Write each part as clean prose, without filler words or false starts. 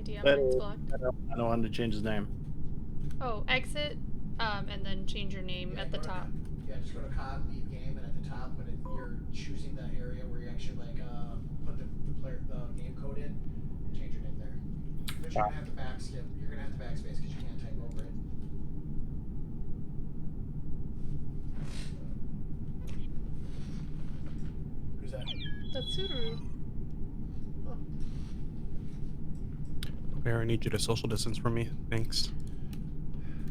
idea. But Mine's blocked. I don't want to change his name. Oh, exit, and then change your name at the top. Yeah, just go to COD, leave game, and at the top, when you're choosing the area where you actually put the game code in, change your name there. Because you're gonna have to backskip. You're gonna have to backspace because you can't type over it. Who's that? That's Subaru. Oh. Claire, I need you to social distance from me. Thanks.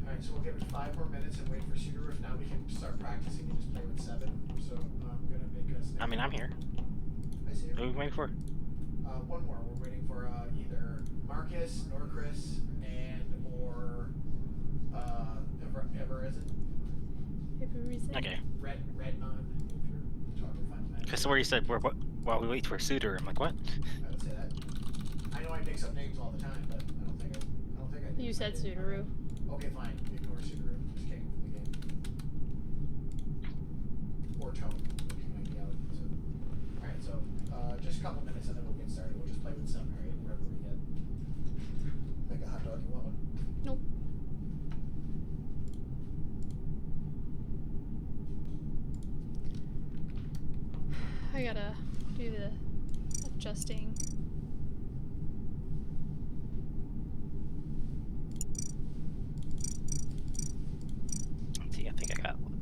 Alright, so we'll give it 5 more minutes and wait for Cedar Roof. Now we can start practicing and just play with 7. So I'm gonna make us. I mean, I'm here. I see you. What are we waiting for? One more. We're waiting for either Marcus, nor Chris, or Ever is it? Okay. Redmond, if you're talking Final Fantasy. Because where you said while we wait for Suitor, I'm like, what? I would say that. I know I mix up names all the time, but I don't think I did. You said Subaru. Okay, fine. Ignore Subaru. Just kidding from the game. Or Tone, which might be out. So. Alright, so just a couple minutes and then we'll get started. We'll just play with 7 or 8, wherever we get. Make a hot dog. You want one? Nope. I gotta do the adjusting. Let's see, I think I got one.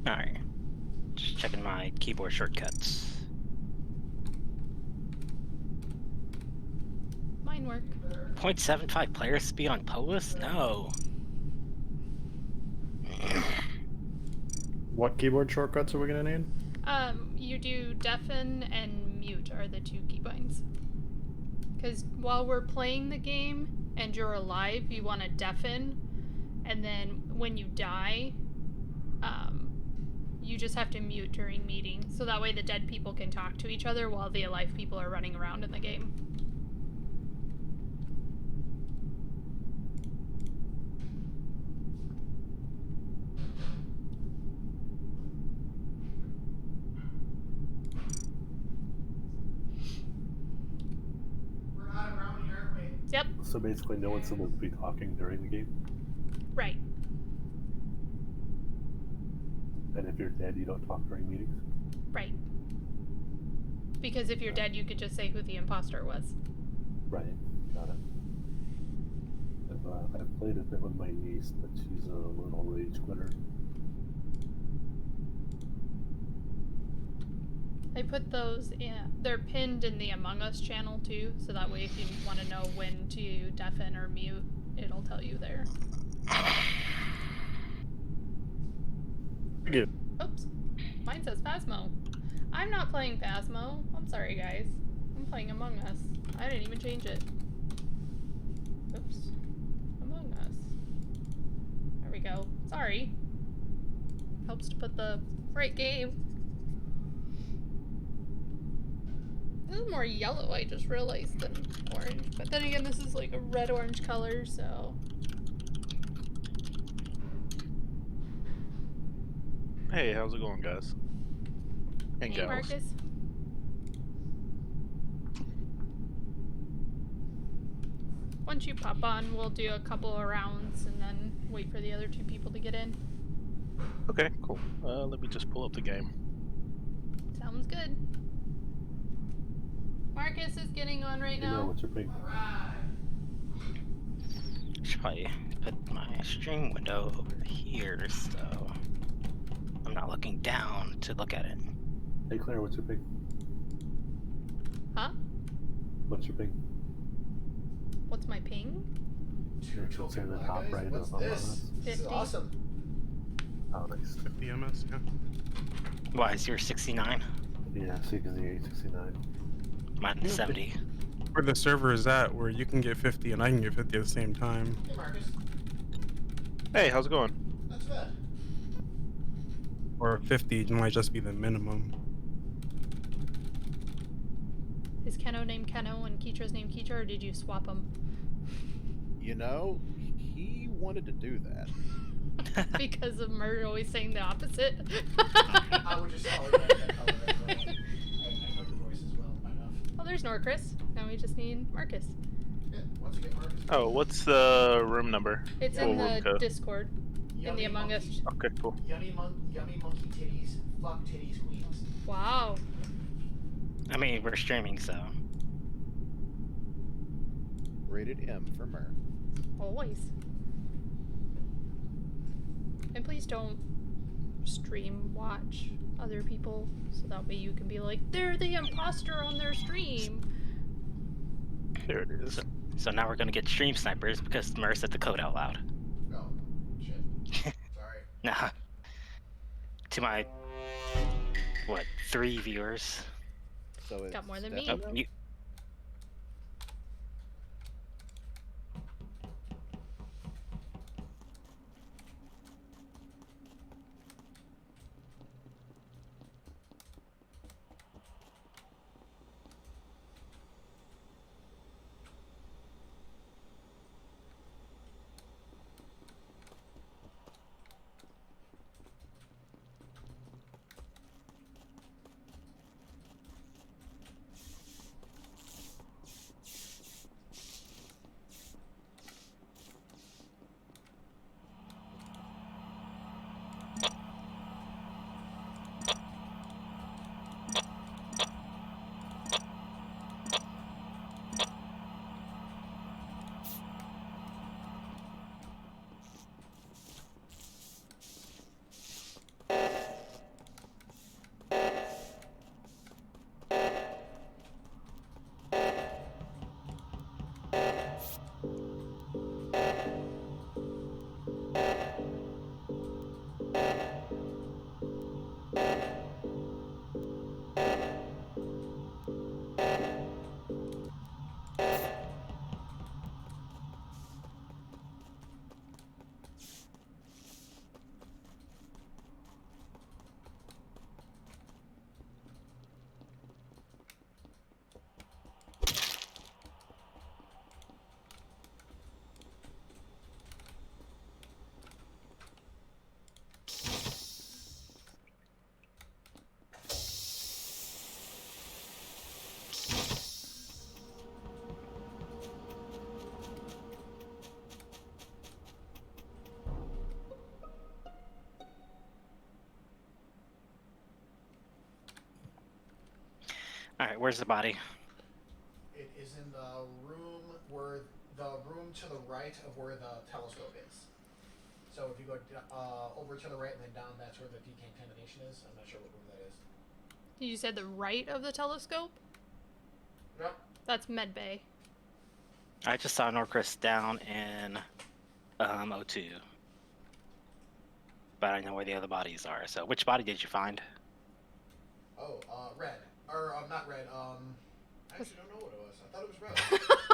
Alright. Just checking my keyboard shortcuts. Mine work. 0.75 player speed on Polis? No. What keyboard shortcuts are we gonna need? You do deafen and mute are the 2 keybinds. Because while we're playing the game and you're alive, you want to deafen, and then when you die, you just have to mute during meetings, so that way the dead people can talk to each other while the alive people are running around in the game. We're out of round here, aren't we? Yep, So basically, no one's supposed to be talking during the game, right. and if you're dead, you don't talk during meetings. Right. Because if you're dead, you could just say who the imposter was. Right, got it. I've played a bit with my niece, but she's a little rage quitter. I put those in, they're pinned in the Among Us channel too, so that way if you want to know when to deafen or mute, it'll tell you there. Good. Oops. Mine says Phasmo. I'm not playing Phasmo. I'm sorry, guys. I'm playing Among Us. I didn't even change it. Oops. Among Us. There we go. Sorry. Helps to put the right game. This is more yellow, I just realized, than orange. But then again, this is like a red-orange color, so... Hey, how's it going, guys? And Hey, gals. Marcus. Once you pop on, we'll do a couple of rounds and then wait for the other 2 people to get in. Okay, cool. Let me just pull up the game. Sounds good. Marcus is getting on right You know, now. what's your ping? Should probably put my stream window over here so I'm not looking down to look at it. Hey Claire, what's your ping? Huh? What's your ping? What's my ping? It's in the top right What's of Among this? Us. This is 50. awesome. Oh, nice. 50 MS, yeah. Why is yours 69? Yeah, 68, 69. Mine's 70. Where the server is at, where you can get 50 and I can get 50 at the same time. Hey, Marcus. Hey, how's it going? Not too bad. Or 50 might just be the minimum. Is Keno named Keno and Keetra's named Keetra, or did you swap them? You know, he wanted to do that. Because of Mert always saying the opposite? I would just call it that color. I know your voice as well, enough. Norcris. Now we just need Marcus. Yeah, once you get Marcus. Oh, what's the room number? It's Yeah, in room the code. Discord. In the Among Us. Okay, cool. Yummy monkey titties. Fuck titties queens. Wow. I mean, we're streaming, so. Rated M for Mer. Always. And please don't stream watch other people, so that way you can be like, they're the imposter on their stream. There it is. So now we're gonna get stream snipers because Mer said the code out loud. Oh, shit. Sorry. Nah. To my, what, 3 viewers? So it's Got more than me. Stefano? You, Alright, where's the body? It is in the room to the right of where the telescope is. So if you go over to the right and then down, that's where the decontamination is. I'm not sure what room that is. You said the right of the telescope? Yep. That's medbay. I just saw Norcris down in O2. But I know where the other bodies are. So which body did you find? Oh, red. Or, not red, I actually don't know what it was. I thought it was red.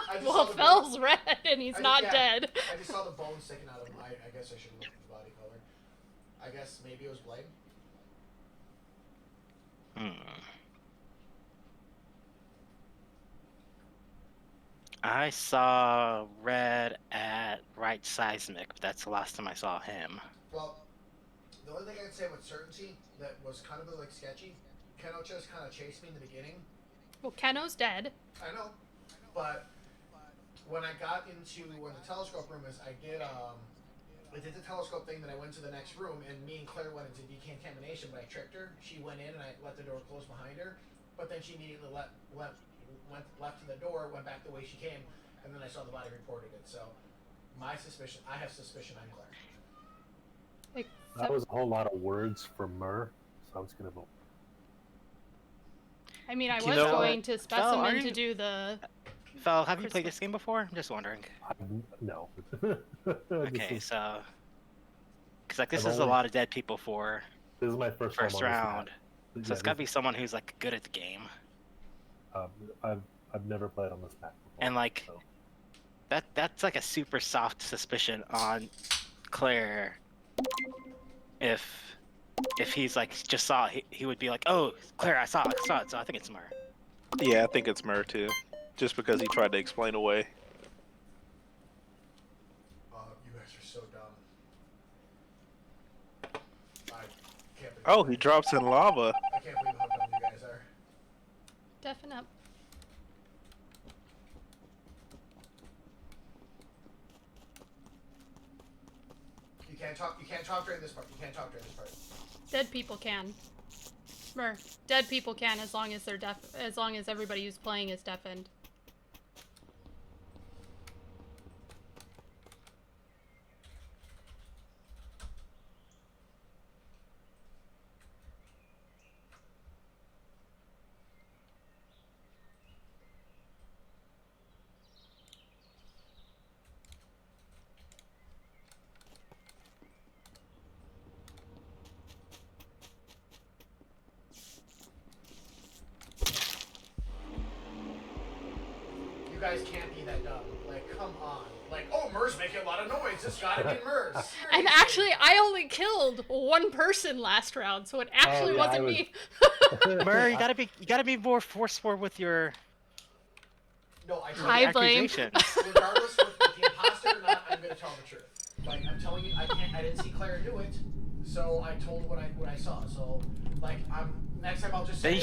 I just Well, saw the Fell's red and he's not yeah, dead. I just saw the bone sticking out of him. I guess I should look at the body color. I guess maybe it was Blade. I saw Red at Right Seismic, but that's the last time I saw him. Well, the only thing I can say with certainty that was kind of like sketchy, Keno just kind of chased me in the beginning. Well, Keno's dead. I know, but when I got into where the telescope room is, I did the telescope thing. Then I went to the next room, and me and Claire went into decontamination. But I tricked her. She went in, and I let the door close behind her. But then she immediately left to the door, went back the way she came, and then I saw the body reported it. So I have suspicion on Claire. That was a whole lot of words for Mer, so I'm just gonna vote. I mean, I You was know going what? to Fel, specimen are to you- do the. Fel, have you played Christmas. this game before? I'm just wondering. No. Okay, so. Because, like, this I've is a only- lot of dead people for This is my first time first on this map. round. Yeah, So it's gotta be someone who's, like, good at the game. I've never played on this map before. And, like, so. that's like a super soft suspicion on Claire. If he's like just saw it, he would be like, oh, Claire, I saw it, so I think it's Mer. Yeah, I think it's Mer too. Just because he tried to explain away. You guys are so dumb. I can't believe. Oh, he drops in lava. I can't believe how dumb you guys are. Deafen up. can't talk. You can't talk during this part. You can't talk during this part. Dead people can. Dead people can as long as they're deaf. As long as everybody who's playing is deafened. You guys can't be that dumb. Like, come on. Like, oh, Mer's making a lot of noise. It's gotta be Mer's. And actually, I only killed one person last round, so it actually yeah, wasn't me. Mur, you gotta be more forceful with your No, I I blame. accusation. regardless with the imposter or not, I'm gonna tell the truth. Like, I'm telling you, I didn't see Claire do it, so I told what I saw. So, like, next time I'll just say. Then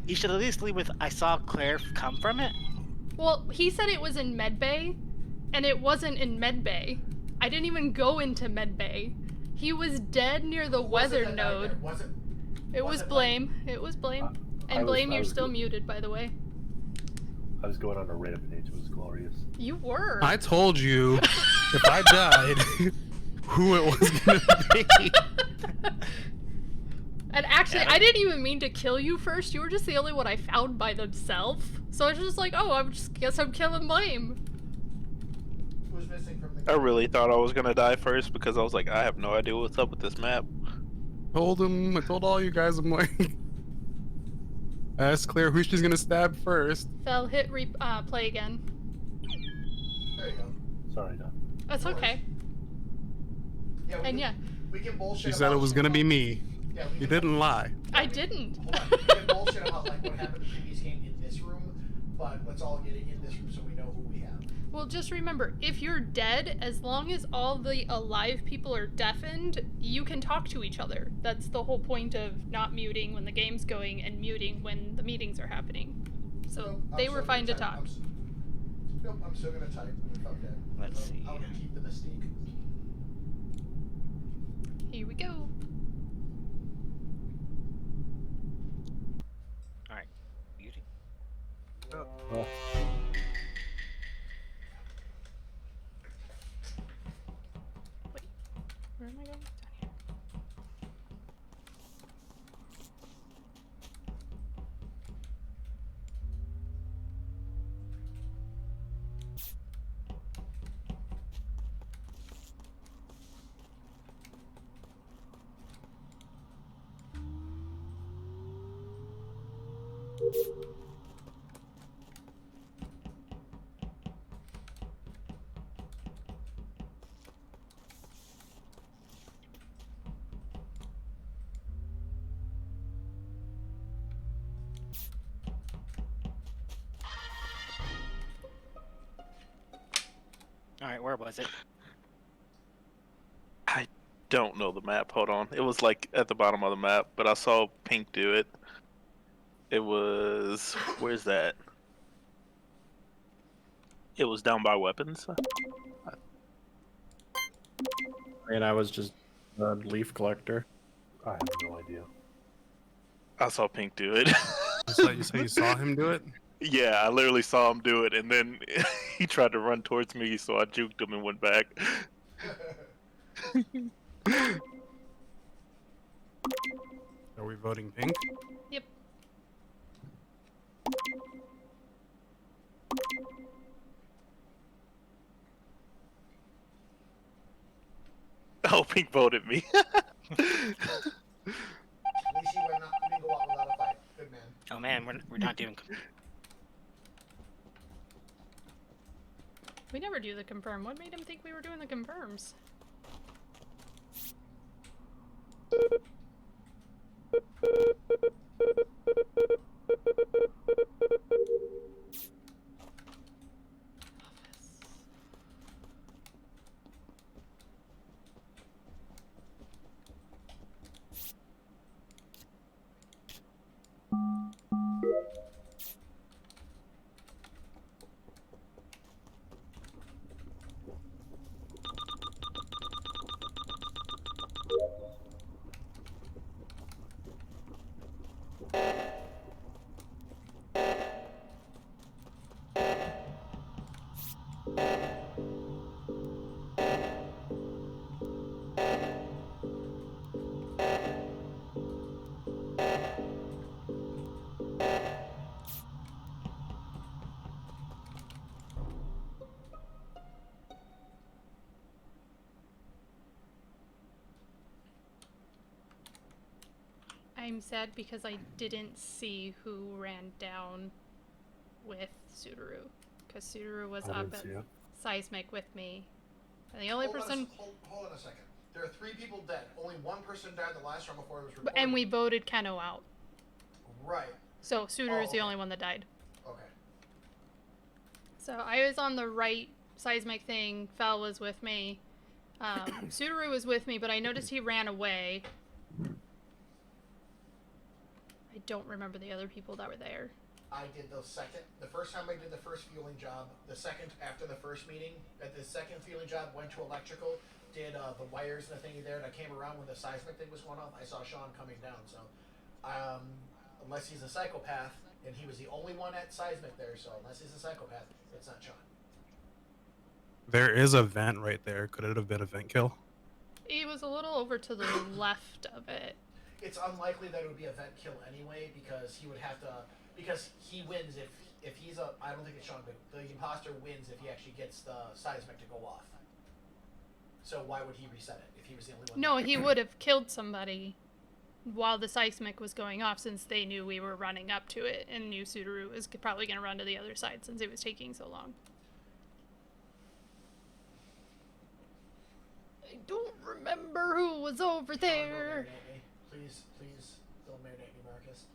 you should at least leave with I saw Claire come from it. Well, he said it was in Medbay, and it wasn't in Medbay. I didn't even go into Medbay. He was dead near the weather node. It was Blame. It was Blame. And Blame, you're still muted, by the way. I was going on a rampage. It was glorious. You were. I told you if I died, who it was gonna be. And actually, I didn't even mean to kill you first. You were just the only one I found by themselves. So I was just like, oh, guess I'm killing Blame. Who's missing from the I really thought I was gonna die first because I was like, I have no idea what's up with this map. I told all you guys, I'm like, ask Claire who she's gonna stab first. Fell, hit play again. There you go. Sorry, Don. That's okay. Yeah, And yeah, we can bullshit. She said it was gonna be me. Yeah, You didn't lie. I didn't. Hold on. We can bullshit about like what happened in the previous game in this room, but let's all get it in this room so we know who we have. Well, just remember, if you're dead, as long as all the alive people are deafened, you can talk to each other. That's the whole point of not muting when the game's going and muting when the meetings are happening. So Nope, I'm they still were gonna fine to type. talk. Nope, I'm still gonna type. Fuck that. Let's see. I'm gonna keep the mystique. Here we go. All right, beauty. Well, Where am I going? Down here. All right, where was it? I don't know the map. Hold on. It was like at the bottom of the map, but I saw Pink do it. It was where's that? It was down by weapons. And I was just a leaf collector. I have no idea. I saw Pink do it. You say you saw him do it? Yeah, I literally saw him do it, and then he tried to run towards me, so I juked him and went back. Are we voting Pink? Yep. Oh, Pink voted me. At least you didn't go out without a fight. Good man. Oh man, we're not doing. We never do the confirm. What made him think we were doing the confirms? I'm sad because I didn't see who ran down with Sudaru. Because Sudaru was I up didn't at see it. Seismic with me. And the only person... Hold on a second. There are 3 people dead. Only 1 person died the last round before it was reported. And we voted Keno out. Right. So Sudaru's the okay. only one that died. Okay. So I was on the right Seismic thing. Fel was with me. Sudaru was with me, but I noticed he ran away. I don't remember the other people that were there. I did the first time I did the first fueling job, the second after the first meeting, at the second fueling job, went to electrical, did the wires and the thingy there, and I came around when the seismic thing was going off, I saw Sean coming down, so, unless he's a psychopath, and he was the only one at seismic there, so unless he's a psychopath, it's not Sean. There is a vent right there. Could it have been a vent kill? He was a little over to the left of it. It's unlikely that it would be a vent kill anyway, because he would have to, because he wins if he's a, I don't think it's Sean, but the imposter wins if he actually gets the seismic to go off. So why would he reset it if he was the only one? No, he would have killed somebody while the seismic was going off, since they knew we were running up to it and knew Sudaru was probably going to run to the other side since it was taking so long. I don't remember who was over there. Please don't marinate me, Marcus.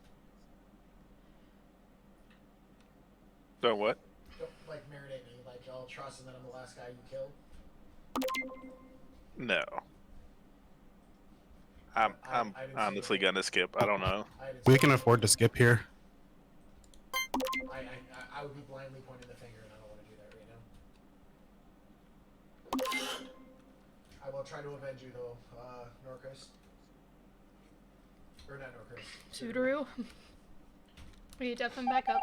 So what? Don't like marinate me, like I'll trust and then I'm the last guy you kill. No. I'm I didn't see honestly it. gonna skip. I don't know. I didn't We see can it. afford to skip here. I would be blindly pointing the finger and I don't want to do that right now. I will try to avenge you though, Norcus. Or not Norcus. Sudaru. Will you def him back up?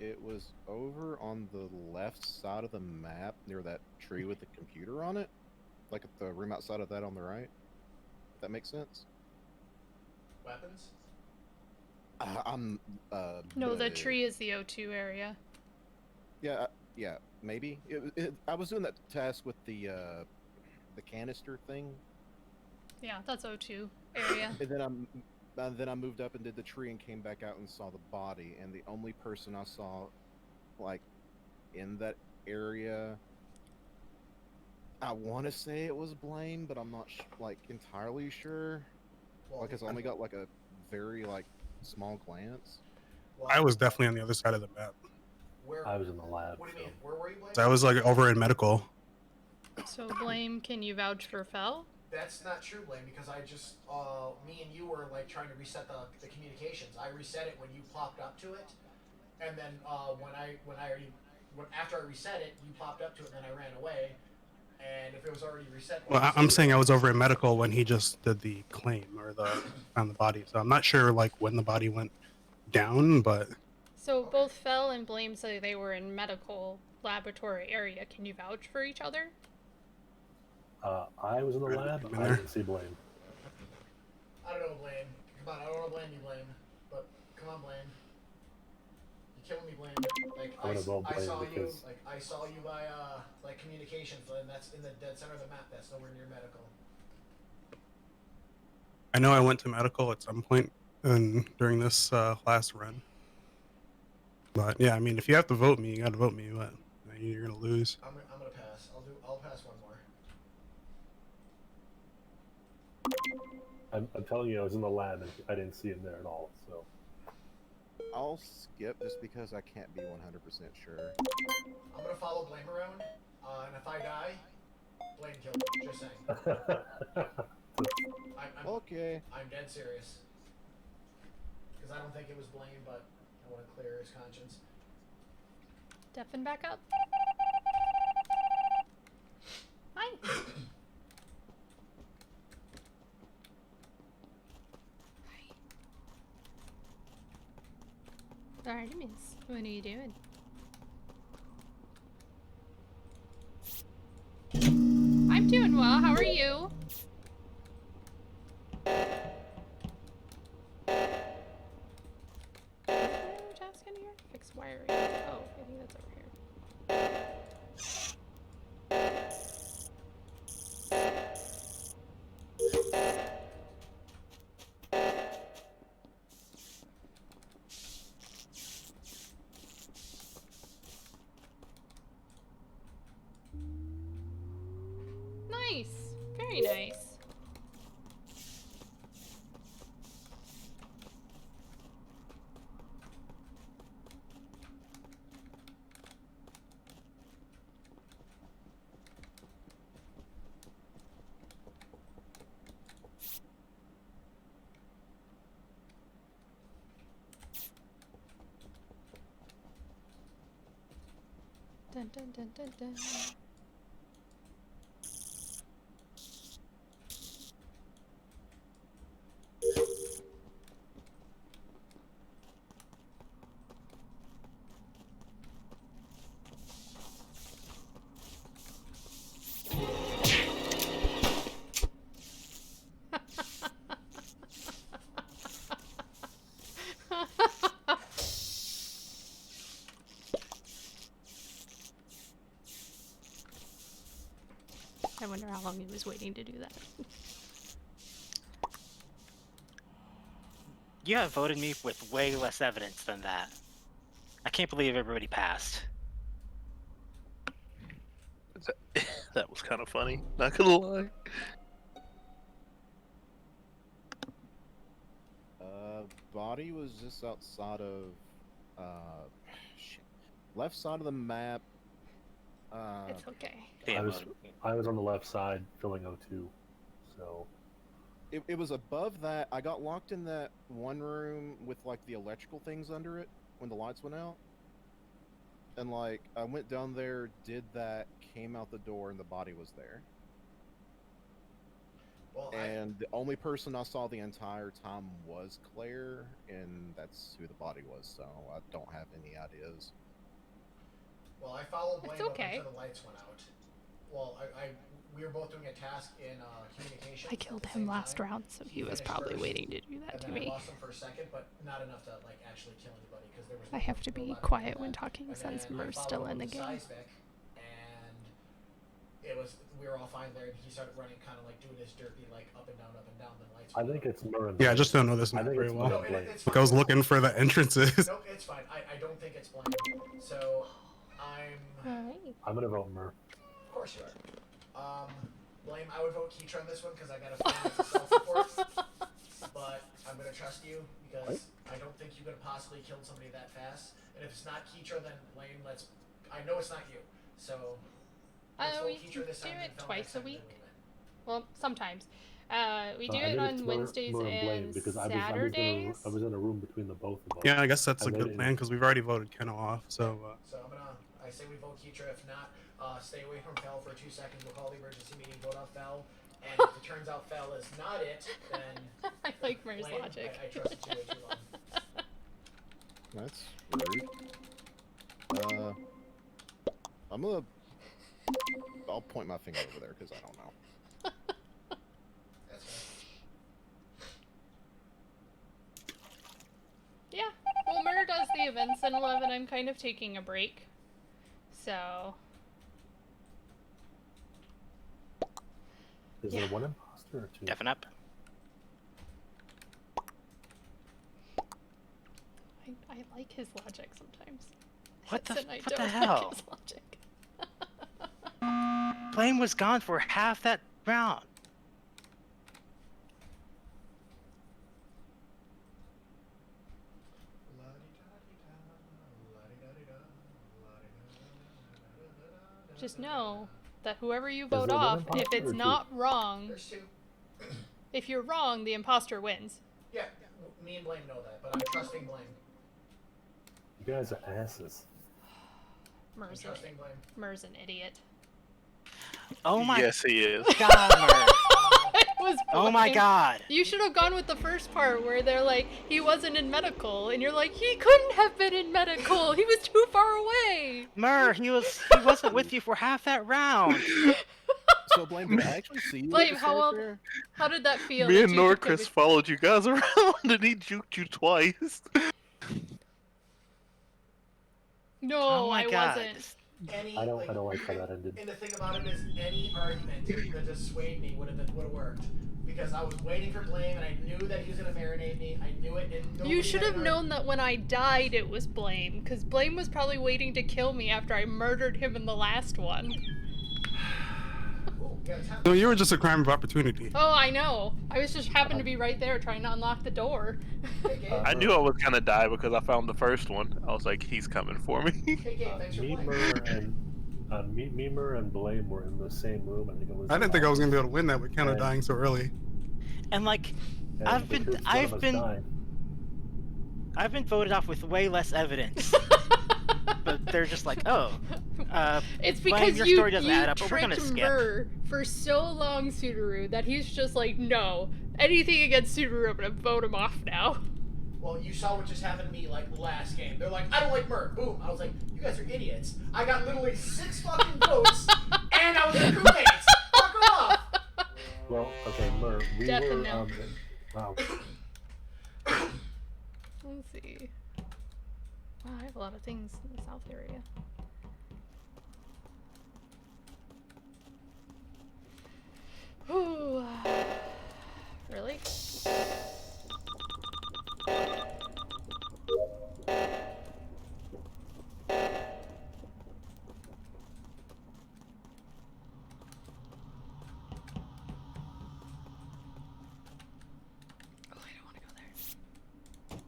It was over on the left side of the map near that tree with the computer on it. Like at the room outside of that on the right. If that makes sense? Weapons? No, the tree is the O2 area. Yeah, yeah, maybe. I was doing that task with the canister thing. Yeah, that's O2 area. And then I moved up and did the tree and came back out and saw the body. And the only person I saw, like, in that area, I want to say it was Blaine, but I'm not like entirely sure. Well, Like, I only got like a very like small glance. well, I was definitely on the other side of the map. Where? I was in the lab. What do you mean? Where were you, Blake? I was like over in medical. So, Blame, can you vouch for Fel? That's not true, Blaine, because I just, me and you were, like, trying to reset the communications. I reset it when you plopped up to it, and then, after I reset it, you plopped up to it, and then I ran away. And if it was already reset, Well, I'm saying I was over at medical when he just did the claim or found the body. So I'm not sure like when the body went down, but So both Fel and Blame say they were in medical laboratory area. Can you vouch for each other? I was in the lab. In I there. didn't see Blaine. I don't know, Blaine. Come on, I don't want to blame you, Blaine. But come on, Blaine. You're killing me, Blaine. Like I would've voted I Blaine saw you. because- Like I saw you by like communications, and that's in the dead center of the map. That's nowhere near medical. I know I went to medical at some point during this last run. But yeah, I mean, if you have to vote me, you got to vote me. But you're gonna lose. I'm gonna pass. I'll pass one more. I'm telling you, I was in the lab and I didn't see him there at all. So I'll skip just because I can't be 100% sure. I'm gonna follow Blame around, and if I die, Blame killed me. Just saying. I'm Okay. I'm dead serious. Because I don't think it was Blame, but I want to clear his conscience. Deafen back up. Fine. Artemis, what are you doing? I'm doing well. How are you? Task in here? Fix wiring. Oh, I think that's over here. Nice. Very nice. Dun dun dun dun dun. I wonder how long he was waiting to do that. You have voted me with way less evidence than that. I can't believe everybody passed. That was kind of funny. Not gonna lie. Body was just outside of, shit, left side of the map. It's okay. Damn, I was on the left side filling O2. So It was above that. I got locked in that one room with like the electrical things under it when the lights went out. And like I went down there, did that, came out the door, and the body was there. Well, And the only person I saw the entire time was Claire, and that's who the body was. So I don't have any ideas. I followed Blame It's up okay. until the lights went out. Well, we were both doing a task in communications. I killed at the him same last time. round, so he was finished probably first, waiting to do that And to then I me. lost him for a second, but not enough to like actually kill anybody because there was. I no- have to no be weapon quiet for when that. talking And since then I Mur's followed still him in the with game. Seismic, and it was we were all fine there, and he started running, kind of like doing his derpy, like up and down, then lights. I went think out. it's Murray. Yeah, I just don't know this I map think very it's well. No, Blame. it's Like I was fine. looking for the entrances. Nope, it's fine. I don't think it's Blame. So I'm. Alright. I'm gonna vote Mur. Of course you are. Blame. I would vote Keitra on this one because I got a feeling it's a self-report. But I'm gonna trust you because I don't think you could have possibly killed somebody that fast. And if it's not Keitra, then Blame. I know it's not you. So. Let's vote We Keitra this do time it and Fel twice next a time, week. then we win. Well, sometimes. We do I it think on it's Wednesdays Mur and Blame and because Saturdays. I was in a room between the both of them. Yeah, I guess that's I a good voted- plan because we've already voted Keno off. So So I say we vote Keitra. If not, stay away from Fel for 2 seconds. We'll call the emergency meeting. Vote off Fel. And if it turns out Fel is not it, then I like Mer's blame. logic. I trusted you way too long. That's rude. I'm gonna. I'll point my finger over there because I don't know. That's fine. Yeah. Well, Mer does the events in 11. I'm kind of taking a break. So. Is there one imposter or two? Deafen up. I like his logic sometimes. What the- Yes, and I what the don't hell? Like his logic. Blame was gone for half that round. Just know that whoever you Is vote there one off, if imposter it's or two? not wrong, There's 2. if you're wrong, the imposter wins. Yeah, me and Blame know that, but I'm trusting Blame. You guys are asses. I'm Mer's, trusting Blame. Mer's an idiot. Oh my Yes, he is. god, Mer. It was Oh my Blame. god. You should have gone with the first part where they're like, he wasn't in medical, and you're like, he couldn't have been in medical. He was too far away. Mer, he wasn't with you for half that round. So blame. Did I actually see you? Blame, just how out well- there? How did that feel? Me that and you could Norcris be- followed you guys around and he juked you twice. No, Oh my I god. wasn't. Any, I don't like how that ended. And the thing about it is, any argument that dissuaded me would have worked, because I was waiting for Blame, and I knew that he was gonna marinate me. I knew it, and nobody You should had have an known that when I died, it was Blame, because Blame was probably waiting to kill me after I murdered him in the last one. Ooh, we got a time. So you were just a crime of opportunity. Oh, I know. I was just happened to be right there trying to unlock the door. Hey, Gabe. I knew I was gonna die because I found the first one. I was like, he's coming for me. Hey, Gabe, thanks for playing. Memer and Blame were in the same room. I think it was. I didn't think I was gonna be able to win that with Counter Yeah. dying so early. And like, and I've been- because one I've of us been- died. I've been voted off with way less evidence. But they're just like, oh, It's Blame, because your you, story doesn't you add up, but we're gonna tricked skip. Mur for so long, Sudaru, that he's just like, no, anything against Sudaru, I'm gonna vote him off now. Well, you saw what just happened to me, like, last game. They're like, I don't like Mer. Boom. I was like, you guys are idiots. I got literally 6 fucking votes, and I was in crewmates. Fuck off. Well, okay, Mer, we Death were. and no. Wow. Let's see. Wow, I have a lot of things in the south area. Ooh. Really? Oh, I don't want to go there.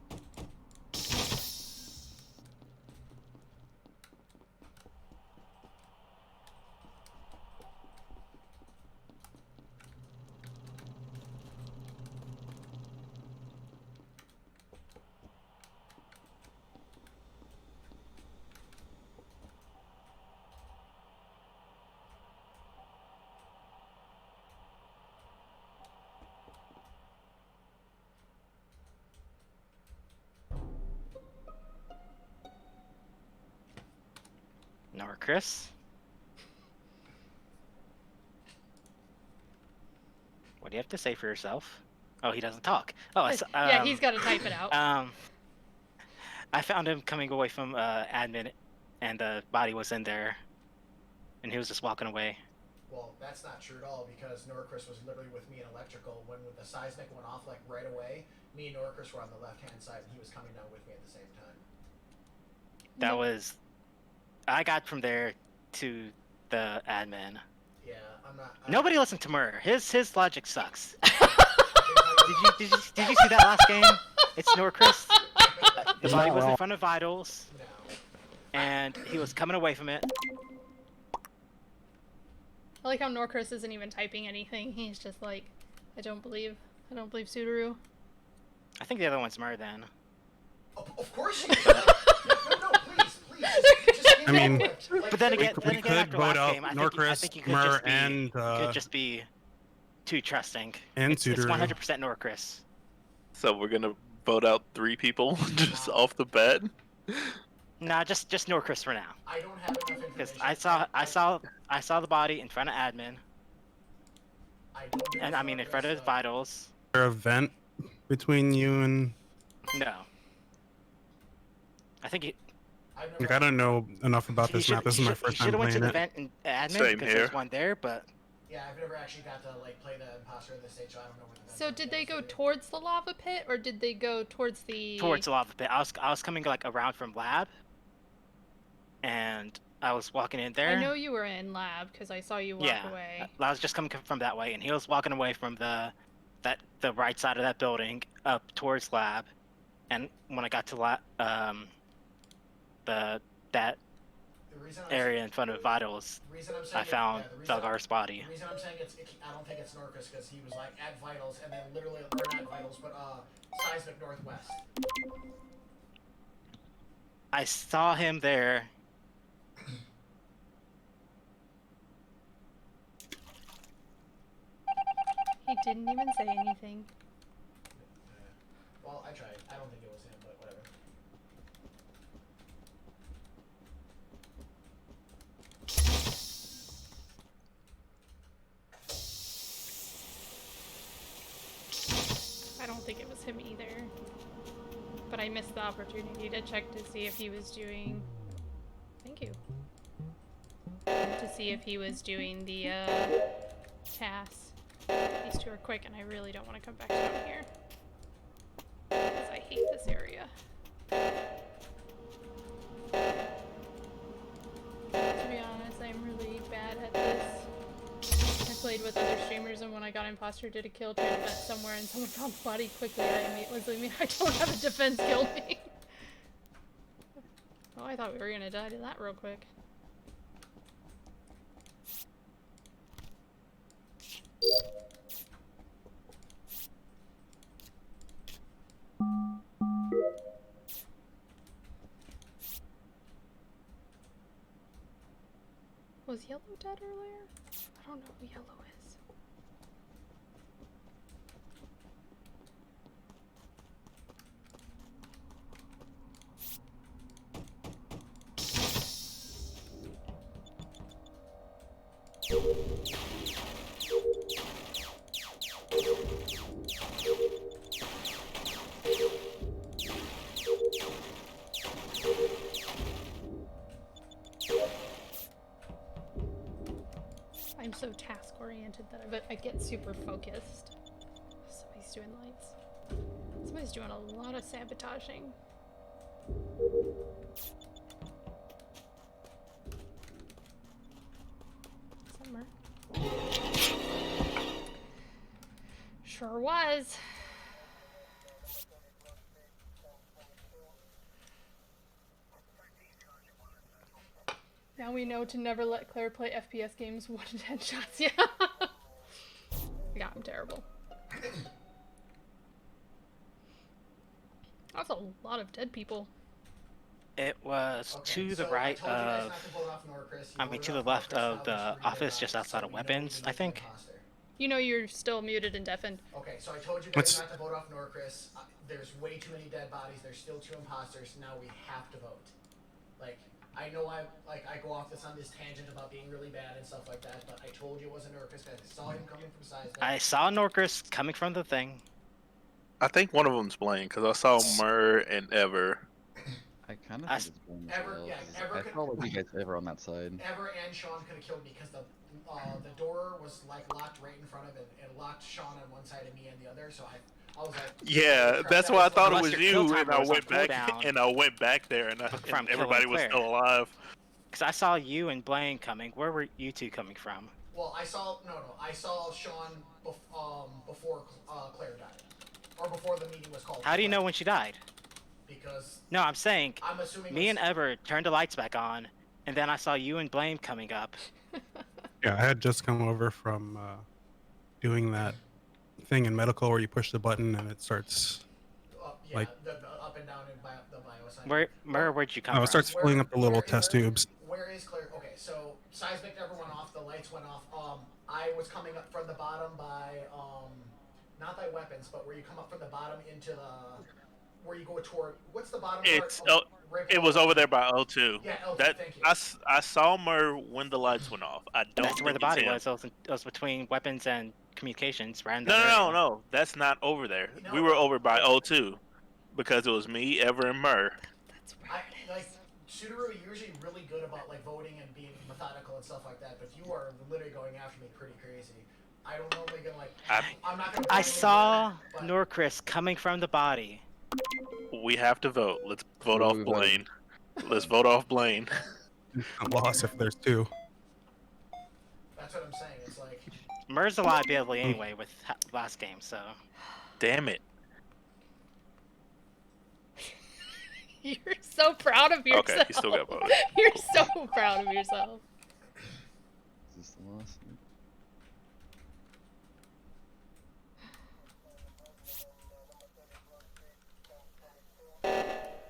nor Chris. What do you have to say for yourself? Oh, he doesn't talk. Oh, it's, Yeah, he's got to type it out. I found him coming away from admin, and the body was in there, and he was just walking away. Well, that's not true at all, because Norcris was literally with me in electrical. When the seismic went off, like, right away, me and Norcris were on the left-hand side, and he was coming down with me at the same time. That was... I got from there to the admin. Yeah, I'm not... Nobody listened to Murr. His logic sucks. Did you see that last game? It's Norcris. The He's body not was in wrong. front of Vitals, No. and he was coming away from it. I like how Norcris isn't even typing anything. He's just like, I don't believe Sudaru. I think the other one's Murr then. Of course you did. No, please, just I mean, Like, But then we- again, we then could after vote last out game, I Norcris, think you could Mur, just be, and could just be too trusting. and It's Sudaru. 100% Norcris. So we're gonna vote out 3 people just off the bat. Nah, just Norcris for now. I don't have enough Because information. I saw the body in front of admin, I don't know and if I mean in Norcris, front of vitals. Is there a vent between you and? No. I think I've Like, never- I don't know enough about this map. This is my first time should have went to playing the it. vent in admin Same because here. there's one there, but Yeah, I've never actually got to like play the imposter in this stage, so I don't know what the So did they go towards the lava pit or did they go towards the? towards the lava pit. I was coming like around from lab, and I was walking in there. I know you were in lab because I saw you walk Yeah, away. I was just coming from that way, and he was walking away from the right side of that building up towards lab, and when I got to that The reason I'm area in front of vitals, the reason I'm saying I found the reason, Felgar's body. The reason I'm saying I don't think it's Norcris because he was like at vitals and then literally, or not vitals, but seismic northwest. I saw him there. He didn't even say anything. Well, I tried. I don't think it was him, but whatever. I don't think it was him either. But I missed the opportunity to check to see if he was doing. Thank you. To see if he was doing the tasks. These two are quick, and I really don't want to come back down here. Because I hate this area. To be honest, I'm really bad at this. I played with other streamers, and when I got imposter, did a kill, tried to vent somewhere, and someone found the body quickly. I don't have a defense kill me. Oh, I thought we were gonna die to that real quick. Was Yellow dead earlier? I don't know who Yellow is. I'm so task oriented that I get super focused. Somebody's doing lights. Somebody's doing a lot of sabotaging. Summer. Sure was. Now we know to never let Claire play FPS games 1 in 10 shots. Yeah. Yeah, I'm terrible. That's a lot of dead people. It was Okay, to the so I right told you guys of. not to vote off Norcris. You I mean, voted to the off left Norcris, of now the there's 3 office, dead just bodies, outside so of we know weapons, we I need think. an imposter. You know you're still muted and deafened. Okay, so I told you guys What's- not to vote off Norcris. There's way too many dead bodies. There's still 2 imposters. Now we have to vote. Like, I know I go off on this tangent about being really bad and stuff like that, but I told you it wasn't Norcris. I saw him coming from Seismic. I saw Norcris coming from the thing. I think one of them's playing because I saw Mur and Ever. I kind of I think it's going as Ever- well. yeah, 'Cause Ever I could- saw like you guys ever on that side. Ever and Sean could have killed me because the door was like locked right in front of it and locked Sean on one side and me on the other. So I was like, Yeah, that's why I thought it Unless was your kill you, timer and I was on went back cooldown. and I went back there, and, From and everybody killing was Claire. still alive. Because I saw you and Blaine coming. Where were you two coming from? well, I saw Sean before Claire died, or before the meeting was called. How do you know when she died? Because No, I'm saying I'm assuming me it's- and Ever turned the lights back on, and then I saw you and Blaine coming up. Yeah, I had just come over from doing that thing in medical where you push the button and it starts. yeah, like- the up and down in the bioscience. Where'd you come Oh, from? it starts filling up the little Where- test where- tubes. Where is Claire? Okay, so seismic never went off. The lights went off. I was coming up from the bottom by not by weapons, but where you come up from the bottom into the where you go toward. What's the bottom It's part? Right it was over there by O2. Yeah, L2. That Thank you. I saw Mur when the lights went off. I don't. That's think where the it's body him. was. It was between weapons and communications. Right in No, that no, area. no. That's not over there. No. We were over by O2 because it was me, Ever, and Mur. That's where I it like is. Subaru usually really good about like voting and being methodical and stuff like that, but you are literally going after me pretty crazy. I don't normally gonna like. I'm not gonna. I saw but Norcris coming from the body. We have to vote. Let's vote Who off voted? Blaine. Let's vote off Blaine. A loss if there's two. That's what I'm saying. It's like Mur's a liability anyway with last game, so. Damn it. You're so proud of yourself. Okay, he still got voted. You're so proud of yourself. Is this the last?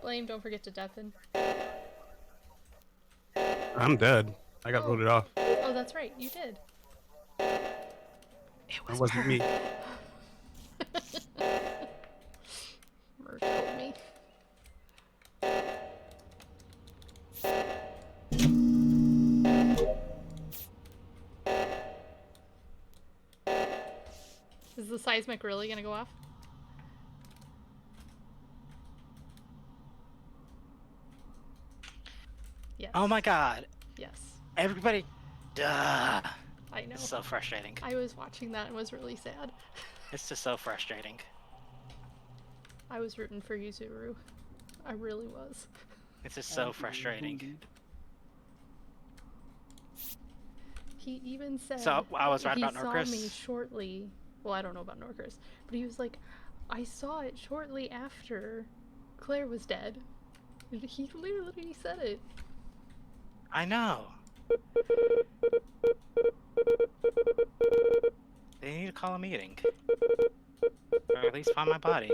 Blame, don't forget to deafen. I'm dead. I got voted off. Oh, that's right, you did. That wasn't me. Mur told me. Is the seismic really gonna go off? Yes. Oh my god. Yes. Everybody. Duh. I know. It's so frustrating. I was watching that and was really sad. It's just so frustrating. I was rooting for you, Zuru. I really was. It's just so frustrating. He even said So, I was right he about saw Norcris? me shortly. Well, I don't know about Norcris, but he was like, I saw it shortly after Claire was dead. And he literally said it. I know. They need to call a meeting. Or at least find my body.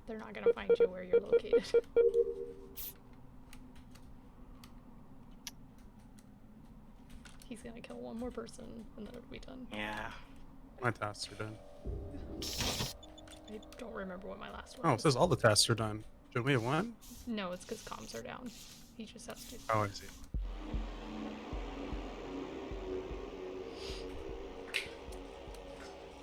They're not gonna find you where you're located. He's gonna kill one more person, and then it'll be done. Yeah. My tasks are done. I don't remember what my last one Oh, it was. says all the tasks are done. Should we have one? No, it's because comms are down. He just has to. Oh, I see.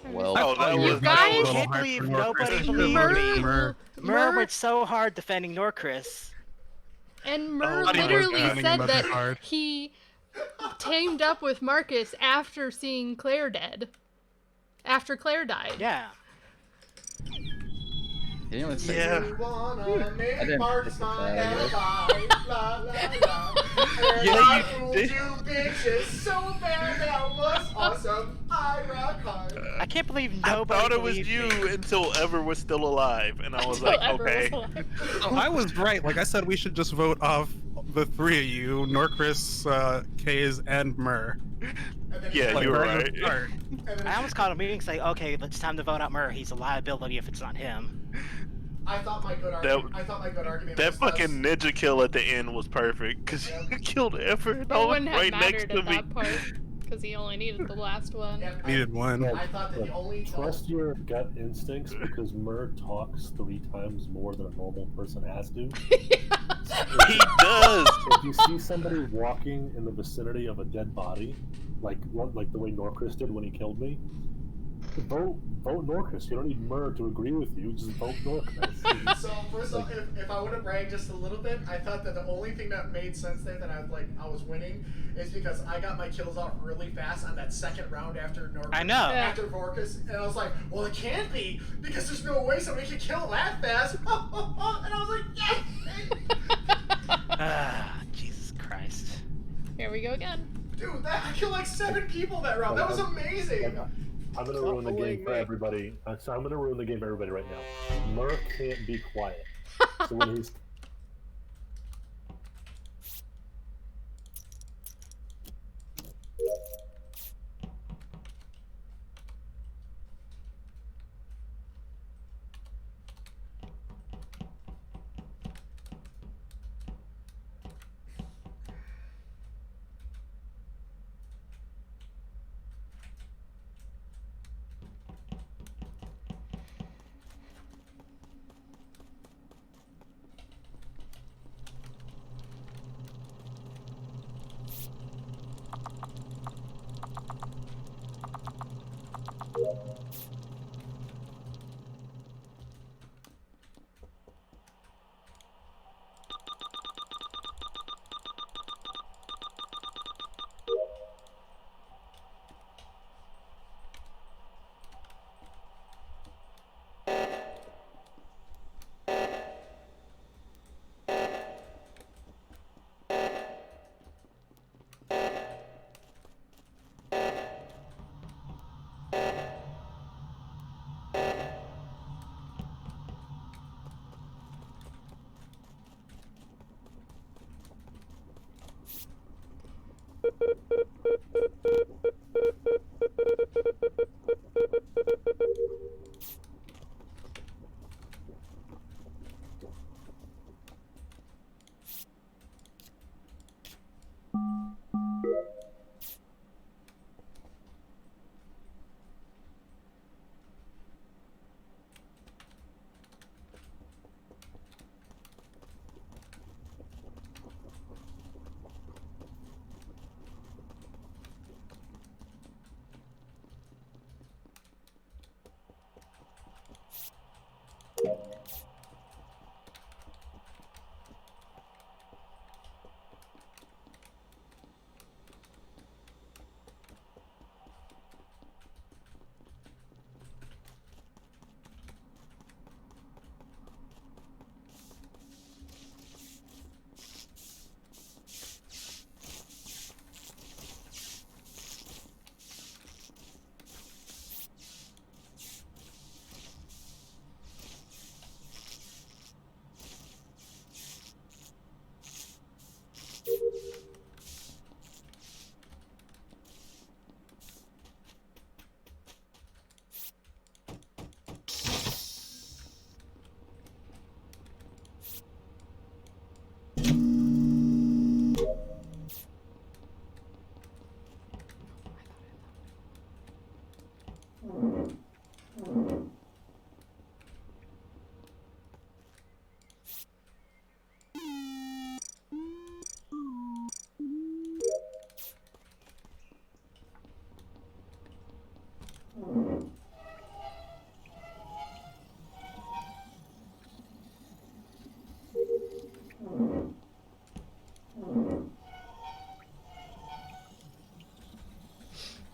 Well, Oh, that You was guys- I little can't hard believe for nobody Norcris. believed Mur- me. Mur- Mur worked so hard defending Norcris. And Mur I didn't literally know anything said about that that card. he tamed up with Marcus after seeing Claire dead. After Claire died. Yeah. He didn't even say Yeah. you wanna make didn't Mark's pick my that alibi, la la la. And Yeah, I you fooled did. you bitches so bad, that was awesome. I rock hard. I can't believe I nobody thought it was believed you me. until Ever was still alive, and I was Until like, Ever was okay. alive. Oh, I was right. Like I said, we should just vote off the three of you: Norcris, Kays, and Mur. And then Yeah, Like, you were right at right. the start. And then I almost called a meeting saying, okay, it's time to vote out Mur. He's a liability if it's not him. I thought my good argument. I thought my good argument. That was fucking us. ninja kill at the end was perfect because you killed Ever, and It I was wouldn't have right next mattered to at me. that part, because he only needed the last one. Yeah, Needed one. I thought that the only Trust your gut instincts because Mur talks 3 times more than a normal person has to. He does. If you see somebody walking in the vicinity of a dead body, like the way Norcris did when he killed me, vote Norcris. You don't need Mur to agree with you. Just vote Norcris. So first off, if I would have bragged just a little bit, I thought that the only thing that made sense there that I was winning is because I got my kills off really fast on that second round after Norcris. I know. After Vorkus, and I was like, well, it can't be because there's no way somebody can kill that fast. And I was like, yes, Ah, Jesus Christ. Here we go again. dude, I killed like 7 people that round. That was amazing. I'm gonna ruin the game for everybody. So I'm gonna ruin the game for everybody right now. Mur can't be quiet. So when he's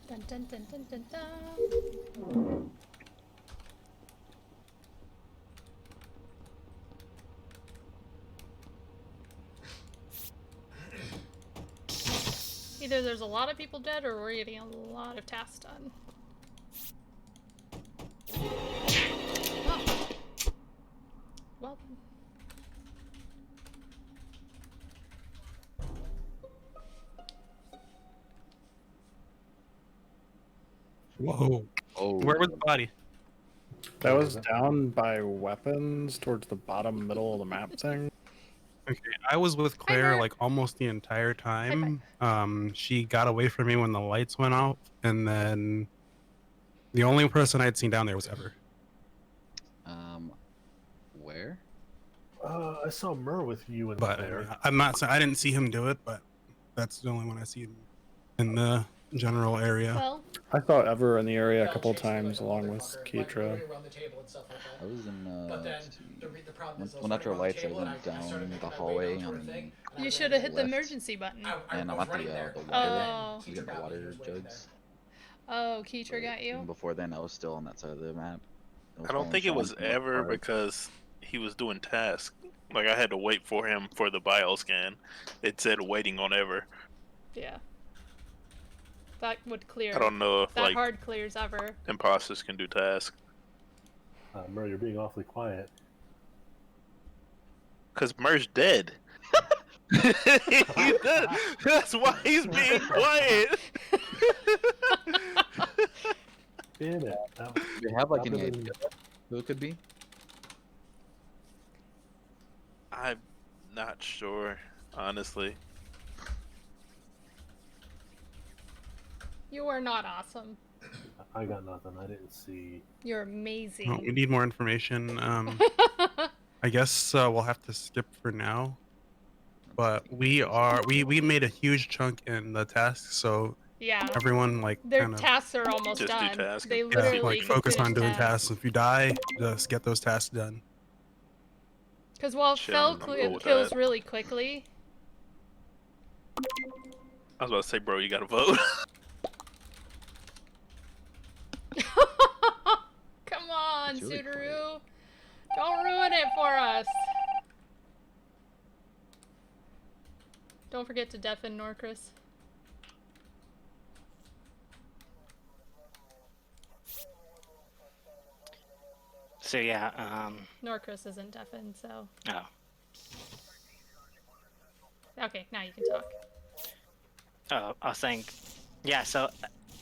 Dun dun dun dun dun dun. Either there's a lot of people dead or we're getting a lot of tasks done. Oh. Well then. Whoa. Oh, Where was the body? That was down by weapons towards the bottom middle of the map thing. Okay, I was with Claire Mark. like almost the entire time. She got away from me when the lights went out, and then the only person I'd seen down there was Ever. where? I saw Mur with you and But Claire. I'm not. I didn't see him do it, but that's the only one I see him in the general area. Well, I saw Ever in the area a They'll couple chase you, times like, a along little with bit longer, like, Keitra. moving around the table and stuff like that. I was in. But then let's see. the problem is, I was When after running around the lights, I table and went I started down making the my way hallway down toward on a thing, and I you was should have hit the left. emergency button. And I'm was at running the there, water. Oh. To get the Keitra got me, water he was waiting there. jugs. Oh, Keitra got And you? before then, I was still on that side of the map. I don't think it was ever because he was doing tasks. Like I had to wait for him for the bioscan. It said waiting on Ever. Yeah. That would clear. I don't know if That like hard clears Ever. imposters can do tasks. Mur, you're being awfully quiet. Cause Mer's dead. He's dead. That's why he's being quiet. Damn it. Do you have like That any would've idea who it could be? I'm not sure, honestly. You are not awesome. I got nothing. I didn't see. You're Well, we amazing. need more information. I guess we'll have to skip for now. But we made a huge chunk in the task, so Yeah. everyone like Their kind of tasks are almost Just do done. tasks. They Yeah, literally like focus on doing tasks. tasks. If you die, just get those tasks done. Because while Shit, Fel I'm cool with kills that. really quickly, I was about to say, bro, you gotta vote. come on, It's really Subaru, don't ruin it for us. Don't forget to deafen Norcris. So yeah, Norcris isn't deafened, so oh. okay. Now you can talk. Oh, I was saying, yeah, so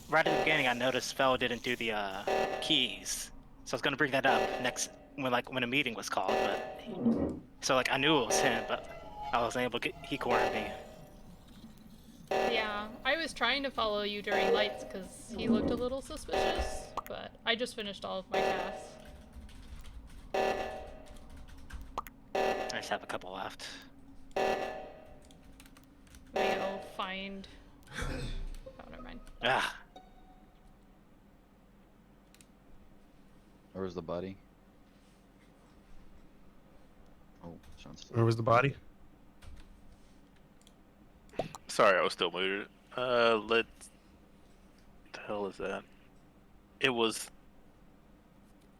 right at the beginning I noticed Fel didn't do the keys. So I was gonna bring that up next when a meeting was called, but so like I knew it was him, but I wasn't able to get, he cornered me. Yeah, I was trying to follow you during lights because he looked a little suspicious, but I just finished all of my tasks. I just have a couple left. Let me go find. Oh, never mind. Ah, Or was the body? Oh, Sean's still. Where was the body? Sorry, I was still muted. What the hell is that? It was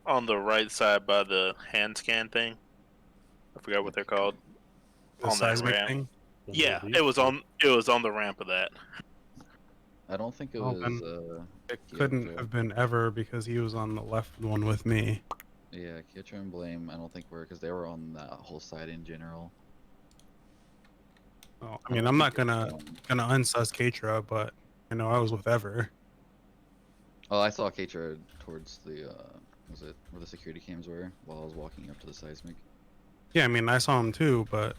on the right side by the hand scan thing. I forgot what they're called. The On that seismic ramp. thing? Yeah, it was on the ramp of that. I don't think it Oh, was. then It Keitra. couldn't have been Ever because he was on the left one with me. Yeah, Keitra and Blame. I don't think were because they were on that whole side in general. Oh, I mean, I'm not gonna unsus Keitra, but I know I was with Ever. Oh, I saw Keitra towards the. Was it where the security cams were while I was walking up to the seismic? Yeah, I mean, I saw him too, but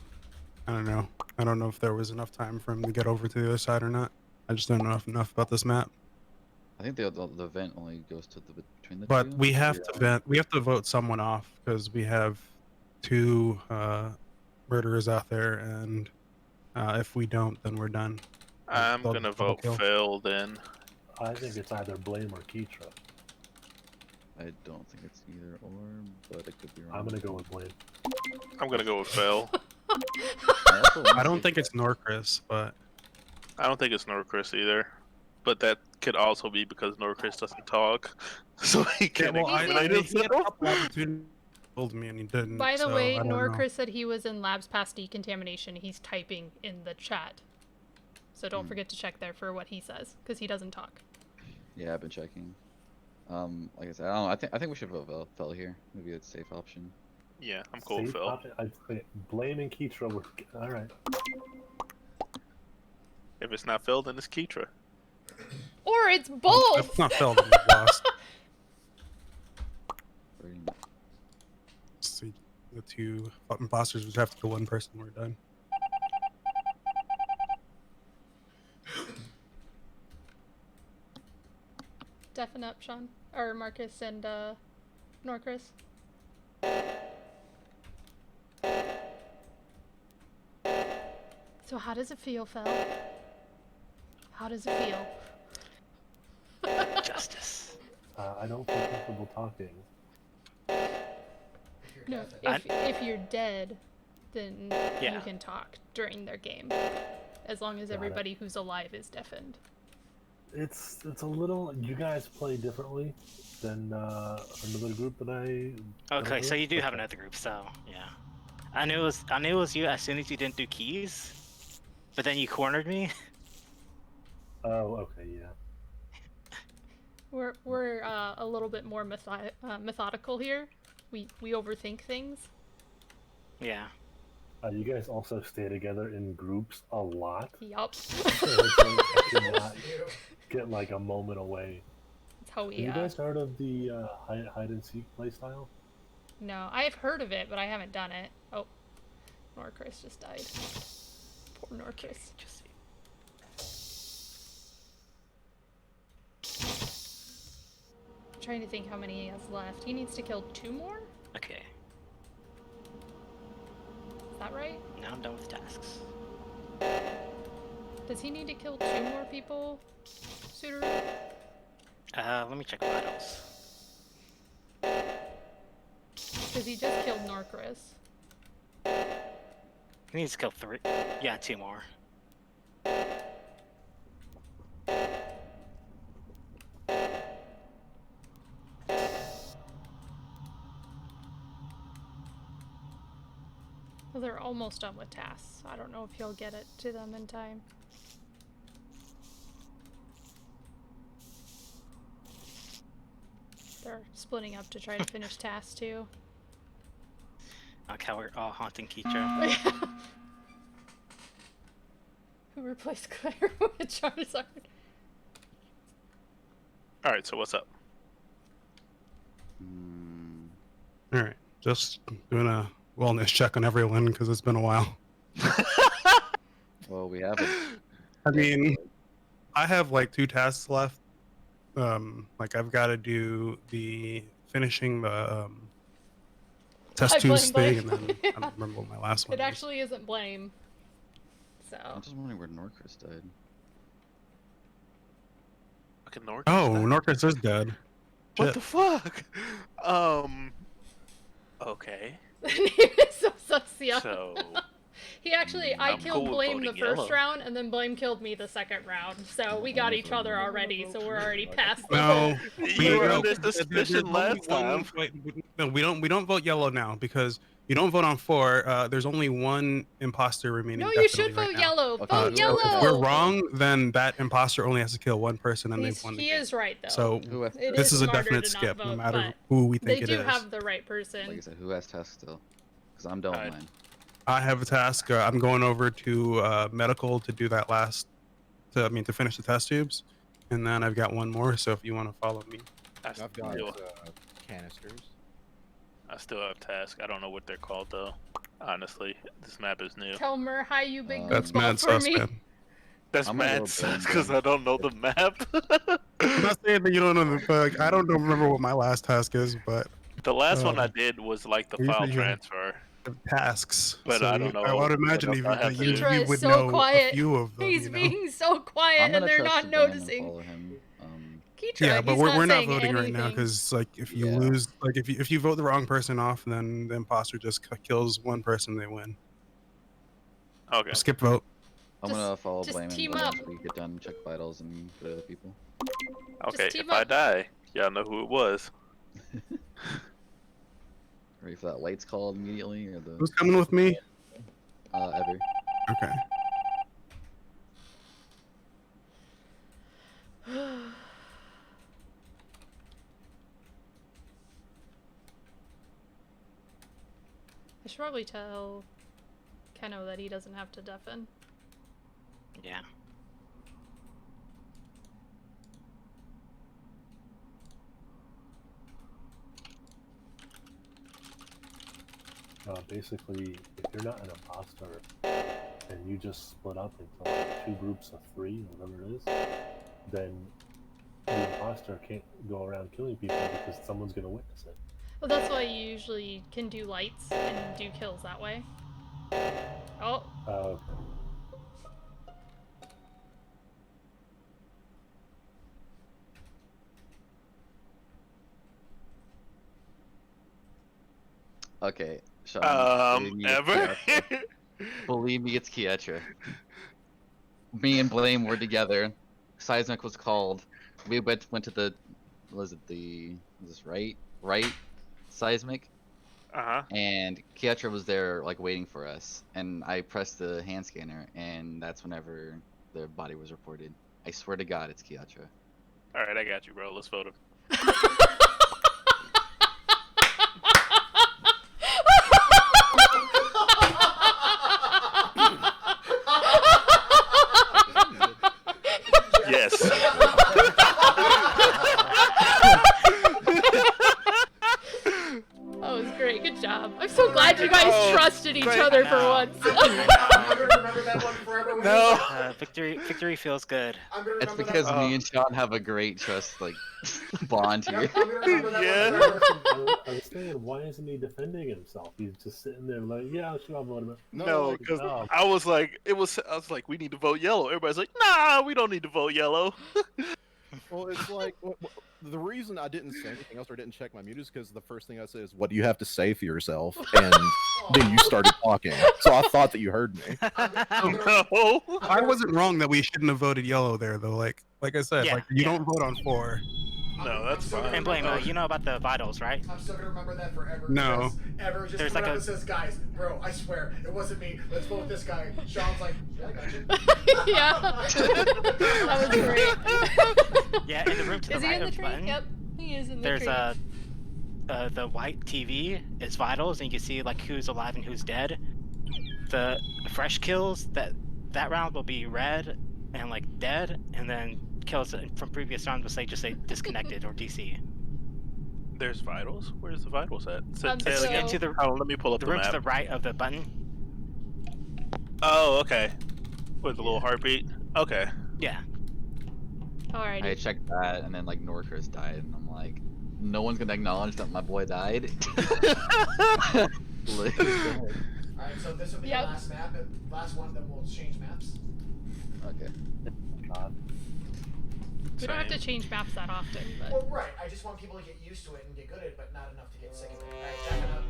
I don't know. I don't know if there was enough time for him to get over to the other side or not. I just don't know enough about this map. I think the vent only goes to the between the two. But we have to Yeah. vent. We have to vote someone off because we have 2 murderers out there, and if we don't, then we're done. I'm Double- gonna double vote kill. Phil then. I think it's either Blame or Keitra. I don't think it's either or, but it could be wrong. I'm gonna go with Blame. I'm gonna go with Phil. I don't think it's Norcris, but I don't think it's Norcris either. But that could also be because Norcris doesn't talk. So he can't well, I explain he had a himself. couple opportunities told me and he didn't. By the so way, I don't know. Norcris said he was in labs past decontamination. He's typing in the chat. So don't forget to check there for what he says, because he doesn't talk. Yeah, I've been checking. Like I said, I don't know. I think we should vote Fel here. Maybe it's a safe option. Yeah, I'm cool with Safe Phil. option- I think Blame and Keitra were all right. If it's not Phil, then it's Keitra. Or it's If both! it's not Phil, then we lost. Pretty See, the 2 imposters would have to kill 1 person. We're done. Deafen up, Sean. Or Marcus and Norcris. So how does it feel, Fel? How does it feel? Justice. I don't feel comfortable talking. If you're No, deafened. if you're dead, then you Yeah. can talk during their game. As long as Got it. everybody who's alive is deafened. It's a little. You guys play differently than another group that I. Okay, so you do have Okay. another group, so yeah. I knew it was you as soon as you didn't do keys, but then you cornered me. Oh, okay, yeah. We're a little bit more methodical here. We overthink things. Yeah. You guys also stay together in groups a lot. Yup. So it's like I cannot get like a moment away. That's how Have we. you guys heard of the hide and seek playstyle? No, I've heard of it, but I haven't done it. Oh, Norcris just died. Poor Norcris. Just I'm trying to think how many he has left. He needs to kill 2 more? okay. Is that right? Now I'm done with tasks. Does he need to kill 2 more people, Suter? Let me check vitals. Because he just killed Norcris. He needs to kill 3. Yeah, 2 more. Well, they're almost done with tasks. I don't know if he'll get it to them in time. They're splitting up to try to finish tasks too. Like how we're all haunting Keitra. Who replaced Claire with Charizard? Alright, so what's up? Hmm. All right, just doing a wellness check on everyone because it's been a while. Well, we have it. I mean, I have like 2 tasks left. Like I've got to do the finishing the test I tubes blame thing, and then Blake. I don't remember what my last one. It was. actually isn't blame. So. I'm just wondering where Norcris died. Fucking Norcris. Oh, died? Norcris is dead. What Shit. the fuck? Okay. The name is so sus, So He actually, I I'm killed cool with Blame the voting first yellow. round, and then Blame killed me the second round. So we got each other already, so we're already past the No, you were no, under there's suspicion only last one- time. wait, no, we don't vote yellow now because you don't vote on 4. There's only 1 imposter remaining. No, you should definitely vote right now. yellow. Okay, Vote so yellow. If we're wrong, then that imposter only has to kill 1 person, and He's- they've won the he game. is right though. So Who has It this is a smarter definite to not skip, no vote, matter but who we they think it do is. have the right person. Like I said, who has tasks still? Because I'm done with Alright. mine. I have a task. I'm going over to medical to do that to finish the test tubes, and then I've got 1 more. So if you want to follow me, I've got canisters. I still have tasks. I don't know what they're called though. Honestly, this map is new. Tell Mer hi, you big Uh, goofball that's mad for sus, me. man. That's I'm gonna go mad blame because them. I don't know the map. I'm not saying that you don't know the bug. I don't remember what my last task is, but The last one I um, did was like the usually file you have transfer, tasks. but So I don't I know would what imagine else I have that to do. Keitra you is would so know quiet. a few of them. He's You know? being so quiet I'm and gonna they're trust not to blame and noticing. follow him. Keitra, Yeah, but he's we're not saying voting right now anything. because like if you Yeah. lose, like if you vote the wrong person off, then the imposter just kills one person, they win. Okay. Skip vote. I'm Just- gonna follow just blame and team go up. once we get done, check vitals and go to other people. Okay. team If I up. die, y'all know who it was. Ready for that lights called immediately or the Who's coming with me? ever? Okay. I should probably tell Keno that he doesn't have to deafen. Yeah. Basically, if you're not an imposter and you just split up into like 2 groups of 3, whatever it is, then the imposter can't go around killing people because someone's gonna witness it. Well, that's why you usually can do lights and do kills that way. Oh, Okay. Okay, Sean. believe me, it's Ever? Kietra. Believe me, it's Kietra. Me and Blame were together. Seismic was called. We went to the, was this right Seismic? Uh-huh. And Kietra was there, like, waiting for us. And I pressed the hand scanner, and that's whenever the body was reported. I swear to God, it's Kietra. Alright, I got you, bro. Let's vote him. Yes. that was great. Good job. I'm so glad you guys trusted each great. other I for know. once. I'm gonna remember that one forever. when No. you- Victory feels good. I'm gonna It's remember because that. me and Sean have a great trust, like, bond here. I'm gonna remember that Yeah. one forever. I was saying, why isn't he defending himself? He's just sitting there like, yeah, sure, I'll vote him. No, like, because no. I was like, we need to vote yellow. Everybody's like, nah, we don't need to vote yellow. Well, it's like the reason I didn't say anything else or didn't check my mute is because the first thing I said is, "What do you have to say for yourself?" And then you started talking, so I thought that you heard me. No. I wasn't wrong that we shouldn't have voted yellow there though. Like I said, Yeah, like you yeah. don't vote on 4. No, that's I'm still fine. gonna And Blame, remember- you know about the vitals, right? I'm still gonna remember that forever. No. because Ever just There's comes like up a- and says, "Guys, bro, I swear it wasn't me. Let's vote this guy." Sean's like, "Yeah, I got you." yeah. that was great. Yeah, in the room to the Is he right in the of tree? button. Yep. He is in the There's tree. the white TV is vitals, and you can see like who's alive and who's dead. The fresh kills that round will be red and like dead, and then kills from previous rounds will just say disconnected or DC. There's vitals? Where's the vitals at? Say Um, it so- again. Into the Oh, let me pull up the the room to map. the right of the button. Oh, okay. With a little heartbeat. Okay. Yeah. Alrighty. I checked that, and then like Norcris died, and I'm like, no one's gonna acknowledge that my boy died. Like, Alright, so this will be Yep. the last map, and last one, then we'll change maps. okay. God. We don't have to Same. change maps that often, but Well, right. I just want people to get used to it and get good at it, but not enough to get sick of it. Alright, backing up.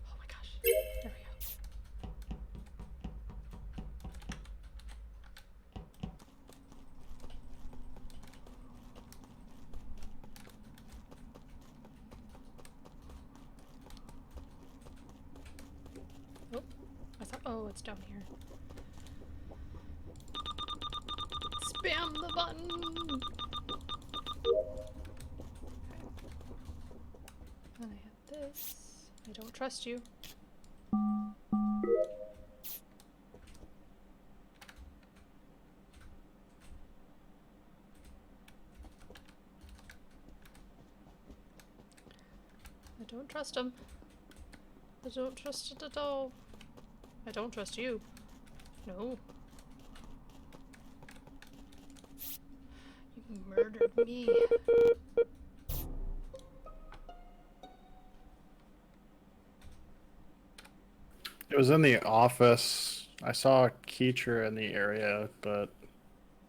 oh my gosh. There we go. Oh, I thought. Oh, it's down here. Spam the button. Then I have this. I don't trust you. I don't trust him. I don't trust it at all. I don't trust you. No. You murdered me. It was in the office. I saw Keecher in the area, but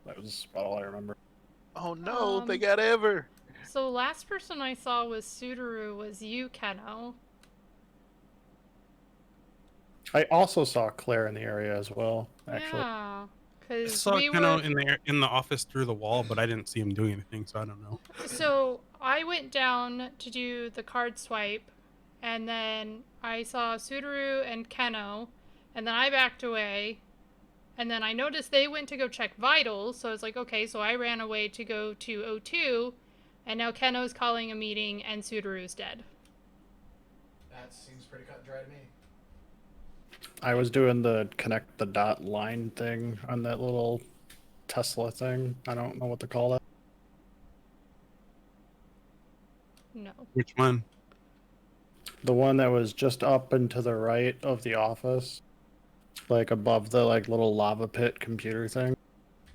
that was about all I remember. Oh no, they Um, got Ever. So last person I saw was Sudaru. Was you, Keno? I also saw Claire in the area as well, actually. Yeah, I because saw we Keno were. in the office through the wall, but I didn't see him doing anything, so I don't know. So I went down to do the card swipe, and then I saw Sudaru and Keno, and then I backed away, and then I noticed they went to go check vitals, so I was like, okay, so I ran away to go to O2, and now Keno's calling a meeting, and Sudaru's dead. That seems pretty cut and dry to me. I was doing the connect the dot line thing on that little Tesla thing. I don't know what to call that. No. Which one? The one that was just up and to the right of the office, like above the like little lava pit computer thing.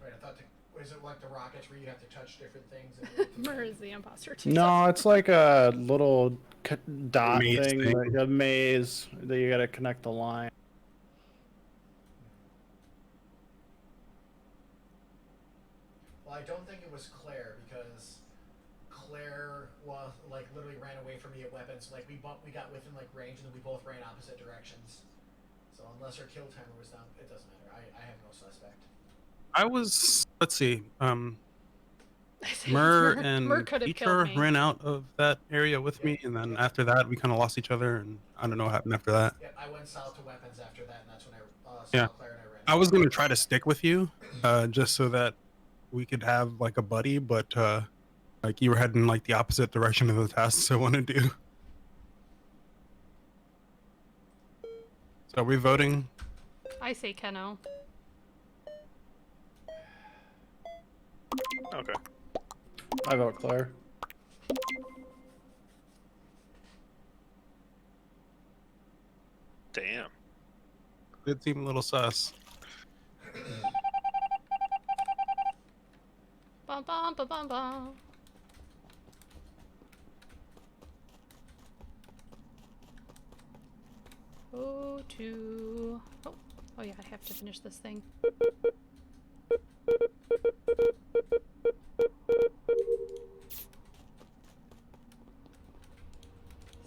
Right, I thought, was it like the rockets where you have to touch different things? Mur is the imposter too. No, it's like a little dot Maze thing, thing. a maze that you gotta connect the line. Well, I don't think it was Claire because Claire was like literally ran away from me at weapons. Like we got within like range and then we both ran opposite directions. So unless her kill timer was down, it doesn't matter. I have no suspect. I was, let's see, Mur and Mur could have killed Keecher me. ran out of that area with me, and then after that, we kind of lost each other, and I don't know what happened after that. Yeah, I went south to weapons after that, and that's when I saw Yeah. Claire and I ran. I was gonna try to stick with you, just so that we could have like a buddy, but like you were heading like the opposite direction of the tasks I want to do. So are we voting? I say Keno. Okay. I vote Claire. Damn. It seemed a little sus. Bum bum bum bum bum. O2. Oh yeah, I have to finish this thing.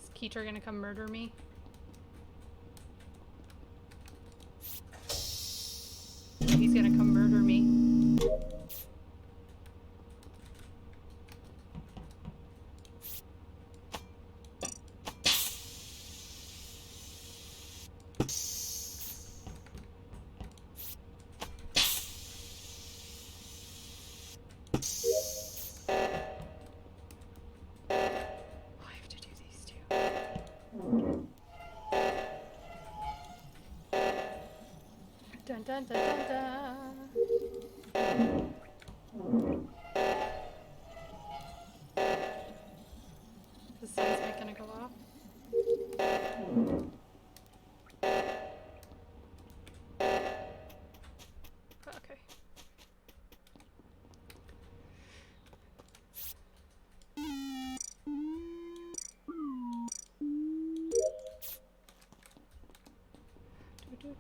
Is Keeter gonna come murder me? He's gonna come murder me. I have to do these two. Dun dun dun dun dun. The seismic gonna go off? Okay.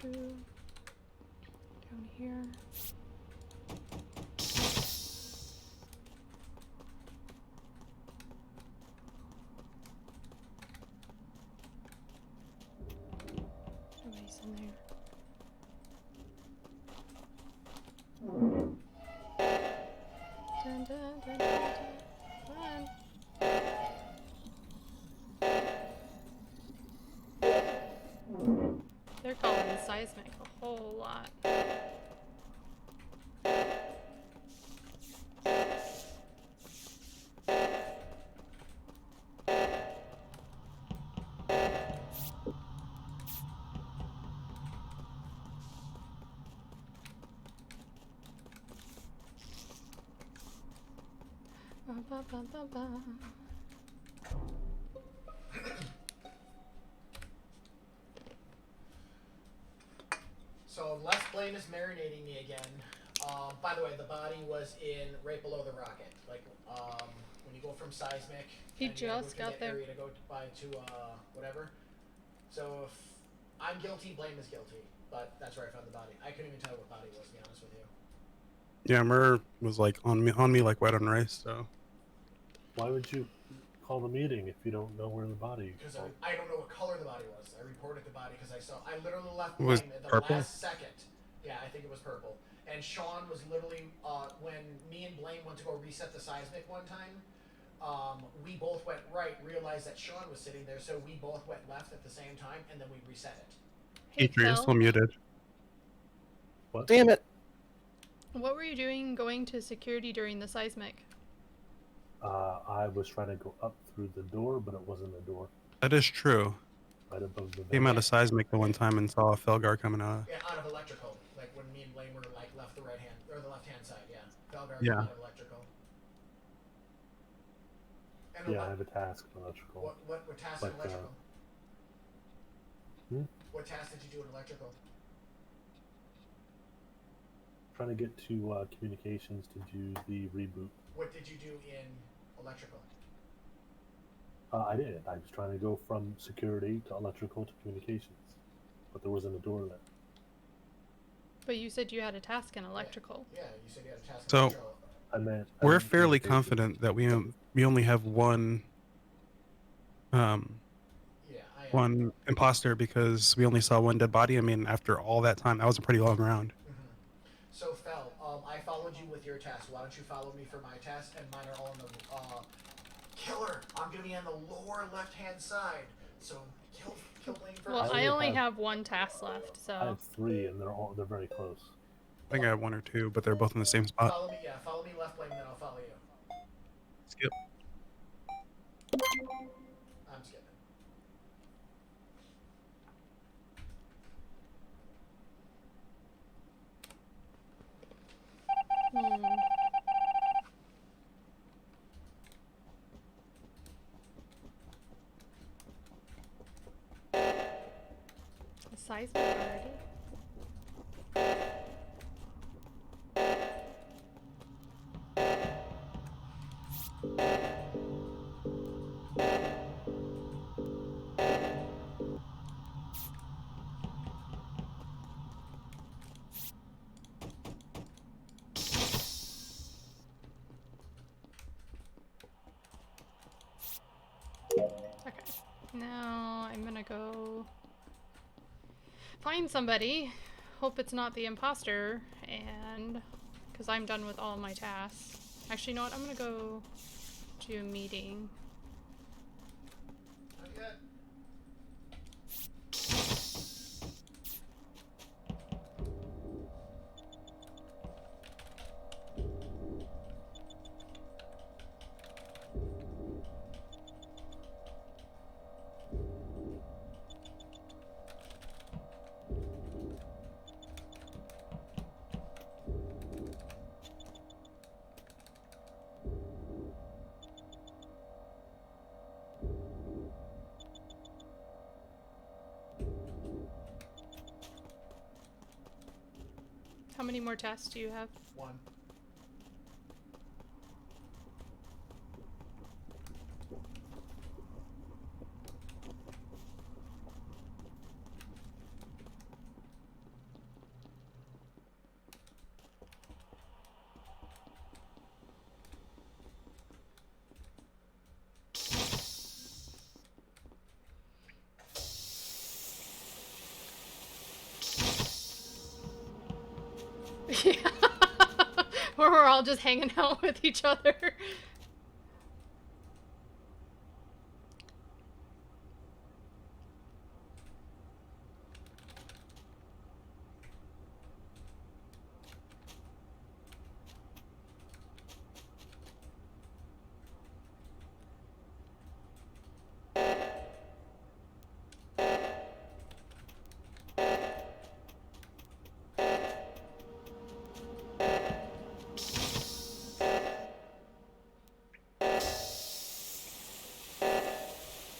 Do. Down here. Nobody's in there. Dun, dun, dun, dun, dun. Run. They're calling the seismic a whole lot. Ba, ba, ba, ba, ba. Blaine is marinating me again. By the way, the body was in right below the rocket. Like, when you go from seismic, He and you gotta go just through got that there. area to go to whatever. So if I'm guilty, Blaine is guilty. But that's where I found the body. I couldn't even tell what body it was, to be honest with you. Yeah, Mur was like on me like wet on rice. So Why would you call the meeting if you don't know where the body is? Because I don't know what color the body was. I reported the body because I literally left Was Blaine at the purple? last second. Yeah, I think it was purple. And Sean was literally, when me and Blaine went to go reset the seismic one time, we both went right, realized that Sean was sitting there, so we both went left at the same time, and then we reset it. Hey, Adrian is Phil, still muted. What? Damn it! what were you doing going to security during the seismic? I was trying to go up through the door, but it wasn't a door. That is true. Right above the Came vent. out of seismic the one time and saw a Felgar coming out. Yeah, out of electrical. Like when me and Blaine were like left the right hand, or the left hand side, yeah. Felgar Yeah. out of electrical. And Yeah, I have a task in electrical. what task But, in electrical? What task did you do in electrical? Trying to get to communications to do the reboot. What did you do in electrical? I did. I was trying to go from security to electrical to communications, but there wasn't a door there. But you said you had a task in electrical. Yeah, you said you had a task in So- electrical. I We're meant fairly communications. confident that we only have one Yeah, I am. one imposter because we only saw one dead body. I mean, after all that time, that was a pretty long round. So Fel, I followed you with your task. Why don't you follow me for my task? And mine are all in the killer. I'm gonna be on the lower left-hand side. So kill Blaine first. Well, I only have one task left, I so have 3, and they're very close. I think I have 1 or 2, but they're both in the same spot. Follow me, yeah. Follow me left, Blaine, then I'll follow you. Skip. I'm skipping. the seismic already. Okay, now I'm gonna go find somebody. Hope it's not the imposter, and because I'm done with all my tasks. Actually, you know what? I'm gonna go to a meeting. Not yet. How many more tasks do you have? 1. Yeah. Where we're all just hanging out with each other.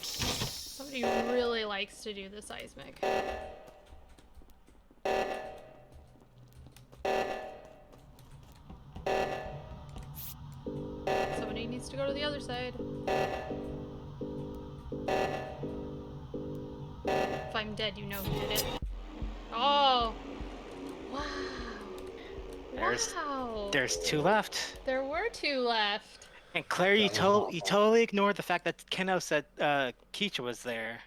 Somebody really likes to do the seismic. to go to the other side. If I'm dead, you know who did it. Oh! Wow! Wow! There's 2 left. There were 2 left. And Claire, you totally ignored the fact that Keno said Keisha was there.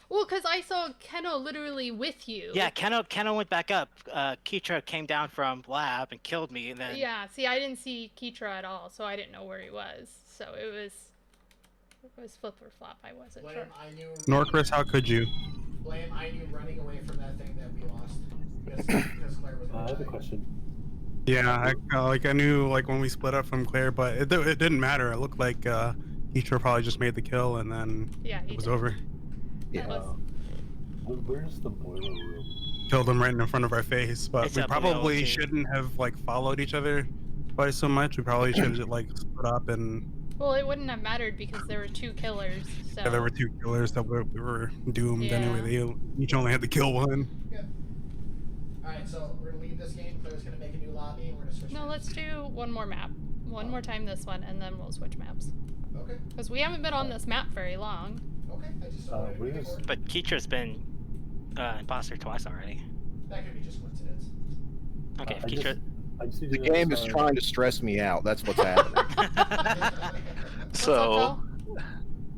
Well, because I saw Keno literally with you. Yeah, Keno went back up. Keitra came down from lab and killed me, and then Yeah, see, I didn't see Keitra at all, so I didn't know where he was. So it was flip or flop. I wasn't Blame, sure. I knew. Norcris, how could you? Blame, I knew running away from that thing that we lost because Claire was. I have a question. Yeah, I knew like when we split up from Claire, but it didn't matter. It looked like Keitra probably just made the kill and then Yeah, he it was did. over. That was- Where's the boiler room? Killed him right in front of our face, but It's we up below, probably too. shouldn't have like followed each other quite so much. We probably should have like split up and Well, it wouldn't have mattered because there were 2 killers. So. yeah, there were 2 killers that we were doomed Yeah. anyway. They each only had to kill one. Alright, so we're gonna leave this game. Claire's gonna make a new lobby and we're gonna switch. No, maps. let's do one more map. One more time this one, and then we'll switch maps. Okay. Because we haven't been on this map very long. Okay. I just wanted to make where's- it but Keitra's been imposter twice already. That could be just coincidence. Okay, I Keitra. I just need The to know, game is sorry. trying to stress me out. That's what's happening. So,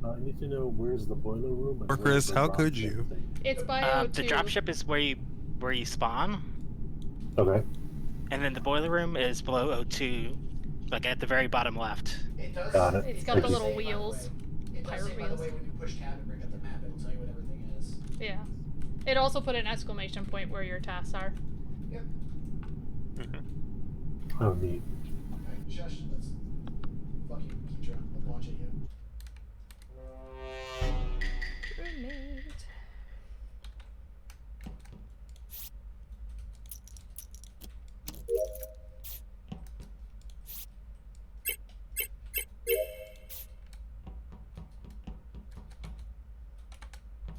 I need to know where's the boiler room. And Or where's Chris, the how rock could ship you? thing. It's by The O2. dropship is where you spawn, Okay. and then the boiler room is below O2, like at the very bottom left. It does. Got it. It's got Thank the you. little say, by the wheels. way- It does Pirate say, by the wheels. way, when you push tab and bring up the map, it'll tell you what everything is. Yeah. It also put an exclamation point where your tasks are. Yep. Oh, neat. Alright, shush. Let's. Fuck you, Keitra. I'm watching you. Grenade.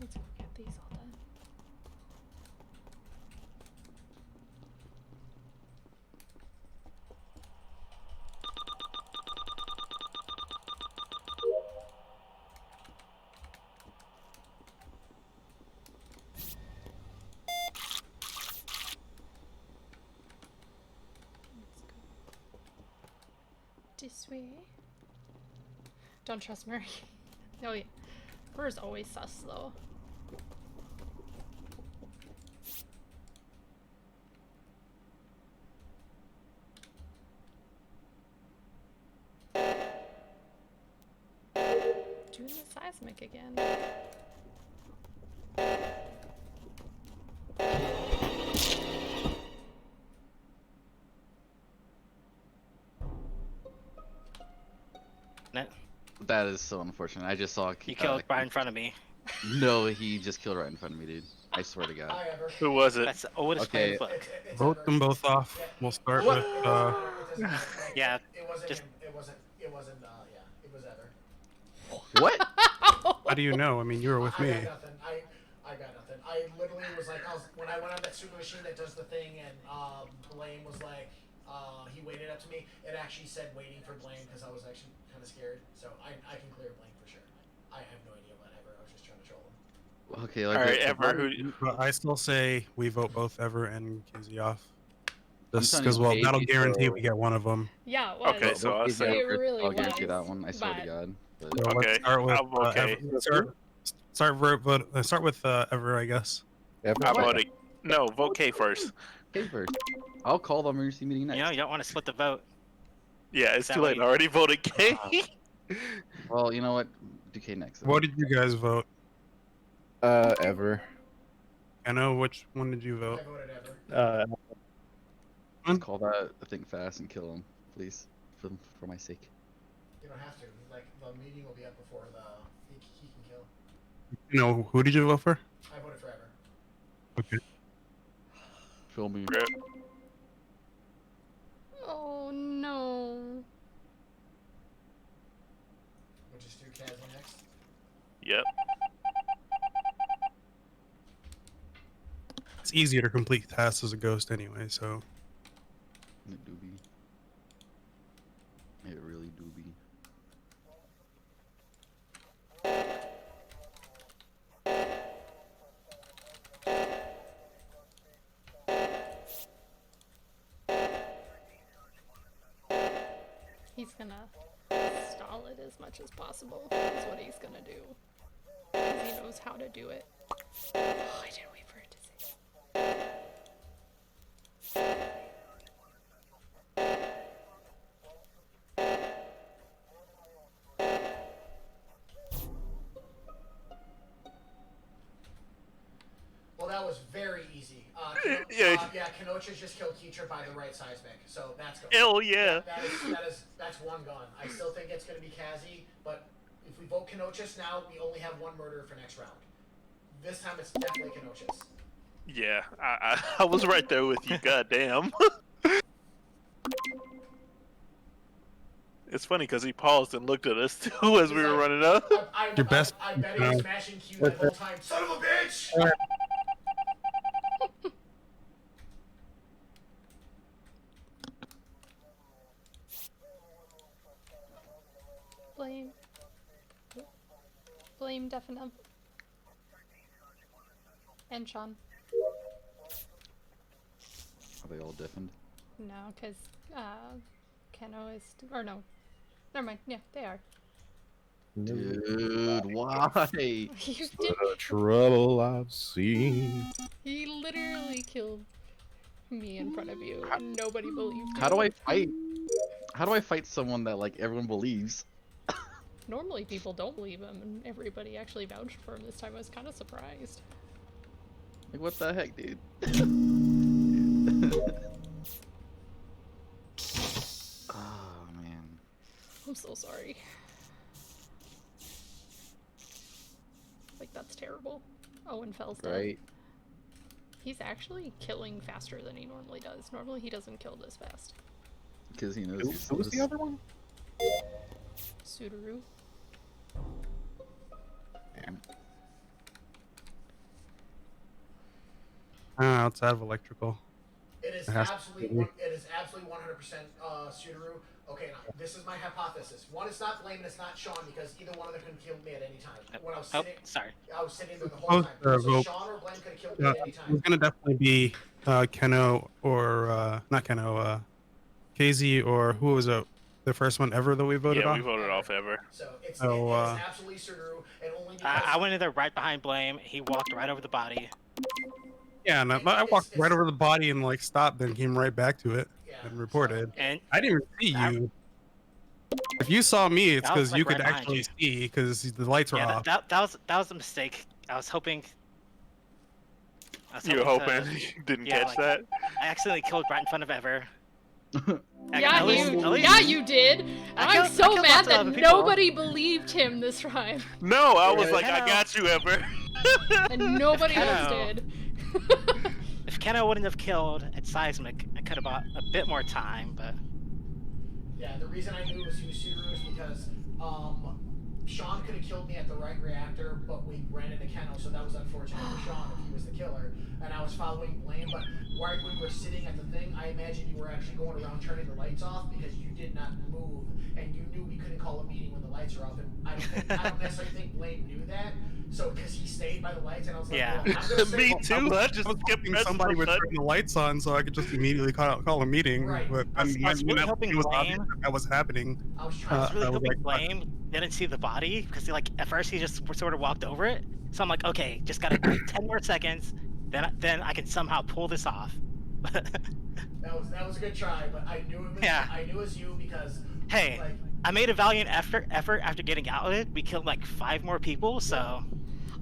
Let's go get these all done. Let's go this way. Don't trust Murray. Oh yeah. Murray's always sus though. Doing the seismic again. That is so unfortunate. I just saw. You killed right in front of me. No, he just killed right in front of me, dude. I swear to God. Hi, Ever. who was it? That's the oldest Okay. playbook. It's Vote Ever. them both off. We'll start with It doesn't- Yeah, It wasn't just- him. It wasn't. Yeah. It was Ever. What? how do you know? I mean, you were with I me. got nothing. I got nothing. I literally was like, when I went on that super machine that does the thing, and Blame was like, he waited up to me. It actually said waiting for Blame because I was actually kind of scared. So I can clear Blame for sure. I have no idea what Ever. I was just trying to troll him. Okay, like Alright, so Ever, how who- did- But I still say we vote both Ever and Kizzy off. I'm Just telling because, you, well, baby, that'll guarantee so- we get one of them. Yeah, it was. Okay, so I'll Vote say- Kizzy It Ever. really I'll guarantee was, that one. I swear to but- God. But, So Okay, let's start with I'll vote K. start with Ever, I guess. Ever? I voted. No, vote K first. okay, first. I'll call the emergency meeting next. You know, you don't want to split the vote. Yeah, it's That too late. way- I already voted K. Well, you know what? Do K next. then. What did you guys vote? Ever. I know which one did you I vote? voted Ever. Let's call that thing fast and kill him, please, for my sake. You don't have to. Like the meeting will be up before he can kill. No, who did you vote for? I voted for Ever. Okay. Fill me. Oh no. We'll just do Kazzy next. Yep. It's easier to complete tasks as a ghost anyway, so. It do be. It really do be. He's gonna stall it as much as possible, is what he's gonna do. 'Cause he knows how to do it. Oh, I didn't wait for it to say. Well, that was very easy. Yeah. Kenochis just killed Keetra by the right seismic, so that's good. Hell yeah. That's one gone. I still think it's gonna be Kazi, but if we vote Kenochis now, we only have one murderer for next round. This time it's definitely Kenochis. Yeah, I was right there with you. Goddamn. It's funny because he paused and looked at us too as we were running up. Your best- I bet he was smashing Q that whole time. Son of a bitch! Blame definitely. And Sean. Are they all different? No, because Keno is. Or no. Never mind. Yeah, they are. Dude, why? He did- The trouble I've seen. He literally killed me in front of you, and nobody believed How him. do I fight? How do I fight someone that like everyone believes? Normally people don't believe him, and everybody actually vouched for him this time. I was kind of surprised. Like what the heck, dude? Oh man. I'm so sorry. Like, that's terrible. Owen Fell's dead. Right. He's actually killing faster than he normally does. Normally he doesn't kill this fast. Because he knows. Who was the other one? Sudaru. Damn. Outside of electrical. It is It has to absolutely, be. it is absolutely 100% Sudaru. Okay, now this is my hypothesis. One, it's not Blame, and it's not Sean because either one of them could have killed me at any time. When I was Oh, sitting, sorry. I was sitting there the whole time. Oh, So vote. Sean or Blame could have killed me at any It's time. gonna definitely be Keno or not Keno, KZ or who was the first one ever that we voted Yeah, on? we voted off ever. So it's, So, it is absolutely Sudaru, and only because I went in there right behind Blame. He walked right over the body. Yeah, and I walked right over the body and like stopped, then came right back to it yeah, and reported. And I didn't even see you. If you saw me, it's That was, because like, you could right behind actually you. see because the lights were yeah, off. that was a mistake. I was hoping. You were hoping to- you didn't yeah, catch like- that? I accidentally killed right in front of Ever. Yeah, you did. And I'm killed- I so killed mad lots of that other people. nobody believed him this time. No, I was Yeah, like, I Keno. got you, Ever. And nobody else Keno. did. If Keno wouldn't have killed at Seismic, I could have bought a bit more time, but yeah, the reason I knew it was Sudaru is because Sean could have killed me at the right reactor, but we ran into Keno, so that was unfortunate for Sean if he was the killer. And I was following Blame, but right when we were sitting at the thing, I imagined you were actually going around turning the lights off because you did not move, and you knew we couldn't call a meeting when the lights are off. And I don't necessarily think Blame knew that, so because he stayed by the lights, and I was like, Yeah. well, I'm gonna Me say, too. I just I was kept hoping pressing somebody the would button. turn the lights on so I could just immediately call a meeting. Right. But I was really hoping it was Blame- obvious that was happening. I was trying I was to. really I was hoping like, Blame didn't see the body because at first he just sort of walked over it. So I'm like, okay, just gotta wait 10 more seconds, then I can somehow pull this off. That was a good try, but I knew it was. Yeah. I knew it was you because. Hey, Like, I made a valiant effort after getting outed. We killed like 5 more people, so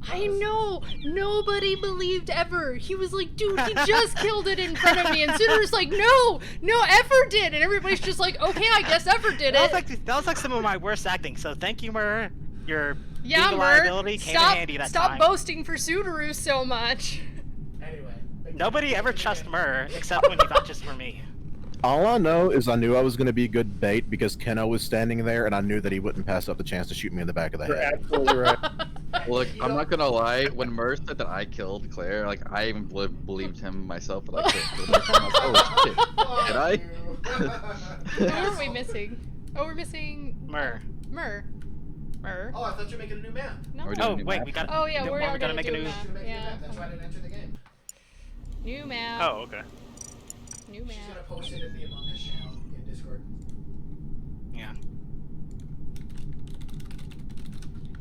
I know! Nobody believed Ever. He was like, dude, he just killed it in front of me. And Sudaru's like, no, Ever did. And everybody's just like, okay, I guess Ever did that it. was like some of my worst acting. So thank you, Mur. Your Yeah, being a Mert, liability came in handy that stop time. boasting for Sudaru so much. anyway. Nobody ever trusts Mur except when he vouches for me. All I know is I knew I was going to be good bait because Keno was standing there, and I knew that he wouldn't pass up the chance to shoot me in the back of the You're head. absolutely right. Look, You I'm know- not gonna lie. When Mur said that I killed Claire, like I even believed him myself, but I couldn't. Did I? Who are we missing? Oh, we're missing Mur. Mur. Oh, I thought you were making a new map. No. Are we doing Oh a new wait, map? we got. Oh yeah, we we are gotta gonna make a do new. a map. She made a new Yeah. map. That's why I didn't enter the game. New map. Oh, okay. New She's map. gonna post it in the Among Us channel in Discord. Yeah.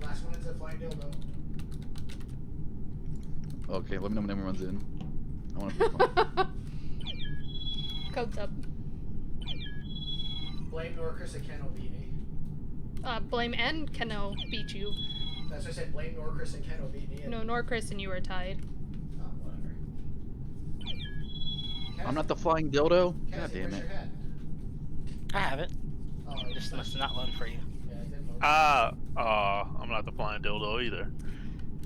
Last one is a flying dildo. Okay, let me know when everyone's in. I want to be fun. Code's up. Blame Norcris and Keno beat me. Blame and Keno beat you. That's what I said. Blame Norcris and Keno beat me. And... No, Norcris and you were tied. Oh, whatever. I'm not the flying dildo. God Cassie, damn where's it. your head? I have it. Oh, Just must have not loaded for you. Yeah, it didn't load. I'm not the flying dildo either.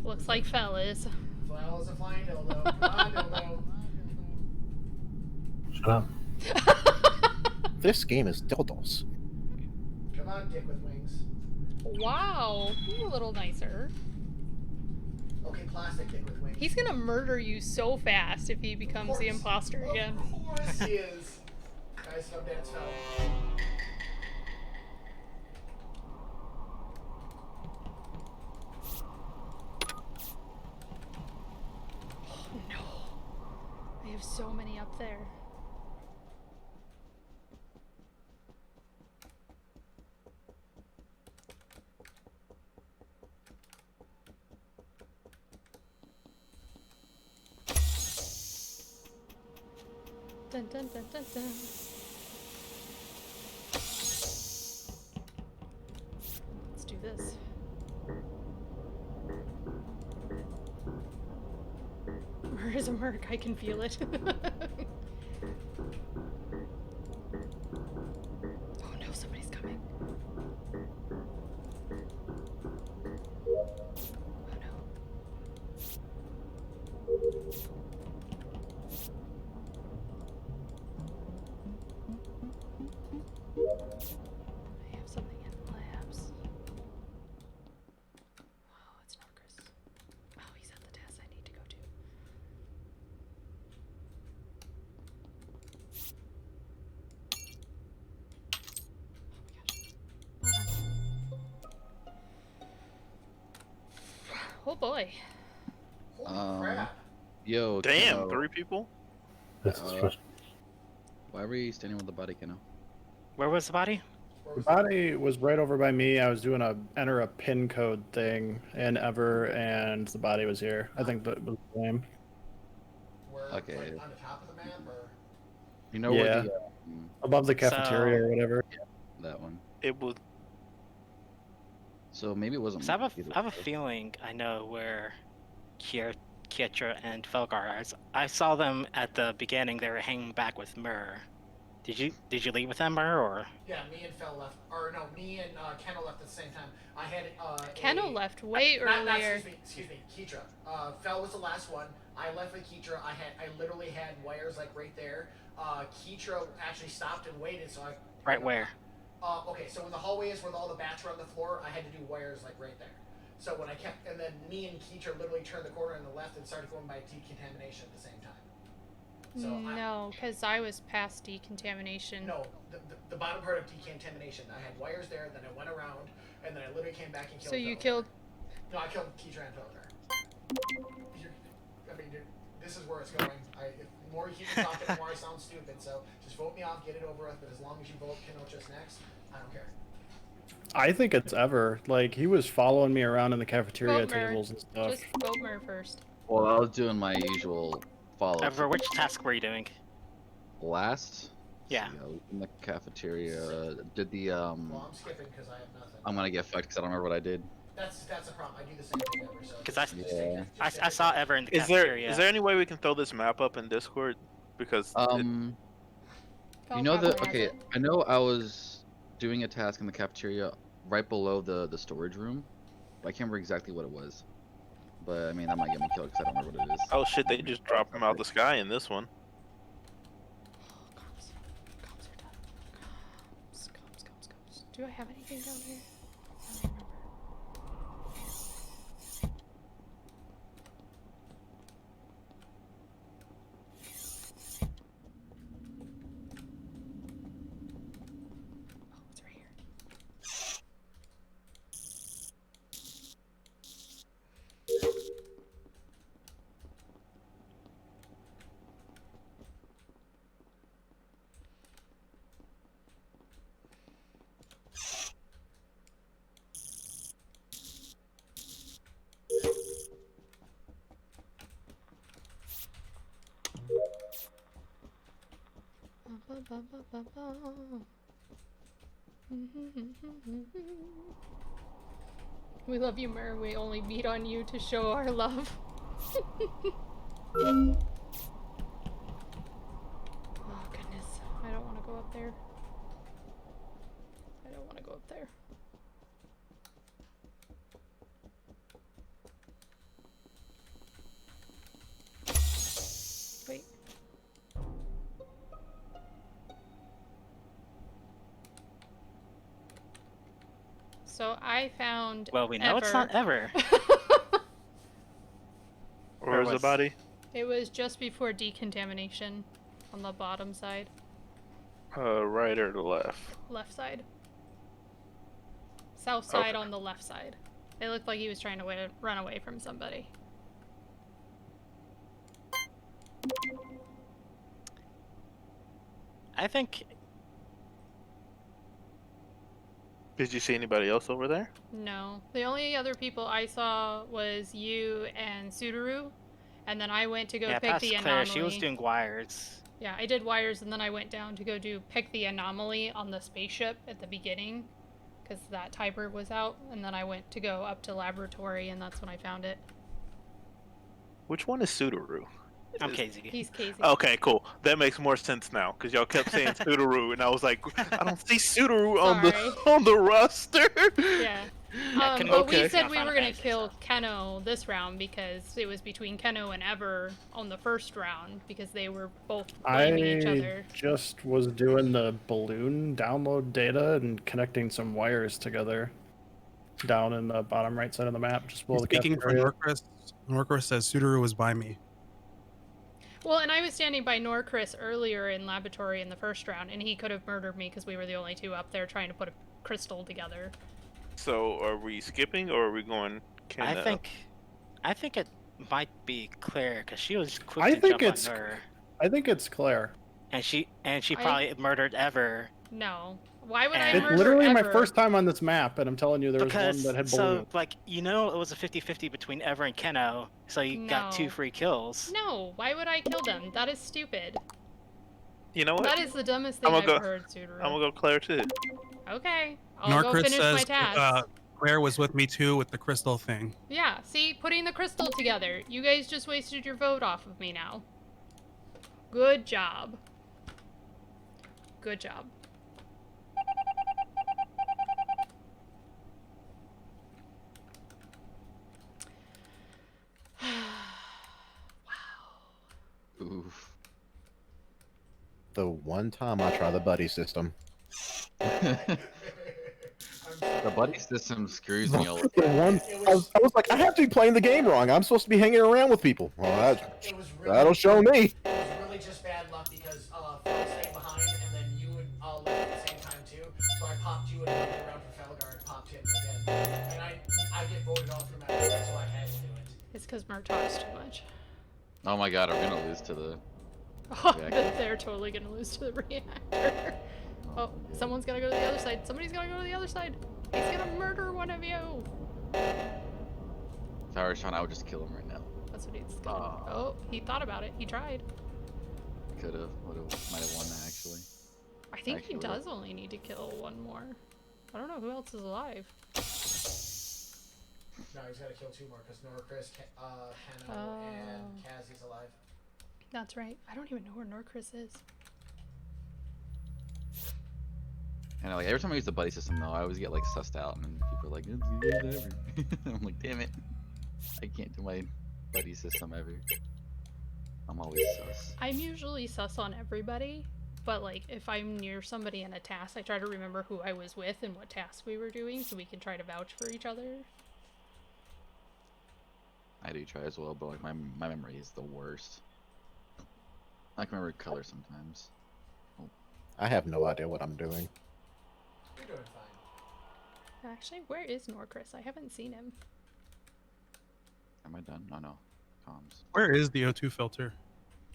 Looks like Fel is. Flannel is a flying dildo. Come on, dildo. Shut up. This game is dildos. Come on, dick with wings. Wow, you're a little nicer. Okay, plastic dick with wings. He's gonna murder you so fast if he becomes the imposter again. Of course he is. Guys, no dance fell. Oh no. I have so many up there. Dun dun dun dun dun. Let's do this. Where is a merc? I can feel it. Oh no, somebody's coming. Oh no. I have something in labs. Oh, it's Norcris. Oh, he's at the desk I need to go to. Oh boy. Holy crap. Yo, Damn, Keno, 3 people? This is frustrating. why were you standing with the body, Keno? Where was the body? The body was right over by me. I was doing a enter a pin code thing in Ever, and the body was here. I think that was the name. Where, Okay. like, on the top of the map, or? You know Yeah. where the Above the cafeteria or whatever. that one. It was. So maybe it wasn't. So I either have a of us. feeling I know where Kietra and Felgar are. I saw them at the beginning. They were hanging back with Myrrh. Did you leave with them, Myrrh, or? Yeah, me and Fel left. Or no, me and Keno left at the same time. I had Keno left way not, earlier. excuse me, Keetra. Fel was the last one. I left with Keetra. I literally had wires like right there. Keetra actually stopped and waited, so I. Right where? Okay, so when the hallway is where all the bats were on the floor, I had to do wires like right there. So when I kept, and then me and Keetra literally turned the corner on the left and started going by decontamination at the same time. So No, because I was past decontamination. No, the bottom part of decontamination. I had wires there, then I went around, and then I literally came back and killed. So you Felgar. killed. No, I killed Keetra and Felgar. I mean, dude, this is where it's going. If the more you keep me talking, the more I sound stupid. So just vote me off, get it over with. But as long as you vote Kenochus next, I don't care. I think it's Ever. Like, he was following me around in the cafeteria Vote Myrrh. tables and stuff. Just vote Myrrh first. Well, I was doing my usual follow. Ever, which task were you doing? Last. Yeah. See, I was in the cafeteria. Did the Well, I'm skipping because I have nothing. I'm gonna get fucked because I don't remember what I did. That's a problem. I do the same thing ever. So Because I, just take it- I, just take I it. saw Ever in the Is there cafeteria. any way we can throw this map up in Discord? Because You Fel know the probably has okay. it. I know I was doing a task in the cafeteria right below the storage room, but I can't remember exactly what it was. But I mean, that might get me killed because I don't remember what it is. oh shit, they just dropped them out the sky in this one. Comms. Comms are done. Comms. Do I have anything down here? I don't remember. Oh, it's right here. ba, ba, ba, ba. We love you, Mer. We only beat on you to show our love. Oh goodness. I don't want to go up there. I don't want to go up there. Wait. So I found Well, we know it's not Ever. Where's the was- body? It was just before decontamination on the bottom side, Right or the left? left side. South side Okay. on the left side. It looked like he was trying to run away from somebody. I think Did you see anybody else over there? No. The only other people I saw was you and Sudaru, and then I went to go yeah, pick past the Claire, anomaly. she was doing wires. Yeah, I did wires, and then I went down to go pick the anomaly on the spaceship at the beginning, because that typer was out, and then I went to go up to laboratory, and that's when I found it. Which one is Sudaru? I'm Casey. He's Casey. Okay, cool. That makes more sense now because y'all kept saying Sudaru, and I was like, I don't see Sudaru on the Sorry. on the roster. Yeah. couldn't- But Okay. we said Not we Final were gonna Fantasy kill stuff. Keno this round because it was between Keno and Ever on the first round because they were both blaming each I other. just was doing the balloon download data and connecting some wires together down in the bottom right side of the map, just below the Speaking for cafeteria. Norcris, Norcris says Sudaru was by me. Well, and I was standing by Norcris earlier in laboratory in the first round, and he could have murdered me because we were the only two up there trying to put a crystal together. So are we skipping or are we going? I think it might be Claire because she was quick I to think jump it's- on her, I think it's Claire. and she I- probably murdered Ever No. Why would I And- It's murder literally my Ever? first time on this map, and I'm telling you, there was because one that had so balloon. like it was a 50-50 between Ever and Keno, so you got 2 No. free kills. No, why would I kill them? That is stupid. You know what? That is the dumbest thing I'm I've gonna heard, Sudaru. I'm gonna go Claire too. Okay, I'll go Norcris finish my says task. Claire was with me too with the crystal thing. Yeah, see, putting the crystal together. You guys just wasted your vote off of me now. Good job. Good job. Oof. The one time I try the buddy system. The buddy system screws me all the The one, I was like, I have to be playing the game wrong. I'm supposed to be hanging around with people. Well, It was really, that'll show me. It was really just bad luck because Phil stayed behind and then you and left at the same time too. So I popped you in another round for Felgar and popped him again. And I get voted off from that, so I had to do it. It's because Mer talks too much. Oh my god, I'm gonna lose to the. Oh, Reactor. they're totally gonna lose to the reactor. Oh, someone's gonna go to the other side. Somebody's gonna go to the other side. He's gonna murder one of you. If I were Sean, I would just kill him right now. That's what he's gonna. Oh, he thought about it. He tried. Could have, would have, might have won that actually. I think he Actually, does only need to kill one more. I don't know who else is alive. No, he's got to kill 2 more because Norcris, Keno, Oh. and Kazi's alive. That's right. I don't even know where Norcris is. And like every time I use the buddy system though, I always get like sussed out, and then people are like, "It's ever." I'm like, damn it, I can't do my buddy system ever. I'm always sus. I'm usually sus on everybody, but like if I'm near somebody in a task, I try to remember who I was with and what task we were doing so we can try to vouch for each other. I do try as well, but like my memory is the worst. I can remember color sometimes. I have no idea what I'm doing. You're doing fine. Actually, where is Norcris? I haven't seen him. Am I done? Oh no, comms. Where is the O2 filter?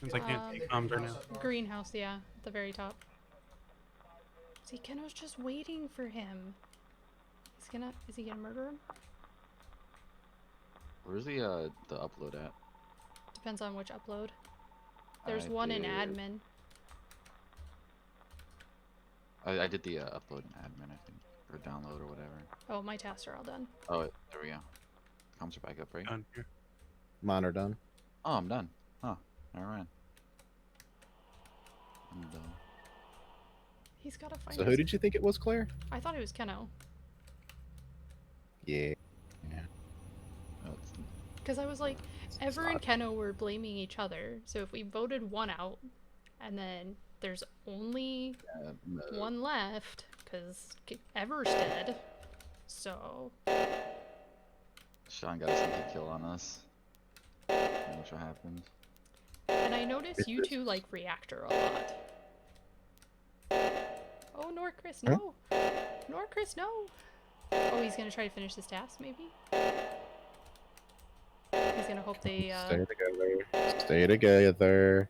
Since I can't Um, take comms right now. Up north. Greenhouse, yeah, at the very top. See, Keno's just waiting for him. Is he gonna murder him? Where's the upload at? Depends on which upload. There's I one in did- admin. I did the upload and admin, I think, or download or whatever. Oh, my tasks are all done. Oh, there we go. Comms are back up, right? Done here. Mine are done. Oh, I'm done. Huh. Alright. I'm done. He's gotta find. So who did you think it was, Claire? I thought it was Keno. Yeah. Oh, it's- Because I was like, Ever and Keno were blaming each other. So if we voted one out, and then there's only no. one left, because Ever's dead. So Sean got a sneaky kill on us. Watch what happens. And I noticed you two like reactor a lot. Oh, Norcris, no! Norcris, no! Oh, he's gonna try to finish this task, maybe? He's gonna hope they, Stay together. Stay together.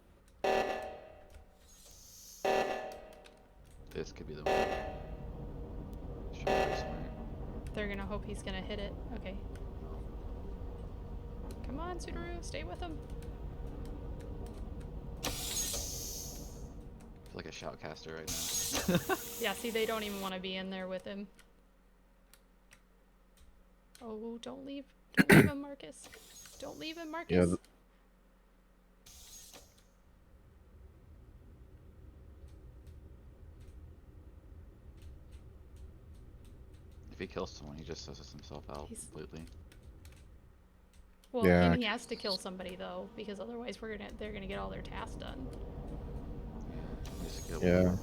This could be the one. Sean very smart. they're gonna hope he's gonna hit it. Okay. Come on, Sudoru, stay with him. I feel like a shoutcaster right now. Yeah, see, they don't even want to be in there with him. Oh, don't leave. Don't leave him, Marcus. Don't leave him, Marcus. Yeah, If he kills someone, he just susses himself out He's- completely. Well, Yeah. and he has to kill somebody though, because otherwise they're gonna get all their tasks done. Just kill Yeah. one.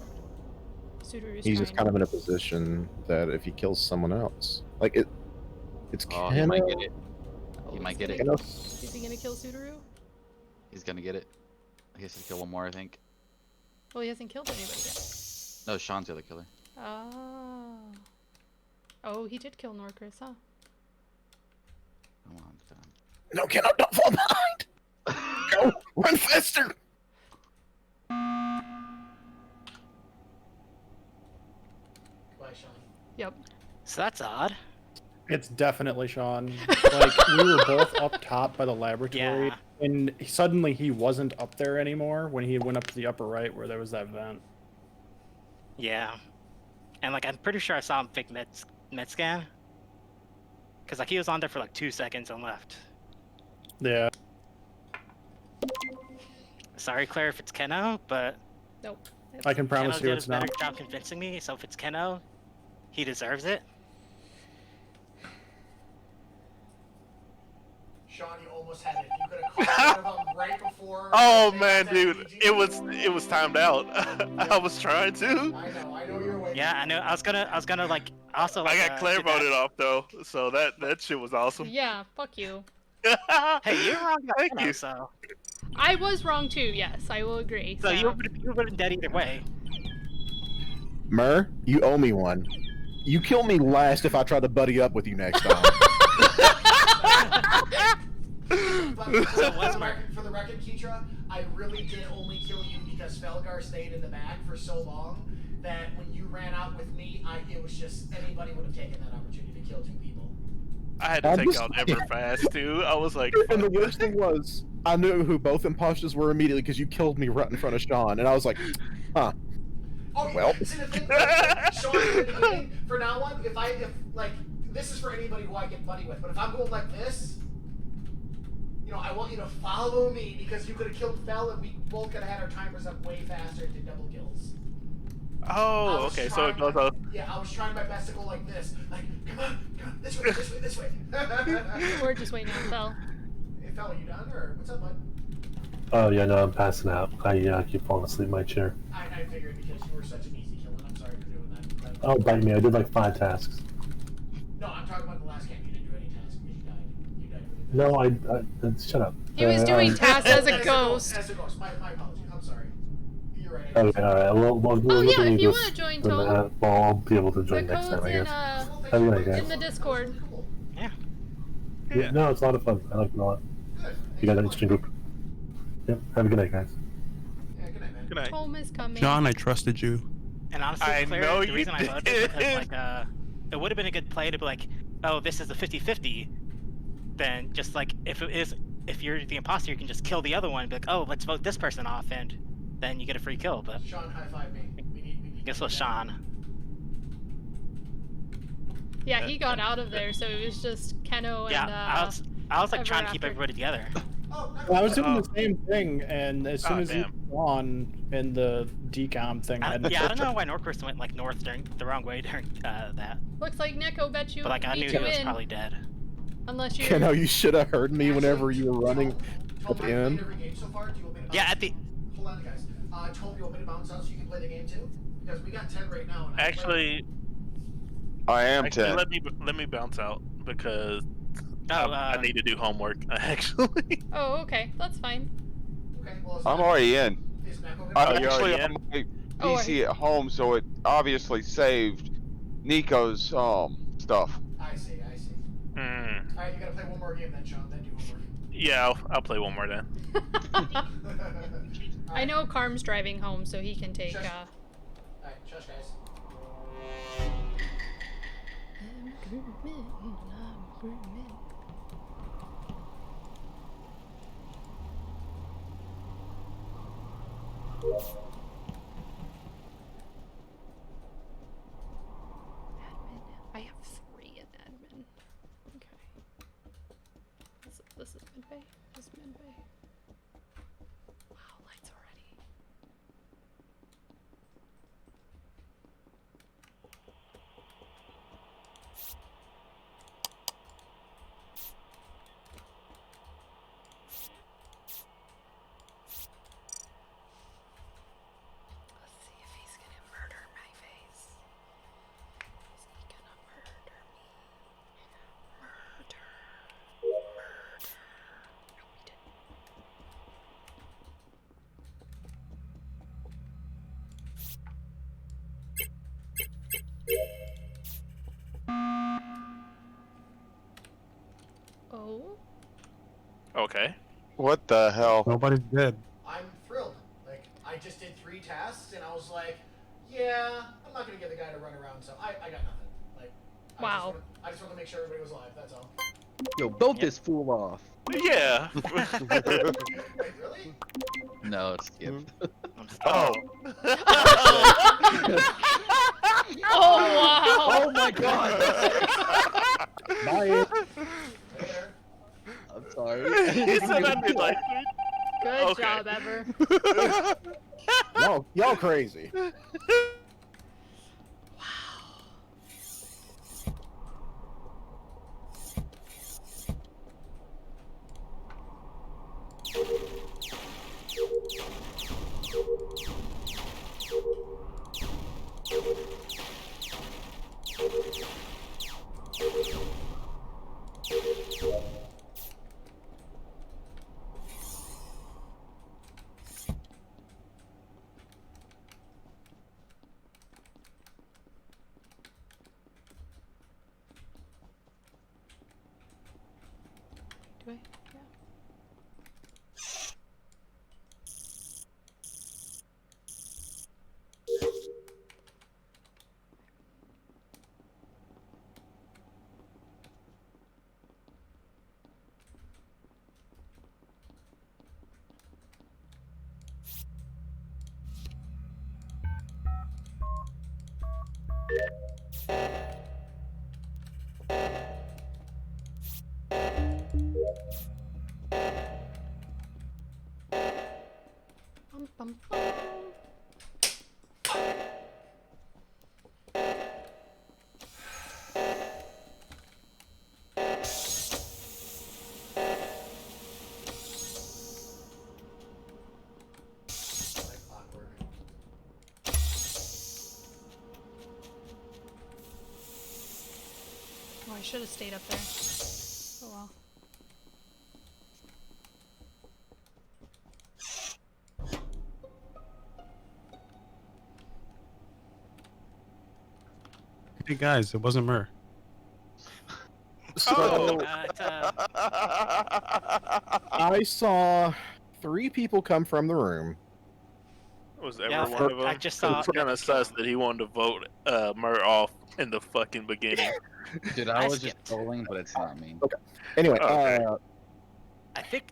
Sudoru's he's just trying. kind of in a position that if he kills someone else, like it's Oh, he might get it. Oh, He he's might get gonna- it. Is he gonna kill Sudoru? He's gonna get it. He has to kill one more, I think. Well, he hasn't killed anybody yet. No, Sean's the other killer. Oh. Oh, he did kill Norcris, huh? Come on, it's done. No, cannot don't fall behind. Go, run faster. Bye, Sean. Yep. So that's odd. It's definitely Sean. Like, we were both up top by the laboratory, Yeah. and suddenly he wasn't up there anymore when he went up to the upper right where there was that vent. Yeah. And like I'm pretty sure I saw him fake med scan. Cause like he was on there for like 2 seconds and left. Yeah. Sorry, Claire, if it's Keno, but Nope. I can promise Keno you did it's a better not. job convincing me. So if it's Keno, he deserves it. Sean, you almost had it. You could have caught one of them right before. Oh they man, got that dude, PG. it was timed out. I was trying to. I know you're waiting. Yeah, I know. I was gonna like also. I Like, got Claire do that. voted off though, so that shit was awesome. Yeah, fuck you. Hey, you're wrong. About Thank Keno, you. So I was wrong too, yes, I will agree. so you would have been dead either way. Mur, you owe me one. You kill me last if I try to buddy up with you next time. But what's for the record, Keitra, I really did only kill you because Felgar stayed in the back for so long that when you ran out with me, it was just anybody would have taken that opportunity to kill two people. I had to I'm take just- out Everfast too. I was like, And the fuck. worst thing was, I knew who both imposters were immediately because you killed me right in front of Sean, and I was like, huh. Oh, Well. see the thing, Sean, in the beginning, for now on, if like this is for anybody who I get buddy with, but if I'm going like this, you know, I want you to follow me because you could have killed Fel and we both could have had our timers up way faster and did double kills. I Oh, was okay, so it trying goes out. Yeah, I was trying my best to go like this. Like, come on, this way, this way, this way. We're just waiting on Fel. Hey, Fel, are you done, or what's up, bud? Oh yeah, no, I'm passing out. I keep falling asleep in my chair. I figured because you were such an easy kill, and I'm sorry for doing that. But- Oh, bite me! I did like 5 tasks. No, I'm talking about the last game. You didn't do any tasks because you died. You died really No, shut up. He was doing tasks as a ghost. As a ghost. My apologies. I'm sorry. You're right. Okay, alright. Well, Oh yeah, looking if you at want to this, join, then, Tom, well, I'll be able to the join next code's time, I in, guess. Well, Have a good night, thank in guys. the Discord. Cool. Yeah. No, it's a lot of fun. I like it a lot. Good. You got an interesting group. Yep. Have a good night, guys. Yeah, good night, man. Good night. Tom is coming. John, I trusted you. And honestly, I Claire, know the you reason I voted is because did. like it would have been a good play to be like, oh, this is a 50-50. Then just like if you're the imposter, you can just kill the other one. And be like, oh, let's vote this person off, and then you get a free kill. But Sean, high five me. We need guess it was Sean. Yeah, he got out of there, so it was just Keno and Yeah, I was like Ever trying to keep after. everybody together. Oh, Well, I was doing Oh. the same thing, and as soon Oh, as he damn. was on in the decom thing, I I don't know why Norchrist went like north during the wrong way during that. Looks like Neko bet you But like I knew beat he you was in, probably dead. unless you. Keno, you should have heard me whenever Actually, you were running Tom, at the I've played end. every game so far. Do you want me to Yeah, bounce- at the Hold on, guys. Tom, you want me to bounce out so you can play the game too? Because we got 10 right now. And Actually, I am actually, 10. let me bounce out because oh I need to do homework. Actually, Oh, okay, that's fine. Okay, well, I'm already in. Is Neko gonna I'm you're actually already on my Oh, are PC at home, so it obviously saved Nico's stuff. I see. Alright, you gotta play one more game then, Sean. Then do homework. yeah, I'll play one more then. I know Carm's driving home, so he can take. Shush. Alright, shush, guys. Admin. I have 3 in admin. Okay. This is mid-bay. This is mid-bay. Wow, lights already. Let's see if he's gonna murder my face. Is he gonna murder me? Murder. No, he didn't. Oh? Okay. What the hell? Nobody's dead. I'm thrilled. Like, I just did 3 tasks, and I was like, yeah, I'm not gonna get the guy to run around, so I got nothing. Like, Wow. I just wanted to make sure everybody was alive, that's all. Yo, vote this fool off. Yeah. Wait, really? No, skip. oh. Oh, wow! Oh my god! Bye. Right there. I'm sorry. he said I did like Good Okay. job, Ever. Y'all crazy. Do I? Yeah. Bum, bum, bum. Like clockwork. Oh, I should have stayed up there. Oh well. Hey guys, it wasn't Mur. So I saw 3 people come from the room. Was ever Yeah, one of them? I just saw- It's kind of sus that he wanted to vote Mur off in the fucking beginning. Dude, I I was just skipped. trolling, but it's not me. Anyway, Okay. I think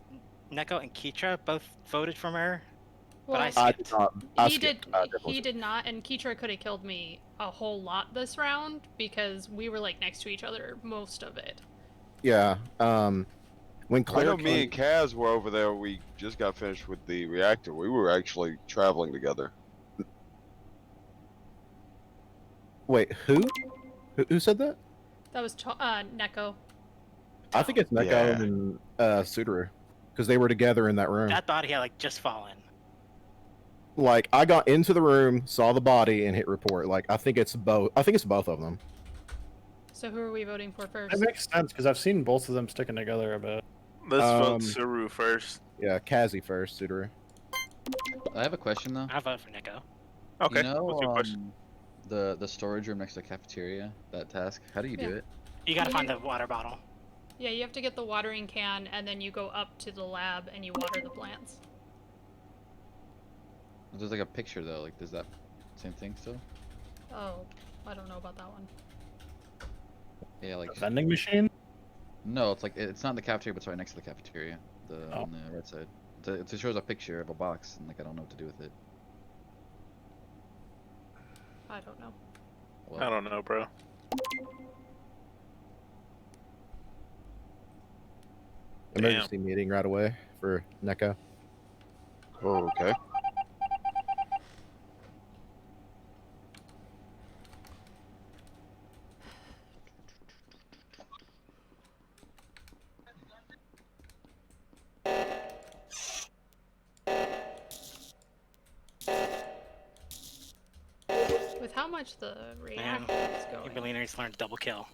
Neko and Keitra both voted for her. But I Well, skipped. did not. I he skipped. did. I definitely He did not, and Keitra could have killed me a whole lot this round because we were like next to each other most of it. Yeah. When I Claire know me came- and Kaz were over there. We just got finished with the reactor. We were actually traveling together. Wait, who? Who said that? That was Neko. I think it's Neko Yeah. and Suteru, because they were together in that room. That body had like just fallen. Like I got into the room, saw the body, and hit report. Like I think it's both. I think it's both of them. So who are we voting for first? That makes sense because I've seen both of them sticking together a bit. Let's vote Um, Suru first. Yeah, Kazi first, Suteru. I have a question though. I vote for Nico. Okay. You know, What's your question? the storage room next to the cafeteria, that task. How do you do Yeah. it? You gotta find the water bottle. Yeah, you have to get the watering can, and then you go up to the lab and you water the plants. There's like a picture though. Like, does that same thing still? Oh, I don't know about that one. Yeah, like A vending machine? no, it's like it's not in the cafeteria, but it's right next to the cafeteria. Oh. On the right side. It shows a picture of a box, and like I don't know what to do with it. I don't know. I don't know, bro. Emergency meeting right away for Neko. Oh, okay. With how much the Man, reactor is you going. really need to learn double kill.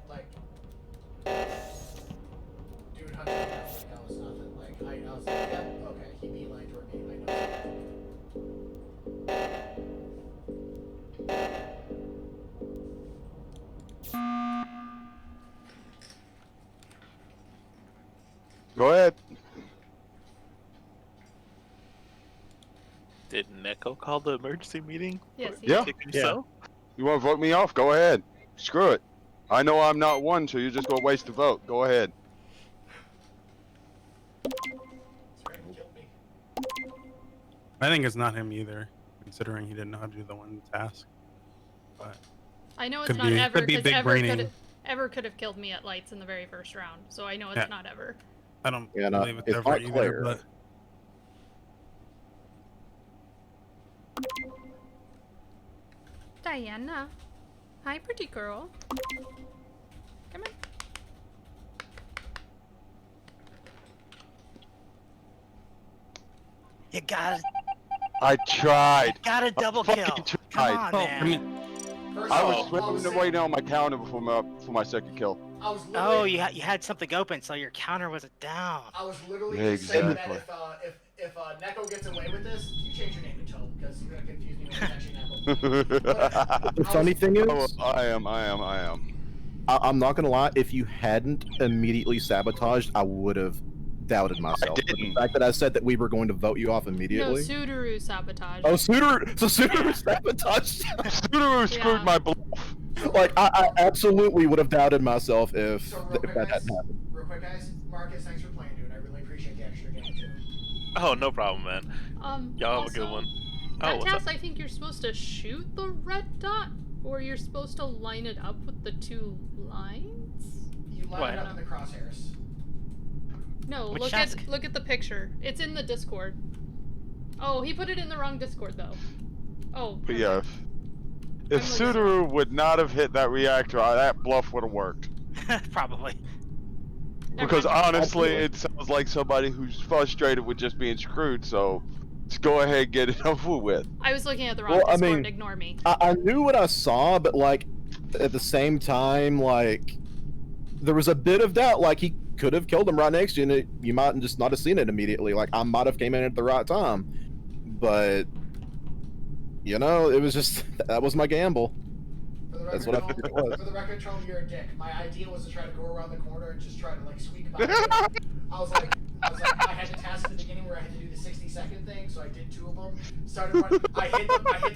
Like, dude, hunting me down like that was nothing. Like, I was like, yep, okay, he beelined toward me. I know. Go ahead. Did Neko call the emergency meeting? Yes, he Yeah. did. Kick himself? You want to vote me off? Go ahead. Screw it. I know I'm not one, so you're just gonna waste the vote. Go ahead. Straight killed me. I think it's not him either, considering he didn't know how to do the one task. But I know it's Could not be- Ever could be because big Ever braining. could have killed me at lights in the very first round, so I know it's Yeah. not Ever. I don't Yeah, no, believe it's it's ever not either. Claire. But Diana, hi, pretty girl. Come on. You gotta I tried. double kill. fucking Come tried. on, well, man. I mean, First I of was all, waiting on my calendar for my second kill. I was Oh, literally, you had something open, so your counter was down. I was literally just saying that Exactly. if Neko gets away with this, you change your name to Tone because you're gonna confuse me with actually Neko. The funny thing is, Oh, I am. I'm not gonna lie. If you hadn't immediately sabotaged, I would have doubted myself. But the didn't. fact that I said that we were going to vote you off No, immediately. Suteru sabotage. Oh, Suteru! So Suteru sabotaged. Suteru screwed Yeah. my bluff. Like I absolutely would have doubted myself if, So real if quick, that guys. hadn't happened. Real quick, guys. Marcus, thanks for playing, dude. I really appreciate the extra game too. Oh, no problem, man. Y'all have a good also, one. That Oh, what's up? task, I think you're supposed to shoot the red dot, or you're supposed to line it up with the two lines. You line What? it up in the crosshairs. No, Which look task? at the picture. It's in the Discord. Oh, he put it in the wrong Discord though. Oh. But never yeah, mind. if I'm looking. Suteru would not have hit that reactor, that bluff would have worked. Probably. Never Because mind. honestly, Absolutely. it sounds like somebody who's frustrated with just being screwed. So, let's go ahead and get it over with. I was looking at the wrong Well, I Discord. mean, Ignore me. I knew what I saw, but like at the same time, like there was a bit of doubt. Like he could have killed him right next to you, and you might just not have seen it immediately. Like I might have came in at the right time, but you know, it was just that was my gamble. For the That's record, what I think it Tone, was. for the record, Tone, you're a dick. My idea was to try to go around the corner and just try to like squeak by. I was like, I had the task at the beginning where I had to do the 60-second thing, so I did 2 of them. Started running. I hit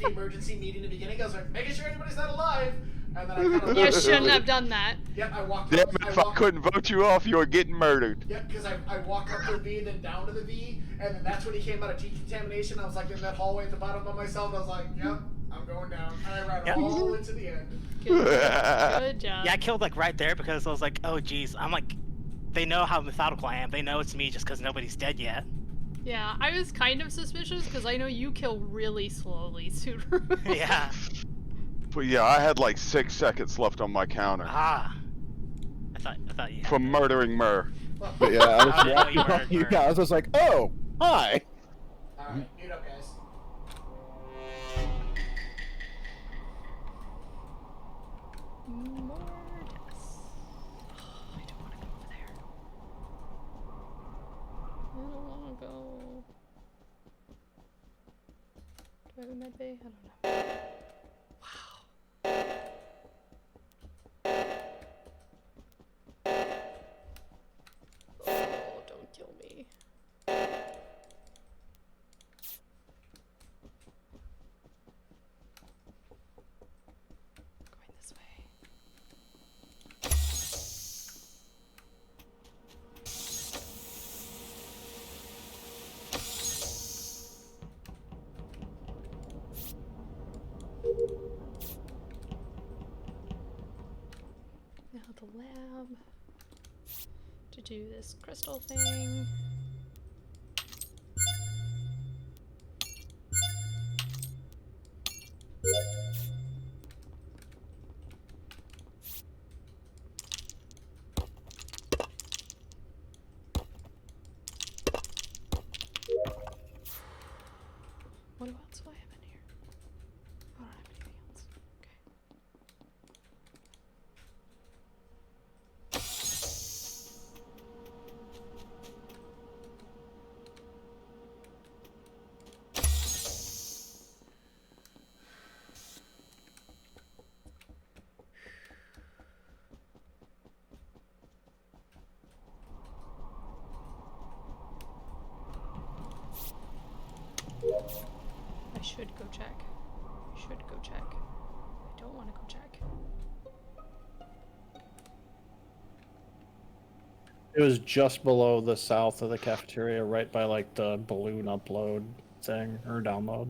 the emergency meeting in the beginning. I was like, making sure anybody's not alive. And then I kind You of shouldn't have done that. Yep, I walked Damn up. it, if I couldn't vote you off, you were getting murdered. Yep, because I walked up to the V, then down to the V, and then that's when he came out of decontamination. I was like in that hallway at the bottom by myself. I was like, yep, I'm going down. And I ran Yep. all the way to the end. Good job. Yeah, I killed like right there because I was like, oh geez, I'm like, they know how methodical I am. They know it's me just because nobody's dead yet. Yeah, I was kind of suspicious because I know you kill really slowly, Subaru. Yeah. But yeah, I had like 6 seconds left on my counter Ah. I thought you had for that. murdering Murr. But yeah, I was I know you walking were- up to you guys. I was just like, oh, hi. Alright, mute up, guys. More deaths. I don't want to go over there. I don't want to go. Do I have a med bay? I don't know. Wow. Oh, don't kill me. Going this way. Now the lab to do this crystal thing. What else do I have in here? I don't have anything else. Okay. I should go check. I should go check. I don't want to go check. It was just below the south of the cafeteria, right by like the balloon upload thing or download.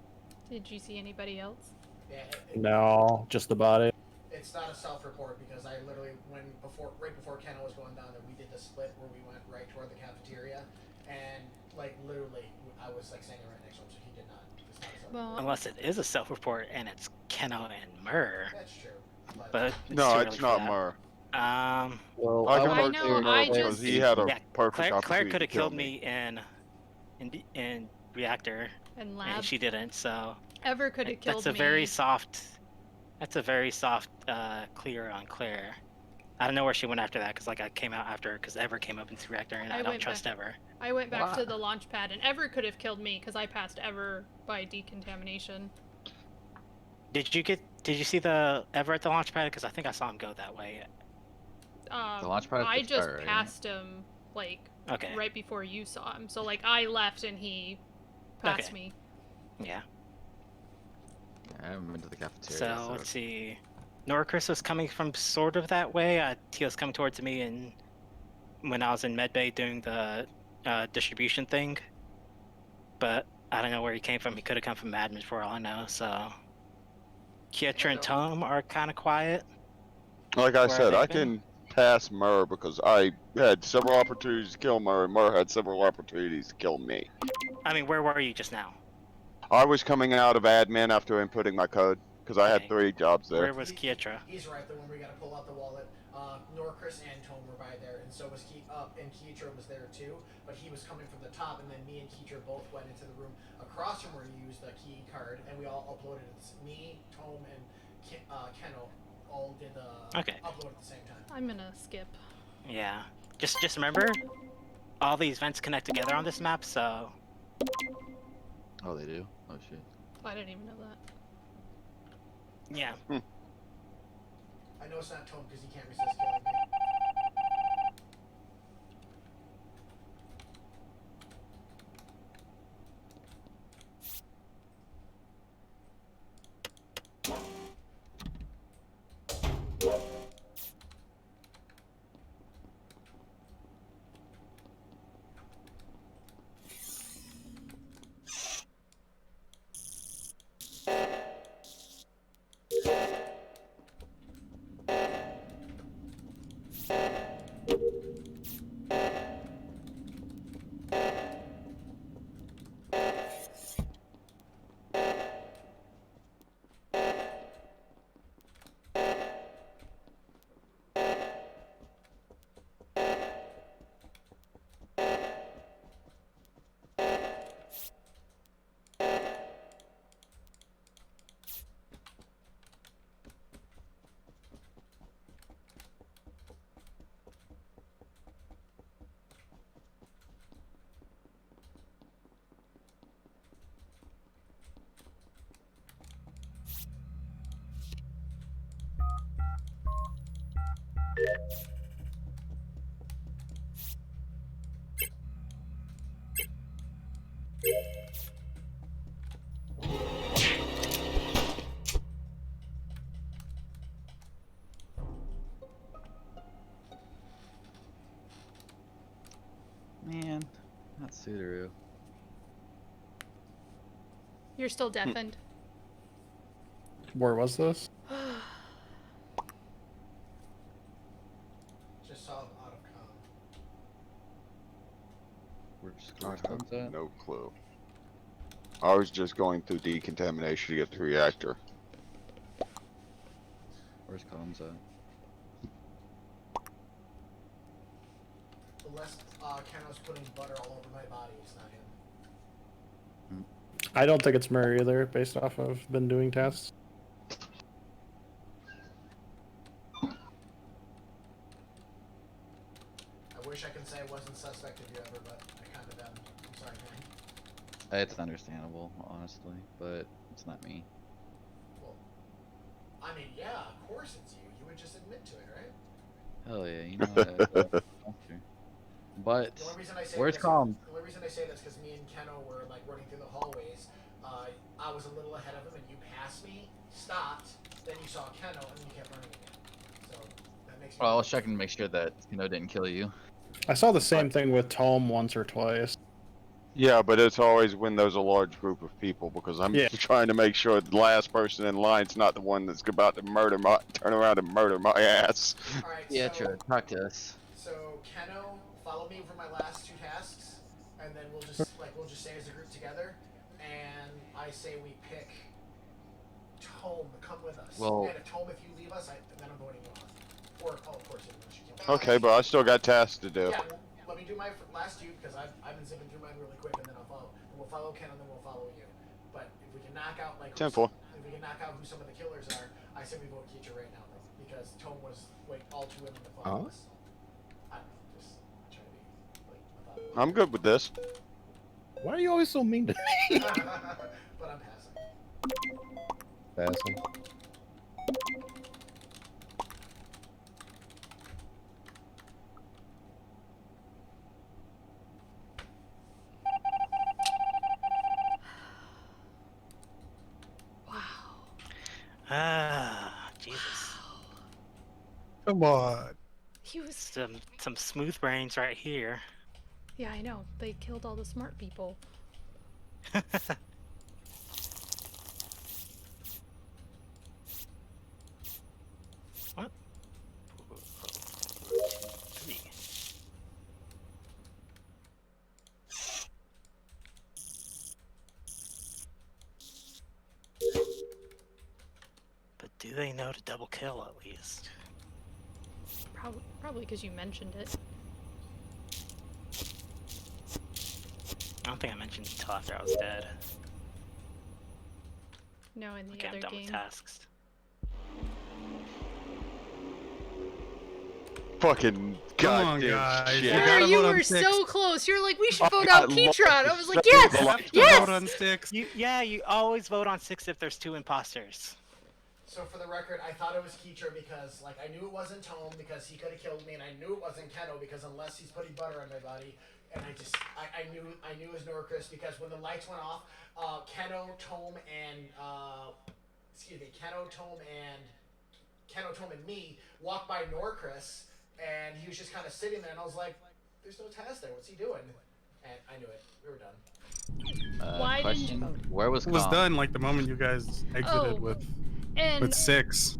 Did you see anybody else? Yeah, No, just the body. it's not a self-report because I literally, right before Kenna was going down there, we did the split where we went right toward the cafeteria, and like literally, I was like standing right next to him, so he did not. It's not a self-report. Well, Unless it is a self-report and it's Keno and Murr. That's true. But No, too it's early for not that. Murr. Well, I can I vote know, for I Murr because just- he had a Yeah, perfect Claire opportunity could have to kill killed me in reactor, and lab. and she didn't. So Ever could have killed that's a me. very soft. That's a very soft clear on Claire. I don't know where she went after that because like I came out after her because Ever came up into reactor and I I don't went trust back- Ever. I went back Wow. to the launch pad, and Ever could have killed me because I passed Ever by decontamination. Did you see the Ever at the launch pad? Because I think I saw him go that way. The launch pad at I the just start, right? passed him like Okay. right before you saw him. So like I left and he passed Okay. me. Yeah. I haven't been to the cafeteria. So let's see. Norcris was coming from sort of that way. He was coming towards me, and when I was in medbay doing the distribution thing, but I don't know where he came from. He could have come from admin for all I know. So Kietra and Tom are kind of quiet. Like I Where said, have I they been? can pass Murr because I had several opportunities to kill Murr, and Murr had several opportunities to kill me. I mean, where were you just now? I was coming out of admin after inputting my code because I had Okay. 3 jobs there. Where was Kietra? He's right. The one where you gotta pull out the wallet. Norcris and Tome were by there, and so was and Keitra was there too. But he was coming from the top, and then me and Keitra both went into the room across from where you used the key card, and we all uploaded it. Me, Tome, and Keno all did the Okay. upload at the same time. I'm gonna skip. Yeah. Just remember, all these vents connect together on this map. So Oh, they do? Oh, shit. I didn't even know that. yeah. I know it's not Tome because he can't resist killing me. Sudaru. You're still deafened. Where was this? Just saw him out of com. Where's I Comms have at? no clue. I was just going through decontamination to get the reactor. Where's Comms at? Unless Keno's putting butter all over my body, it's not him. I don't think it's Murray either, based off of been doing tests. I wish I could say I wasn't suspect of you ever, but I kind of am. I'm sorry, man. It's understandable, honestly, but it's not me. Well, I mean, yeah, of course it's you. You would just admit to it, right? Hell yeah, you know what? But The only reason I say where's this, Comms? The only reason I say this because me and Keno were like running through the hallways. I was a little ahead of him, and you passed me, stopped, then you saw Keno, and you kept running again. So that makes me. Well, I was checking to make sure that didn't kill you. I saw the same thing with Tom once or twice. Yeah, but it's always when there's a large group of people because I'm trying to make sure the last person in line's not the one that's about to turn around and murder my ass. All right. Yeah, so, sure. Talk to us. So Keno, follow me for my last 2 tasks, and then we'll just stay as a group together. And I say we pick Tome to come with us. Well- and if Tome, if you leave us, then I'm voting you off. Or of course, unless you kill me. Okay, but I still got tasks to do. Yeah, well, let me do my last 2 because I've been zipping through mine really quick, and then I'll follow. And we'll follow Ken, and then we'll follow you. But if we can knock out Tenfold. if we can knock out who some of the killers are, I say we vote Keecher right now, though, because Tome was all too willing to follow us. I don't know, just trying to be methodical. I'm good with this. Why are you always so mean to me? But I'm passing. Passing. Ah, Jesus. Come on. He was. Some smooth brains right here. Yeah, I know. They killed all the smart people. What? 2, 3. But do they know to double kill at least? Probably because you mentioned it. I don't think I mentioned it until after I was dead. No, in the Okay, I'm other done game. with tasks. Fucking Come on, goddamn guys. shit. You Sure, gotta you vote on were 6. so close. You're like, we should vote I out love Keitron. the I was like, second yes, to Have to yes. vote on 6. You always vote on 6 if there's 2 imposters. So for the record, I thought it was Keecher because, like, I knew it wasn't Tome because he could have killed me, and I knew it wasn't Keno because unless he's putting butter on my body, and I knew it was Norcris because when the lights went off, Keno, Tome, and Keno, Tome, and me walked by Norcris, and he was just kind of sitting there, and I was like, "There's no task there. What's he doing?" And I knew it. We were done. Why didn't you Question: vote? Where was It was Comms? done like the moment you guys exited Oh. with And 6.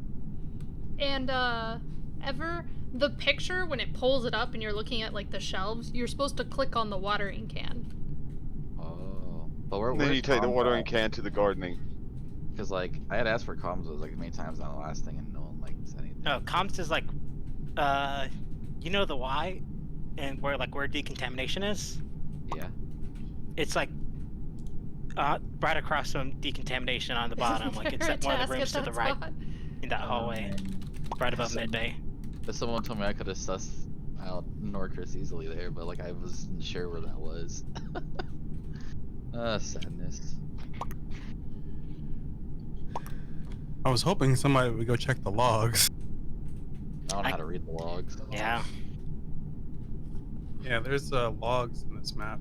Ever the picture when it pulls it up and you're looking at like the shelves, you're supposed to click on the watering can. Oh, but Then where's you take the Comms watering at? can to the gardening. Because like I had asked for comms like many times on the last thing and no one like said anything. No, comms is like, you know the Y, and where decontamination is. Yeah. It's like, right across from decontamination on the bottom. Like it's Isn't at there one a of the rooms task to at the that right spot? in that hallway, right above mid-bay. If someone told me I could have sussed out Norcris easily there, but like I wasn't sure where that was. Sadness. I was hoping somebody would go check the logs. I don't know how to read the logs. Yeah. Yeah, there's logs in this map.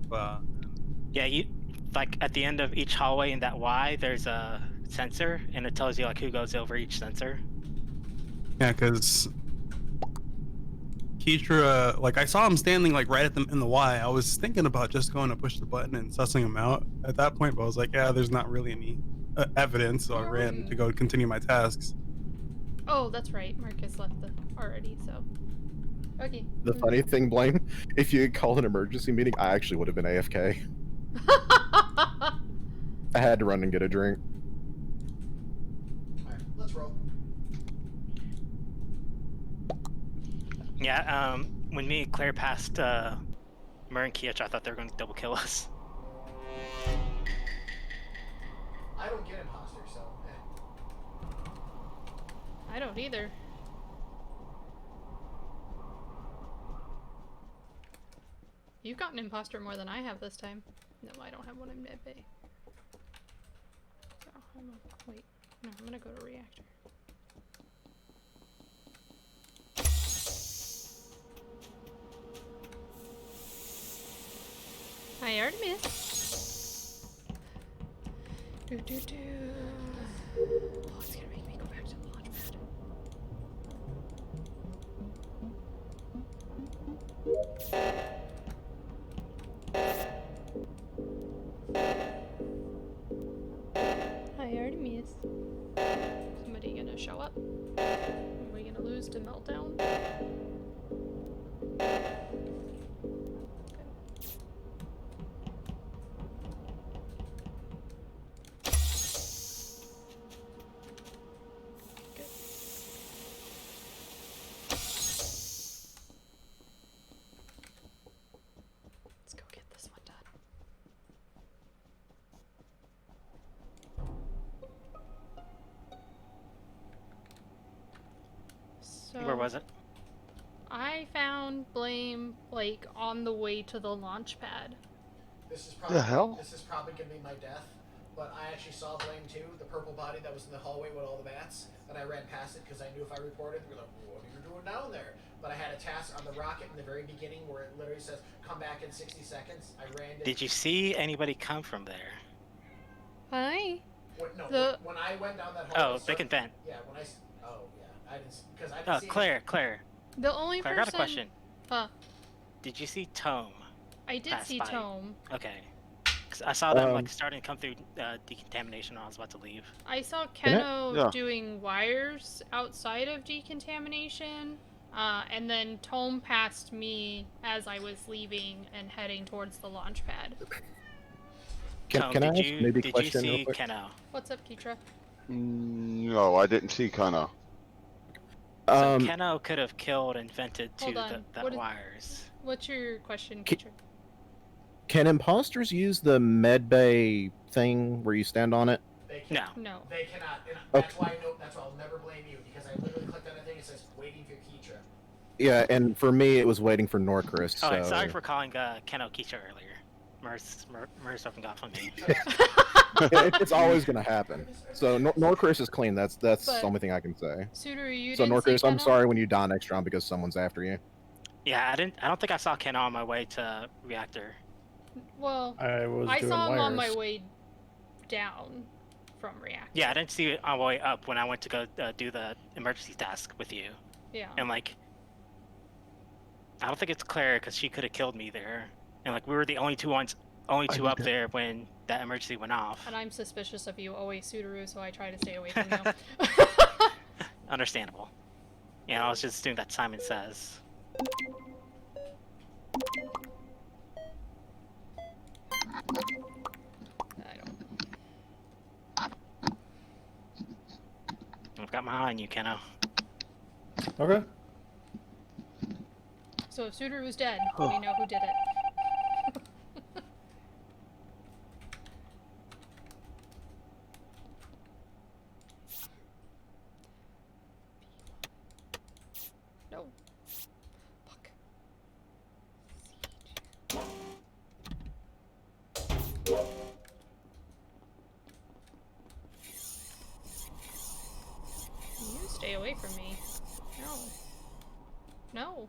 Yeah, you like at the end of each hallway in that Y, there's a sensor, and it tells you like who goes over each sensor. Yeah, because Keitra, like I saw him standing like right at in the Y. I was thinking about just going to push the button and sussing him out at that point, but I was like, yeah, there's not really any evidence, so I ran to go continue my tasks. Oh, that's right. Marcus left already, so. Okay. The funny thing, Blaine, if you had called an emergency meeting, I actually would have been AFK. I had to run and get a drink. Alright, let's roll. Yeah, when me and Claire passed Mur and Kiech, I thought they were going to double kill us. I don't get imposter, so I don't either. You've gotten imposter more than I have this time. No, I don't have one in medbay. So, wait. No, I'm gonna go to reactor. Hi, Artemis. Do. Oh, it's gonna make me go back to the launch pad. Hi, Artemis. Somebody gonna show up? Are we gonna lose to Meltdown? Let's go get this one done. So Where was it? I found Blame like on the way to the launch pad. this is probably The hell? This is probably gonna be my death. But I actually saw Blame too, the purple body that was in the hallway with all the bats, and I ran past it because I knew if I reported, they'd be like, what are you doing down there? But I had a task on the rocket in the very beginning where it literally says, come back in 60 seconds. I ran it. Did you see anybody come from there? Hi. No, when I went down that hallway. Oh, they can vent. Yeah, when I. Oh, yeah. I didn't. Because I Oh, didn't see. Claire. The only Claire, I person. got a question. Huh. Did you see Tome? I did pass see by? Tome. Okay. 'Cause I saw them like starting to come through decontamination when I was about to leave. I saw Can I- Keno Yeah. doing wires outside of decontamination, and then Tome passed me as I was leaving and heading towards the launch pad. Tome, Can I did ask you maybe a did you question real see quick? Keno? What's up, Keitra? No, I didn't see Kana. So Keno could have killed and vented to Hold on, the what is- wires. What's your question, Ki- Keitra? Can imposters use the medbay thing where you stand on it? They can, No. No. They cannot. And that's why I know. That's why I'll never blame you because I literally clicked on a thing. It says waiting for Keitra. Yeah, and for me, it was waiting for Norcris. Oh, So... and sorry for calling Keno Keisha earlier. Mer's often got from me. It's always gonna happen. So Norcris is clean. That's But- the only thing I can say. Suter, you So didn't see Norcris, I'm Keno? sorry when you die next round because someone's after you. Yeah, I don't think I saw Keno on my way to reactor. Well, I was I doing saw him on my wires. way down from reactor. Yeah, I didn't see it on my way up when I went to go do the emergency task with you. Yeah. And like, I don't think it's Claire because she could have killed me there. And like, we were the only two up there when that emergency went off. And I'm suspicious of you, always Suteru, so I try to stay away from you. Understandable. Yeah, I was just doing that Simon Says. I don't. I've got my eye on you, Keno. Okay. So if Suteru was dead, we know who did it. No. Fuck. You stay away from me. No. No.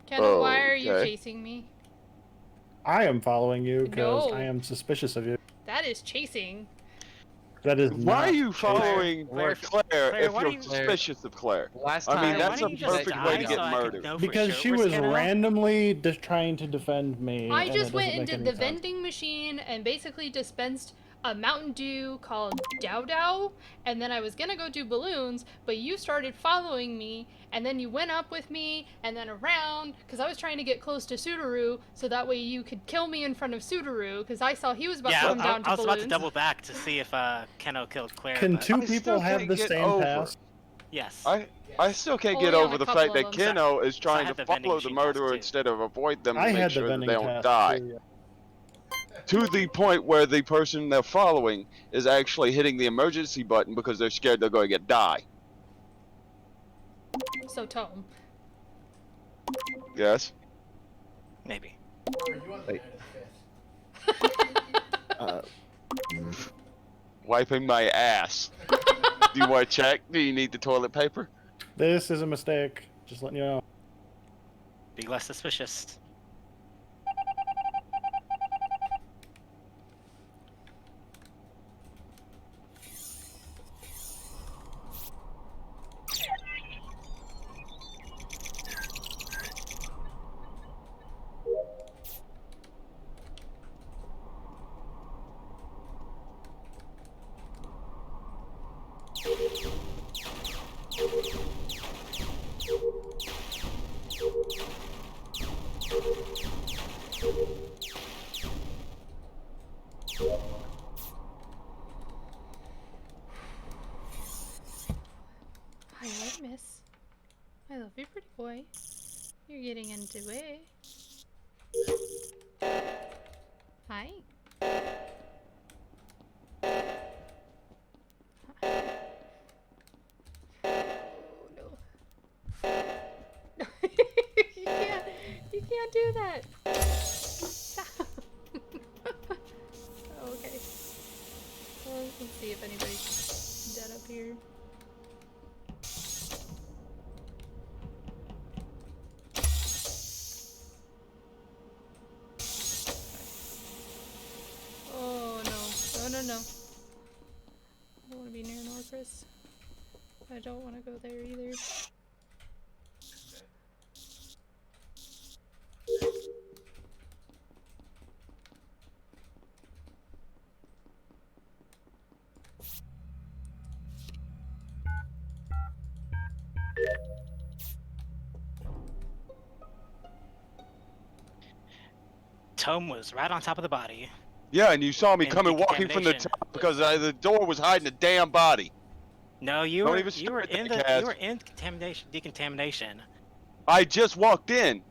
Kendall, why are you Okay. chasing me? I am following you because No. I am suspicious of you. That is chasing. That is Why are not you following Claire, Claire, if why you're don't you- suspicious of Claire? Last I time, mean, Why that's don't a you just perfect die way to so get I can murdered. know for because sure? she Where's was Keno? randomly just trying to defend me. I and just it went doesn't and make did any the sense. vending machine and basically dispensed a Mountain Dew called Dow Dow, and then I was gonna go do balloons, but you started following me, and then you went up with me, and then around, because I was trying to get close to Sudaru, so that way you could kill me in front of Sudaru, because I saw he was about to Yeah, come down to I was balloons. about to double back to see if Keno killed Claire. Can but... two I still people have can't the get same over. pass? Yes. I still can't Only get on over a the couple fact of that them. Keno is I trying had to the vending follow the machine pass, murderer too. instead of avoid them I to make had the sure that vending they pass. don't die. too, yeah. To the point where the person they're following is actually hitting the emergency button because they're scared they're going to die. So Tome. Yes? Maybe. Or are you on the Wait. night of the 5th? Wiping my ass. Do you want to check? Do you need the toilet paper? This is a mistake. Just letting you know. Be less suspicious. Hi, miss. I love you, pretty boy. You're getting into it. Hi. Oh no. You can't do that. Stop. Okay. Well, let's see if anybody's dead up here. Oh no. No, no, no. I don't want to be near Norcris. I don't want to go there either. Tome was right on top of the body. Yeah, and you saw me And coming walking from the decontamination. top because the door was hiding a damn body. No, you Don't were even you were start the in cast. you were in decontamination. I just walked in.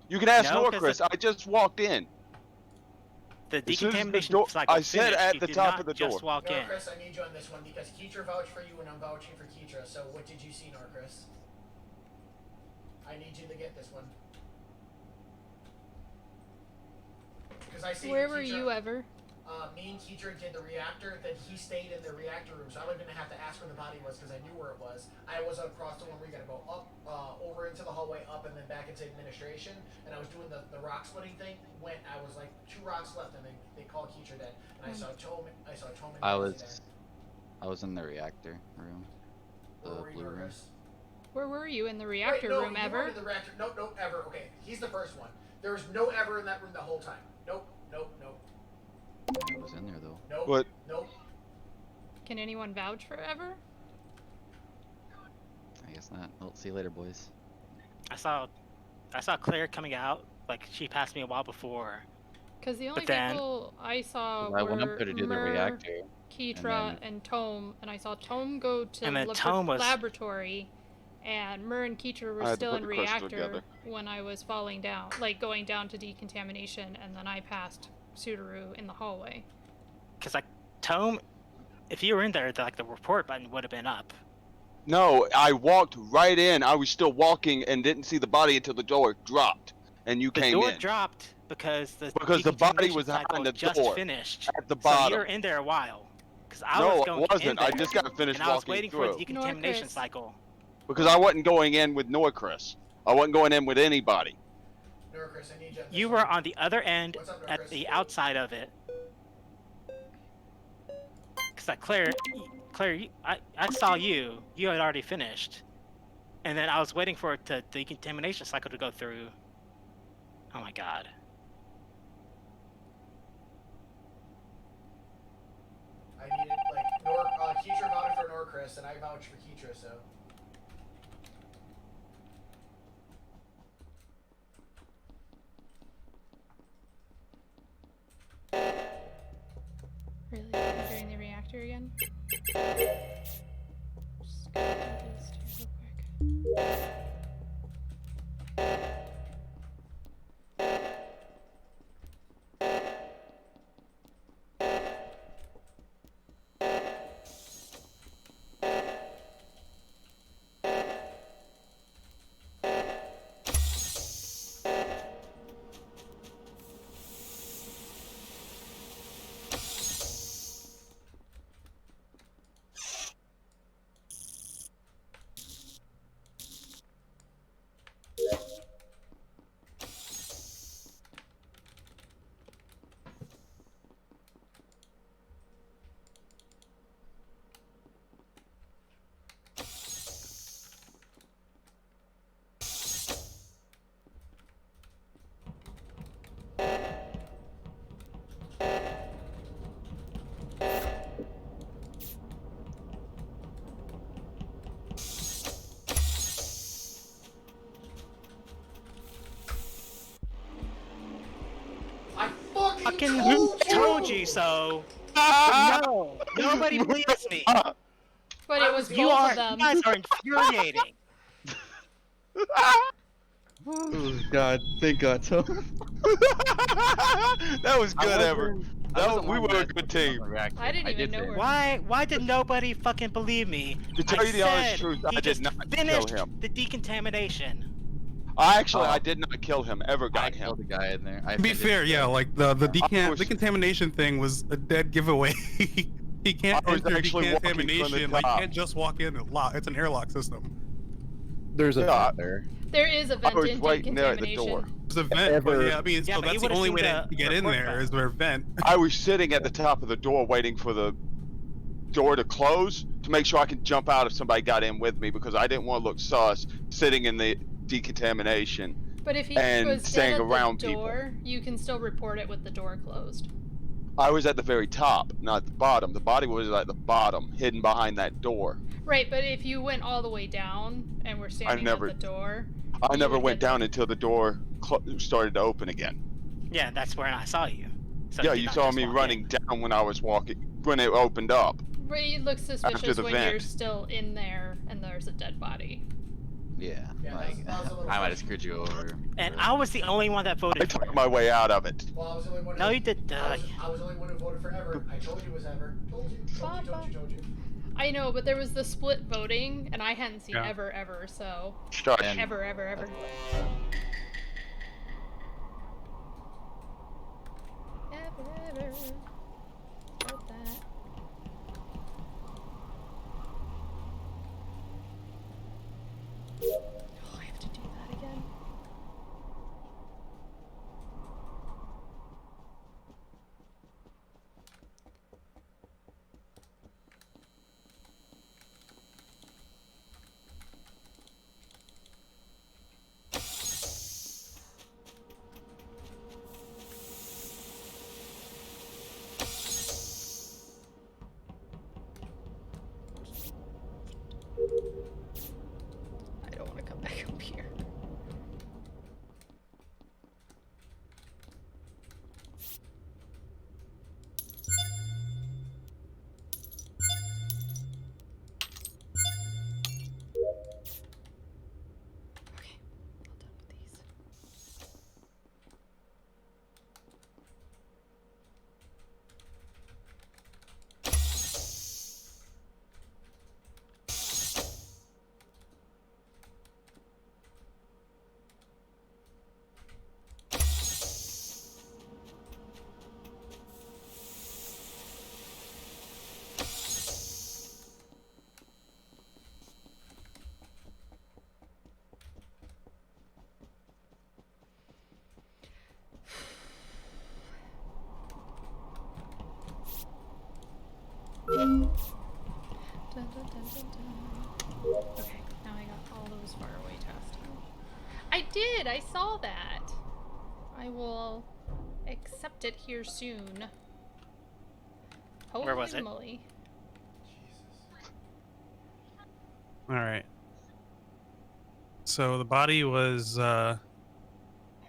You can ask No, 'cause Norcris. I just walked in. The As soon as the decontamination door- cycle I said finished, at you the did top not of the just door. walk in. Norcris, I need you on this one because Keitra vouched for you and I'm vouching for Keitra. So what did you see, Norcris? I need you to get this one. Because I see. Where were you ever? Me and Keitra did the reactor, then he stayed in the reactor room, so I wasn't gonna have to ask where the body was because I knew where it was. I was across the one where you gotta go up, over into the hallway, up, and then back into administration. And I was doing the rock splitting thing. When I was like 2 rocks left, and they called Keitra dead. And I saw Tome. And I Nancy was in the reactor room. there. The Where were you, blue room. Norcris? Where were you in the Wait, reactor no, room you ever? weren't in the reactor. Nope, nope, ever. Okay, he's the first one. There was no ever in that room the whole time. Nope, nope, nope, I was in there though. nope. What? Nope. Can anyone vouch for ever? I guess not. Well, see you later, boys. I saw Claire coming out. Like she passed me a while before. Because the only then- people I saw I went were up there to do the Myrrh, reactor. Keitra, and and Tome, and I saw Tome go to And then Tome was- laboratory, and Myrrh and Keitra I were had to still put in the crystal reactor together. when I was falling down, like going down to decontamination, and then I passed Sudaru in the hallway. Cause like Tome, if you were in there, the report button would have been up. No, I walked right in. I was still walking and didn't see the body until the door dropped, and you The came door in dropped because the the body decontamination was cycle behind the just door finished. at the So bottom. you're in there a while. Cause I No, was I going in wasn't. I there, just got finished and I was walking waiting through for the decontamination Norcris. cycle. because I wasn't going in with Norcris. I wasn't going in with anybody. Norcris, I need you. On this You one. were on the other end What's up, at Norcris? the outside of it. Cause that Claire, I saw you. You had already finished, and then I was waiting for the decontamination cycle to go through. Oh my god. I needed like Keitra vouched for Norcris, and I vouched for Keitra, so. Really? You're doing the reactor again? Just gonna do these two real quick. Fucking told you so. No, nobody believes me. But it was You both of them. guys are infuriating. Oh God! Thank God. So That was good, Ever. We were a reactor, good team. I didn't even know say. where. Why did nobody fucking believe me? To tell you the honest said truth, he I did just not kill finished him. the decontamination. I did not kill him. Ever I got killed him. the guy in there. I To be finished fair, yeah, like the was- decontamination thing was a dead giveaway. He can't I was enter actually walking from the decontamination. Like, you top. can't just walk in and lock. It's an airlock system. There's a Yeah, vent there. There is a I vent was into waiting there at the decontamination. door. It's a vent, Ever- but yeah, I mean, Yeah, so but you that's the would've only seen way to the get in report there back. is their vent. I was sitting at the top of the door waiting for the door to close to make sure I could jump out if somebody got in with me because I didn't want to look sus sitting in the decontamination. But if he And was staying dead at around the people. door, you can still report it with the door closed. I was at the very top, not the bottom. The body was at the bottom, hidden behind that door. Right, but if you went all the way down and were standing never- at the door, I you never would went get- down until the door started to open again. Yeah, that's where I saw you. So Yeah, did you not saw just me walk running down when I was walking, when it opened up. Right, it looks suspicious the when vent. you're still in there and there's a dead body. Yeah, Yeah, like that was a little I might have screwed you over. in. And I was the only one that I voted for talked it. my way out of it. Well, I was the only one. No, who- you did. I was the only one who voted for Ever. I told you it was Ever. Told you. I know, but there was the split voting, and I hadn't seen Yeah. ever, so Shush. And- ever. Ever. Got that. Oh, I have to do that again. Okay, now I got all those far away tasks. I did! I saw that! I will accept it here soon. Holy Where was it? moly. All right. So the body was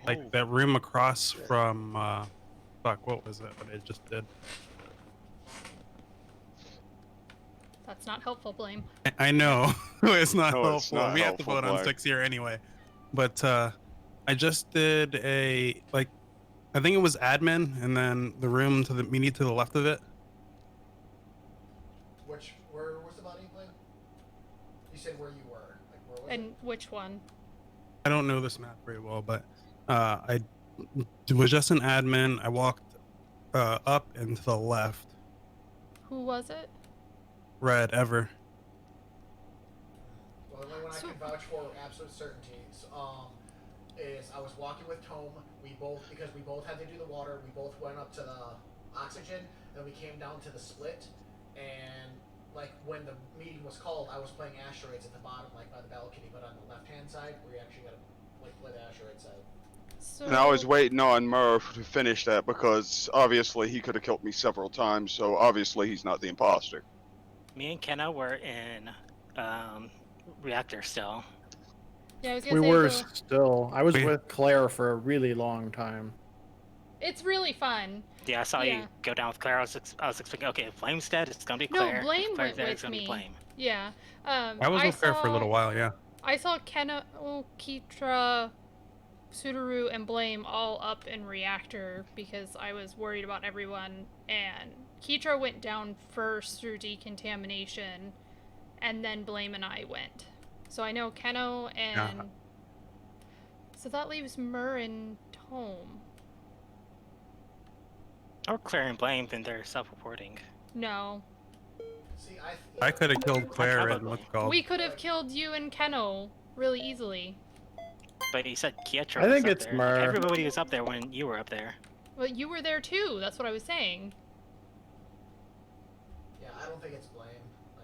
like that room across from fuck, what was it? What I just did? That's not helpful, Blame. I know it's not No, helpful. it's not We have to helpful, vote on Black. 6 here anyway. But I just did a like, I think it was admin, and then the room to the meaty to the left of it. Where was the body, Blaine? You said where you were. Like, where was And which one? I don't know this map very well, but I was just an admin. I walked up and to the left. Who was it? Red ever. Well, the only one I can vouch for absolute certainty is I was walking with Tome. Because we both had to do the water, we both went up to the oxygen, then we came down to the split, and like when the meeting was called, I was playing asteroids at the bottom, like by the balcony, but on the left-hand side, where you actually got to like play the asteroid side. So, And I was waiting on Murph to finish that because obviously he could have killed me several times, so obviously he's not the imposter. Me and Kenna were in reactor still. yeah, I was gonna We say were the- still. I was We- with Claire for a really long time. It's really fun. Yeah, I saw Yeah. you go down with Claire. I was expecting, okay, if Blame's dead, it's gonna be No, Claire. Blame If Claire's went dead, with it's gonna me. be Blame. Yeah. I was with her for a little while, yeah. I saw Kenna, Kitra, Sudaru, and Blame all up in reactor because I was worried about everyone. And Kitra went down first through decontamination, and then Blame and I went. So I know Keno and. So that leaves Mur and Tome. Or Claire and Blame, then they're self-reporting. No. See, I could have killed Claire and probably. what's it called. We could have killed you and Keno really easily. But he said Kietro I was think up it's there. Mur. Everybody was up there when you were up there. But you were there too, that's what I was saying. Yeah, I don't think it's Blame.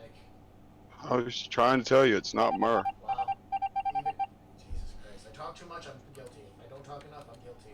Like, I was trying to tell you, it's not Murph. wow. Even Jesus Christ, I talk too much, I'm guilty. I don't talk enough, I'm guilty.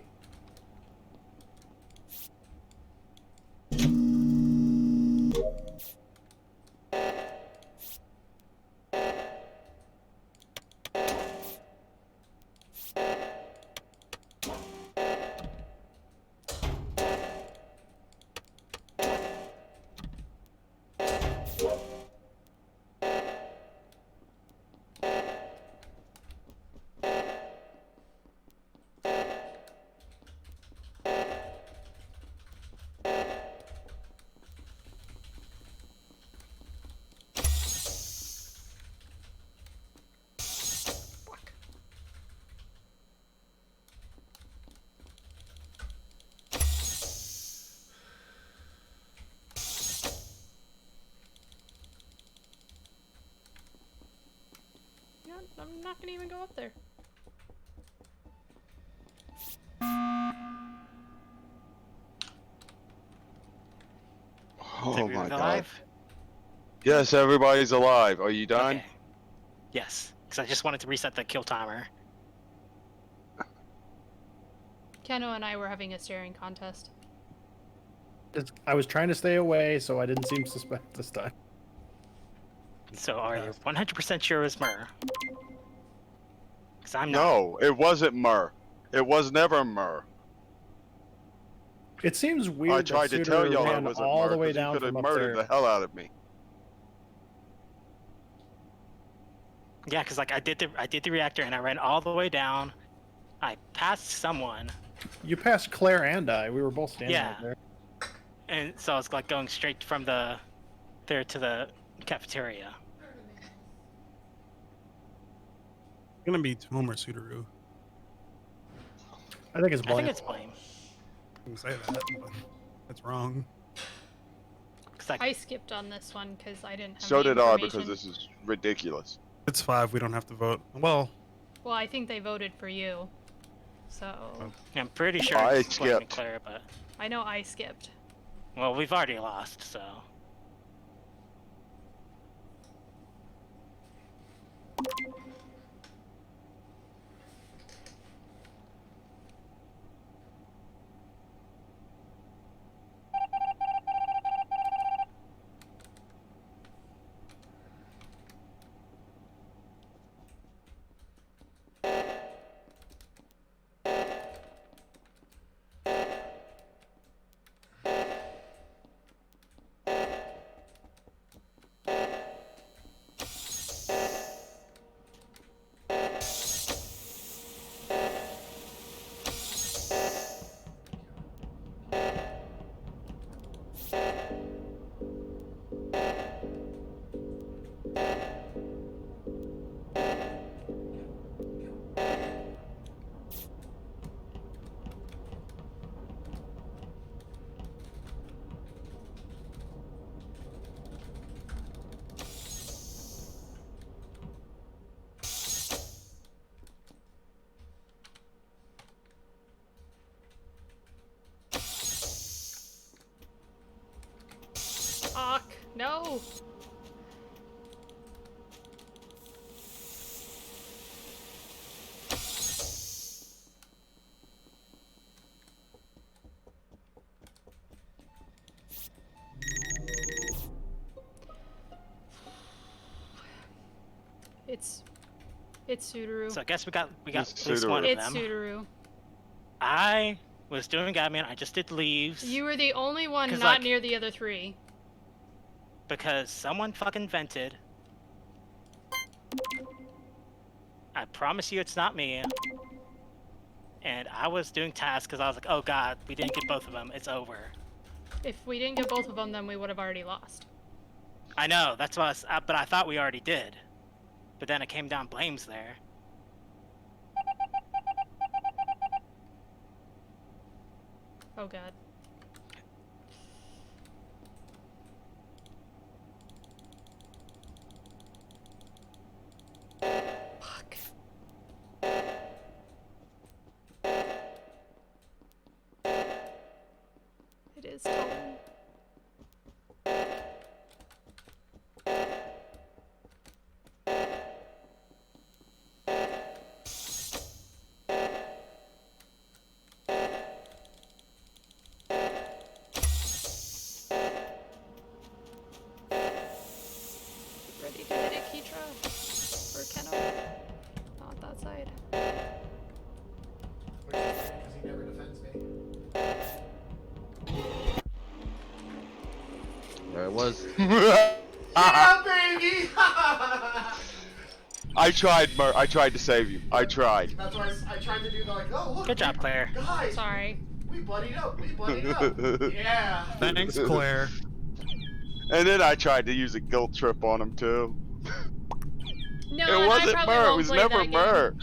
Yeah, I'm not gonna even go up there. Oh Everyone my god. alive? Yes, everybody's alive. Are you done? Okay. Yes, because I just wanted to reset the kill timer. Keno and I were having a staring contest. I was trying to stay away, so I didn't seem suspect this time. So are you 100% sure it was Mur? Because I'm not. No, it wasn't Murr. It was never Murr. It seems weird I tried that to tell Suter y'all it ran wasn't all Murr the way because he down could have from up murdered the there. hell out of me. Yeah, because like I did the reactor and I ran all the way down. I passed someone, You passed Claire and I. We were both standing Yeah. right there. and so I was like going straight from there to the cafeteria. It's gonna be Tome or Sudaru. I think it's I Blame. think it's Blame. I can say that, but that's wrong. 'Cause, like, I skipped on this one because I didn't have So the did I information. because this is ridiculous. It's 5. We don't have to vote. Well, Well, I think they voted for you. So, I'm pretty sure I it's Blame and skipped. Claire, but I know I skipped. well, we've already lost, so go! It's Sudaru. So I guess we got It's at least one of It's them. Sudaru. I was doing admin. I just did leaves You were the only one 'Cause, not like- near the other three. because someone fucking vented. I promise you it's not me. And I was doing tasks because I was like, oh god, we didn't get both of them. It's over. If we didn't get both of them, then we would have already lost. I know, that's why but I thought we already did. But then it came down Blame's there. Oh god. Fuck. It is Tone. Ready to hit it, Keitra? Or Keno? Not that side. Which is because he never defends me. There it was. Yeah, baby! I tried, Mer. I tried to save you. I tried. That's why I tried to do the like, oh look. Good job, Claire. Guys, Sorry. we buddied up. We buddied up. Yeah. Thanks, Claire. And then I tried to use a guilt trip on him too. No, It and I wasn't probably Mer. It won't was play never that game. Mer.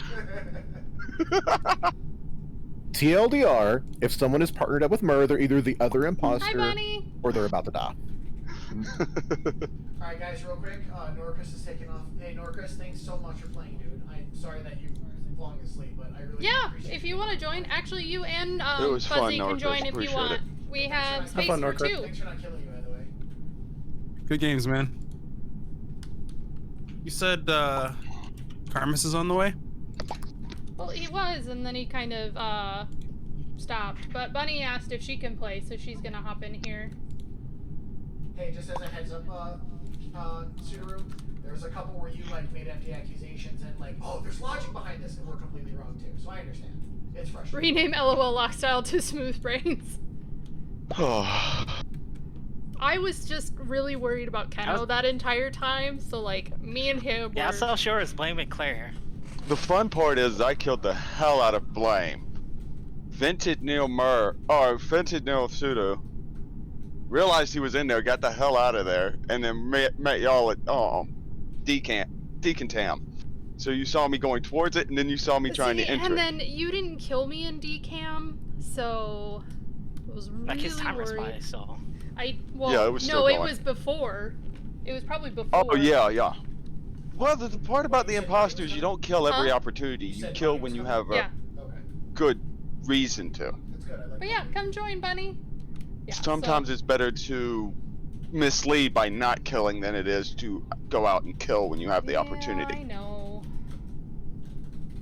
TLDR, if someone is partnered up with Mur, they're either the other Hi, imposter Bunny. or they're about to die. Alright guys, real quick, Norcris is taking off. Hey Norcris, thanks so much for playing, dude. I'm sorry that you've fallen asleep, but I really Yeah, appreciate if you want to join, actually you and It was fun, Fuzzy can Norcris, join if you appreciate want. it. We have Have space fun, for Norcris. two. Thanks for not killing you, by the way. Good games, man. You said Karmas is on the way? Well, he was, and then he kind of stopped. But Bunny asked if she can play, so she's gonna hop in here. Hey, just as a heads up, Subaru, there was a couple where you like made empty accusations and like, oh, there's logic behind this, and we're completely wrong too. So I understand. It's frustrating. Rename LOL Lockstyle to Smooth Brains. I was just really worried about Keno that entire time, so like me and him Yeah, were... I'm so sure it's Blame and Claire. The fun part is I killed the hell out of Blame. Vented Neil Pseudo. Realized he was in there, got the hell out of there, and then met y'all at Decontam. So you saw me going towards it, and then you saw me trying See, to enter and it. then you didn't kill me in decam, so I was really Like his timer's worried. by, so. Yeah, it was still no, it going. was before. It was probably before. Oh yeah. Well, the part about the imposters, you don't kill every Huh? opportunity. You kill when you have a Yeah, Okay, good reason to. that's good. I like but yeah, come join, Bunny. Yeah, Sometimes it's better to mislead by not killing than it is to go out and kill when you have the Yeah, opportunity. I know.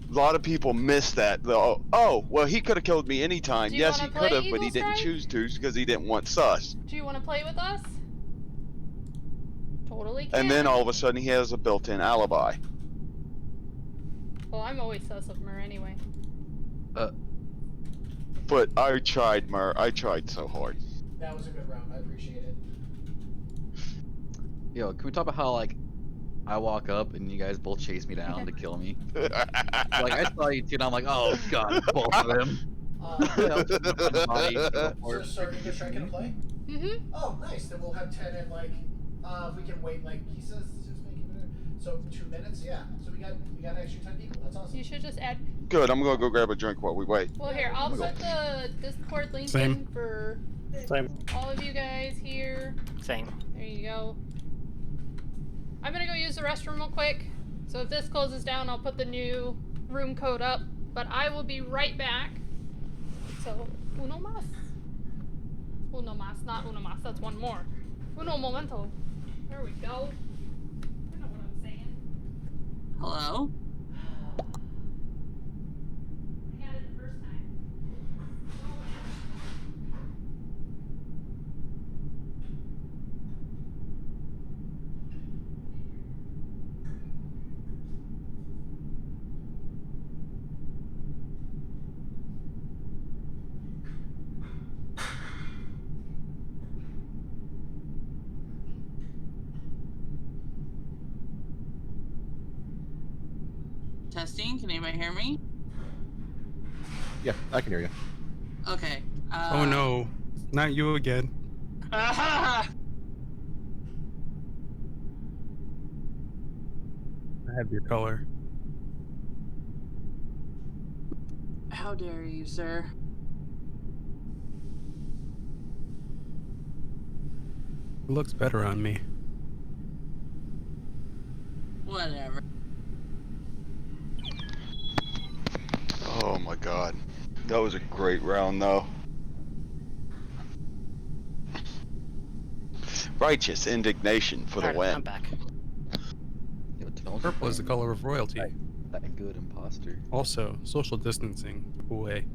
A lot of people miss that though. Oh, well, he could have killed me anytime. Do you Yes, wanna he could have, play but he Eagle didn't Strike? choose to because he didn't want sus. Do you want to play with us? Totally can. And then all of a sudden he has a built-in alibi. Well, I'm always sus of Mer anyway. But I tried, Mer. I tried so hard. that was a good round. I appreciate it. Yo, can we talk about how like I walk up and you guys both chase me down to kill me? Like I saw you two and I'm like, oh god, both of them. So starting to try to play? Mm-hmm. Oh, nice. Then we'll have 10 in like, if we can wait like he says, just make it. So 2 minutes, yeah. So we got extra 10 people. That's awesome. You should just add. Good. I'm gonna go grab a drink while we wait. Well, here I'll put the Discord link Same. in for Same. all of you guys here. Same. There you go. I'm gonna go use the restroom real quick. So if this closes down, I'll put the new room code up. But I will be right back. So, uno más. Uno más, not uno más. That's one more. Uno momento. There we go. You know what I'm saying. Hello? I had it the first time. Testing, can anybody hear me? Yeah, I can hear you. Okay. Oh no, not you again. Aha! I have your color. How dare you, sir? It looks better on me. Whatever. Oh my god. That was a great round though. Righteous indignation for the Alright, win. I'm back. Yo, don't Purple is the color of royalty. that good imposter. Also, social distancing away.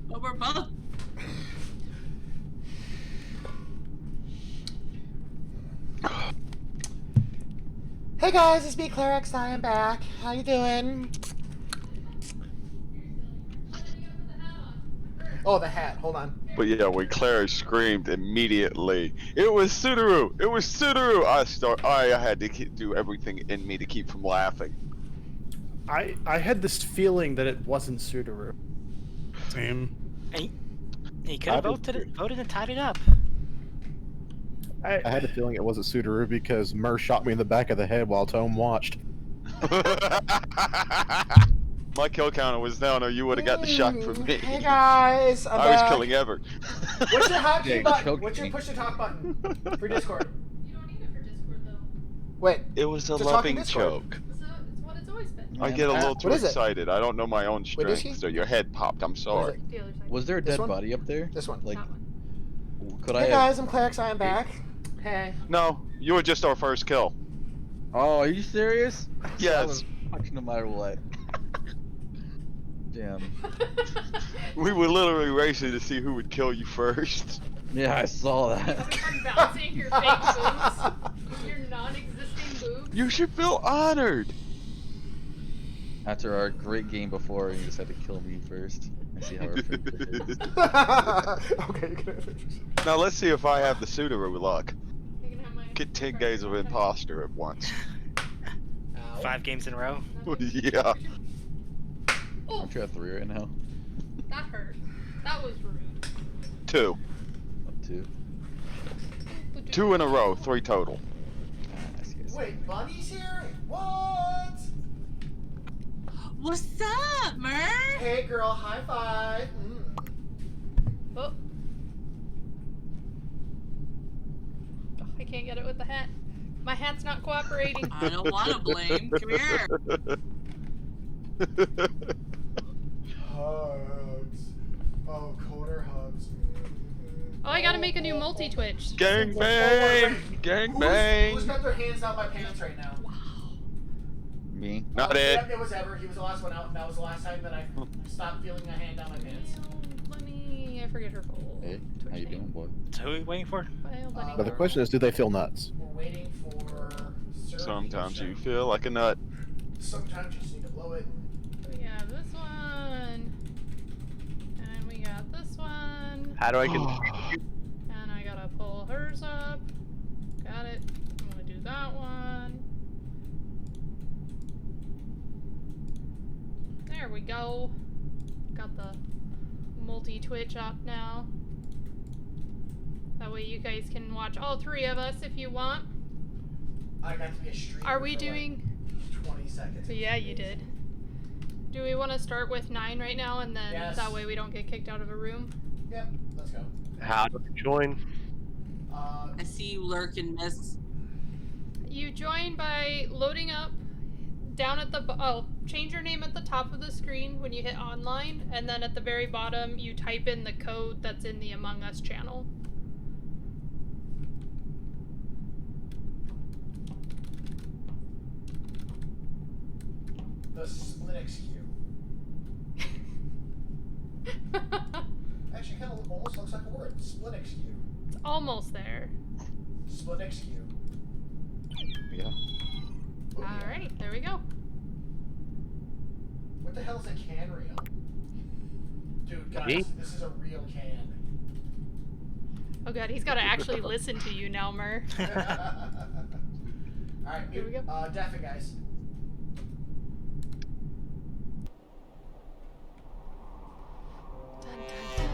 But we're both. Hey guys, it's me, Clerics. I am back. How you doing? Oh, the hat. Hold on. But yeah, when Claire screamed immediately, it was Sudaru! It was Sudaru! I had to do everything in me to keep from laughing. I had this feeling that it wasn't Sudaru. Same. He could have voted and tied it up. I had a feeling it wasn't Sudaru because Mur shot me in the back of the head while Tome watched. My kill counter was down, or you would have got the shot from me. Hey guys, I'm I was back. killing ever. What's your hotkey Yeah, button? choked What's your me. push to talk button for Discord? You don't need it for Discord though. Wait, It was a Just talking loving Discord. choke. It's what it's always been. I get a little too What is it? excited. I don't know my own Wait, is strength, he? so your head popped. I'm what is sorry. it? The other side. Was there a This dead one? body up there? This one. Like, That one. could Hey I? guys, I'm Clerics. I am back. Hey. No, you were just our first kill. Oh, are you serious? I Yes. was fucking no matter what. Damn. We were literally racing to see who would kill you first. Yeah, I saw that. Everyone bouncing your fake boobs. Your non-existing boobs. You should feel honored. After our great game before, you just had to kill me first. I see how our friendship is. Okay, you can. Now let's see if I have the Sudaru luck. You can have my Get 10 games of imposter at once. 5 games in a row. Yeah. Oh, Aren't you at 3 right now? that hurt. That was rude. 2. Up 2. 2 in a row, 3 total. Ah, I see, I see. Wait, Bunny's here? What? What's up, Mer? Hey girl, high five. Oh. Oh, I can't get it with the hat. My hat's not cooperating. I don't want to blame. Come here. Hugs. Oh, Coder hugs. Oh, I gotta make a new multi-twitch. Gang bang! Gang bang! Who's got their hands down my pants right now? Me? Not Oh, it. yeah, it was Ever. He was the last one out, and that was the last time that I stopped feeling a hand down my pants. Bunny, I forget her full Hey, Twitch how you name. doing, boy? So who are we waiting for? Well, Bunny. But the question is, do they feel nuts? We're waiting for. Sometimes you feel like a nut. Sometimes you just need to blow it. We got this one. And we got this one. How do I get? And I gotta pull hers up. Got it. I'm gonna do that one. There we go. Got the multi-twitch up now. That way you guys can watch all 3 of us if you want. I got to be a streamer. Are we for doing... like 20 seconds. Yeah, you did. Do we want to start with 9 right now and then Yes. that way we don't get kicked out of a room? Yep, let's go. How do I join? I see you lurking, miss. You join by loading up down at the change your name at the top of the screen when you hit online, and then at the very bottom you type in the code that's in the Among Us channel. The split XQ. Actually, kind of almost looks like a word. Split XQ. It's almost there. Split XQ. Yeah. Oh, yeah. Alright, there we go. What the hell is a can reel? Dude, guys, Me? this is a real can. Oh god, he's gotta actually listen to you now, Mer. Alright, Here we go. Deaf it, guys. Dun, dun, dun.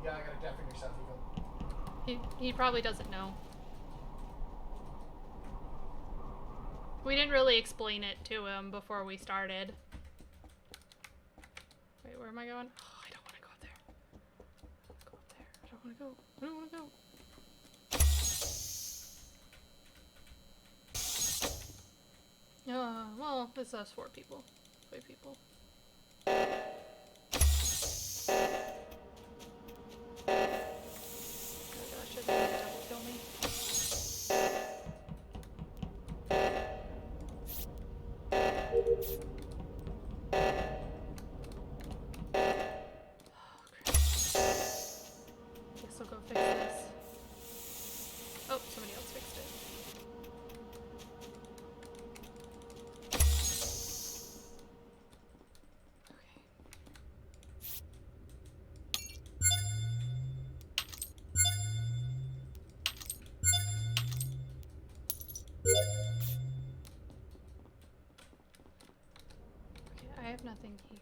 Yeah, I gotta deafen yourself, Eagle. He probably doesn't know. We didn't really explain it to him before we started. Wait, where am I going? Oh, I don't want to go up there. Go up there. I don't want to go. I don't want to go. Well, this us 4 people. 5 people. Oh gosh, they're gonna double kill me. Oh, crap. Guess I'll go fix this. Oh, somebody else fixed it. Okay, I have nothing here.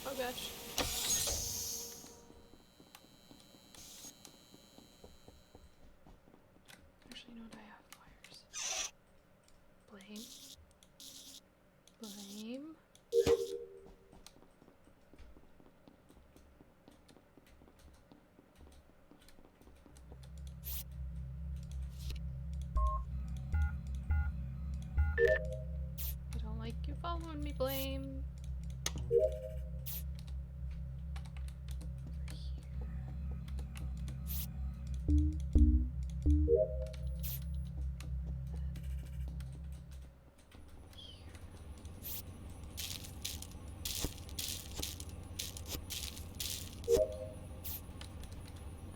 Oh gosh. Actually, no, I have wires. Blame. Blame. I don't like you following me, Blame.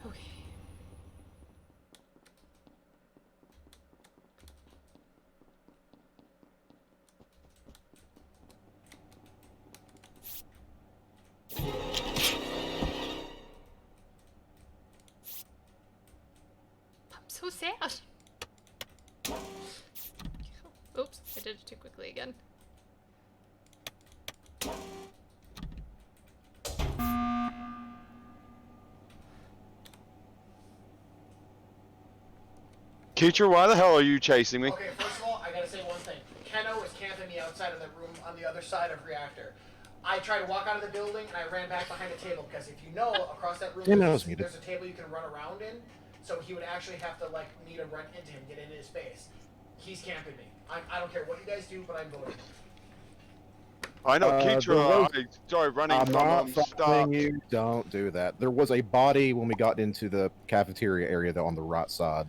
Okay. I'm so sad. Oops, I did it too quickly again. Teacher, why the hell are you chasing me? Okay, first of all, I gotta say one thing. Keno was camping me outside of the room on the other side of reactor. I tried to walk out of the building and I ran back behind a table because if you know, across that room there's a table you can run around in. So he would actually have to like me to run into him, get into his space. He's camping me. I don't care what you guys do, but I'm voting. I know, there Keitra, was- I started running I'm from not him, following stopped. you. Don't do that. There was a body when we got into the cafeteria area, though, on the right side.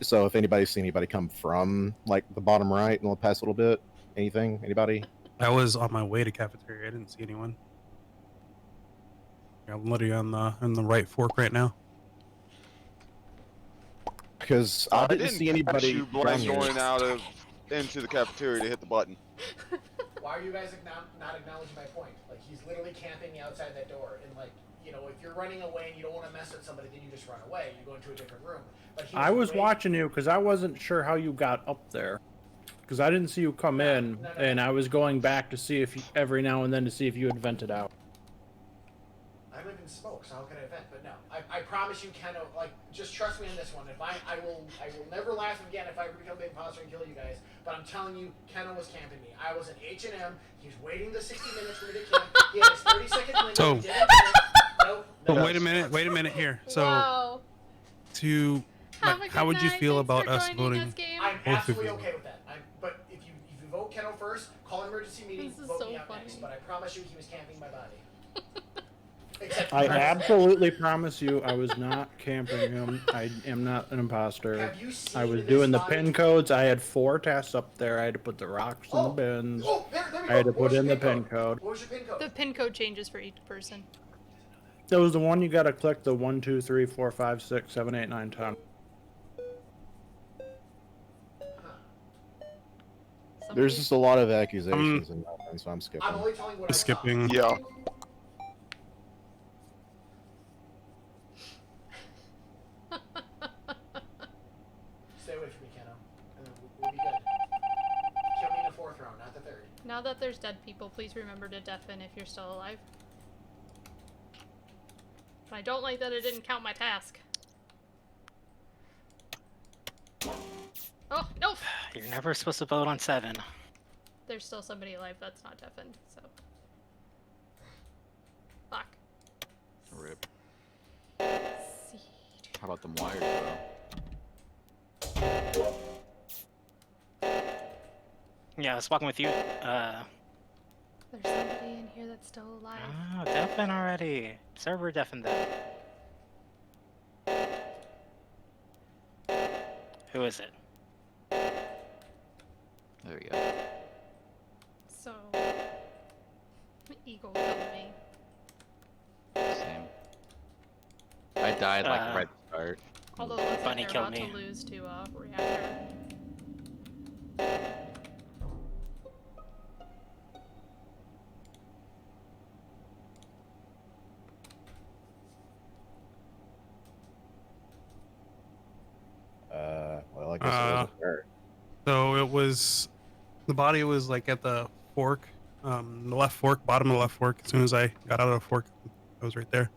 So if anybody's seen anybody come from like the bottom right and the past little bit, anything, anybody? I was on my way to cafeteria. I didn't see anyone. I'm literally on the right fork right now. Because I didn't see anybody. You down Blaine here. going out of into the cafeteria to hit the button. Why are you guys not acknowledging my point? Like he's literally camping me outside that door, and like you know, if you're running away and you don't want to mess with somebody, then you just run away. You go into a different room. But he I was waiting- watching you because I wasn't sure how you got up there. Because I didn't see you come in, and I was going back to see if you, every now and then to see if you had vented out. I live in smoke, so how can I vent? But no, I promise you, Keno. Like, just trust me on this one. If I will never laugh again if I ever become the imposter and kill you guys. But I'm telling you, Keno was camping me. I was in H&M. He was waiting the 60 minutes for me to camp. He had his 30-second window. So- He didn't do it. Then No. But no. wait a minute here. So wow. to Have a like, good how would you night. feel Thanks about for us joining voting? us, game. I'm Both of absolutely you. okay with that. But if you vote Keno first, call an emergency meeting, This is vote so me out funny. next. But I promise you, he was camping my body. Except I for- absolutely promise you, I was not camping him. I am not an imposter. Have you seen I was this doing the body? pin codes. I had 4 tasks up there. I had to put the rocks in the Oh, bins. oh, there we go. I had to What put was in your the pin code. What was your pin code? The pin code changes for each person. That was the one you gotta click the 1, 2, 3, 4, 5, 6, 7, 8, 9, 10. There's just a lot of accusations and nothing, so I'm skipping. I'm only telling what I saw. Skipping. Yeah. Stay away from me, Keno, and then we'll be good. Kill me in the 4th round, not the 3rd. Now that there's dead people, please remember to deafen if you're still alive. I don't like that it didn't count my task. Oh, no! You're never supposed to vote on 7. There's still somebody alive that's not deafened, so. Fuck. Rip. Seed. How about them wires, though? Yeah, I was walking with you. There's somebody in here that's still alive. Oh, deafen already. Server deafened them. Who is it? There we go. So. Eagle killed me. Same. I died like Uh, right at the start. Although it looks Bunny like they're killed about me. to lose to reactor. Well, I guess it wasn't her. So it was, the body was like at the fork, the left fork, bottom of the left fork. As soon as I got out of the fork, I was right there.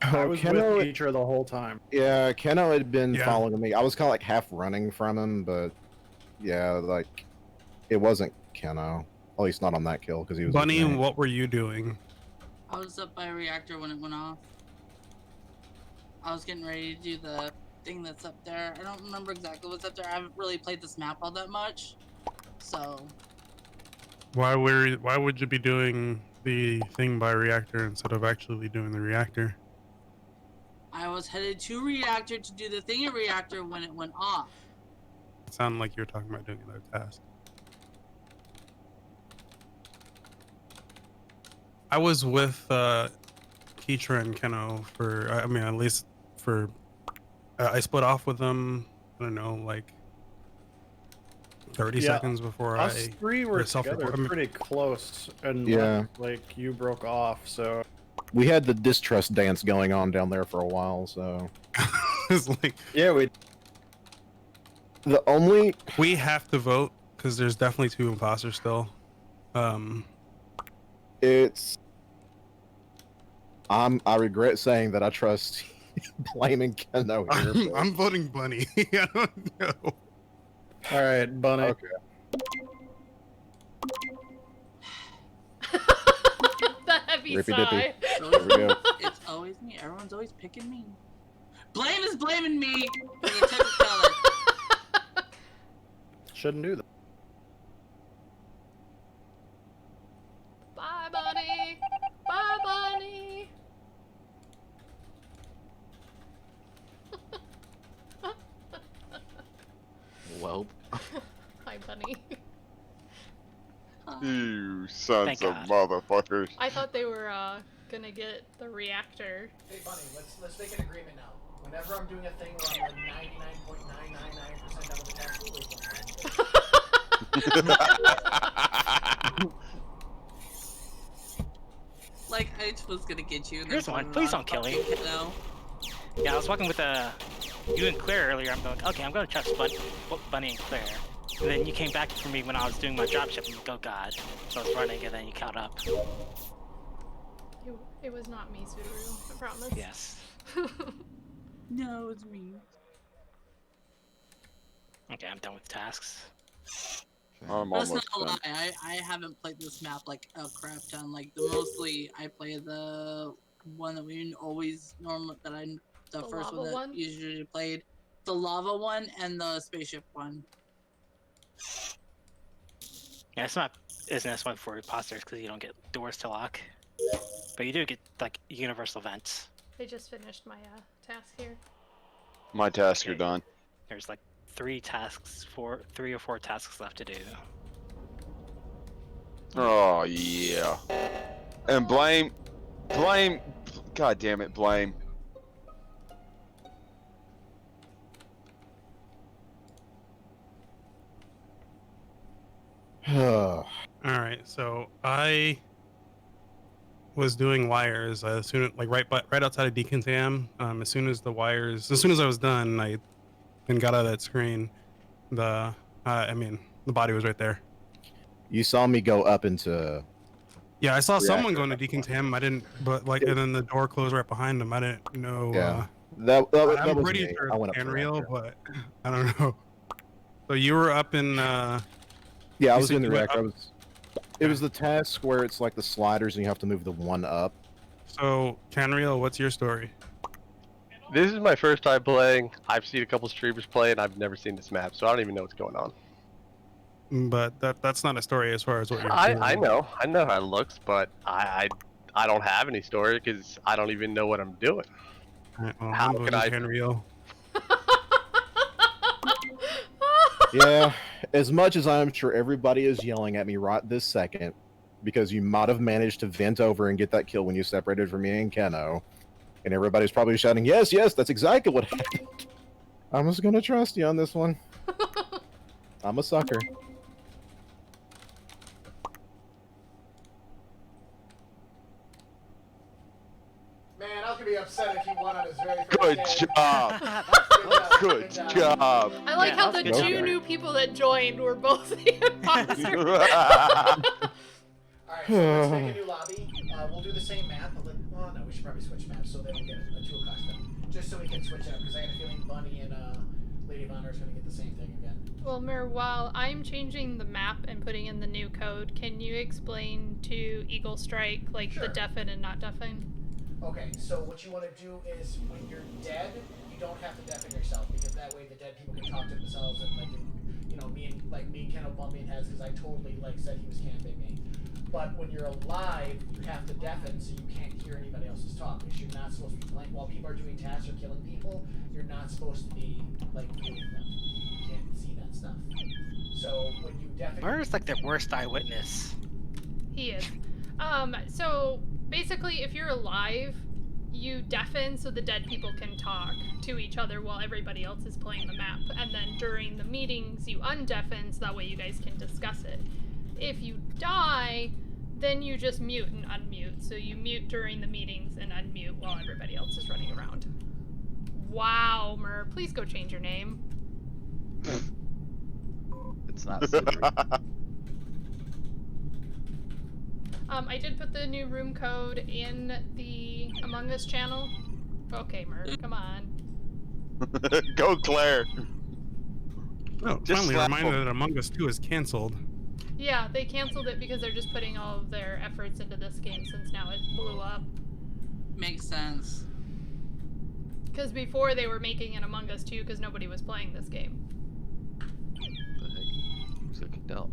I was Keno- with Teacher the whole time. Yeah, Keno had been Yeah. following me. I was kind of like half running from him, but yeah, like it wasn't Keno. At least not on that kill because he was. with Bunny, me. what were you doing? I was up by a reactor when it went off. I was getting ready to do the thing that's up there. I don't remember exactly what's up there. I haven't really played this map all that much, so Why would you be doing the thing by reactor instead of actually doing the reactor? I was headed to reactor to do the thing at reactor when it went off. It sounded like you were talking about doing another task. I was with Keitra and Keno for, I mean, at least for, I split off with them, I don't know, like 30 Yeah, seconds before Us I 3 were for self-report. together I mean- pretty close, and Yeah. like you broke off, so We had the distrust dance going on down there for a while, so it's like, yeah, we. the only we have to vote because there's definitely 2 imposters still. it's I regret saying that I trust blaming Keno here. but- I'm voting Bunny. I don't know. All right, Bunny. Okay. The heavy Rippy sigh. So There we go. it's always me. Everyone's always picking me. Blame is blaming me for the technicolor. Shouldn't do that. Bye, Bunny. Bye, Bunny. Well, Hi, Bunny. You sons Thank of God. motherfuckers. I thought they were gonna get the reactor. Hey, Bunny, let's make an agreement now. Whenever I'm doing a thing where I'm like 99.999% done with the task, we'll wait for me. Like I just was gonna get you. And Here's then one. someone Please on don't kill me. fucking Keno. Yeah, I was walking with you and Claire earlier. I'm going, okay, I'm going to trust Bunny and Claire. And then you came back for me when I was doing my dropship. And oh god. So I was running and then you caught up. It was not me, Subaru. I promise. Yes. No, it's me. Okay, I'm done with tasks. I'm That's almost not a done. lie. I haven't played this map like a crap ton. Like mostly I play the one that we always the The first lava one that one? usually played, the lava one and the spaceship one. Yeah, it's not isn't this one for imposters because you don't get doors to lock, but you do get like universal vents. I just finished my task here. My tasks are done. There's like 3 or 4 tasks left to do. Oh yeah. And blame, God damn it, blame. All right, so I was doing wires as soon like right outside of Decontam. As soon as I was done, I got out of that screen. The body was right there. You saw me go up into. Yeah, I saw someone Reactor. going to Decontam. I didn't, but like, and then the door closed right behind him. I didn't know. Yeah. That was I'm pretty me. sure I went it's up to Unreal, reactor. but I don't know. So you were up in. Yeah, I you was said in the you went reactor. up- It was the task where it's like the sliders and you have to move the one up. So Canreal, what's your story? This is my first time playing. I've seen a couple streamers play, and I've never seen this map, so I don't even know what's going on. But that's not a story as far as what you're. I know how it looks, but I don't have any story because I don't even know what I'm doing. Right, well, How I'm can voting I- Canreal. Yeah, as much as I'm sure everybody is yelling at me right this second, because you might have managed to vent over and get that kill when you separated from me and Keno, and everybody's probably shouting, yes, that's exactly what happened. I'm just gonna trust you on this one. I'm a sucker. Man, I was gonna be upset if he won on his very first Good day. job. Good job. I like Yeah, how that the was two good. new people that joined were both the imposters. Alright, so let's make a new lobby. We'll do the same map, but no, we should probably switch maps so that we get two custom. Just so we can switch up, because I have a feeling Bunny and Lady of Honor is gonna get the same thing again. Well, Mir, while I'm changing the map and putting in the new code, can you explain to Eagle Strike, like, Sure. the deafen and not deafen? Okay, so what you want to do is when you're dead, you don't have to deafen yourself because that way the dead people can talk to themselves and me and Ken will bump me in heads because I totally said he was camping me. But when you're alive, you have to deafen so you can't hear anybody else's talk because you're not supposed to be playing while people are doing tasks or killing people. You're not supposed to be viewing them. You can't see that stuff. So when you deafen, Where's like the worst eyewitness? He is. So basically, if you're alive, you deafen so the dead people can talk to each other while everybody else is playing the map. And then during the meetings, you undeafen so that way you guys can discuss it. If you die, then you just mute and unmute. So you mute during the meetings and unmute while everybody else is running around. Wow, Mer, please go change your name. It's not silver. I did put the new room code in the Among Us channel. Okay, Mer, come on. Go, Claire. Oh, Just finally slap reminded him. that Among Us 2 is canceled. Yeah, they canceled it because they're just putting all of their efforts into this game since now it blew up. Makes sense. Because before they were making an Among Us 2 because nobody was playing this game. The heck? Who's got kicked out?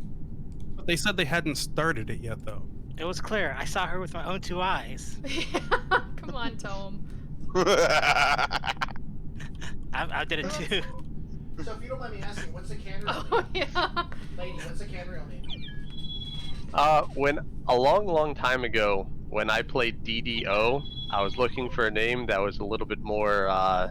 But they said they hadn't started it yet, though. It was clear. I saw her with my own 2 eyes. Come on, Tome. I did it too. so if you don't mind me asking, what's the can Oh, yeah. Lady, what's the can real name? When a long time ago, when I played DDO, I was looking for a name that was a little bit more How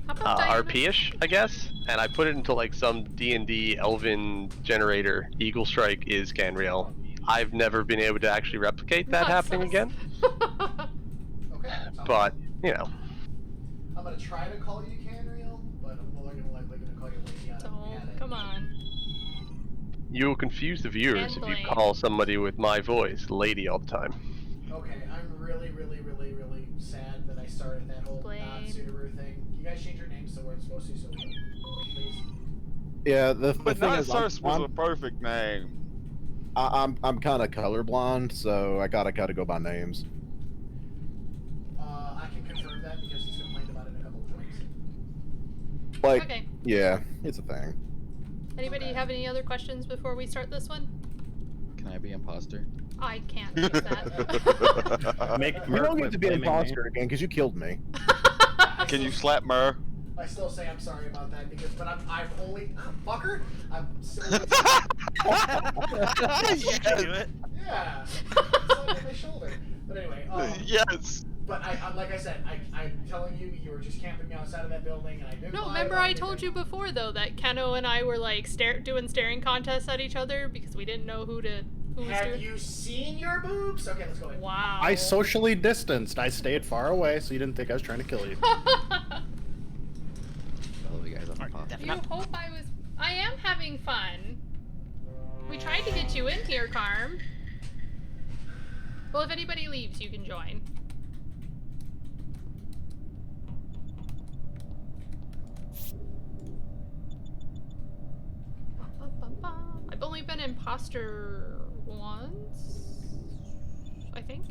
about Diamond? RP-ish, I guess, and I put it into like some D&D Elven generator. Eagle Strike is Canreal. I've never been able to actually replicate that Not happening sus. again, Okay. sounds but good. you know, I'm gonna try to call you Canreal, but I'm more likely gonna call you Lady out of Tome, come on. you will confuse the viewers if you Blame. call somebody with my voice lady all the time. Okay, I'm really sad that I started that whole Blame. non-Subaru thing. You guys change your names to where it's supposed to, so please. Yeah, the But thing not is, Sus was a perfect name. I'm kind of colorblind, so I gotta go by names. Like, Okay. yeah, it's a thing. Anybody have any other questions before we start this one? Can I be imposter? I can't do that. Make You Mer don't quit get to be an blaming me. imposter again because you killed me. Can you slap Mur? I still say I'm sorry about that because, but I'm only fucker. I'm still. You can do it. Yeah. It's on my shoulder. But anyway. Yes. But I like I said, I'm telling you, you were just camping me outside of that building, and I didn't. No, lie remember about I told you anything. before though that Keno and I were like doing staring contests at each other because we didn't know who was Have doing. you seen your boobs? Okay, let's go in. Wow. I socially distanced. I stayed far away, so you didn't think I was trying to kill you. All you guys, I'm imposter. You hope I was. I am having fun. We tried to get you in here, Carm. Well, if anybody leaves, you can join. I've only been imposter once, I think.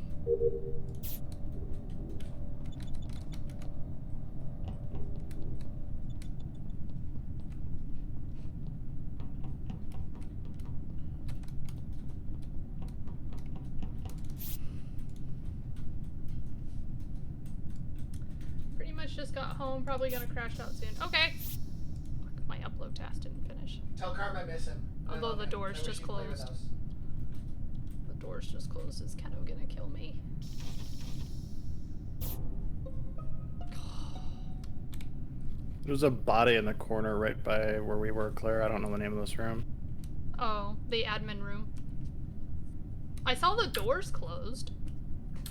Pretty much just got home, probably gonna crash out soon. Okay. Fuck, my upload task didn't finish. Tell Carm I miss him. I Although love the him. door's I wish just he'd play with closed. us. The door's just closed. Is Keno gonna kill me? There's a body in the corner right by where we were, Claire. I don't know the name of this room. Oh, the admin room. I saw the doors closed.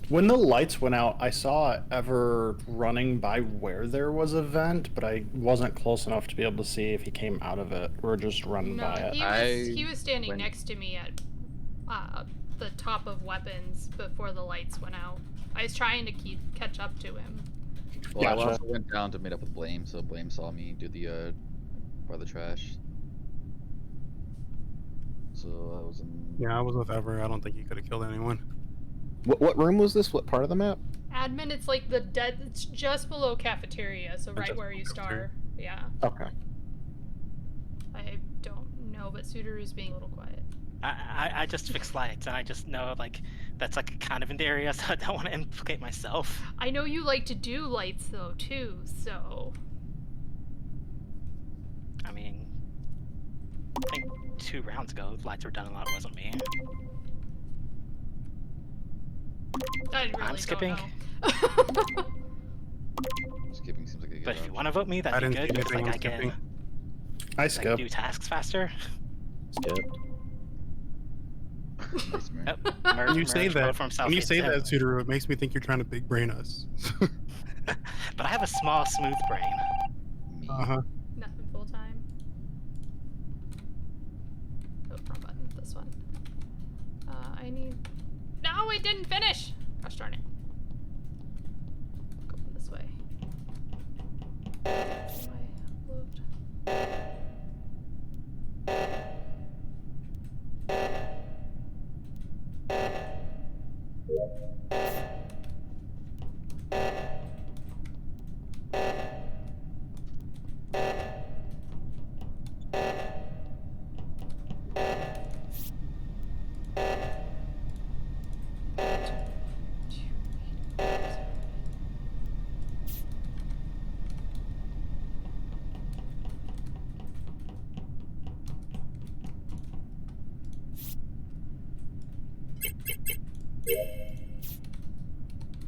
When the lights went out, I saw Ever running by where there was a vent, but I wasn't close enough to be able to see if he came out of it or just running No, by it. he was standing went- next to me at the top of weapons before the lights went out. I was trying to catch up to him. Well, I Gotcha. also went down to meet up with Blame, so Blame saw me do the part of the trash. So I was in. Yeah, I was with Ever. I don't think he could have killed anyone. What room was this? What part of the map? Admin, it's like it's just below cafeteria, so right just where you below star. Yeah. Okay. I don't know, but Sudaru's being a little quiet. I just fixed lights, and I just know like that's like kind of in the area, so I don't want to implicate myself. I know you like to do lights though too, so I mean, I think 2 rounds ago, lights were done a lot. It wasn't me. I really I'm skipping. don't know. Skipping seems like a good But if you option. want to vote me, I that'd be didn't see good. 'Cause, anything like on I can, skipping. I I can skipped. do tasks faster. Skipped. Nice, man. Yep. When you say that, for himself, when you it's say him. that, Sudaru, it makes me think you're trying to big brain us. But I have a small, smooth brain. Me. Uh-huh. Nothing full time. Oh, wrong button. This one. I need. No, it didn't finish. Gosh darn it. Go this way. My upload.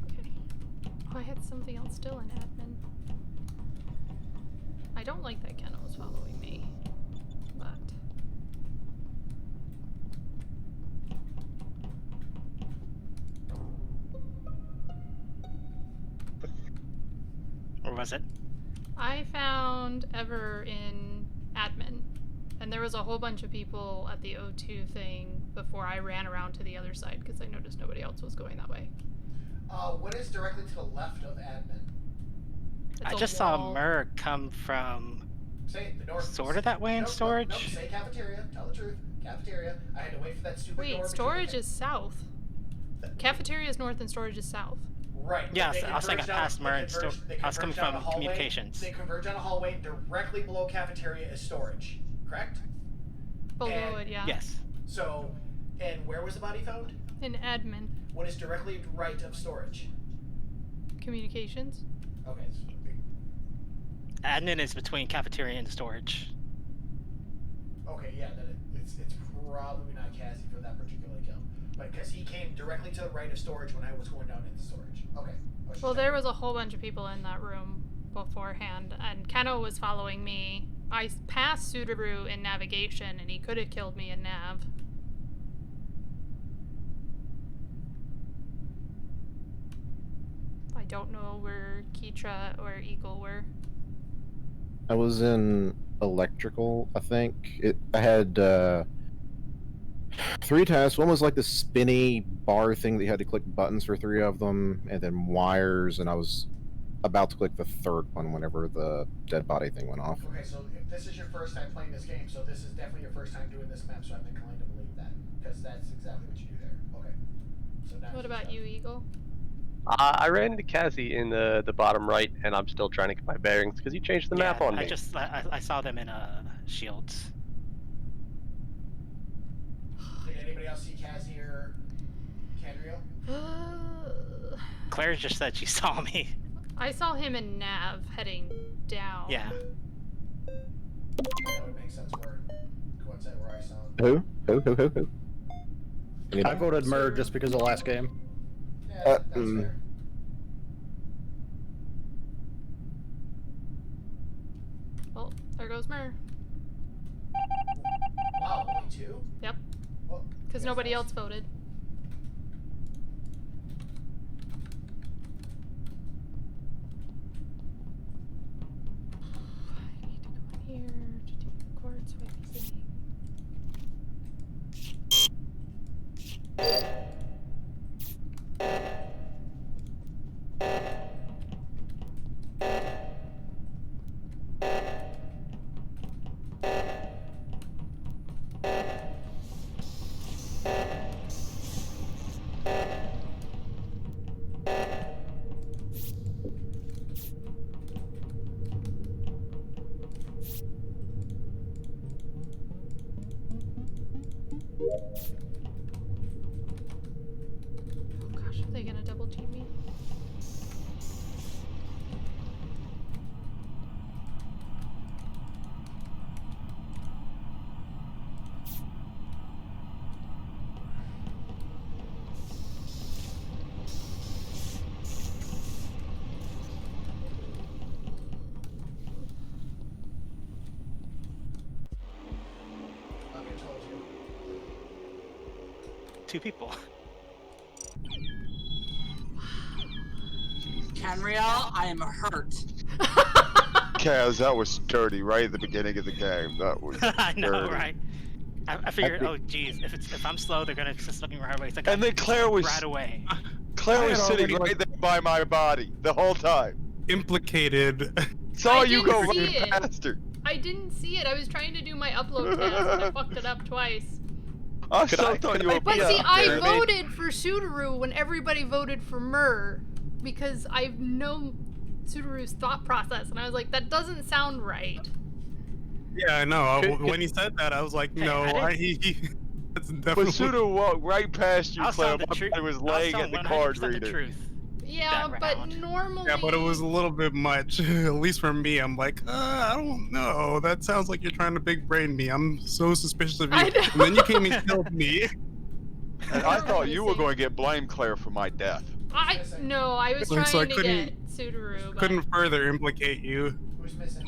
Okay. Oh, I had something else still in admin. I don't like that Keno was following me, but Or was it? I found Ever in admin, and there was a whole bunch of people at the O2 thing before I ran around to the other side because I noticed nobody else was going that way. What is directly to the left of admin? It's I a just saw wall. Mer come from Say the north. sort of that way in Nope, storage. Nope, say cafeteria. Tell the truth. Cafeteria. I had to wait for that stupid door. Wait, between storage the- is south. Cafeteria is north and storage is south. Right. but Yeah, they I was saying I converged down- passed they Murr and converged- still. they I was coming converged down from a hallway. communications. They converge down a hallway, and directly below cafeteria is storage. Correct. Below And- it, yeah. Yes. So, and where was the body found? In admin What is directly right of storage? communications. Okay. Admin is between cafeteria and storage. Okay, yeah, then it's probably not Cassie for that particular kill, but because he came directly to the right of storage when I was going down into storage. Okay. Well, there was a whole bunch of people in that room beforehand, and Keno was following me. I passed Sudaru in navigation, and he could have killed me in nav. I don't know where Keitra or Eagle were. I was in electrical, I think. I had 3 tasks. One was like the spinny bar thing that you had to click buttons for 3 of them, and then wires, and I was about to click the 3rd one whenever the dead body thing went off. Okay, so if this is your first time playing this game, so this is definitely your first time doing this map, so I'm inclined to believe that, because that's exactly what you do there. Okay. So now What about you, Eagle? I ran into Cassie in the bottom right, and I'm still trying to get my bearings because you changed the map on me. I saw them in shields. Did anybody else see Cassie or Canrio? Claire just said she saw me. I saw him in nav heading down. Yeah. That would make sense where coincide where I saw him. Who? I Anybody? voted Murr just because of the last game. Yeah, that's fair. Well, there goes Murr. Wow, only 2? Yep. Well, Because nobody else voted. I need to go in here to do the quartz wavy thing. Oh gosh, are they gonna double team me? Okay, told you. 2 people. Canriel, I am hurt. Kaz, that was dirty right at the beginning of the game. That was I know, dirty. right? I figured, oh geez, if I'm slow, they're gonna just look me right away. So I And then got Claire was right away. Claire I was had sitting already- right there by my body the whole time. Implicated. Saw I you didn't go see right it. past her. I didn't see it. I was trying to do my upload task and I fucked it up twice. I Could still I- thought could you I were. But Yeah, see, I Jeremy. voted for Sudaru when everybody voted for Murr because I know Sudaru's thought process, and I was like, that doesn't sound right. Yeah, I know. Could- When he said that, I was like, Hey, no, I that's But definitely. Suda walked right past you, I was Claire. telling the truth. I was I laying telling at the card 100% the reader. truth. Yeah, That but round. normally. Yeah, but it was a little bit much. At least for me, I'm like, I don't know. That sounds like you're trying to big brain me. I'm so suspicious of you. I know. And then you came and killed me. And I thought you were going to get blamed, Claire, for my death. I was So trying I to couldn't- get Sudaru, but Couldn't further implicate you. Who's missing?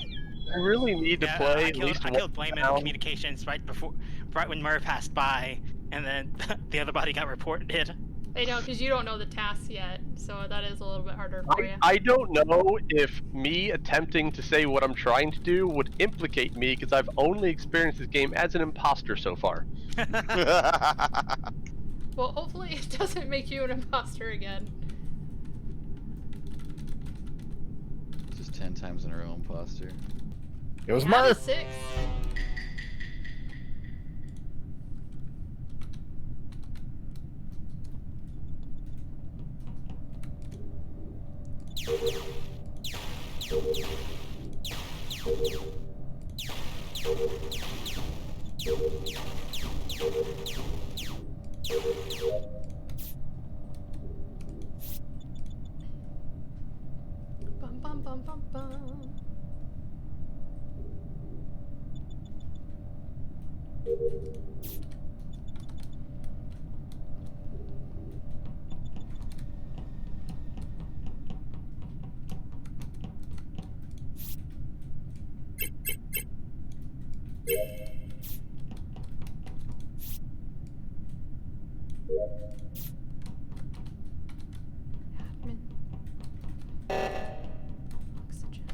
I really need to Yeah, play I at killed, least I one killed Blame in round. communications right when Murr passed by, and then the other body got reported. I know because you don't know the tasks yet, so that is a little bit harder for you. I don't know if me attempting to say what I'm trying to do would implicate me because I've only experienced this game as an imposter so far. Well, hopefully it doesn't make you an imposter again. Just 10 times in a row, imposter. It was Out Murr. of 6. Admin. Oxygen.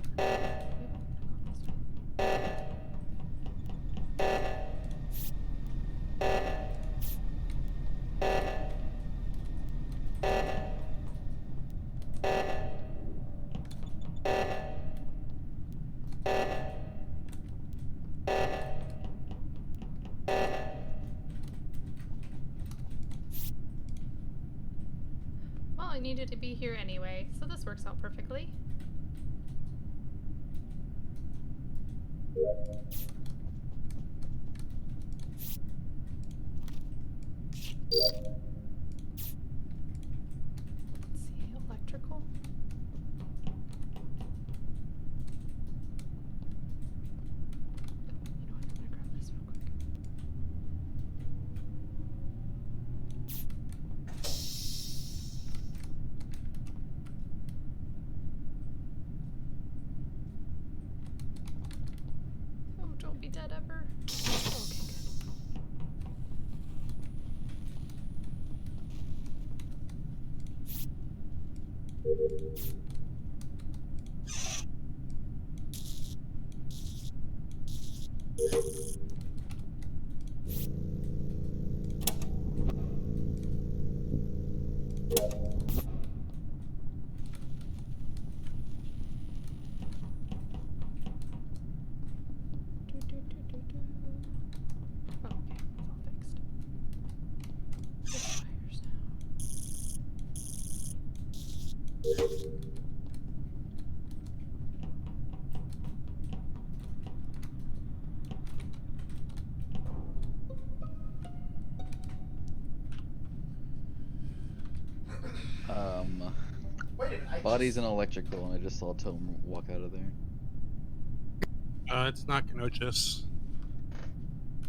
Well, I needed to be here anyway, so this works out perfectly. Let's see, electrical. You know what, I'm gonna grab this real quick. Oh, don't be dead ever. Okay, good. Oh, okay, it's all fixed. Just wires now. Wait a minute. Body's in electrical, and I just saw Tome walk out of there. It's not Kenochus.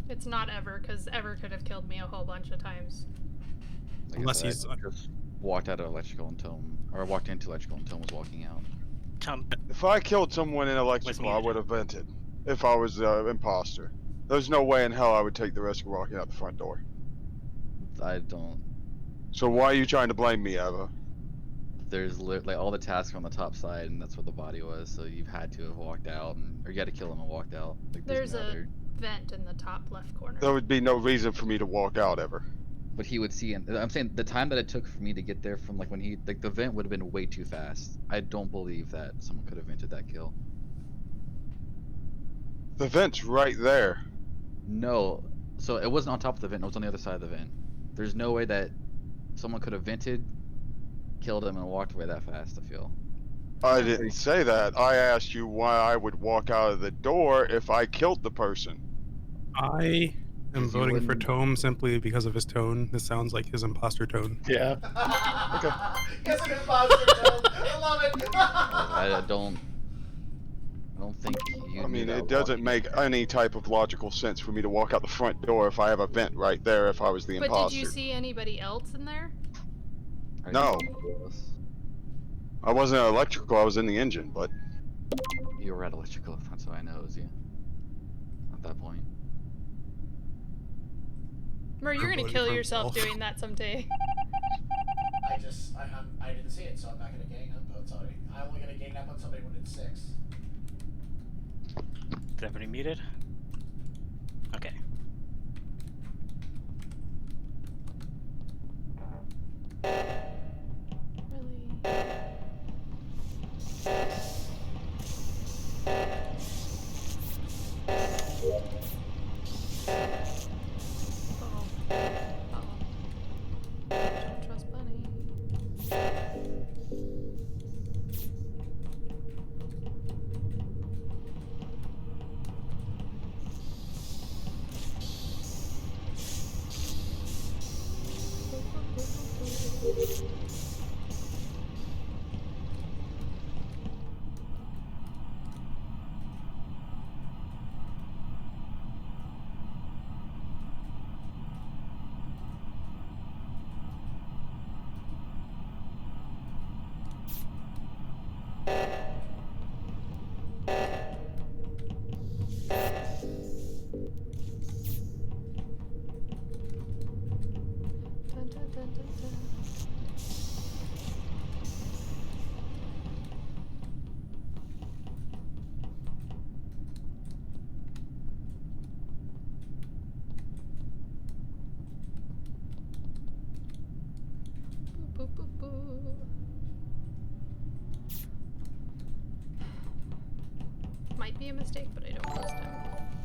It's not Ever, because Ever could have killed me a whole bunch of times. Like I Unless said, he's I just walked out of electrical and Tome, or walked into electrical and Tome was walking out. If I killed someone in electrical, I would have vented. If I was the imposter, there's no way in hell I would take the risk of walking out the front door. I don't. So why are you trying to blame me, Eva? There's like all the tasks are on the top side, and that's what the body was. So you've had to have walked out, or you had to kill him and walked out. Like, There's no a other... vent in the top left corner. There would be no reason for me to walk out ever. But he would see, and I'm saying the time that it took for me to get there from like when he like the vent would have been way too fast. I don't believe that someone could have vented that kill. The vent's right there. No, so it wasn't on top of the vent. It was on the other side of the vent. There's no way that someone could have vented, killed him, and walked away that fast. I feel. I didn't say that. I asked you why I would walk out of the door if I killed the person. I am You voting for wouldn't- Tome simply because of his tone. This sounds like his imposter tone. Yeah. Okay. Guess I can imposter tone. I love it. I don't think you. I mean, knew that it doesn't walking- make any type of logical sense for me to walk out the front door if I have a vent right there if I was the But imposter. did you see anybody else in there? I No. think it was- I wasn't electrical, I was in the engine, but You were at electrical. That's how I know it was you. At that point. Mer, you're gonna voting kill for yourself himself. doing that someday. I didn't see it, so I'm not gonna gang up on somebody. I'm only gonna gang up on somebody when it's 6. Is everybody muted? Okay. Really? Uh-oh. Uh-oh. Don't trust Bunny. mistake, but I don't trust him.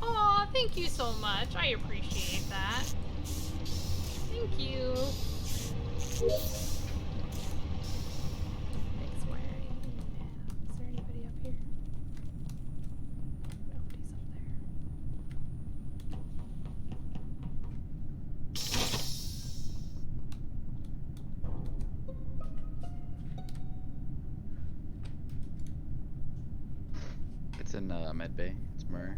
Aw, thank you so much. I appreciate that. Thank you. Thanks, Wiring. Is there anybody up here? Nobody's up there. It's in med bay. It's Myrrh.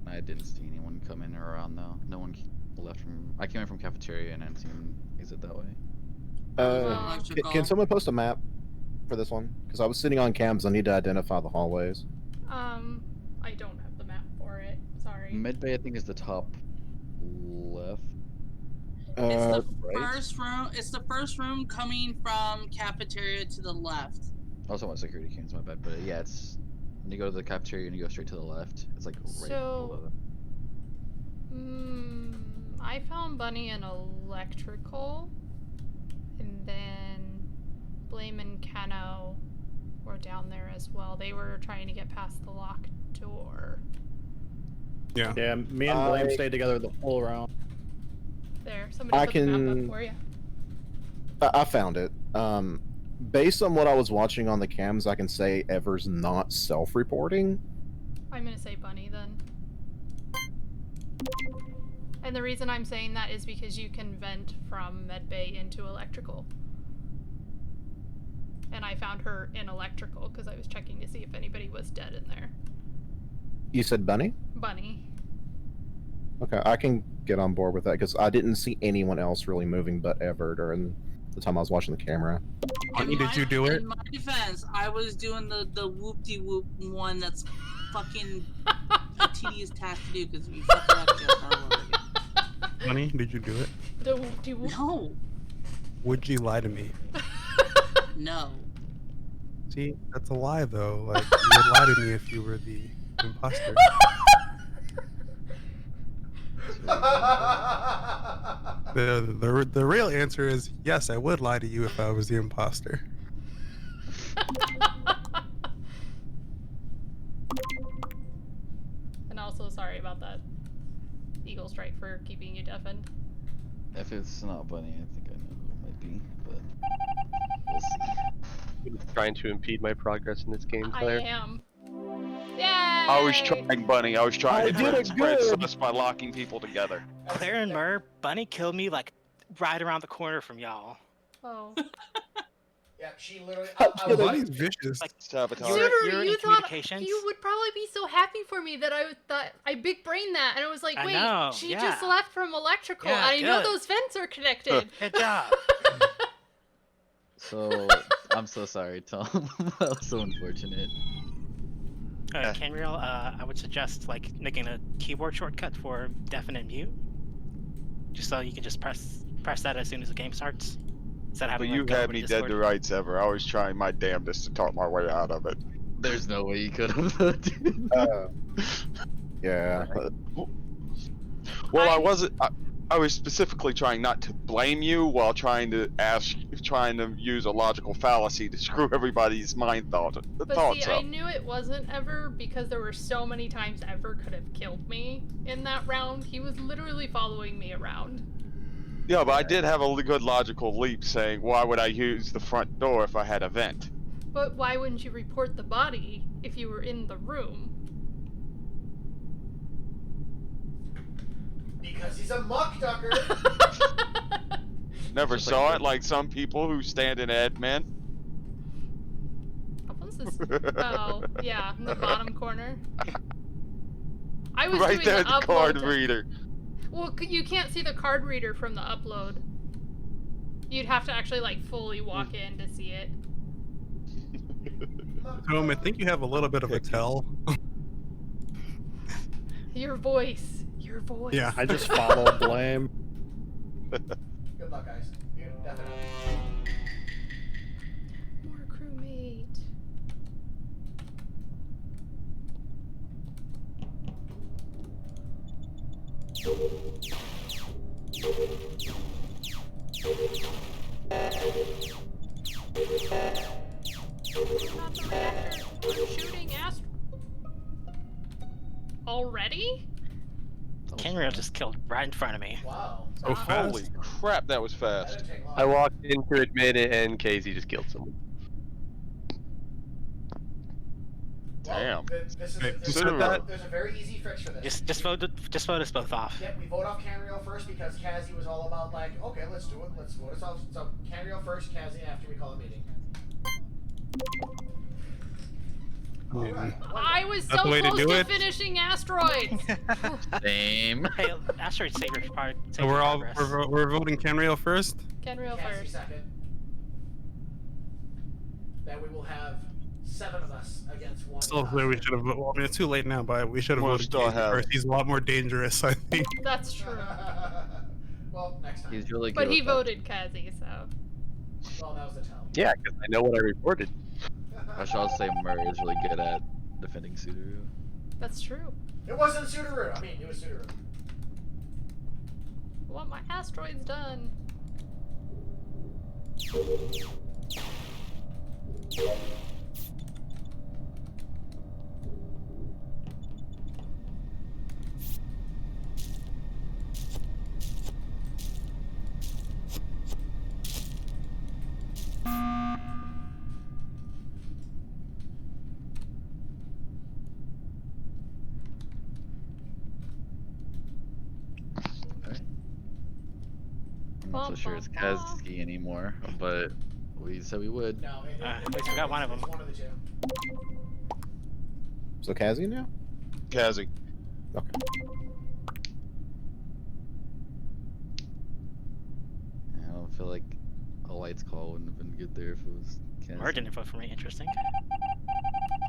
I didn't see anyone come in or around though. No one left from. I came in from cafeteria and I didn't see him exit that way. Can someone post a map for this one? Because I was sitting on cams. I need to identify the hallways. I don't have the map for it. Sorry. Med bay, I think, is the top left. It's the right? first room. It's the first room coming from cafeteria to the left. I also want security cams. My bad, but yeah, it's when you go to the cafeteria and you go straight to the left. It's like right below them. I found Bunny in electrical, and then Blame and Kano were down there as well. They were trying to get past the locked door. Yeah. Yeah, me and Blame stayed together the whole round. There, somebody put the map up for you. I found it. Based on what I was watching on the cams, I can say Ever's not self-reporting. I'm gonna say Bunny then. And the reason I'm saying that is because you can vent from medbay into electrical. And I found her in electrical because I was checking to see if anybody was dead in there. You said Bunny? Bunny. Okay, I can get on board with that because I didn't see anyone else really moving but Ever during the time I was watching the camera. Bunny, did you do it? In my defense, I was doing the whoop-de-whoop one that's fucking a tedious task to do because you fuck it up just all over again. Bunny, did you do it? The whoop-de-whoop? No. Would you lie to me? No. See, that's a lie though. Like, you would lie to me if you were the imposter. The real answer is yes, I would lie to you if I was the imposter. And also sorry about that Eagle Strike for keeping you deafened. If it's not Bunny, I think I know who it might be, but we'll see. Trying to impede my progress in this game, Claire. I am. Yay! I was trying, Bunny. I was trying to spread sus by locking people together. Claire and Murr, Bunny killed me like right around the corner from y'all. Oh. Yeah, she literally. Bunny's vicious. Like, sabotage. you're you in thought communications. you would probably be so happy for me that I thought I big brained that, and I was like, I wait, know, she yeah. just left from electrical. Yeah, I know good. those vents are connected. Good job. So I'm so sorry, Tom. That was so unfortunate. Canreal, I would suggest like making a keyboard shortcut for deafen and mute, just so you can just press that as soon as the game starts. Instead of But having, you like, go had over me Discord. dead to rights, Ever. I was trying my damnedest to talk my way out of it. There's no way you could have. Yeah. Well, I wasn't. I was specifically trying not to blame you while trying to use a logical fallacy to screw everybody's thoughts But see, I up. knew it wasn't Ever because there were so many times Ever could have killed me in that round. He was literally following me around. Yeah, but I did have a good logical leap saying, why would I use the front door if I had a vent? But why wouldn't you report the body if you were in the room? Because he's a muck ducker. Never Just saw like it like some people who stand in admin. Oh, yeah, in the bottom corner. I was Right doing there, the the upload. card reader. Well, you can't see the card reader from the upload. You'd have to actually like fully walk in to see it. Tom, I think you have a little bit of a tell. Your voice. Your voice. Yeah. I just follow Blame. Good luck, guys. You definitely. More crewmate. Not the reactor. I'm shooting Astro. Already? Kenrio just killed right in front of me. Wow. So fast. Holy crap, that was That fast. didn't take long. I walked in to admit it, and Casey just killed someone. Damn. This is Wait, there's, you said that? there's a very easy fix for this. Just vote us both off. Yep, we vote off Canrio first because Kazi was all about like, okay, let's do it. Let's vote us off. So Canrio first, Kazi after we call a meeting. Alright. I was That's so the way to close do to it. finishing Asteroids. Same. Hey, Asteroid Saber part. So we're voting Canrio first. Kenrio Kazi first. second. Then we will have 7 of us against 1. Still, we should have. Well, I mean, it's too late now, but we should have We'll voted still Casey have- first. He's a lot more dangerous, I think. That's true. Well, next time. He's really good. But he with that. voted Kazi, so. Well, that was the tell. Yeah, because I know what I reported. I shall say Murray is really good at defending Subaru. That's true. It wasn't Sudaru. I mean, it was Sudaru. I want my asteroids done. I'm not so sure it's Kazuki anymore, but we said we would. No, We forgot one of them. It's one of the 2. So Kazi now? Kazi. Okay. I don't feel like a lights call wouldn't have been good there if it was Kazi. Mur didn't vote for me. Interesting.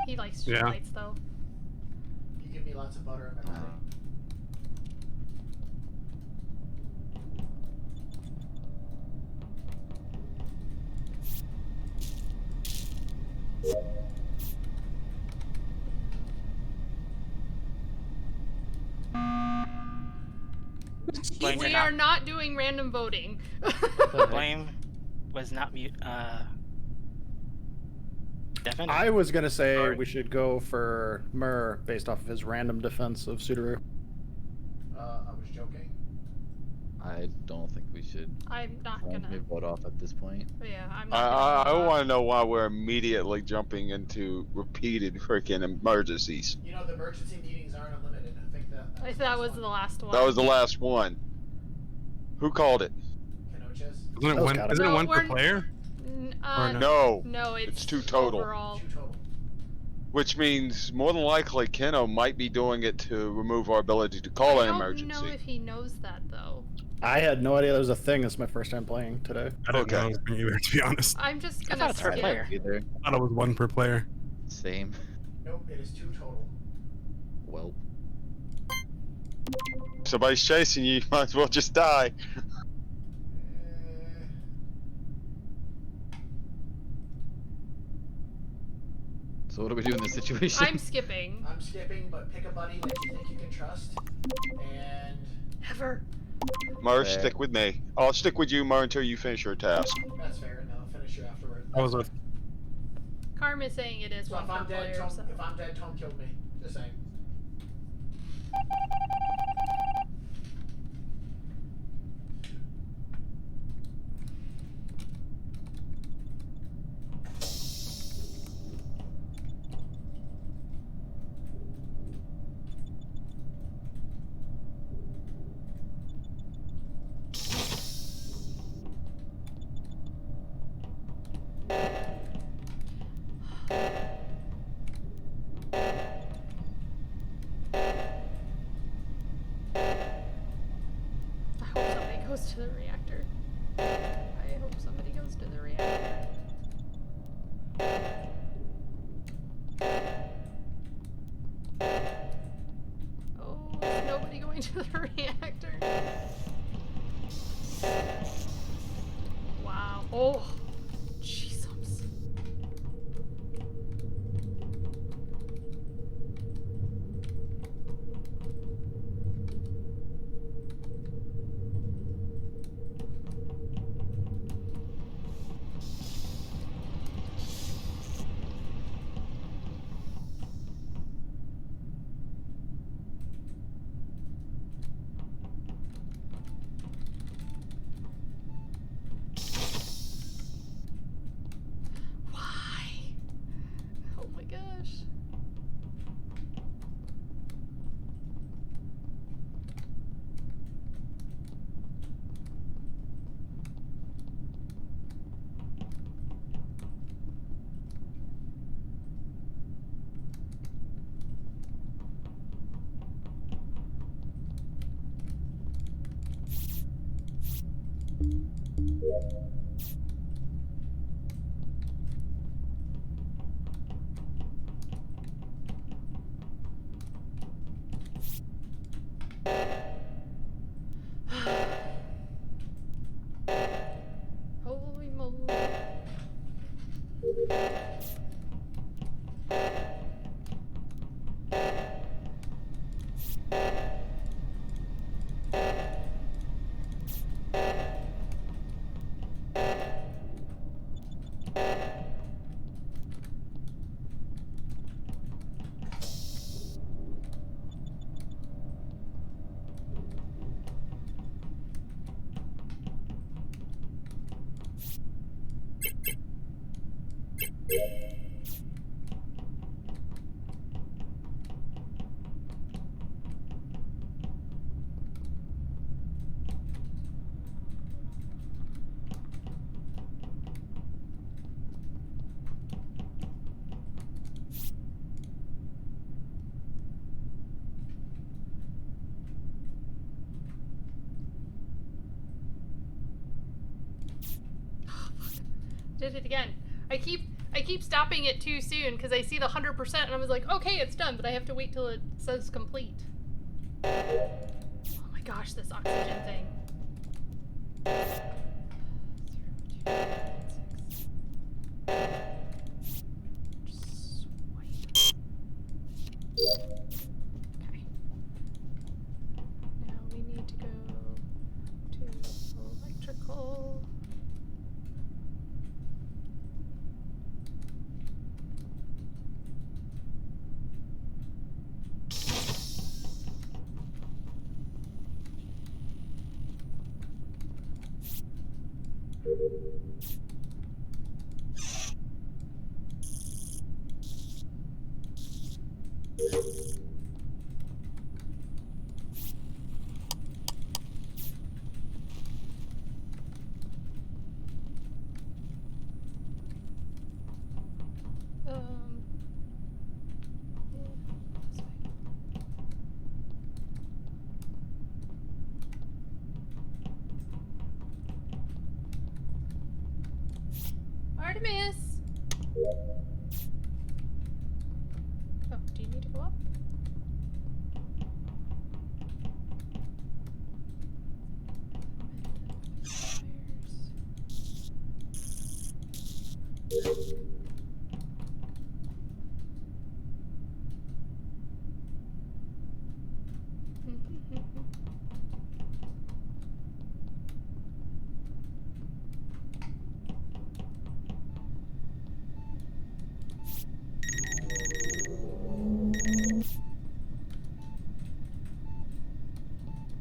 He likes Yeah. lights though. You give me lots of butter in my body. Blame We you're are not doing random voting. Blame was not mute. Devin. I was gonna say Sorry. we should go for Mur based off of his random defense of Sudaru. I was joking. I don't think we should. I'm not Maybe gonna. vote off at this point. Yeah, I'm not. I gonna want to know why we're immediately jumping into repeated freaking emergencies. You know, the emergency meetings aren't unlimited. I think that. That was the last one. That was the last one. Who called it? Kenochis. Isn't it Those one? gotta Isn't be- it one No, per we're- player? Or no? No, No, it's 2 total. Overall. 2 total. Which means more than likely Keno might be doing it to remove our ability to call I an don't emergency. know if he knows that though. I had no idea there was a thing. This is my first time playing today. I don't Okay. know it was either, to be honest. I'm just I gonna thought it's per skip. player. Either. I thought it was one per player. Same. Nope, it is 2 total. Well, If somebody's chasing you, you might as well just die. so what do we do in this situation? I'm skipping. I'm skipping, but pick a buddy that you think you can trust. And Ever. Mur, Fair. stick with me. I'll stick with you, Mur, until you finish your task. that's fair, and I'll finish you afterward. I was with. Karm is saying it is So one if per I'm dead, player. Tom, So. if I'm dead, Tom killed me. Just saying. I hope somebody goes to the reactor. I hope somebody goes to the reactor. Oh, is nobody going to the reactor? Wow. Oh, Jesus. Holy moly. Did it again. I keep stopping it too soon because I see the 100% and I was like, okay, it's done, but I have to wait till it says complete. Oh my gosh, this oxygen thing. 0, 2, 6. Just swipe. Okay. Now we need to go to electrical. Artemis! Oh, do you need to go up?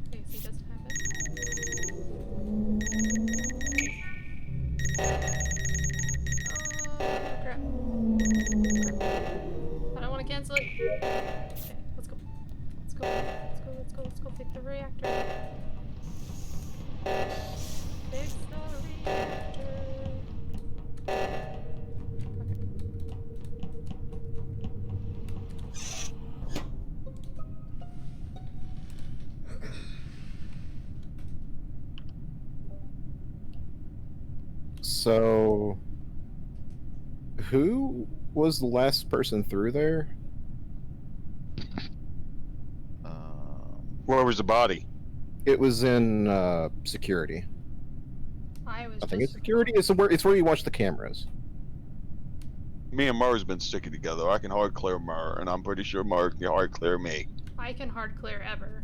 Okay, so he doesn't have it. Oh, crap. I don't want to cancel it. Okay, let's go. Let's go. Let's go. Let's go. Let's go fix the reactor. Fix the reactor. So, who was the last person through there? Where was the body? It was in security. I was I think just... it's security. It's where you watch the cameras. Me and Murr's been sticking together. I can hard clear Murr, and I'm pretty sure Murr can hard clear me. I can hard clear ever.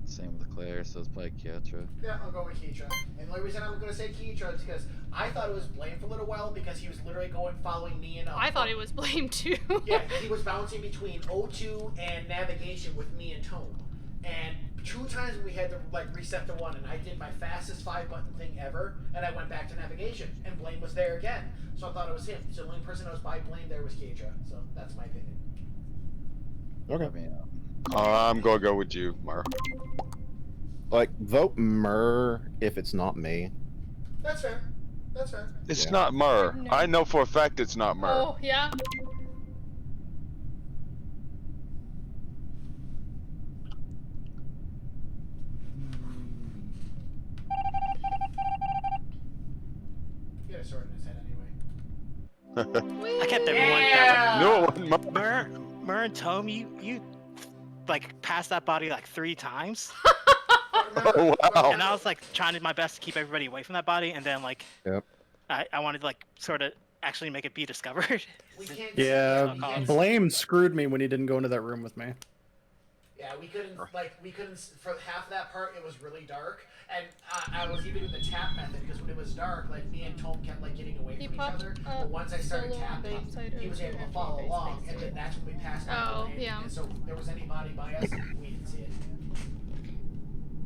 Same with Claire, so it's probably Kietra. Yeah, I'll go with Keitra. And the only reason I'm going to say Keitra is because I thought it was Blaine for a little while because he was literally following me and I thought it was Blame too. Yeah, he was bouncing between O2 and navigation with me and Tone. And 2 times we had to reset to 1, and I did my fastest 5-button thing ever, and I went back to navigation, and Blaine was there again. So I thought it was him. So the only person that was by Blaine there was Keitra. So that's my opinion. Okay. I'm gonna go with you, Murr. Vote Murr if it's not me. That's fair. That's fair. It's Yeah. not Murr. No. I know for a fact it's not Murr. Oh, yeah? kept everyone Yeah! No, it that would... Mur and Tome, you like passed that body like 3 times. Oh wow! And I was like trying my best to keep everybody away from that body, and then like Yep. I wanted to like sort of actually make it be discovered. Yeah, Blame screwed me when he didn't go into that room with me. Yeah, we couldn't for half of that part. It was really dark, and I was even in the tap method because when it was dark, like me and Tome kept like getting away from each other. But once I started tapping, he was able to follow along, and then that's when we passed out. Oh, the lane. yeah. And so if there was anybody by us, we didn't see it.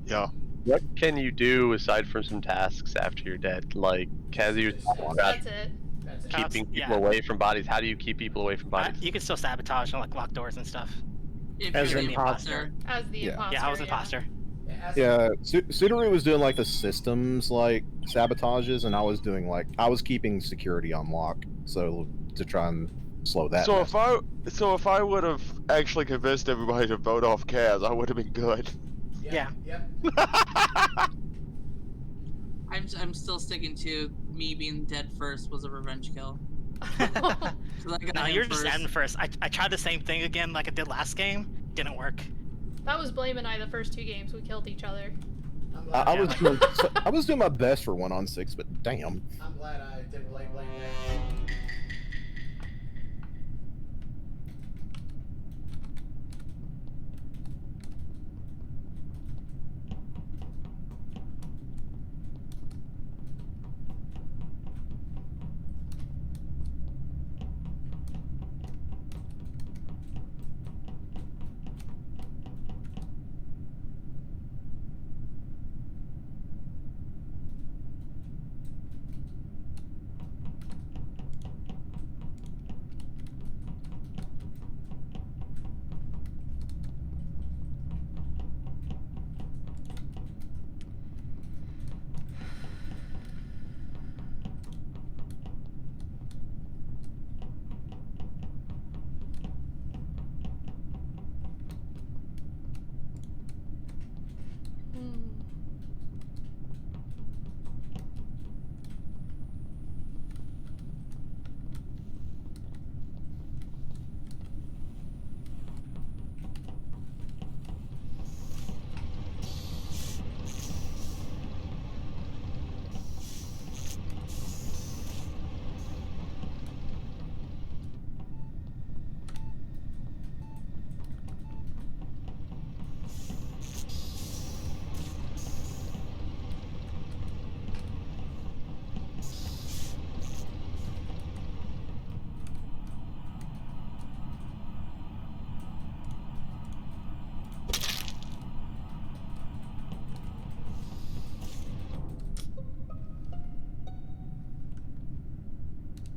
Yeah. What can you do aside from some tasks after you're dead? Like Kazu was talking about That's it. That's it. keeping people Yeah. away from bodies. How do you keep people away from bodies? You can still sabotage and like lock doors and stuff. If As you're an the imposter. As the Yeah. imposter. Yeah, I was imposter. Yeah, Sudaru was doing like the systems like sabotages, and I was doing like I was keeping security on lock, so to try and slow that. So down. if I would have actually convinced everybody to vote off Kaz, I would have been good. Yeah. Yep. I'm still sticking to me being dead first was a revenge kill. So I got No, him you're just first. ending first. I tried the same thing again like I did last game. Didn't work. That was Blame and I the first 2 games. We killed each other. I'm glad, I was doing my best for 1-on-6, but damn. I'm glad I didn't blame that.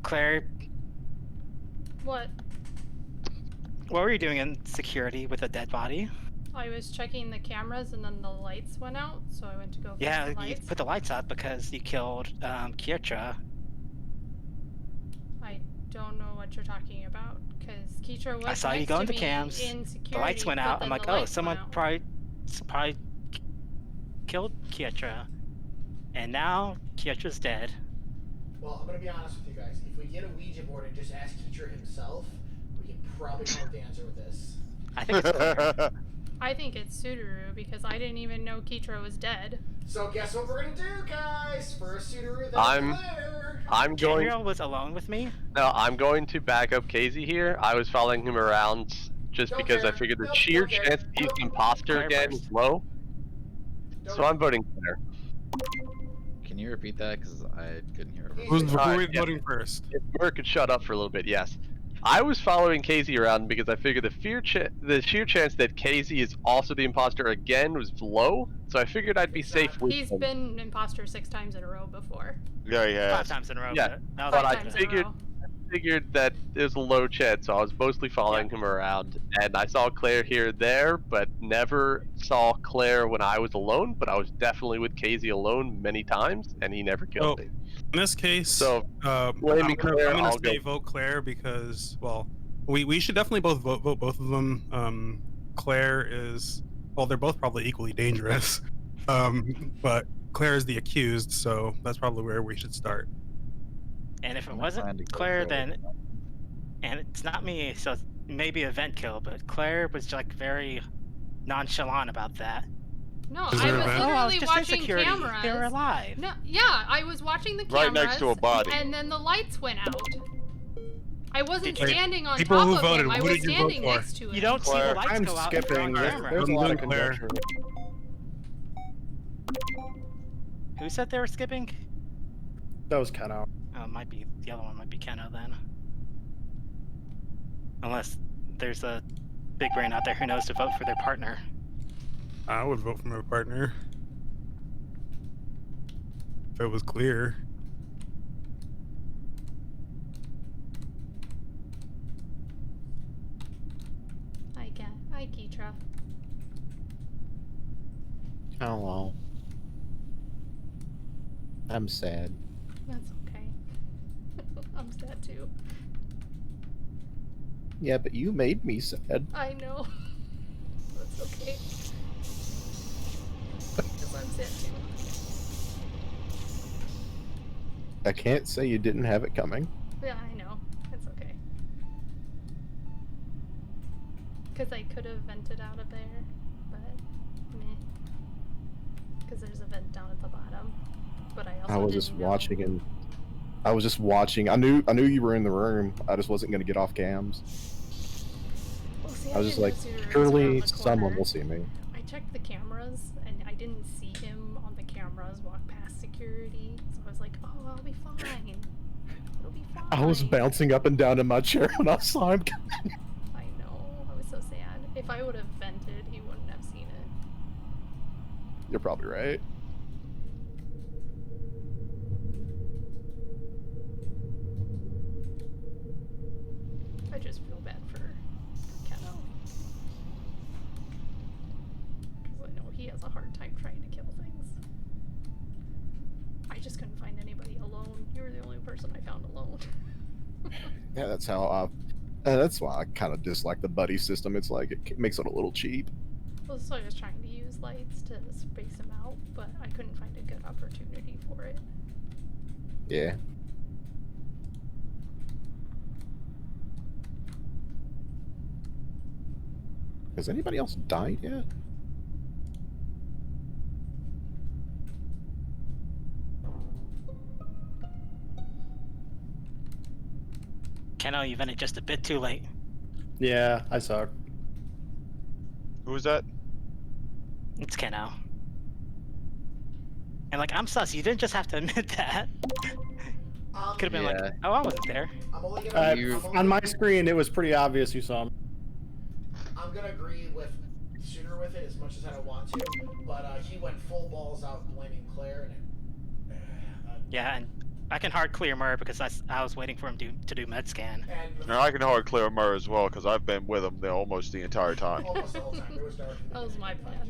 Claire, What? what were you doing in security with a dead body? I was checking the cameras and then the lights went out, so I went to go fix Yeah, the you lights. put the lights out because you killed Kietra. I don't know what you're talking about, because Keitra was I saw you next go to into me cams. in security, The lights went but out. then I'm like, the oh, lights someone went out. probably killed Kietra, and now Kietra's dead. Well, I'm gonna be honest with you guys. If we get a Ouija board and just ask Keitra himself, we can probably come up with the answer with this. I think it's Claire. I think it's Sudaru, because I didn't even know Keitra was dead. So guess what we're gonna do, guys? First Sudaru, then I'm Claire. going. Gabriel was alone with me. No, I'm going to back up Casey here. I was following him around just Don't because I care. figured the Nope, sheer don't care. chance that he's the imposter Claire again first. is low. So I'm voting Claire. Can you repeat that? Because I couldn't hear it. Who are we yeah. voting first? If Mur could shut up for a little bit, yes. I was following Casey around because I figured the sheer chance that Casey is also the imposter again was low, so I figured I'd be safe with He's him. been imposter 6 times in a row before. Yeah, yeah. 5 times in a row. Yeah, that was but Five I times in a figured row. that there's a low chance, so I was mostly following him around, and I saw Claire here and there, but never saw Claire when I was alone. But I was definitely with Casey alone many times, and he never killed Oh, me. In this case, So, I'm blaming Claire, gonna I'll say go. vote Claire because, well, we should definitely both vote both of them. Claire is, well, they're both probably equally dangerous, but Claire is the accused, so that's probably where we should start. And if it I'm wasn't inclined to go Claire, for it. then and it's not me, so it's maybe a vent kill, but Claire was like very nonchalant about that. No, Is I there was a vent? Oh, I was literally just in watching security. cameras. They were alive. No, yeah, I was watching the cameras. Right next to a body. And then the lights went out. I wasn't Did you- standing on People top who of voted, him. I who was did you vote standing for? next to him. You don't see the Claire. lights I'm go out skipping. on There's, camera. there's a I'm lot of doing Claire. conjecture. Who said they were skipping? That was Keno. Oh, it might be the other one. Might be Keno then. Unless there's a big brain out there who knows to vote for their partner. I would vote for my partner. If it was clear. Hi, Keitra. Hello. I'm sad. That's okay. I'm sad too. Yeah, but you made me sad. I know. That's okay. Because I'm sad too. I can't say you didn't have it coming. Yeah, I know. It's okay. Because I could have vented out of there, but meh. Because there's a vent down at the bottom. But I also I was just didn't know. watching and I was just watching. I knew you were in the room. I just wasn't gonna get off cams. Well, see, I was just didn't like, know Suter was surely around the someone corner. will see me. I checked the cameras and I didn't see him on the cameras walk past security. So I was like, oh, I'll be fine. It'll be fine. I was bouncing up and down in my chair when I saw him coming. I know. I was so sad. If I would have vented, he wouldn't have seen it. You're probably right. I just feel bad for Keno. Because I know he has a hard time trying to kill things. I just couldn't find anybody alone. You were the only person I found alone. Yeah, that's how that's why I kind of dislike the buddy system. It's like it makes it a little cheap. Well, so I was trying to use lights to space him out, but I couldn't find a good opportunity for it. Yeah. Has anybody else died yet? Keno, you vented just a bit too late. Yeah, I suck. Who was that? It's Keno. And like, I'm sus. You didn't just have to admit that. Could have been like, oh, I wasn't there. I'm only gonna, On my screen, it was pretty obvious you saw me. I'm gonna agree with Suter with it as much as I don't want to, but he went full balls out blaming Claire, and Yeah, and I can hard clear Murray because I was waiting for him to do med scan. and No, I can hard clear Murr as well because I've been with him there almost the entire time. almost the whole time there was dark. in the That was beginning, my I couldn't find plan.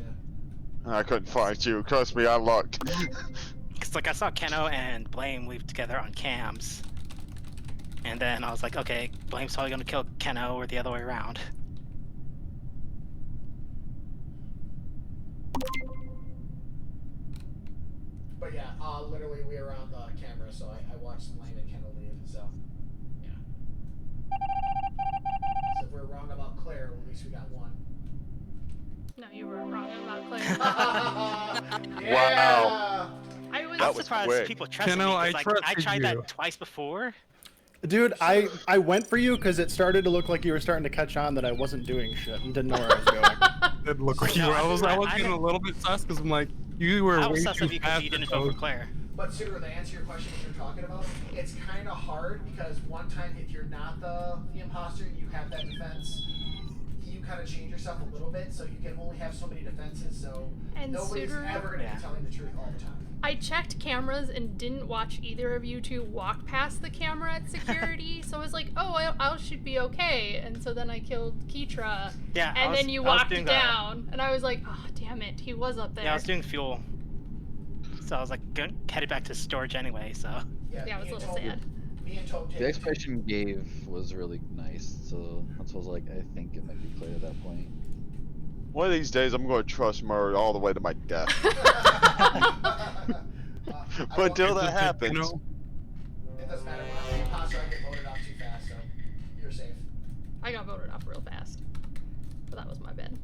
ya. I couldn't find you. Trust me, I looked. Cause like I saw Keno and Blame leave together on cams, and then I was like, okay, Blame's probably gonna kill Keno or the other way around. But yeah, literally we were on the camera, so I watched Lane and Kendall leave. So yeah. So if we're wrong about Claire, at least we got one. No, you were wrong about Claire. Wow. I was. I'm surprised quick. people trust Keno, me. I 'Cause, like, I trusted tried you. that twice before. Dude, I went for you because it started to look like you were starting to catch on that I wasn't doing shit and didn't know where I was going. It did look like you No, were. I was I getting a didn't- little bit sus because I'm like, you were I way was sus too of you because fast. you didn't to vote go. for Claire. But Suter, to answer your question, what you're talking about, it's kind of hard because one time if you're not the imposter, you have that defense. You kind of change yourself a little bit, so you can only have so many defenses. So And nobody's Suter- ever going to Yeah. be telling the truth all the time. I checked cameras and didn't watch either of you two walk past the camera at security, so I was like, oh, I should be okay. And so then I killed Keitra, Yeah, and then you I was walked doing down, and I was like, oh, damn it, he was up there. Yeah, I was doing fuel. So I was like, headed back to storage anyway. So Yeah, I was me a and little Toby- sad. Me and Toby The explanation you gave was really nice, so that's why I was like, I think it might be clear at that point. One of these days, I'm going to trust Murr all the way to my death. But until It's that a good, happens, you know, It doesn't matter. When I'm the imposter, I get voted out too fast, so you're safe. I got voted off real fast. But that was my bad.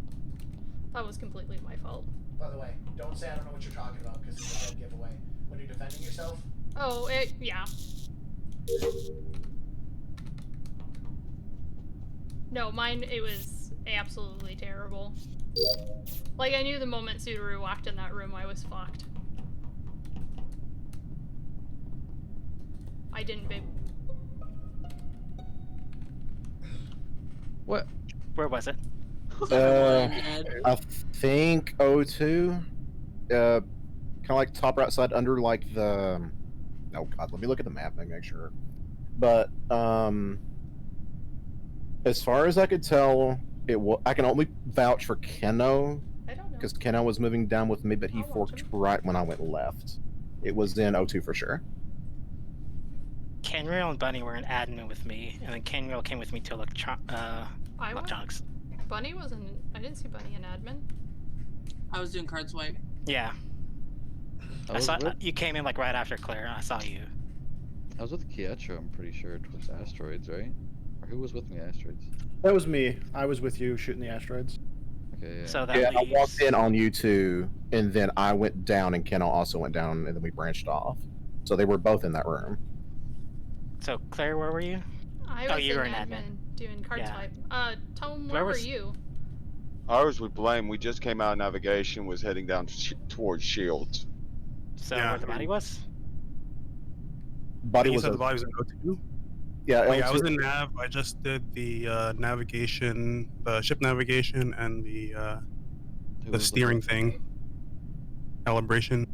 That was completely my fault. By the way, don't say I don't know what you're talking about because it's a dead giveaway. When you're defending yourself, Oh, yeah. No, mine, it was absolutely terrible. Like, I knew the moment Subaru walked in that room, I was fucked. I didn't, babe. What? Where was it? I think O2. Kind of like top right side under like the. Oh god, let me look at the map and make sure. But as far as I could tell, I can only vouch for Keno I don't know. because Keno was moving down with me, but he I'll watch forked him. right when I went left. It was in O2 for sure. Kenriel and Bunny were in admin with me, and then Kenriel came with me to I went. electronics. Bunny wasn't. I didn't see Bunny in admin. I was doing card swipe. Yeah. I saw you came in like right after Claire, and I saw you. I was with Kietro, I'm pretty sure, towards asteroids, right? Or who was with me, asteroids? That was me. I was with you shooting the asteroids. Okay, yeah. So that Yeah, I leaves... walked in on you two, and then I went down, and Keno also went down, and then we branched off. So they were both in that room. So Claire, where were you? I Oh, was you in were in admin, admin. doing card Yeah. swipe. Tome, Where where were was- you? I was with Blame. We just came out of navigation, was heading down towards Shields. So Yeah. where the body was? Body You was said a- the body was in O2? yeah, Like, I L2 was in nav. I just did the navigation, the ship navigation, and the Who the was steering first- thing. Calibration.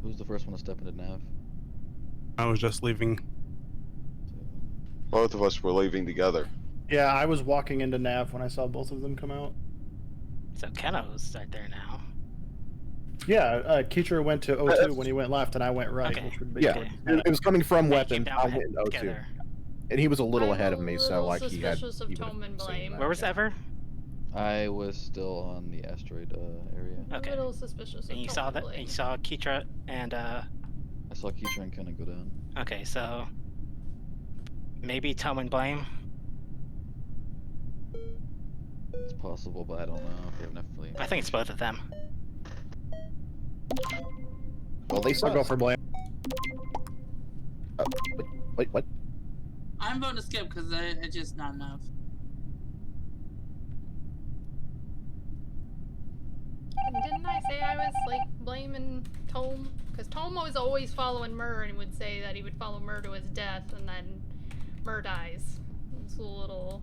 Who was the first one to step into nav? I was just leaving. Both of us were leaving together. Yeah, I was walking into nav when I saw both of them come out. So Keno's right there now. Yeah, Keecher went to O2 when he went left, and I went right, Okay. which would be Yeah, towards it was coming from They came weapons. down I ahead went in O2, together. and he was a little I'm ahead a of me, so little like he had. suspicious of he would've Tome and seen Blame. that. Where was Ever? I was still on the asteroid area. Okay. A little suspicious of And you Tome saw and that? Blame. And you saw Keitra and I saw Keitran kind of go down. okay, so maybe Tome and Blame. It's possible, but I don't know if they have Netflix. I think it's both of them. Well, they I'll saw. go for Blame. Wait, what? I'm voting to skip because it's just not enough. Didn't I say I was like blaming Tome? Because Tome was always following Mur and would say that he would follow Mur to his death, and then Mur dies. It's a little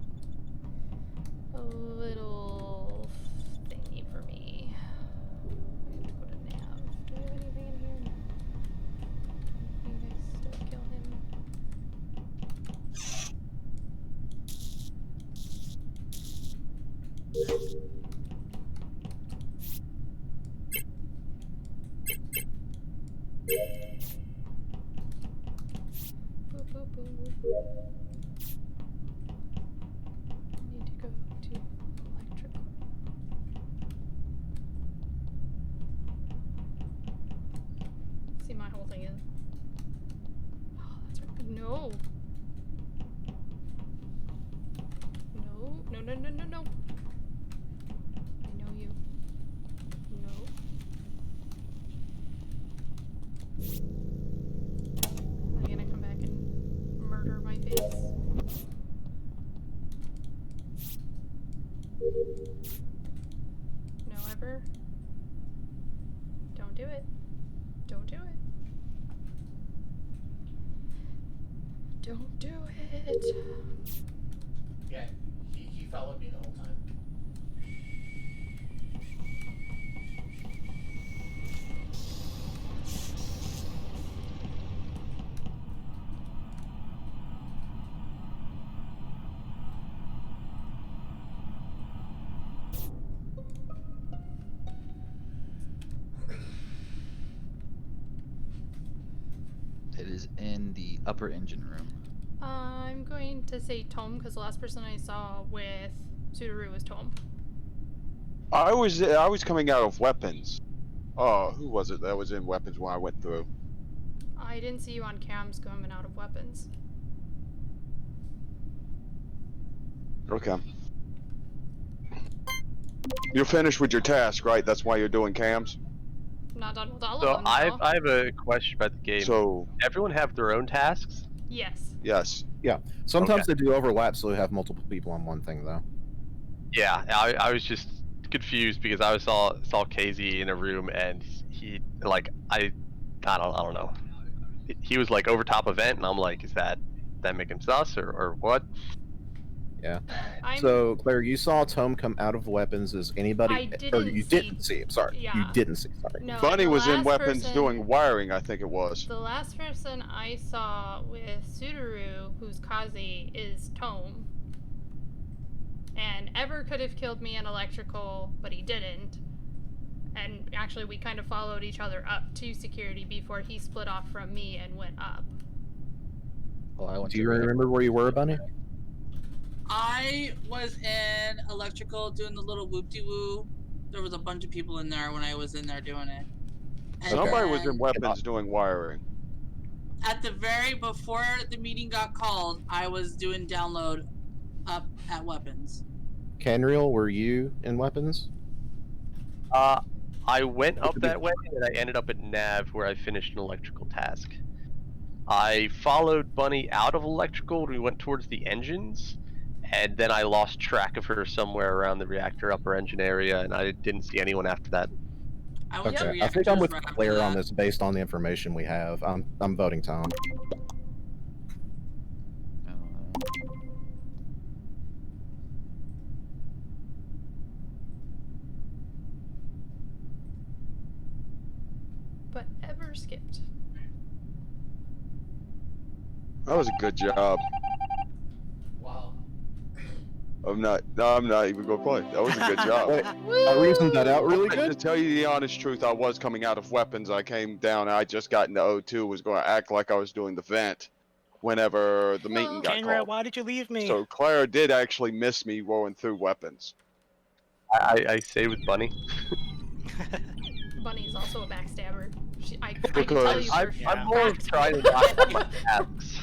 thingy for me. I have to go to nav. Do we have anything in here? No. You guys still kill him. Boop, boop, boop. Need to go to electrical. See, my whole thing is. Oh, that's right. No. No, no, no, no, no, no. I know you. No. Are they gonna come back and murder my face? No, ever? Don't do it. Don't do it. Don't do it. Yeah, he followed me the whole time. It is in the upper engine room. I'm going to say Tome because the last person I saw with Sudaru was Tome. I was coming out of weapons. Oh, who was it that was in weapons when I went through? I didn't see you on cams coming out of weapons. I was coming out of weapons. I didn't see you on cams coming out of weapons. Okay. You're finished with your task, right? That's why you're doing cams? Not done with all So of them. I though. have a question about the game. So, Everyone have their own tasks? Yes. yes. Sometimes they do overlap, so we have multiple people on one thing, though. Yeah, I was just confused because I saw KZ in a room and he like I don't know. He was like over top event and I'm like, is that make him sus or what? So, Claire, you saw Tome come out of weapons. Is anybody? I Or didn't you see- didn't see. Sorry, you Yeah. didn't see. Sorry. No. Bunny the was in last weapons person- doing wiring, I think it was. The last person I saw with Sudaru, who's Kazi, is Tome. And Ever could have killed me in electrical, but he didn't. And actually, we kind of followed each other up to security before he split off from me and went up. Do you remember where you were, Bunny? I was in electrical doing the little whoop-de-woo. There was a bunch of people in there when I was in there doing it. And Somebody was in then weapons doing wiring. at the very before the meeting got called, I was doing download up at weapons. Canriel, were you in weapons? I went up that way and I ended up at Nav where I finished an electrical task. I followed Bunny out of electrical and we went towards the engines, and then I lost track of her somewhere around the reactor upper engine area, and I didn't see anyone after that. I went to Okay, I think I'm with reactors right after Claire on that. this based on the information we have. I'm voting Tom. But Ever skipped. That was a good job. Wow. I'm not even gonna play. That was a good job. Wait, I reasoned that out really good. To tell you the honest truth, I was coming out of weapons. I came down. I just got into O2. Was going to act like I was doing the vent whenever the meeting got Kenra, called. why did you leave me? So Clara did actually miss me rolling through weapons. I stayed with Bunny. Bunny's also a backstabber. I can Because tell you for I'm more fact. trying to not have my tasks.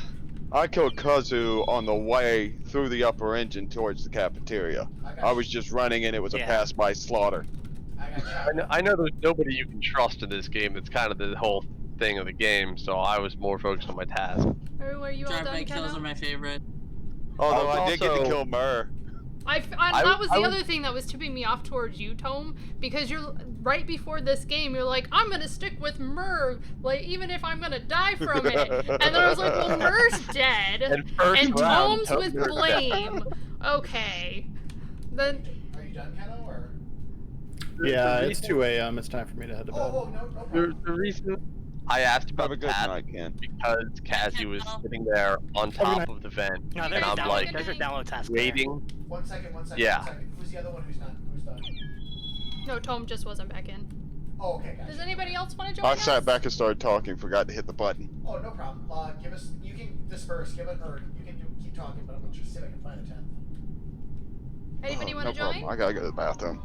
I killed Kazu on the way through the upper engine towards the cafeteria. I was just running and it was a Yeah. pass by slaughter. I know there's nobody you can trust in this game. That's kind of the whole thing of the game, so I was more focused on my task. Were you all Drive-by done, kills Kenna? are my favorite. Although I I was did get to also- kill Murr. That was the I other thing that was tipping me off towards you, Tome, because you're right before this game. You're like, I'm gonna stick with Murr, like even if I'm gonna die from it. And then I was like, well, Murr's dead, And first and round, Tome's with Tome's Blame. Okay, then Are you done, Keno, or? Yeah, it's 2 a.m. It's time for me to head to bed. Oh, no problem. The reason I asked about Have a the good task night, Ken. because Cassie was sitting there on top of the vent, No, and there's I'm download, like there's a download task there. waiting. One second. Yeah. Who's the other one who's not? Who's done? no, Tome just wasn't back in. Oh, okay, Does gotcha. anybody else want to join I us? sat back and started talking, forgot to hit the button. Oh, no problem. Give us. You can disperse. Give it, or you can keep talking. But I'm gonna just see if I can find a 10th. Anybody Oh, want no to join? problem. I gotta go to the bathroom.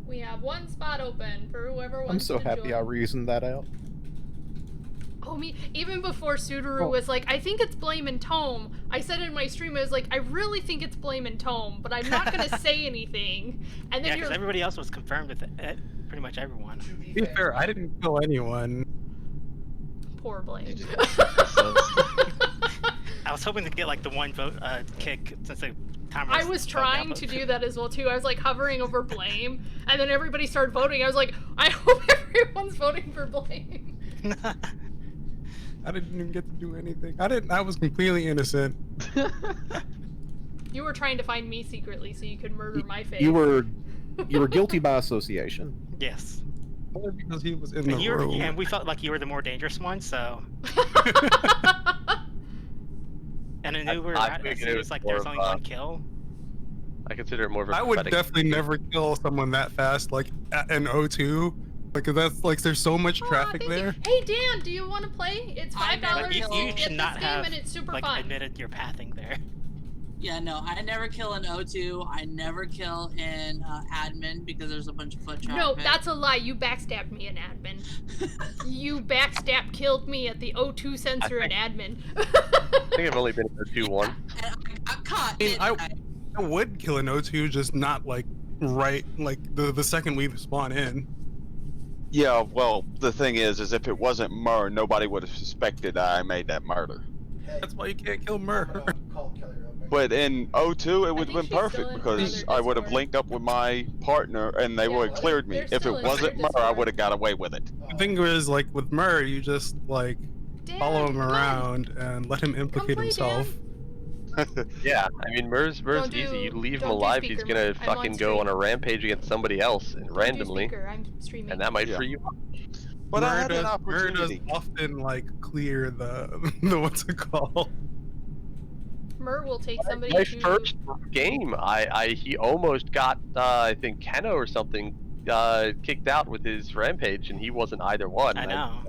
We have one spot open for whoever wants I'm so to happy join. I reasoned that out. Oh, me. Even before Sudaru Oh. was like, I think it's Blame and Tome, I said in my stream, I was like, I really think it's Blame and Tome, but I'm not going to say anything. And Yeah, then because you're everybody else was confirmed with pretty much everyone. To be To be fair, I didn't kill anyone. poor Blame. I was hoping to get like the one vote kick since the timer. I was trying to do that as well, too. I was like hovering over Blame, and then everybody started voting. I was like, I hope everyone's voting for Blame. I didn't even get to do anything. I was completely innocent. You were trying to find me secretly so you could murder my face. You were guilty by association. Yes. Only because he was in the And, you were, room. and we felt like you were the more dangerous one, so. And I knew we were I as figured soon it as was like there was more only of a- one kill. I consider it more of a I would prophetic definitely move. never kill someone that fast, like in O2, because that's like there's so much traffic Thank you. there. Hey Dan, do you want to play? It's I $5 never to You, kill- you get should this not game have and it's super like fun. admitted your pathing there. Yeah, no, I never kill in O2. I never kill in admin because there's a bunch of foot traffic. No, that's a lie. You backstabbed me in admin. You killed me at the O2 sensor in admin. I think I've only been in 2-1. And got caught. I mean, didn't I? I would kill an O2, just not like right, like the second we spawn in. Yeah, well, the thing is if it wasn't Murr, nobody would have suspected I made that murder. Hey, That's why you can't kill I'm Murr. gonna call Kelly real quick. But in O2, it would think have been she's still perfect in because another I would have Discord. linked up with my partner and they Yeah, would have cleared me. they're If still it in wasn't another Murr, I Discord. would have got away with it. The thing is, like with Murr, you just like follow him Dan, come on. around and let him implicate play, himself. Yeah, I mean, Murr's Don't easy. You do- leave him don't do alive, he's speaker gonna mode. I'm on fucking go on a stream. rampage against somebody else and Don't do randomly, speaker, I'm streaming. and that might Yeah. free you up. But I Murr had an does- Murr does opportunity. often like clear the the what's it called? Murr will take somebody My to... first game, he almost got I think Keno or something kicked out with his rampage, and he wasn't either one. I know.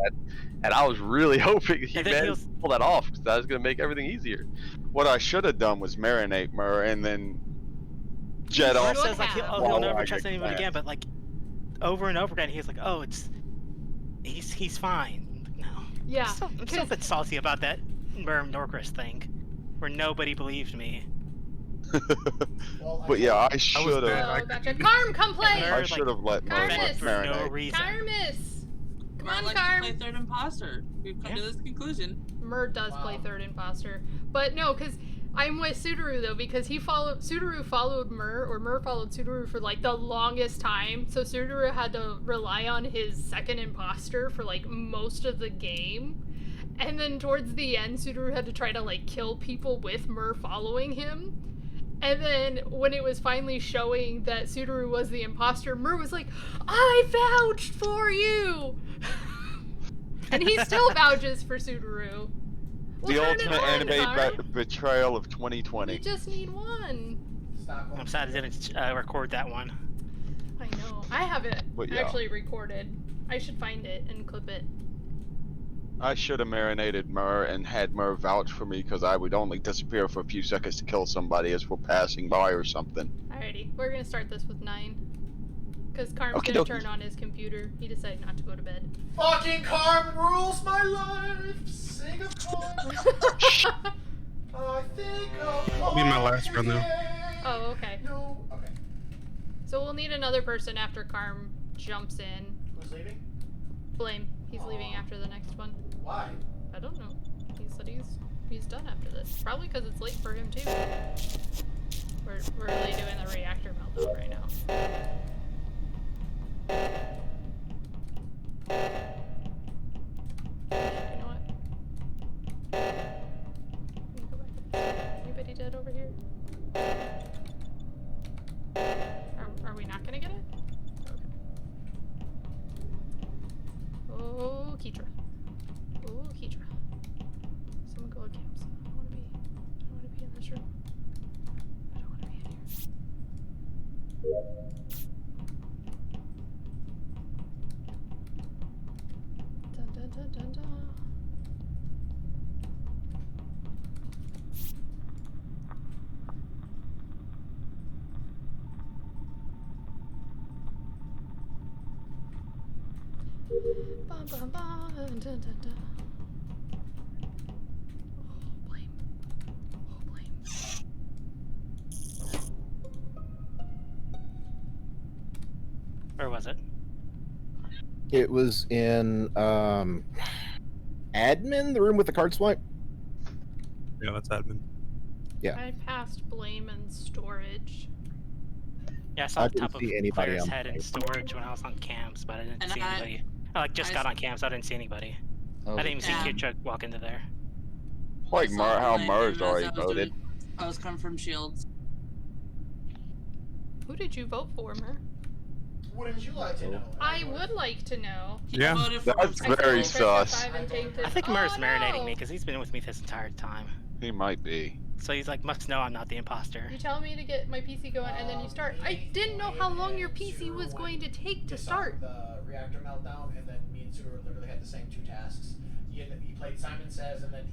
And I was really hoping he And then he managed to pull that off because that was gonna make everything easier. What I should have done was marinate Murr and then jet Murr off. should says like he'll Wow, never I trust get anyone that. again, but like over and over again, he's like, "Oh, he's fine." No. Yeah, I'm still a 'cause- bit salty about that Merm Norcris thing, where nobody believed me. Well, But yeah, I there. should have. Oh, gotcha. Carm, come play! Murr, I like, should have let Murr Carmus. for no marinate. reason. Carmus! Come Murr on, likes to Carm! play third imposter. We've come to this conclusion. Murr does play Wow. third imposter. But no, because I'm with Sudaru though, because Sudaru followed Murr, or Murr followed Sudaru for like the longest time. So Sudaru had to rely on his second imposter for like most of the game. And then towards the end, Sudaru had to try to like kill people with Murr following him. And then when it was finally showing that Sudaru was the imposter, Murr was like, I vouched for you! And he still vouches for Sudaru. We'll The turn it ultimate on, anime Carm. betrayal of We 2020. just need one. Stockholm. I'm sad I didn't record that one. I know. I have it But yeah. actually recorded. I should find it and clip it. I should have marinated Murr and had Murr vouch for me because I would only disappear for a few seconds to kill somebody as we're passing by or something. Alrighty, we're gonna start this with 9. Because Carm's Okie gonna dokie. turn on his computer. He decided not to go to bed. Fucking Carm rules my life. Sing of Carm. I think I'll That'll be my last run, though. Oh, okay. No. Okay. So we'll need another person after Carm jumps in. Who's leaving? Blame. He's leaving after the next one. Why? I don't know. He said he's done after this. Probably because it's late for him too. We're really doing the reactor meltdown right now. You know what? Let me go back to this. Anybody dead over here? Are we not gonna get it? Okay. Oh, Keetra. Oh, Keetra. Someone go at camps. I don't wanna be in this room. I don't wanna be in here. Dun dun dun dun dun. Bum, bum, bum, dun, dun, dun. Oh, blame. Oh, blame. Where was it? It was in admin, the room with the card swipe. Yeah, that's admin. Yeah. I passed blame and storage. Yeah, I saw I the didn't top of see anybody Claire's on head in storage when I was on cams, but I didn't And see I- anybody. I like just I got s- on cams, so I didn't see anybody. Oh, I didn't even see Yeah. Q-Truck walk into there. Like I saw Murr, how Blame Murr's as already I was voted. doing- I was coming from Shields. Who did you vote for, Mer? Wouldn't you like to know? I would like to know. Yeah. Voted for That's him. very I still sus. pressed F5 and taped it. I think Oh, Murr's marinating no. me because he's been with me this entire time. He might be. So he's like, must know I'm not the imposter. You tell me to get my PC going and then you start. I didn't know how long your PC was going to take to start. The reactor meltdown, and then me and Sudaru literally had the same 2 tasks. He played Simon Says, and then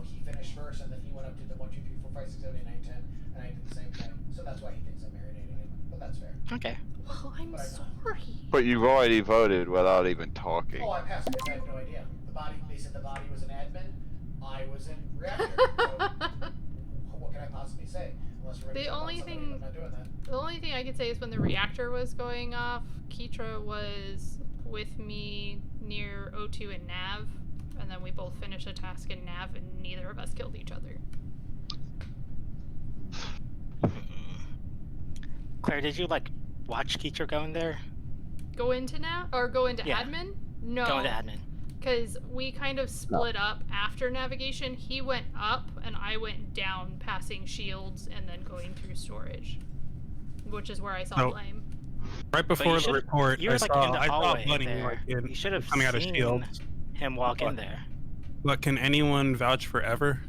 he finished first, and then he went up to the 1, 2, 3, 4, 5, 6, 7, 8, 9, 10, and I did the same thing. So that's why he thinks I'm marinating him. But that's fair. Okay. Well, I'm But I'm not. sorry. But you've already voted without even talking. Oh, I passed it. I have no idea. They said the body was an admin. I was in reactor. So what can I can't possibly say unless we're gonna The jump on only somebody, thing- I'm not doing that. The only thing I could say is when the reactor was going off, Keitra was with me near O2 and Nav, and then we both finished a task in Nav, and neither of us killed each other. Claire, did you like watch Keitra go in there? Go into Nav or go into Yeah. admin? No. Go into admin. Because we kind of split up after navigation. He went up, and I went down, passing shields, and then going through storage, which is where I saw Oh. Blame. Right before the should've- report, you were, I like, saw in the I saw hallway Bunny there. like in, You should have coming out of seen shields. him walk in What? there. But can anyone vouch for Ever?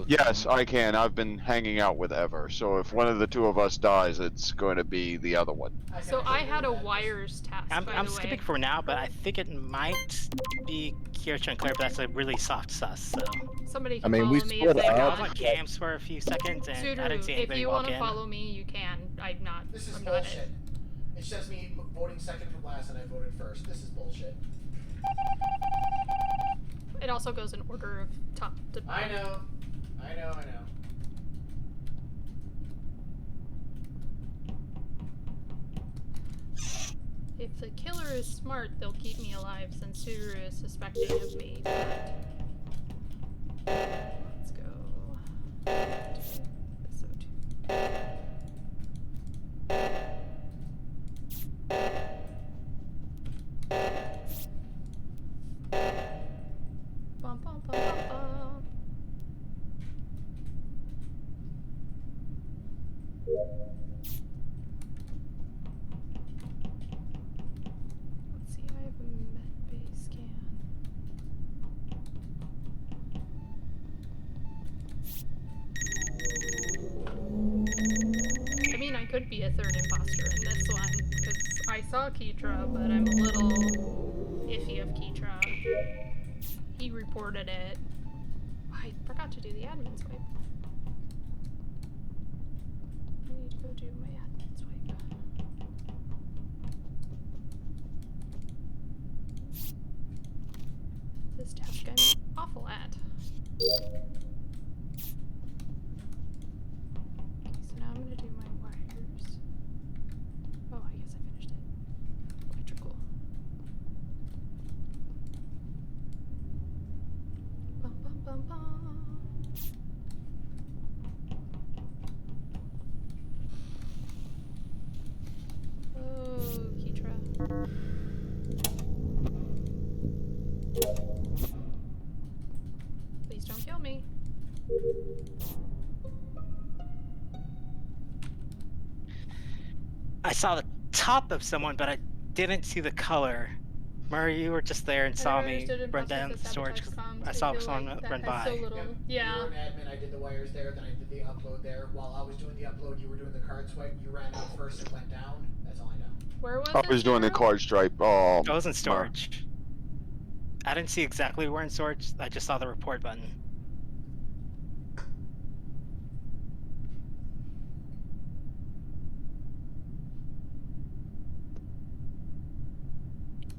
Yes, I can. I've been hanging out with Ever, so if one of the two of us dies, it's going to be the other one. So I had a wires task, I'm by the skipping way. for now, but I think it might be Kircha and Claire, but that's a really soft sus, so. Somebody I can mean, follow we me split if they up. I was want. on cams for a few seconds, and I didn't see Suduru, if anybody you walk want to in. follow me, you can. I'm not. This is I'm not it. bullshit. It's just me voting second from last and I voted first. This is bullshit. It also goes in order of top to I know. I know. If the killer is smart, they'll keep me alive since Suduru is suspecting of me. Let's go. This O2. Bum, bum, bum, bum, bum. Let's see, I have a med bay scan. I mean, I could be a third imposter in this one, because I saw Keitra, but I'm a little iffy of Keitra. He reported it. I forgot to do the admin swipe. I need to go do my admin swipe. This task I'm awful at. Okay, so now I'm gonna do my wires. Oh, I guess I finished it. Electrical. Bum bum bum bum. Oh, Keitra. Please don't kill me. I saw the top of someone, but I didn't see the color. Murray, you were just there and saw me run down the storage. I saw someone run by. So little. Yeah. You were an admin, I did the wires there, then I did the upload there. While I was doing the upload, you were doing the card swipe. You ran out first and went down. That's all I know. Where was I it? was doing the Suduru? card stripe. I was in storage. I didn't see exactly where in storage. I just saw the report button.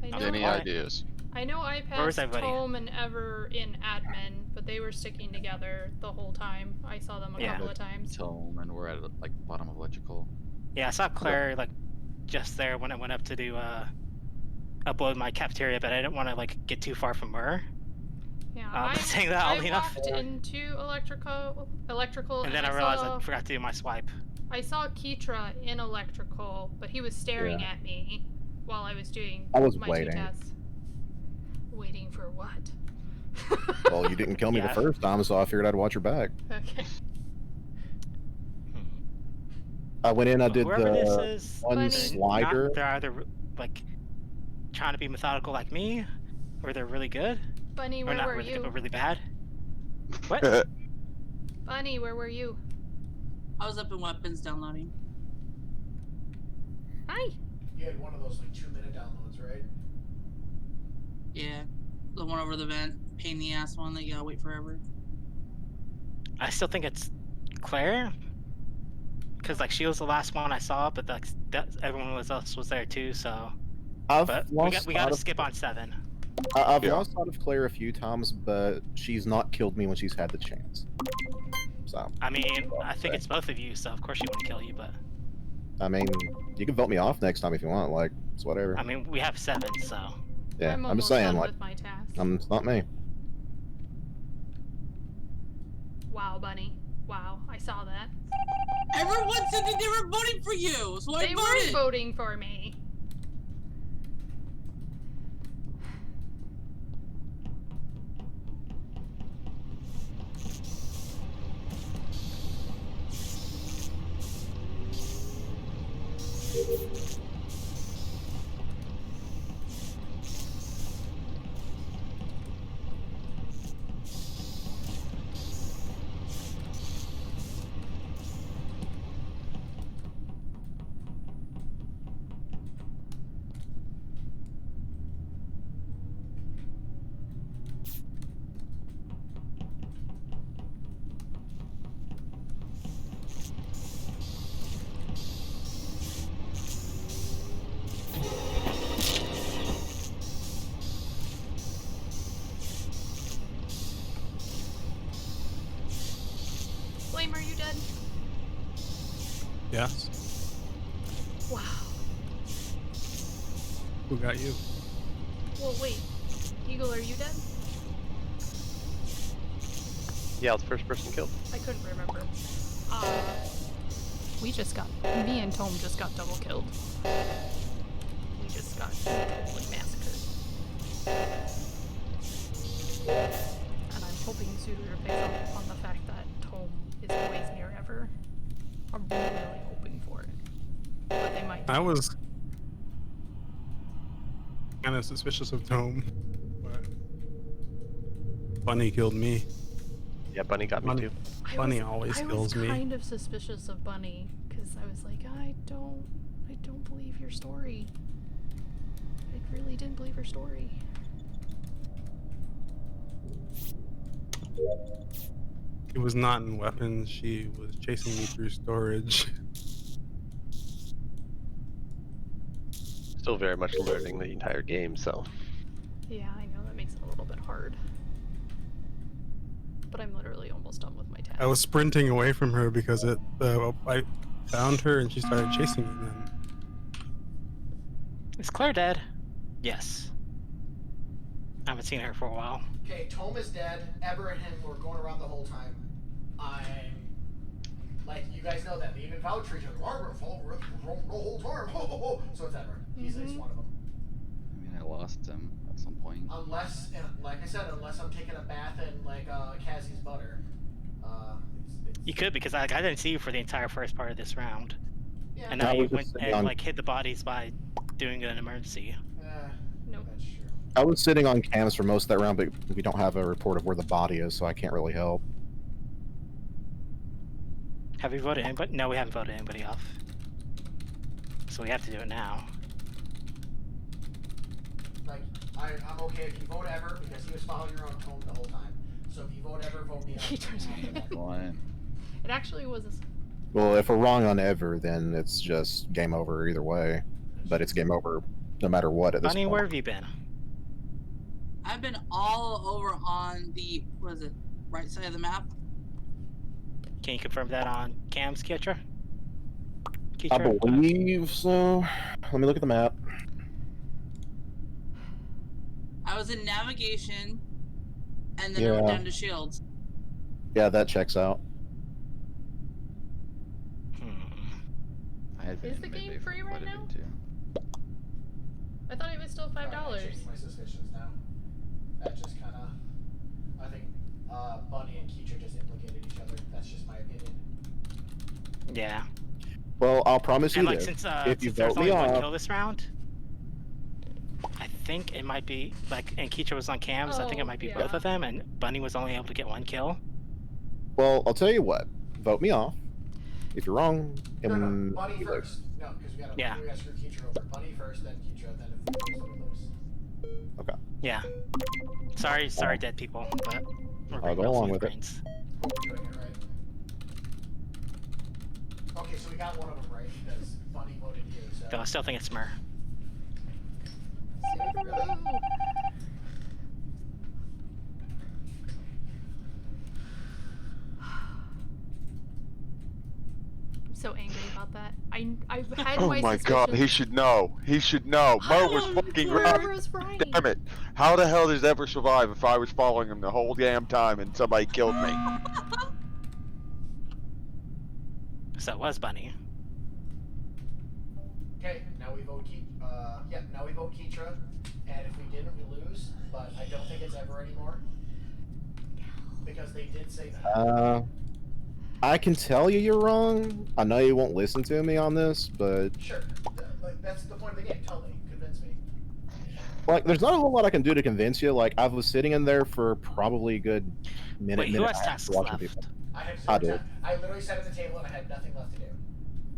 I know Any I- ideas? I know I Where was passed everybody? Tome and Ever in admin, but they were sticking together the whole time. I saw them a Yeah. couple of times. Tome, and we're at like bottom of electrical. Yeah, I saw Claire like just there when I went up to do upload my cafeteria, but I didn't want to like get too far from her. Yeah, But saying that, I oddly enough, walked into electrical, and then I realized I forgot to do my swipe. I saw Keitra in electrical, but he was staring Yeah. at me while I was doing I was my waiting. two tests. Waiting for what? Well, you didn't kill me Yeah. the first time, so I figured I'd watch your back. Okay. I went in, I did Whoever this the is, one Bunny. slider. they're either like trying to be methodical like me, or they're really good, Bunny, or where not were really you? good but really bad. What? Bunny, where were you? I was up in weapons downloading. Hi. You had one of those like 2-minute downloads, right? Yeah. The one over the vent. Pain in the ass one that you gotta wait forever. I still think it's Claire, because like she was the last one I saw, but like everyone else was there too. So, I've but we lost got to sight skip on 7. I've Yeah. lost sight of Claire a few times, but she's not killed me when she's had the chance. So, I mean, I think it's both of you, so of course she wouldn't kill you, but I mean, you can vote me off next time if you want. Like, it's whatever. I mean, we have 7, so. Yeah, I'm I'm just almost saying, done like, with my task. it's not me. Wow, Bunny. Wow, I saw that. Everyone said that they were voting for you, so I They voted. were voting for me. Flame, are you dead? Yes. Wow. Who got you? Well, wait. Eagle, are you dead? Yeah, I was the first person killed. I couldn't remember. Me and Tome just got double killed. We just got totally massacred. And I'm hoping Suitor picks up on the fact that Tome is always near Ever. I'm really hoping for it. But they might. I was kind of suspicious of Tome, but Bunny killed me. Yeah, Bunny got me too. Bunny always kills me. I was kind of suspicious of Bunny because I was like, I don't believe your story. I really didn't believe her story. She was not in weapons. She was chasing me through storage. Still very much learning the entire game, so. Yeah, I know that makes it a little bit hard. But I'm literally almost done with my task. I was sprinting away from her because I found her and she started chasing me then. Is Claire dead? Yes. I haven't seen her for a while. Okay, Tome is dead. Ever and him were going around the whole time. I'm like, you guys know that they even vouch for each other. Arbor fall the whole time. So it's Ever. He's one of them. I mean, I lost him at some point. Unless, and like I said, unless I'm taking a bath in like Cassie's butter. You could, because I didn't see you for the entire first part of this round. Yeah. And now I you was went just and on- like hit the bodies by doing an emergency. Nope. That's true. I was sitting on cams for most of that round, but we don't have a report of where the body is, so I can't really help. Have we voted anybody? No, we haven't voted anybody off. So we have to do it now. Like, I'm okay if you vote Ever because he was following around Tome the whole time. So if you vote Ever, vote me. He turns One. It actually was. Well, if we're wrong on Ever, then it's just game over either way. But it's game over no matter what at this Bunny, point. where have you been? I've been all over on the, what is it, right side of the map. Can you confirm that on Cam's Kitra? I believe so. Let me look at the map. I was in navigation, and then I went Yeah. down to shields. Yeah, that checks out. I had Is the game free right now? I thought it was still $5. I changed my suspicions now. That just kind of, I think Bunny and Keecher just implicated each other. That's just my opinion. Yeah. Well, I'll promise you And like this. since if you since there's vote me only one off, kill this round, I think it might be like, and Keecha was on cams. I think it Oh, might be yeah. both of them, and Bunny was only able to get one kill. well, I'll tell you what. Vote me off. If you're wrong, No, and Bunny first. No, because we gotta screw Keecher over. Bunny first, then Keecher, then if we lose, we lose. Okay. Yeah. Sorry, dead people, but we're I'll bringing go up along smooth with it. brains. Hope we're doing it right. Okay, so we got one of them right because Bunny voted you. So. Though I still think it's Smur. Really? I've had Oh my my god, he suspicions. should know. He should know. Mo was fucking right. Whoever was right. Damn it. How the hell does Ever survive if I was following him the whole damn time and somebody killed me? So it was Bunny. Okay, now we vote now we vote Keitra, and if we didn't, we lose. But I don't think it's ever anymore because they did say that. I can tell you you're wrong. I know you won't listen to me on this, but Sure, like that's the point of the game. Tell me, convince me. like, there's not a whole lot I can do to convince you. Like, I was sitting in there for probably a good minute. Wait, who minute has and a half tasks watching left? people. I have I zero did. time. I literally sat at the table and I had nothing left to do.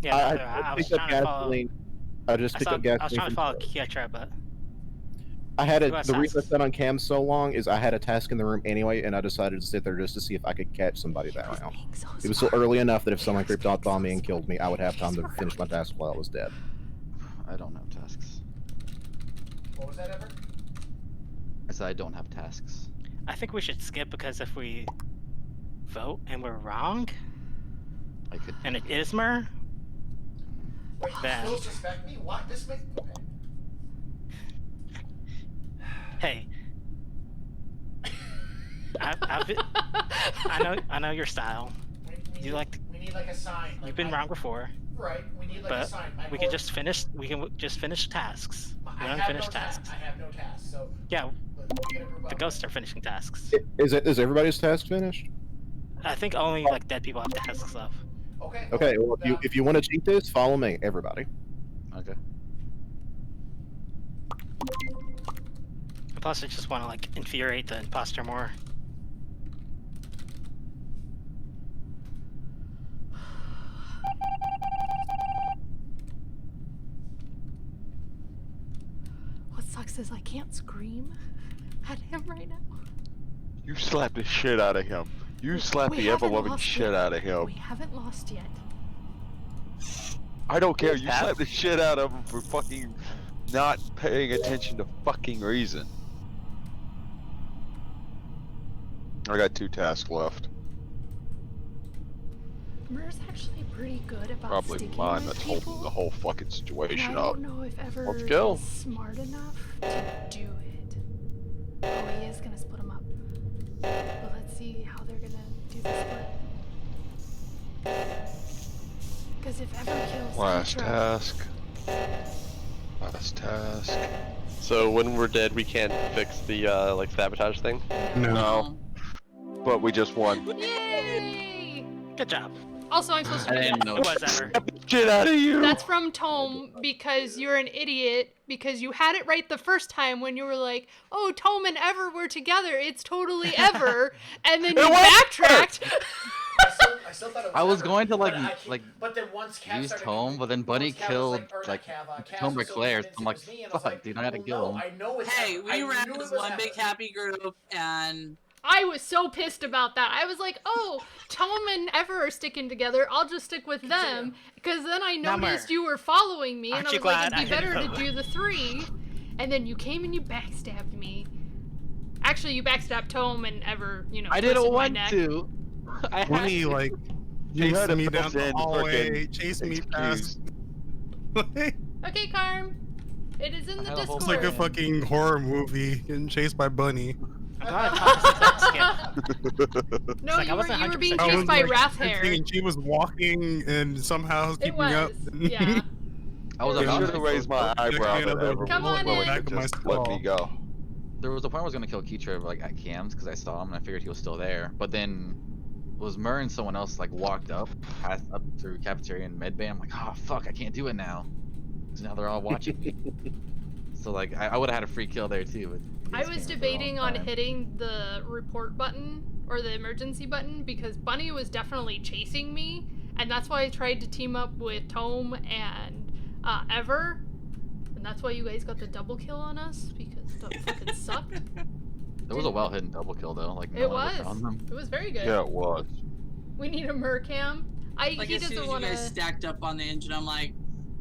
Yeah, I was picked up trying to follow. gasoline. I just picked up I was gasoline. trying to from follow Taylor. Kietra, but I had Who has the reason I tasks? sat on cam so long is I had a task in the room anyway, and I decided to sit there just to see if I could catch somebody that round. It was still early enough that if someone creeped up on me and killed me, I would have time to finish my task while I was dead. I don't have tasks. What was that, Ever? I said I don't have tasks. I think we should skip because if we vote and we're wrong, I could. and it is Mer, Wait, you Then- still suspect me? What? This makes. Okay. hey, I know your style. We You like to, we need like a sign. Like you've been wrong before, Right. We need like a but sign. My we whole- can just finish. We can just finish tasks. I We have unfinished no tasks. I have no tasks. So Yeah, we're gonna group the up. ghosts are finishing tasks. Is everybody's task finished? I think only like dead people have tasks left. Okay. Okay, well, then- if you want to cheat this, follow me, everybody. Okay. Plus, I just want to like infuriate the imposter more. What sucks is I can't scream at him right now. You slapped the shit out of him. You slapped We the haven't ever-loving lost shit yet. out of him. We haven't lost yet. I don't care. You slapped the shit out of him for fucking not paying attention to fucking reason. I got 2 tasks left. Mer's actually pretty good about Probably sticking mine with that's people. holding the whole fucking And situation I up. don't know if ever Let's go. is smart enough to do it. Oh, he is gonna split them up. But let's see how they're gonna do the split. Because if ever kills Last Keitra- task. Last task. So when we're dead, we can't fix the like sabotage thing. No. But we just won. Yay! Good job. Also, I'm supposed to I do didn't that. know. It was ever. Shit out of you! That's from Tome because you're an idiot because you had it right the first time when you were like, "Oh, Tome and Ever were together. It's totally Ever," and then you It was backtracked. I still thought it was I was Ever, going to but I keep- like But then once Cav use started- Tome, but then Bunny once Cav was killed or not like Cav, Tome or was so Claire. convinced I'm it like, was me, and I was fuck, like, dude, I gotta well, kill no, him. I know it's Hey, Ever. we I ran knew it as was one big Ever. happy group, and I was so pissed about that. I was like, "Oh, Tome and Ever are sticking together. I'll just stick with them." Because then I Number. noticed you were following me, and Aren't I you was like, glad "It'd be I didn't better to vote? do the 3." And then you came and you backstabbed me. Actually, you backstabbed Tome and Ever. You know, I didn't twisted my want neck. to. I had Bunny to. like You had chased a me down the built-in hallway, frickin' chased me excuse. past. Okay, Carm. It is in I the had a whole It's Discord. like a fucking horror movie getting chased by Bunny. I'm glad I tossed the skip. No, like, I you were wasn't being 100% I chased was by like Wrathhair. thinking she was walking and somehow It keeping was, up. yeah. I was I about should to have raised my eyebrow Another to Ever. Come on Well, in. it Back of my just let me skull. go. There was a point where I was gonna kill Keitra like at Cam's because I saw him and I figured he was still there. But then was Murr and someone else like walked up, passed up through cafeteria and medbay. I'm like, oh fuck, I can't do it now. Because now they're all watching me. So like I would have had a free kill there too. But I was debating on hitting the report button or the emergency button because Bunny was definitely chasing me, and that's why I tried to team up with Tome and Ever, and that's why you guys got the double kill on us because that fucking sucked. There was a well hidden double kill though. Like no It one ever was. found them. It was very good. Yeah, it was. We need a Mercam. like He as soon doesn't as you want guys to. stacked up on the engine, I'm like,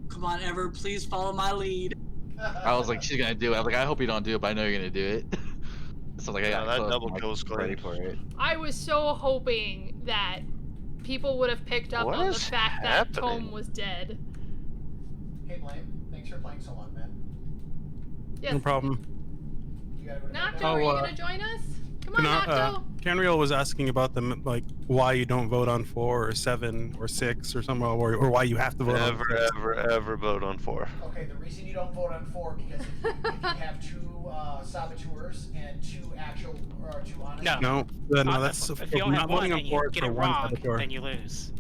come on, Ever, please follow my lead. I was like, she's gonna do it. I was like, I hope you don't do it, but I know you're gonna do it. So like I got that close, double I'm, like, kill's ready clean. for it. I was so hoping that people would have picked up What on the is fact that happening? Tome was dead. Hey, Blame. Thanks for playing so long, man. Yes. No problem. You gotta go to bed Nocto, now? are you Oh, gonna join us? Come on, Nocto. Canriel was asking about them, like why you don't vote on 4 or 7 or 6 or something, or why you have to vote on 6. Ever vote on 4. Okay, the reason you don't vote on 4 because if you have 2 saboteurs and 2 actual or 2 honest. No, that's if you only not have one voting on and 4 you get for it one wrong, saboteur. then you lose.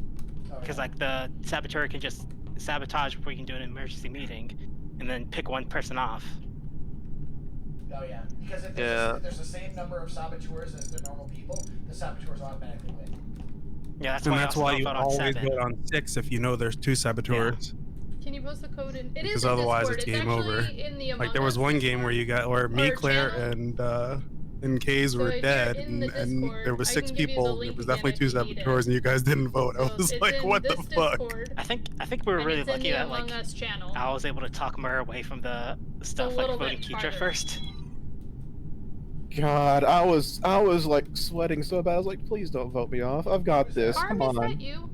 Because like the saboteur can just sabotage before you can do an emergency meeting, and then pick one person off. Oh yeah, because if there's the same number of saboteurs as the normal people, the saboteurs automatically win. Yeah, that's And why that's I also why don't you vote on always 7. vote on 6 if you know there's 2 saboteurs. Can you post the code in? It Because is in otherwise Discord. it's game over. Actually in the Among Like there was Us one game where you got where me, or Claire, channel. and Kaze So were if you're dead, in the and there Discord, was I 6 can give you the people. link There was again definitely 2 if you need it. saboteurs, and you guys didn't vote. I So was it's like, in what this the fuck? Discord, I think we were and really it's in lucky the that Among like Us channel. I was able to talk Mur away from the stuff like little voting bit Keitra harder. first. God, I was like sweating so bad. I was like, please don't vote me off. I've got this. Carm, Come is that on. you?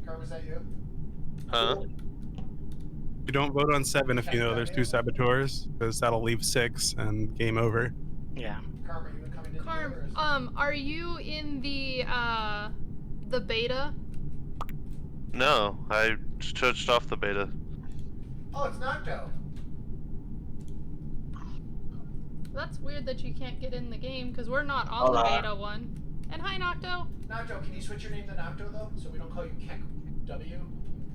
Carm, is that you? Huh? You don't vote on 7 if you know there's 2 saboteurs, because that'll leave 6 and game over. Yeah. Carm, are you coming in? Carm, are you in the beta? No, I switched off the beta. Oh, it's Nocto. That's weird that you can't get in the game because we're not on Hola. the beta one. And hi, Nocto. Nocto, can you switch your name to Nocto though, so we don't call you Kek W?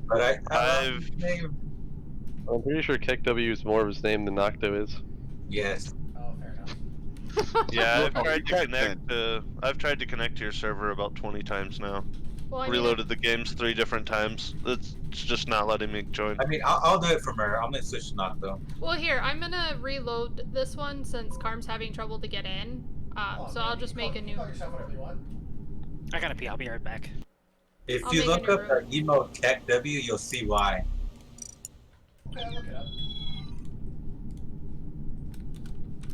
But I've I'm pretty sure KekW is more of his name than Nocto is. Yes. Oh, fair enough. Yeah, I've tried to connect to your server about 20 times now. Well, I mean, Reloaded the games 3 different times. It's just not letting me join. I mean, I'll do it from her. I'm gonna switch to Nocto. Well, here, I'm gonna reload this one since Carm's having trouble to get in. So I'll just make a new. Call yourself whatever you want. I gotta pee. I'll be right back. If I'll you make a look new up the emote KekW, you'll see why. Okay, I'll look it up.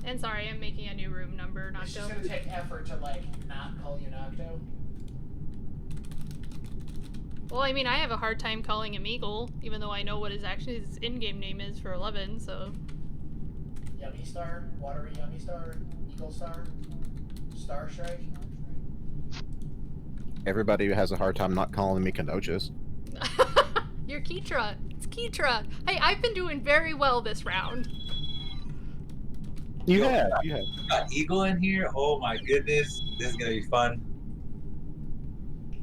And sorry, I'm making a new room number, It's just Nocto. gonna take effort to like not call you Nocto. Well, I mean, I have a hard time calling him Eagle, even though I know what his in-game name is for 11. So. Yummy Star, Watery Yummy Star, Eagle Star, Star Strike. Everybody has a hard time not calling me Kenochis. You're Keitra. It's Keitra. Hey, I've been doing very well this round. You Yo, have. Got Eagle in here. Oh my goodness, this is gonna be fun.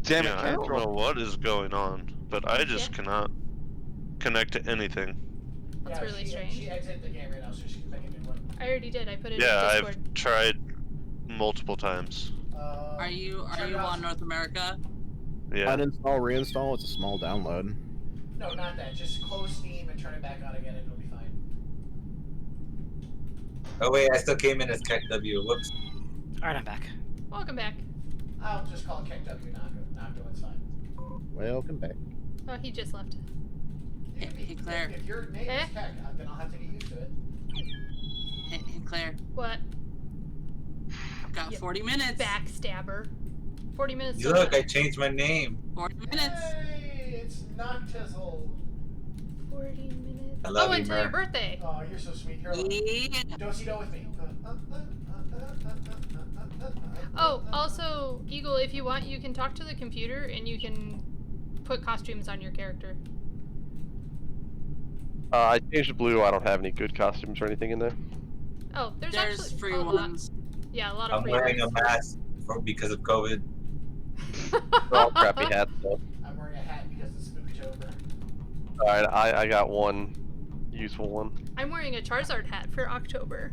Damn it, Yeah, I don't Cantrell. know what is going on, but I just cannot connect to anything. That's really strange. She exited the game right now, so she can make a new one. I already did. I put it Yeah, in Discord. I've tried multiple times. Are you on North America? Yeah. Uninstall, reinstall. It's a small download. No, not that. Just close Steam and turn it back on again, and it'll be fine. Oh wait, I still came in as KekW. Whoops. Alright, I'm back. Welcome back. I'll just call Kek W Nocto. It's fine. Welcome back. Oh, he just left. Hey, Claire. If your name is Kek, then I'll have to get used to it. Hey, Claire. What? Got 40 minutes. Backstabber. 40 minutes. Look, I changed my name. 40 minutes. Hey, it's Noctizzle. 40 minutes. I love oh, you, until Mer. your birthday. Oh, you're so sweet. Here, look. Yeah. Do-si-do with me. Oh, also, Eagle, if you want, you can talk to the computer and you can put costumes on your character. I changed to blue. I don't have any good costumes or anything in there. Oh, there's actually free a lot. ones. Yeah, a lot of I'm free wearing a ones. mask because of COVID. They're all crappy hats though. I'm wearing a hat because it's Spooktober. Alright, I got one useful one. I'm wearing a Charizard hat for October.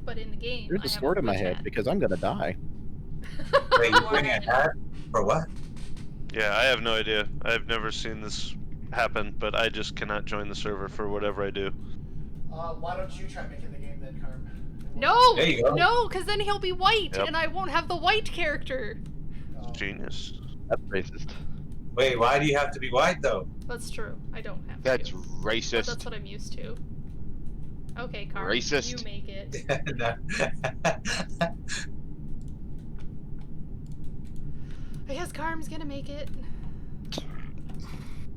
But in the game, There's I a have sword in my witch head hat. because I'm gonna die. Wait, you're wearing a hat? For what? Yeah, I have no idea. I've never seen this happen, but I just cannot join the server for whatever I do. Why don't you try making the game then, Carm? No! There you go. No, because then he'll be white, Yep. and I won't have the white character. Genius. That's racist. Wait, why do you have to be white though? That's true. I don't have That's to. But racist. that's what I'm used to. Okay, Carm. Racist. You make it. No. I guess Carm's gonna make it.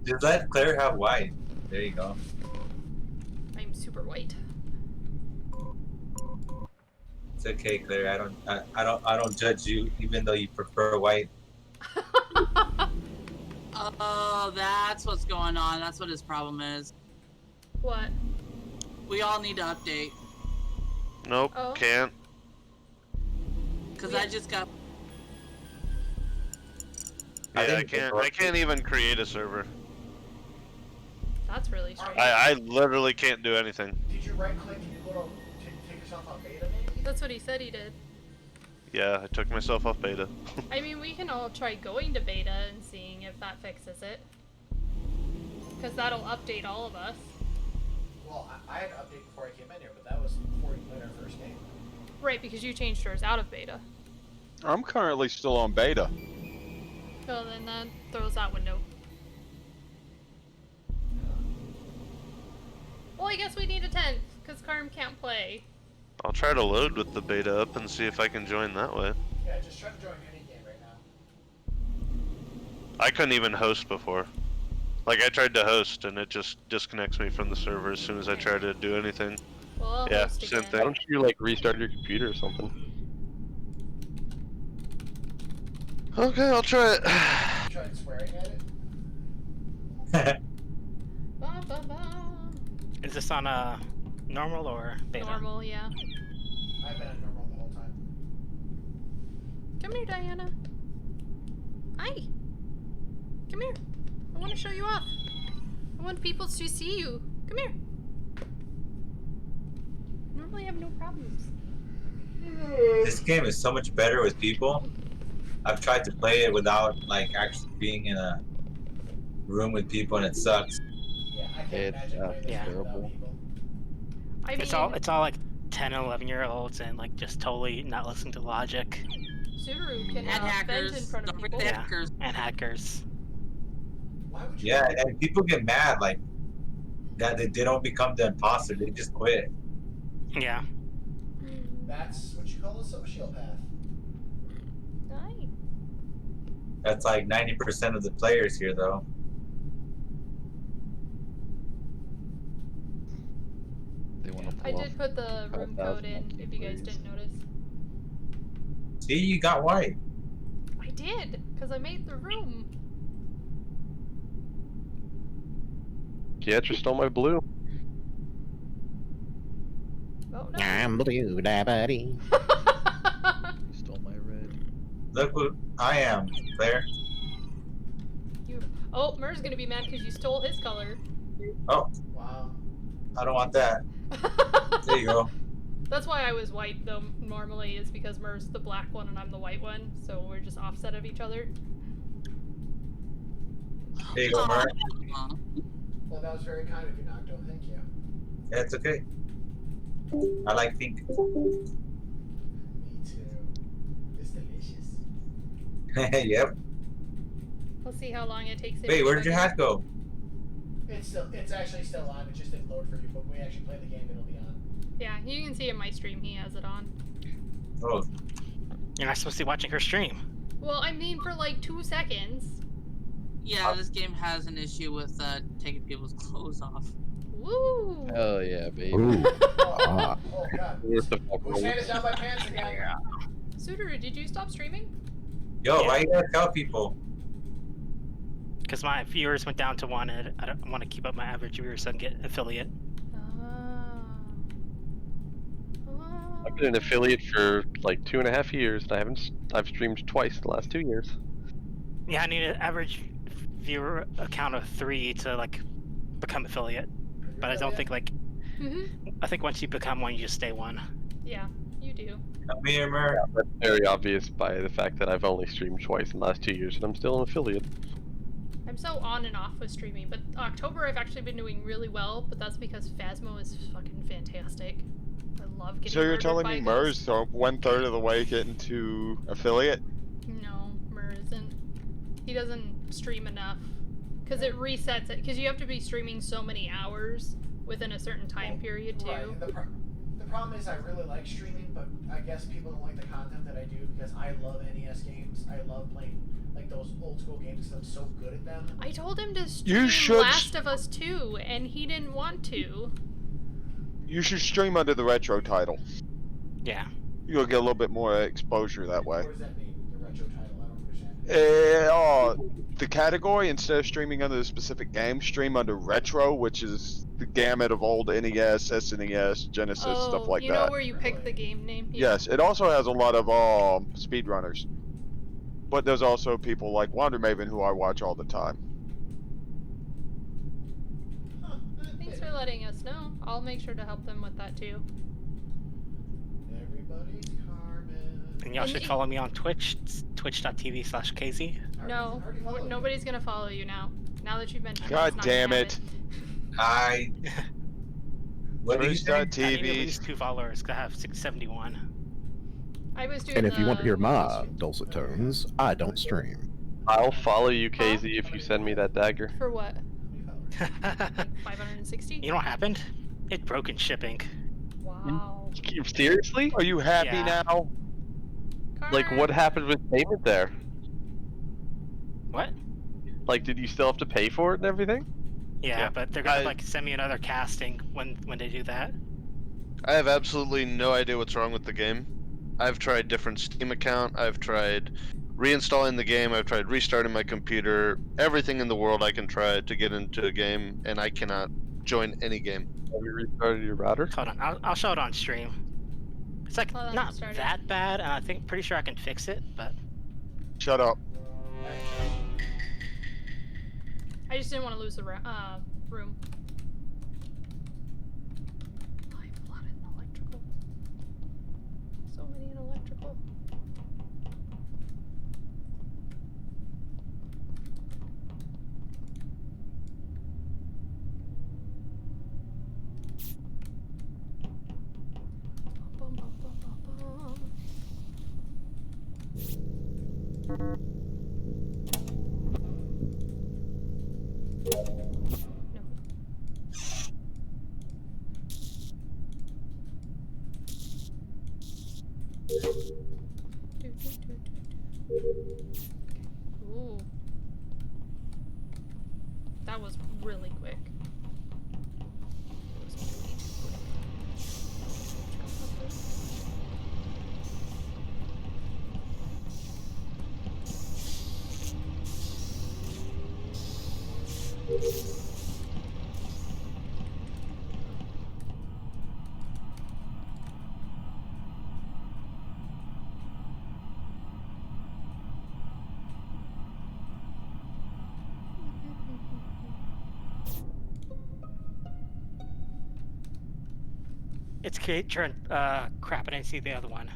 Just let Claire have white. There you go. I'm super white. It's okay, Claire. I don't judge you, even though you prefer white. Oh, that's what's going on. That's what his problem is. What? We all need to update. Nope, Oh. can't. Because I just got... Yeah, I can't even create a server. That's really strange. I literally can't do anything. Did you right click and you go to take yourself off beta maybe? That's what he said he did. Yeah, I took myself off beta. I mean, we can all try going to beta and seeing if that fixes it. Because that'll update all of us. Well, I had to update before I came in here, but that was before we played our first game. Right, because you changed yours out of beta. I'm currently still on beta. So then that throws that window. Well, I guess we need a 10th, because Karm can't play. I'll try to load with the beta up and see if I can join that way. Yeah, just try to join any game right now. I couldn't even host before. Like, I tried to host and it just disconnects me from the server as soon as I try to do anything. Well, I'll Yeah, host same again. thing. Why don't you like restart your computer or something? Okay, I'll try it. You tried swearing at it? Ba, ba, ba. Is this on normal or beta? Normal, yeah. I've been on normal the whole time. Come here, Diana. Hi. Come here. I want to show you off. I want people to see you. Come here. Normally I have no problems. This game is so much better with people. I've tried to play it without like actually being in a room with people, and it sucks. Yeah, I can't imagine playing this game without people. I mean, It's all like 10 and 11-year-olds and like just totally not listening to logic. Subaru can And vent in hackers. front of Don't people. forget Yeah. hackers. And hackers. Why would you? Yeah, and people get mad like that they don't become the imposter. They just quit. Yeah. That's what you call a sociopath. Hi. That's like 90% of the players here, though. They want to I pull did put the room code in, if you guys didn't notice. See, you got white. I did, because I made the room. Kietcher stole my blue. Oh no. I'm blue, da buddy. Stole my red. Look what I am, Claire. You. Oh, Mer's gonna be mad because you stole his color. Oh, Wow. I don't want that. There you go. That's why I was white, though, normally, is because Mer's the black one and I'm the white one, so we're just offset of each other. There you go, Mark. Well, that was very kind of you, Nocto. Thank you. Yeah, it's okay. I like pink. Me too. It's delicious. Yep. Let's see how long it takes. Wait, where did your hat go? It's actually still on. It just didn't load for you, but when we actually play the game, it'll be on. Yeah, you can see in my stream he has it on. Oh, You're not supposed to be watching her stream. Well, I mean for like 2 seconds. Yeah, this game has an issue with taking people's clothes off. Woo! Oh yeah, baby. Ooh. Oh god. Where's the fuck Whose hand is down my pants again? Sudaru, did you stop streaming? yo, why you gotta tell people? Because my viewers went down to 1 and I don't want to keep up my average viewers so I can get affiliate. I've been an affiliate for like 2.5 years, and I've streamed twice in the last 2 years. Yeah, I need an average viewer account of 3 to like become affiliate. But I don't think like I think once you become one, you just stay one. Yeah, you do. Come here, Mer. That's very obvious by the fact that I've only streamed twice in the last 2 years, and I'm still an affiliate. I'm so on and off with streaming, but October I've actually been doing really well, but that's because Phasmo is fucking fantastic. I love getting So you're murdered telling by me ghosts. Mer's 1/3 of the way getting to affiliate? No, Mer isn't. He doesn't stream enough. Because it resets it. Because you have to be streaming so many hours within a certain time period, too. Right. The problem is I really like streaming, but I guess people don't like the content that I do because I love NES games. I love playing like those old school games, 'cause I'm so good at them. I told him to stream should Last of Us 2, and he didn't want to. You should stream under the retro title. Yeah. You'll get a little bit more exposure that way. What does that mean? The retro title? I don't understand. The category, instead of streaming under a specific game, stream under retro, which is the gamut of old NES, SNES, Genesis, stuff like you that. know where you pick the game name? Yes, it also has a lot of speedrunners. But there's also people like Wander Maven who I watch all the time. Thanks for letting us know. I'll make sure to help them with that too. Everybody's Carmen. And y'all should follow me on Twitch, twitch.tv/KZ. No, nobody's gonna follow you now. Now that you've mentioned God it's not damn gonna it. I. What did you say? I need at TV. least 2 followers. I have 671. I was doing And if you want to the- hear my dulcet tones, I don't stream. I'll follow you, KZ, if you send me that dagger. For what? 560? You know what happened? It broke in shipping. Wow. Seriously? Are you happy Yeah. now? Like, what happened with payment there? What? Like, did you still have to pay for it and everything? Yeah, but they're gonna like send me another casting when they do that. I have absolutely no idea what's wrong with the game. I've tried different Steam account, I've tried reinstalling the game, I've tried restarting my computer, everything in the world I can try to get into a game, and I cannot join any game. Have you restarted your router? Hold on, I'll show it on stream. It's like Hold on, not started. that bad, and I think pretty sure I can fix it, but Shut up. I just didn't want to lose the room. I flooded in electrical. So many in electrical. Bum, bum, bum, bum, bum. No. Ooh. That was really quick. That was way too quick. it's crap, I didn't see the other one.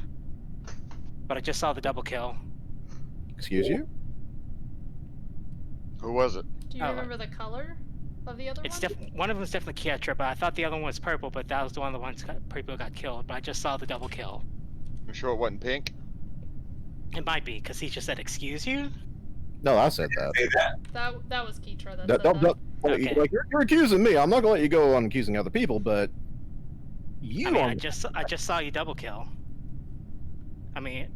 But I just saw the double kill. Excuse you? Who was it? Do you Oh. remember the color of the other It's one? one of them is definitely Kietra, but I thought the other one was purple, but that was the one of the ones people got killed. But I just saw the double kill. I'm sure it wasn't pink. It might be because he just said, "Excuse you." No, I said that. Say that. That was Keitra that Don't- said that. Okay. like, you're accusing me. I'm not gonna let you go on accusing other people, but you I mean, are. I just saw you double kill. I mean,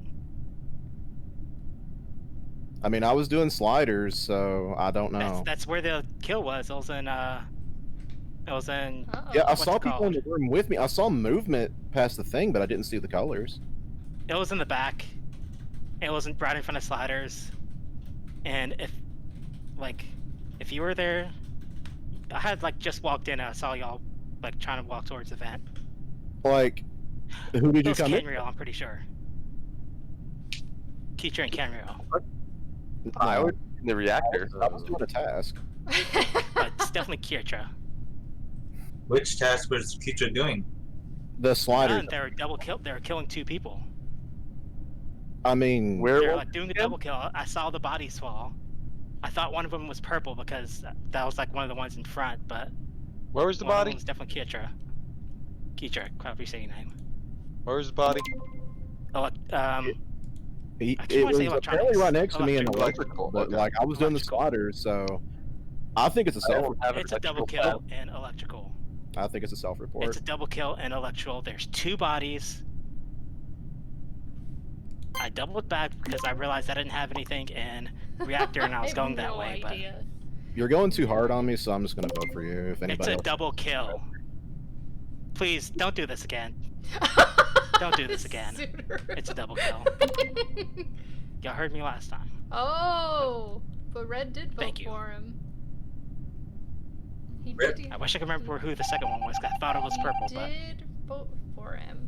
I was doing sliders, so I don't know. that's where the kill was. It was in Uh-oh. Yeah, I what's saw it people in called? the room with me. I saw movement past the thing, but I didn't see the colors. It was in the back. It wasn't right in front of sliders. And if you were there, I had just walked in and I saw y'all trying to walk towards the vent. Like, who did It you was come in? Kenrio, I'm pretty sure. Keitra and Kenrio. I was in the reactor. I was doing a task. But it's definitely Kietra. Which task was Keitra doing? The sliders. And they were they were killing 2 people. I mean, They were doing a double kill. I saw the bodies fall. I thought one of them was purple because that was one of the ones in front, but Where was the one of body? them was definitely Kietra. Kietra, however you say your name. Where was the body? He, I just it wanna was say apparently electronics. right next to me in Electrical. electrical, but I was doing the sliders, so I think it's a self. It's a double kill in electrical. I think it's a self-report. It's a double kill in electrical. There's 2 bodies. I doubled back because I realized I didn't have anything in reactor and I was have going that no way, idea. You're going too hard on me, so I'm just gonna vote for you. If but it's anybody a else. double kill. Please don't do this again. Don't do this again. It's a double kill. Y'all heard me last time. Oh, but Red did vote Thank you. for him. He Rip. did. I wish I could remember who the second one was. 'Cause I thought it was purple, He but did vote for him.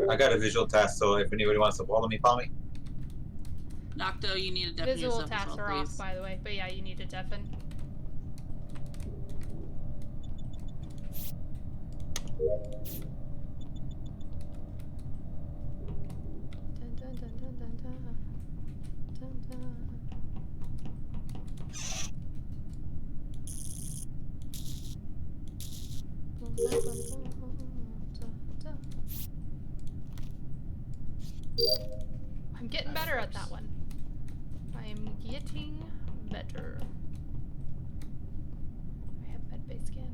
I got a visual task, so if anybody wants to follow me. Nocto, you need to deafen Visual yourself as tasks well, are please. off, by the way. But yeah, you need to deafen. Dun, dun, dun, dun, dun, dun. Dun, dun. Bum, bum, bum, bum, dun, dun. I'm getting better at that one. I'm getting better. I have medbay scan.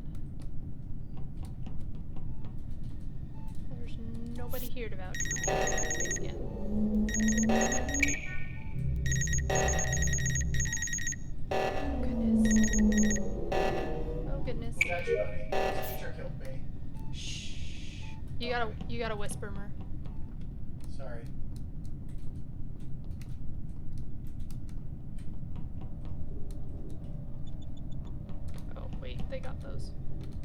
There's nobody here to vouch for medbay scan. Oh goodness. Got you, buddy. Teacher killed me. You gotta whisper, Mer. Sorry. Oh wait, they got those.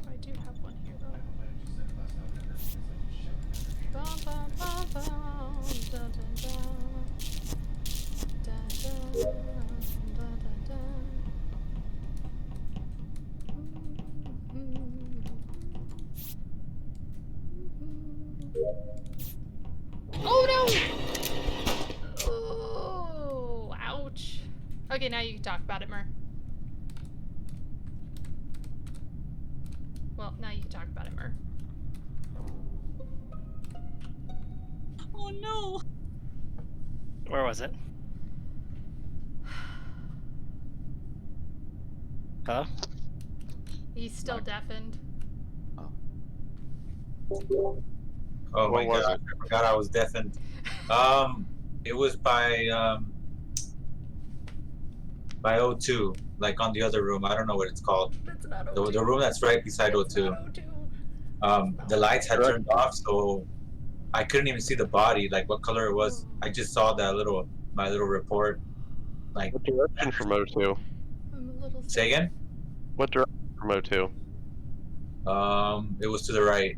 I do have one here though. Bum, bum, bum, bum, dun, dun, dun. Dun, dun, dun, dun, dun. Oh no! Oh, ouch. Okay, now you can talk about it, Mer. Well, now you can talk about it, Mer. Oh no! where was it? Hello? He's still deafened. Oh my What was god, I forgot I was deafened. It was by O2, like on the other room. I don't know what it's called. That's not The room that's right beside O2. The lights had turned off, so I couldn't even see the body, like what color it was. I just saw that my little report. Like, What direction from O2? I'm a little say again? What direction from O2? It was to the right.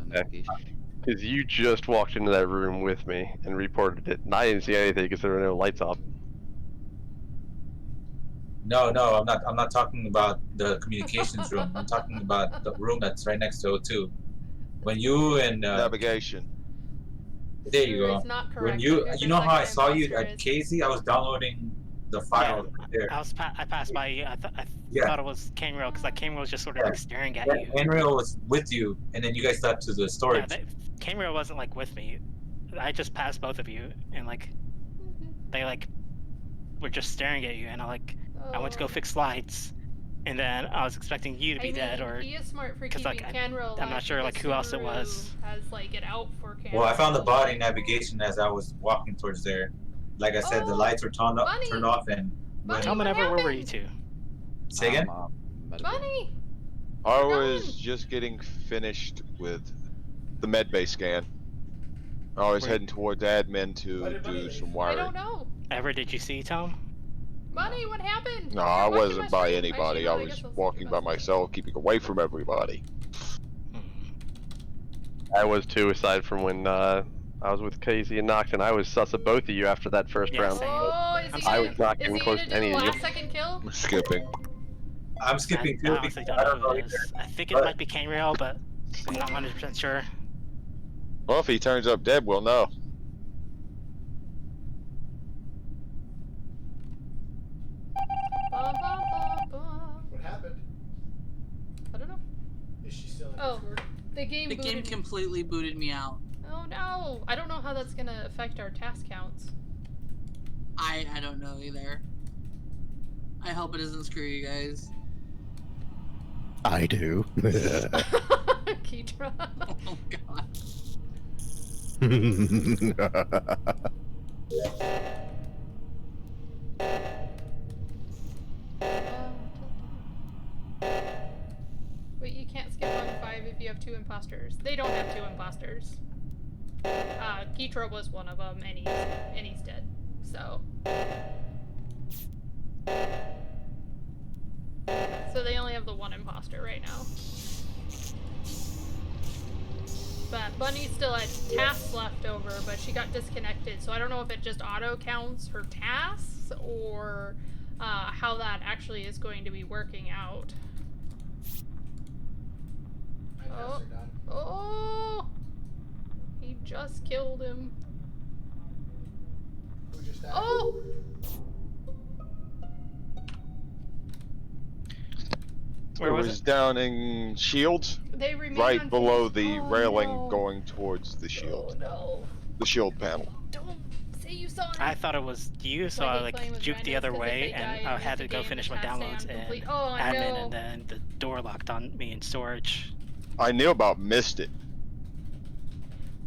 Because you just walked into that room with me and reported it, and I didn't see anything because there were no lights off. No, I'm not talking about the communications room. I'm talking about the room that's right next to O2. When you and navigation. There you Sure go. is not When correct. you Whoever know how I second saw you imposter at is. Casey, I was downloading the file right there. I passed by you. I Yeah. thought it was Kanro because like Kanro was just sort of like staring at you. Henry was with you, and then you guys got to the Yeah, storage. Kanro wasn't like with me. I just passed both of you, and like they like were just staring at you, and I went to go fix lights, and then I was expecting you to be dead, or he is smart for 'cause, keeping like, Canro alive. I'm not sure like because who else it Subaru was. Has like it out for Canro. Well, I found the body navigation as I was walking towards there. Like I said, the lights were turned off, and when, Tell me where were you two? say again. Bunny. I was just getting finished with the medbay scan. I was heading towards admin to do some I wiring. don't know. Ever did you see Tom? Bunny, what happened? No, You're I watching my wasn't by stream. anybody. Actually, I no, was guess I'll walking by myself, keeping away from everybody. I was too, aside from when I was with Casey and Nocton. I was sus of both of you after that first round. Oh, is he I gonna, was not is getting he close gonna to do any the of you. last second kill? Skipping. I'm skipping I too honestly because don't I know don't know who it is. either. I think it might be Kanro, but I'm not 100% sure. Well, if he turns up dead, we'll know. Bum, bum, bum, bum. What happened? I don't know. Is she still in Oh, Discord? the game The booted game me. completely booted me out. Oh no! I don't know how that's gonna affect our task counts. I don't know either. I hope it doesn't screw you guys. I do. Keitra. Oh god. have 2 imposters. They don't have 2 imposters. Keitra was one of them, and he's dead. So they only have the 1 imposter right now. But Bunny still had tasks left over, but she got disconnected, so I don't know if it just auto counts her tasks or how that actually is going to be working out. Oh, oh! He just killed him. Who just died? Oh! Where was it was it? down in Shields, They remain right on below fire. the Oh, railing no. going towards the shield. Oh no. The shield panel. Don't say you saw it. I thought it was you, so I like playing with juked the randos, other 'cause if way, they and die I in had to go multi-game, finish the my tasks stay downloads and incomplete. Oh, I admin, know. and then the door locked on me in storage. I knew about missed it.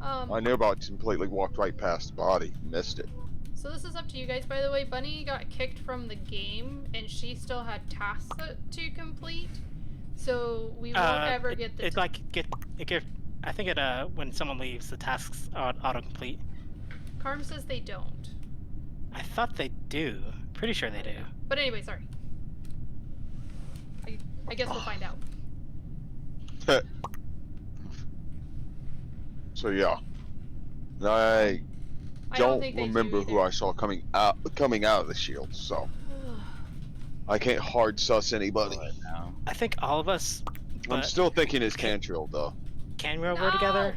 Um, I knew about completely walked right past the body, missed it. So this is up to you guys, by the way. Bunny got kicked from the game, and she still had tasks to complete. So we won't ever get the. I think it when someone leaves, the tasks autocomplete. Carm says they don't. I thought they do. Pretty sure they do. But anyway, sorry. I guess we'll find out. So yeah, I I don't don't think they do remember who either. I saw coming out of the shield, so I can't hard suss anybody. I think all of us. I'm but still thinking it's Cantrell though. Cantrell were together.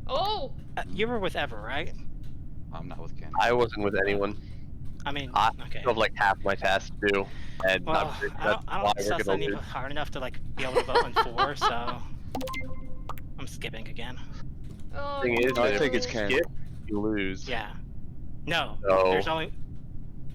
Oh. You were with Ever, right? I'm not with Ken. I wasn't with anyone. I mean, I okay. still have like half my tasks to do, and Well, I'm sure I that's don't why suss we're gonna any lose. hard enough to like be able to vote on 4, so I'm skipping again. Oh, Thing is, No, I that think if it's we Ken. skip, you lose. Yeah. No. No. There's only.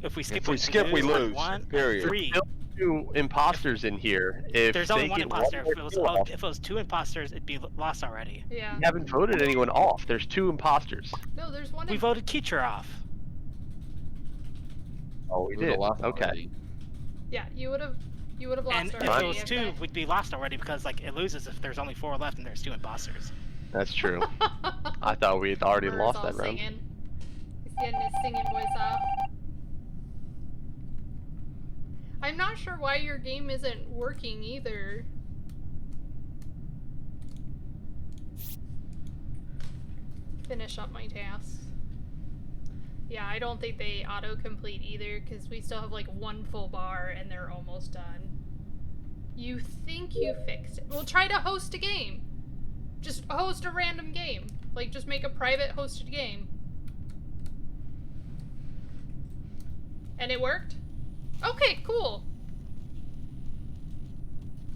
If we skip, If we skip, we like lose. 1, Period. 3. Still 2 imposters in here. If There's they only 1 get imposter. more If kill off, it was 2 imposters, it'd be lost already. Yeah. you haven't voted anyone off. There's 2 imposters. No, there's one. We voted Keecher off. Oh, we We would've did. lost Okay. already. Yeah, you would have lost And if already. it was 2, we'd be lost already because like it loses if there's only 4 left and there's 2 imposters. That's true. I thought we had already Murr's lost all that round. singing. He's getting his singing voice off. I'm not sure why your game isn't working either. Finish up my tasks. Yeah, I don't think they auto-complete either, because we still have like 1 full bar and they're almost done. You think you fixed it. Well, try to host a game. Just host a random game. Like, just make a private hosted game. And it worked? Okay, cool.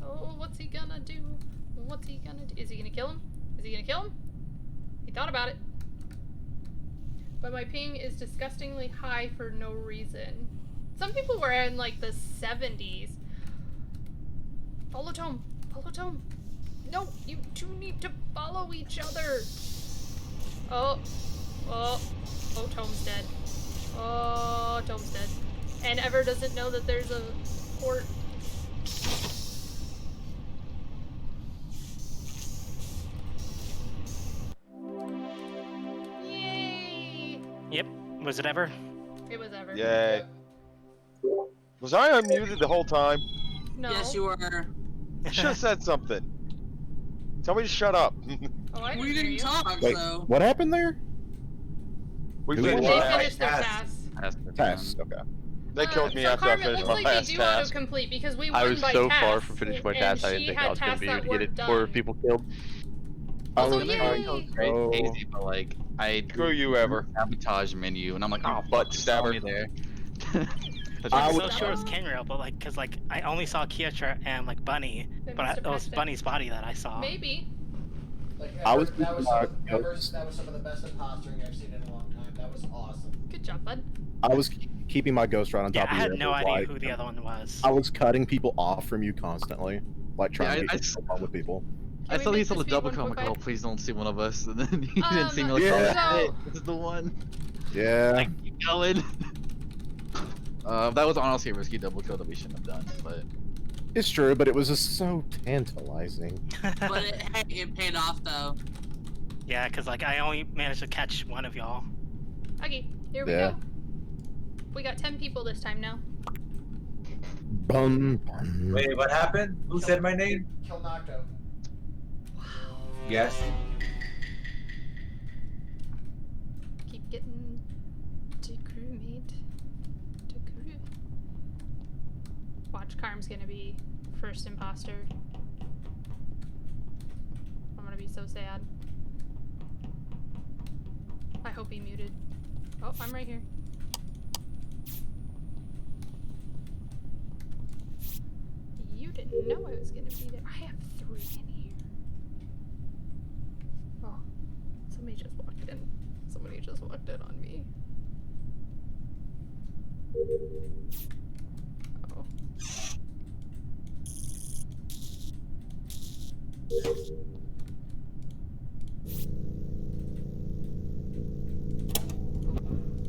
Oh, what's he gonna do? What's he gonna do? Is he gonna kill him? Is he gonna kill him? He thought about it. But my ping is disgustingly high for no reason. Some people were in like the 70s. Follow Tome. Follow Tome. No, you two need to follow each other. Oh. Oh. Oh, Tome's dead. Oh, Tome's dead. And Ever doesn't know that there's a port. Yay! Yep. Was it Ever? It was Ever. Yay. Was I unmuted the whole time? No. Yes, you were. You should have said something. Tell me to shut up. Oh, I We hear didn't you. talk, Wait, so. what happened there? We Who finished did They what? finished their tasks. Test. Okay. They killed me so after I Carmen, finished looks my like last they do task. autocomplete because we won I was by so tasks, far from finishing my task, I and didn't she think I had was gonna tasks be able that to get it weren't before done. people killed. Also, Oh, yay! Right, Oh. Daisy, but like I Screw you, Ever. sabotage menu, and I'm like, oh, Butt fuck, you saw stabber. me there. I'm so would- sure it's Kenrail, but like, cause like I only saw Keetra and like Bunny, They but must it have was patched it. Bunny's body that I saw. Maybe. Like, I was that was keeping my that was some of the best impostering I've seen in a long time. That was awesome. Good job, bud. I was keeping my ghost right on Yeah, top I of you. had no Ever, idea like, who the other one was. I was cutting people off from you constantly, like trying Yeah, to be fun with people. I we saw make these on the this double speed kill. I'm like, oh, 1.5? please don't see one of us. And then you didn't see me. Like, Yeah. oh, So- shit, this is the one. Yeah. Like, keep going. That was honestly a risky double kill that we shouldn't have done, but It's true, but it was just so tantalizing. But it paid off though. Yeah, because like I only managed to catch one of y'all. Okay, here we Yeah. go. We got 10 people this time now. Bum, bum. Wait, what happened? Who said my name? Kill Nocto. Yes. Keep getting to crewmate. To crew. Watch, Karm's gonna be first imposter. I'm gonna be so sad. I hope he muted. Oh, I'm right here. You didn't know I was gonna be there. I have 3 in here. Oh, somebody just walked in. Somebody just walked in on me. Oh.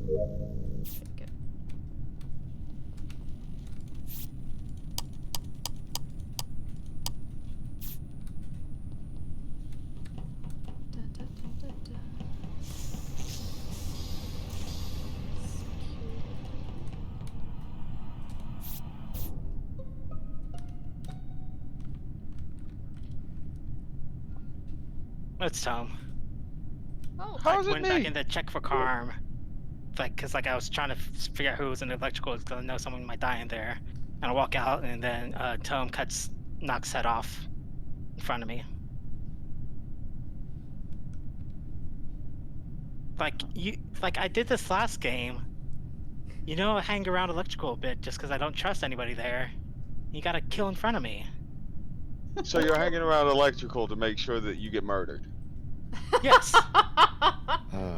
Okay. Da, da, da, da, da. It's Tom. Oh, I How's it went back me? in to check for Karm. Cause I was trying to figure out who was in the electrical, because I know someone might die in there. And I walk out, and then Tom knocks head off in front of me. Like I did this last game. You know, I hang around electrical a bit just because I don't trust anybody there. You gotta kill in front of me. So you're hanging around electrical to make sure that you get murdered. Yes. Uh,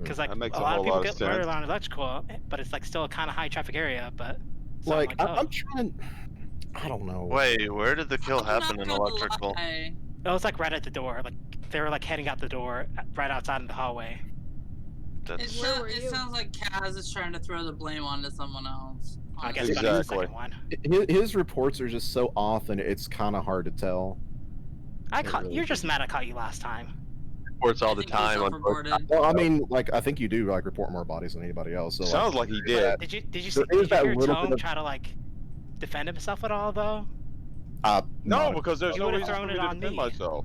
Because like That makes a a lot of whole people lot of get murdered sense. on electrical, but it's like still a kind of high traffic area. But so I'm like, oh. I'm trying. I don't know. Wait, where did the kill happen in electrical? It was like right at the door. Like they were like heading out the door, right outside in the hallway. It sounds like Kaz is trying to throw the blame onto someone else. I guess honestly. Bunny's the second one. His reports are just so off, and it's kind of hard to tell. You're just mad I caught you last time. Reports all the time on both sides. Well, I mean, like I think you do like report more bodies than anybody else. So Sounds like he did. Did you There is that hear little Tome bit of- try to like defend himself at all though? No, because there's You no would've reason for thrown me it to on defend me. myself.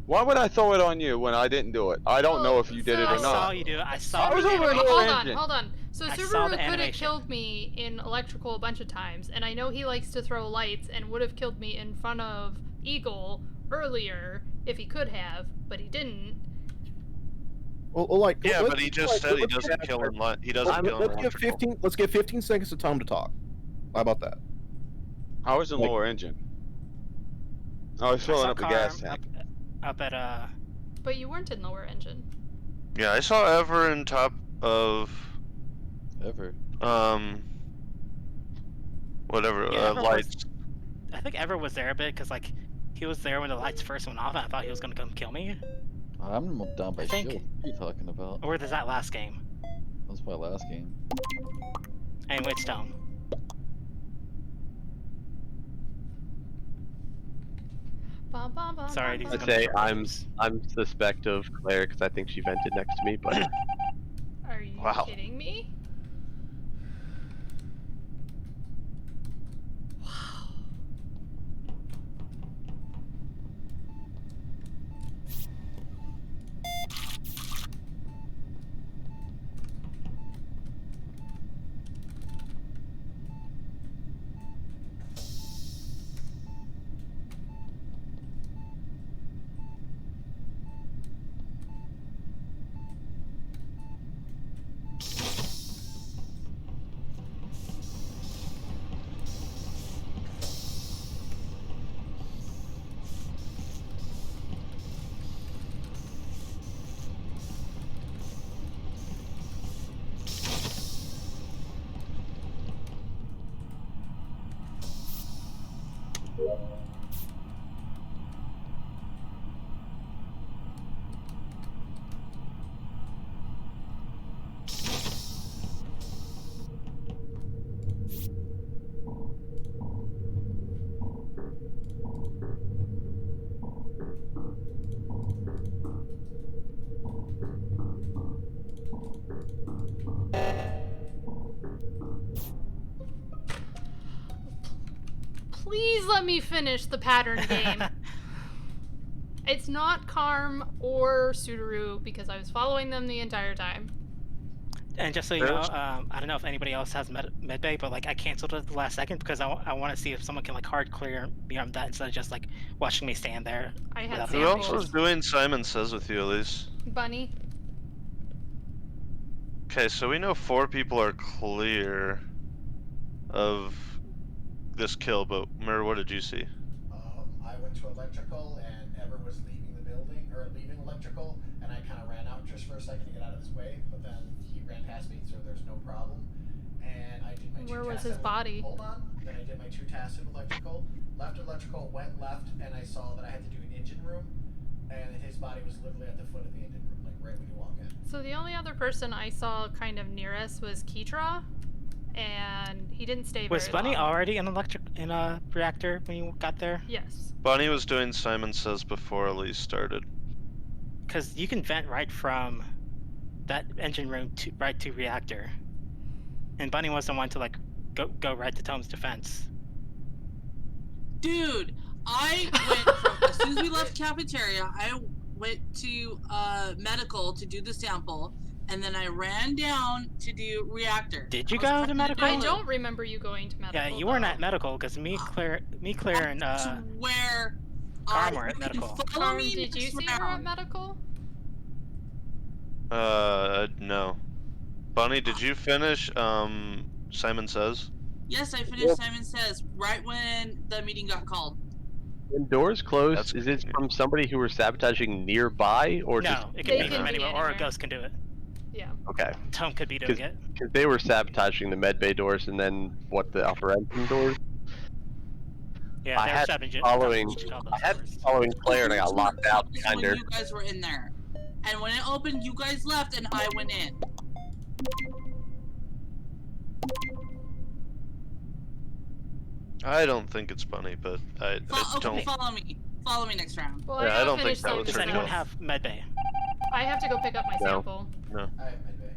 Why would I throw it on you when I didn't do it? I don't know if you did it I or saw not. you do it. I saw. I was you over do in it. the Hold on. So I saw Subaru the could have animation. killed me in electrical a bunch of times, and I know he likes to throw lights and would have killed me in front of Eagle earlier if he could have, but he didn't. Well, like Yeah, let's- but he just like, said he let's doesn't get- kill in light. He doesn't kill in Let's give electrical. 15. Let's give 15 seconds to Tom to talk. How about that? I was in Like- lower engine. I was filling saw up the gas Karm tank. Up at But you weren't in lower engine. Yeah, I saw Ever in top of Ever. whatever Yeah, Ever was- lights. I think Ever was there a bit because like he was there when the lights first went off, and I thought he was gonna come kill me. I'm down by I think- shield. What are you talking about? Or was that last game? That was my last game. Anyway, it's Stone. Bum, bum, bum, Sorry, bum, these bum. I'd say I'm suspect of Claire because I think she vented next to me, but Are you Wow. kidding me? Please let me finish the pattern game. It's not Karm or Sudoru because I was following them the entire time. And just so you know, I don't know if anybody else has medbay, but like I canceled it at the last second because I want to see if someone can like hard clear me on that instead of just like watching me stand there. I had without Who being else able was doing Simon Says with you, Elise? Bunny. Okay, so we know 4 people are clear of this kill, but Mir, what did you see? I went to electrical and Ever was leaving the building, or leaving electrical, and I kind of ran out just for a second to get out of his way, but then he ran past me, so there's no problem. And I did my 2 Where was tasks his body? Hold on. Then I did my 2 tasks in electrical, left electrical, went left, and I saw that I had to do an engine room, and his body was literally at the foot of the engine room, like right when you walk in. So the only other person I saw kind of near us was Keitra, and he didn't stay very Was Bunny long. already in a reactor when you got there? Yes. Bonnie was doing Simon Says before Elise started. Because you can vent right from that engine room to right to reactor. And Bunny was the one to like go right to Tom's defense. Dude, I went from as soon as we left cafeteria, I went to medical to do the sample, and then I ran down to do reactor. Did you go to medical? I don't remember you going to medical. Yeah, you weren't at medical because me, Claire, and where Karm were at you can medical. follow Karm, me did you next see her at round. medical? No. Bonnie, did you finish Simon Says? Yes, I finished Simon Says right when the meeting got called. When doors close, is it from somebody who were sabotaging nearby, or just? No, it can be from anywhere, or a ghost can do it. Yeah. Okay. Tom could be doing it. Because they were sabotaging the med bay doors, and then what, the upper engine doors? Yeah, I they're had sabotaging following, all those I had doors. following Claire, and I got locked out behind When her. you guys were in there, and when it opened, you guys left, and I went in. I don't think it's Bunny, but I don't. Okay, follow me. Follow me next round. Well, Yeah, I gotta don't think finish that was Does her anyone kill. have medbay? I have to go pick up my No. sample. No. I have medbay.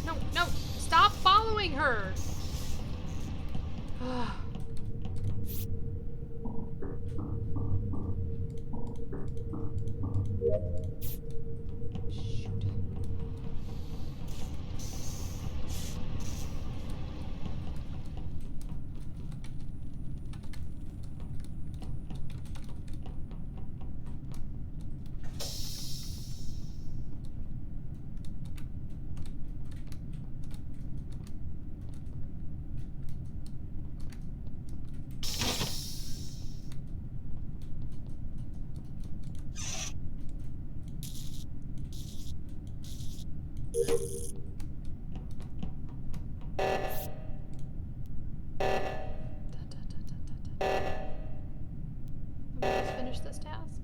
No, no, stop following her. Let me just finish this task.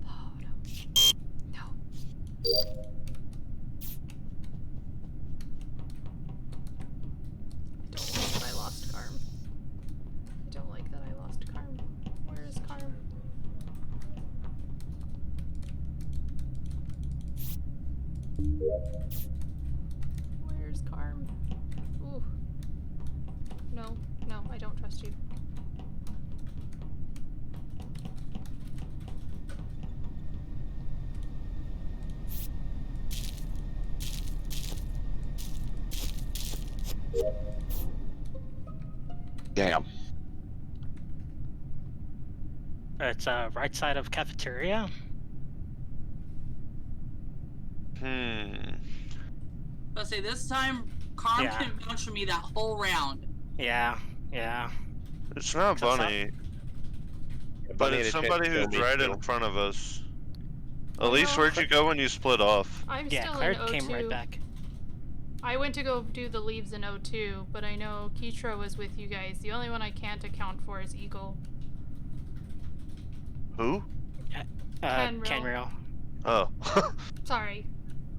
Oh, no. No. I don't like that I lost Karm. I don't like that I lost Karm. Where is Karm? Where's Karm? Ooh. No, no, I don't trust you. Damn. It's right side of cafeteria. Let's say this time, Carm Yeah. can vouch for me that whole round. Yeah. It's not So- Bunny, but Bunny it's had a chance somebody to kill who's me, right too. in front of us. Oh, Elise, no. where'd you go when you split off? I'm Yeah, still Claire in O2. came right back. I went to go do the leaves in O2, but I know Keitra was with you guys. The only one I can't account for is Eagle. Who? Kenril. Kenril. Oh. Sorry.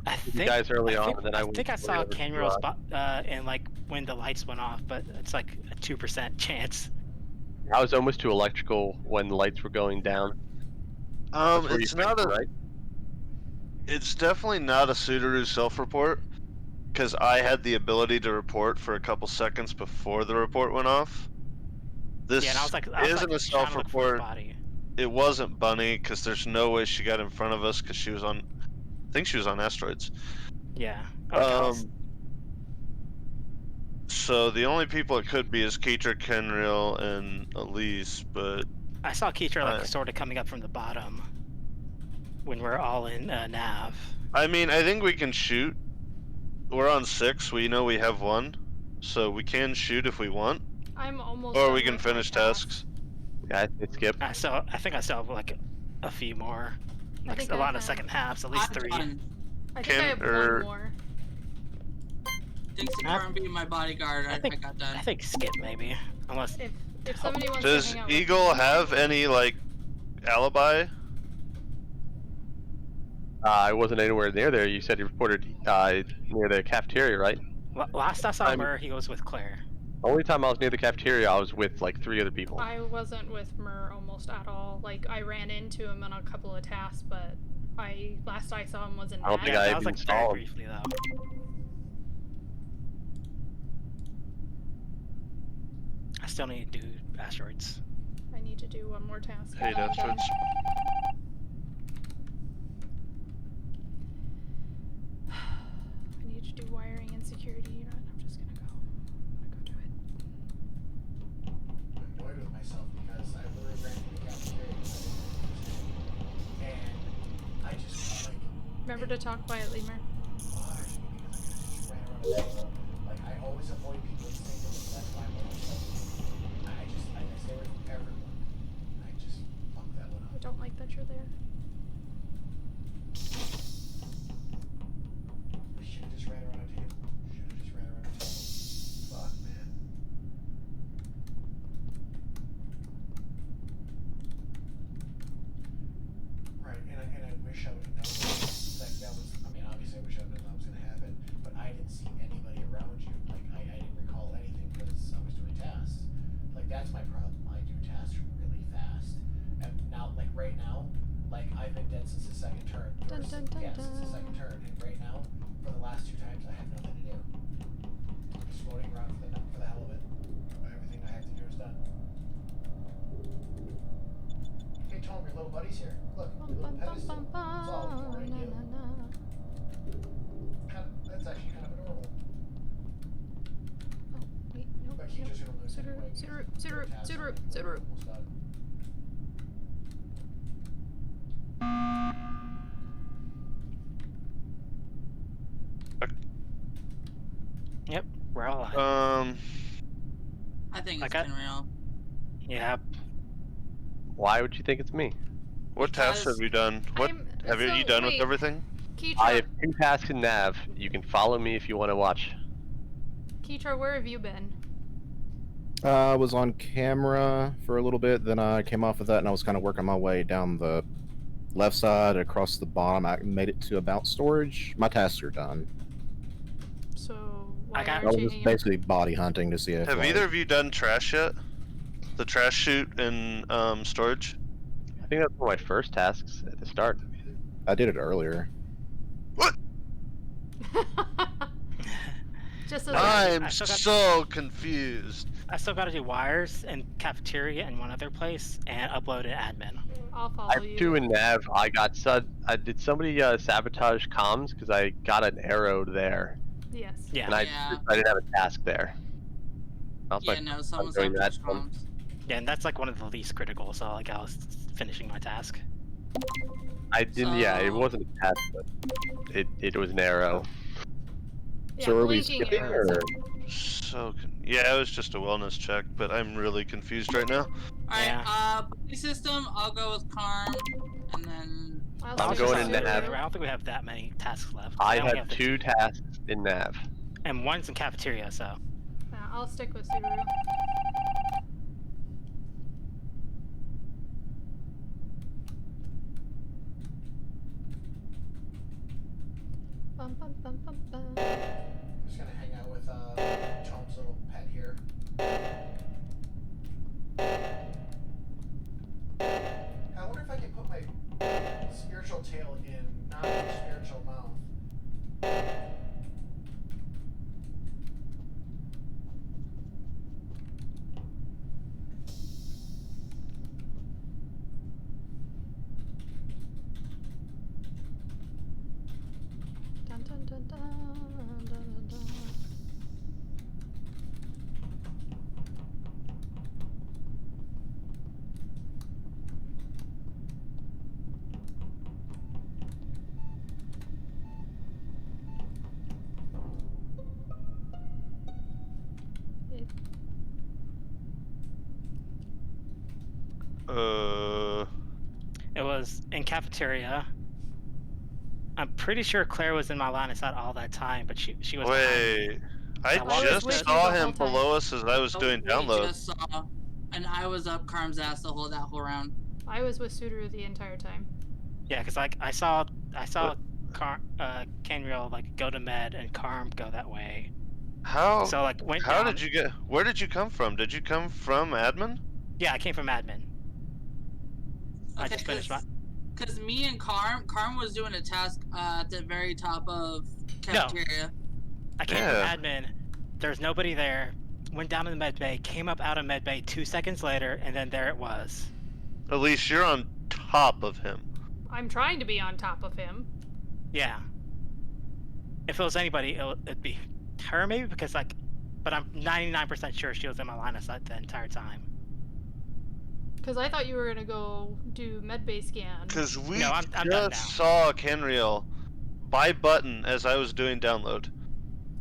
I You think, guys early I on, think, and then I went think I way saw over to Kenril's Rod. in like when the lights went off, but it's like a 2% chance. I was almost to electrical when the lights were going down. That's where It's you not think, a. right? It's definitely not a Sudoru self-report, because I had the ability to report for a couple seconds before the report went off. This Yeah, and I was isn't a trying to look for the self-report. body. It wasn't Bunny, because there's no way she got in front of us, because she was on. I think she was on asteroids. Yeah. Okay, So the only people it could be is Keitra, Kenril, and Elise, but I saw Keitra like sort of coming up from the bottom when we're all in Nav. I mean, I think we can shoot. We're on 6. We know we have 1, so we can shoot if we want, I'm almost. or done we can with my finish task. tasks. Yeah, I skip. I think I still have like a few more, like think a I lot of have- second halves, at least 3. I think I Ken- have or- one more. Thanks to Carm being my bodyguard, I got done. I think skip maybe, unless If somebody wants to Does hang out with Eagle me- have any like alibi? I wasn't anywhere near there. You said you reported near the cafeteria, right? last I saw her, he was with Claire. Only time I was near the cafeteria, I was with like 3 other people. I wasn't with Mur almost at all. Like I ran into him on a couple of tasks, but last I saw him was in. I don't think Nav. I that was even like saw very him. briefly though. I still need to do asteroids. I need to do one more task. Hate asteroids. I need to do wiring and security. You know what? I'm just gonna go. I'm gonna go do it. I'm annoyed with myself because I literally ran to the cafeteria and I just like Remember to talk quietly, Mer. why? Because I just ran around the table. Like I always avoid people instinctively. That's why I'm always I stay away from everyone. I just fuck that one I up. don't like that you're there. I should have just ran around a table. Should have just ran around a table. Fuck, man. Right, and I wish I would have known that was. I mean, obviously, I wish I would have known that was gonna happen. But I didn't see anybody around you. Like, I didn't recall anything because I was doing tasks. Like, that's my problem. I do tasks really fast. And now, like right now, like I've been dead since the second turn. Dun, dun, dun, Since the second turn. And right now, for the last 2 times, I have nothing to do. I'm just floating around for the hell of it. Everything I have to do is done. Hey, Tom, your little buddy's here. Look, your little pedestal. It's all pouring you. That's actually kind of adorable. Wait, nope. But Keetra's gonna lose anyway. Sudoru. Almost done. Yep, we're all alive. I think it's Okay. Kenril. Yeah. Why would you think it's me? What tasks have you done? What have you done with wait. everything? Keitra, I have 2 tasks in Nav. You can follow me if you want to watch. Keitra, where have you been? I was on camera for a little bit, then I came off of that and I was kind of working my way down the left side across the bottom. I made it to about storage. My tasks are done. So why got- I aren't was you just hanging out? basically body hunting to see if Have like, either of you done trash yet? The trash shoot in storage? I think that's one of my first tasks at the start. I did it earlier. Just as I'm I still got- so confused. I still gotta do wires and cafeteria and one other place and upload an admin. I'll follow I have you. 2 in Nav. I got did somebody sabotage comms because I got an arrow there, Yes. Yeah. and I didn't have a task there. That was Yeah, my no, first time someone's doing on that. push comms. Yeah, and that's like one of the least critical, so like I was finishing my task. I didn't. Yeah, it So- wasn't a test, but it was narrow. Yeah, So are we blinking skipping arrows. or? Yeah, it was just a wellness check, but I'm really confused right now. Alright, body system, I'll go with Karm, and then... I'll I'm stick going with in Subaru. nav. I don't think we have that many tasks left. I only had the 2 tasks in nav. and one's in cafeteria, so. Yeah, I'll stick with Subaru. Bum, bum, bum, bum, bum. Just gonna hang out with Tom's little pet here. I wonder if I can put my spiritual tail in non-spiritual mouth. Dun, dun, dun, dun, dun, dun, dun. It, It was in cafeteria. I'm pretty sure Claire was in my line of sight all that time, but she was. Wait, I was just with you saw the whole him time. below us as I was doing We download. just saw, and I was up Karm's ass that whole round. I was with Subaru the entire time. Yeah, because like I saw Canriel like go to med and Karm go that way. How? So like went How down. did you get? Where did you come from? Did you come from admin? Yeah, I came from admin. I Okay, just finished my. Because me and Karm was doing a task at the very top of cafeteria. I came from admin. There's nobody there. Went down to the med bay. Came up out of med bay 2 seconds later, and then there it was. At least you're on top of him. I'm trying to be on top of him. Yeah. If it was anybody, it'd be her maybe because like, but I'm 99% sure she was in my line of sight the entire time. Because I thought you were gonna go do medbay scan. Because we No, I'm done now. just saw Canriel by button as I was doing download.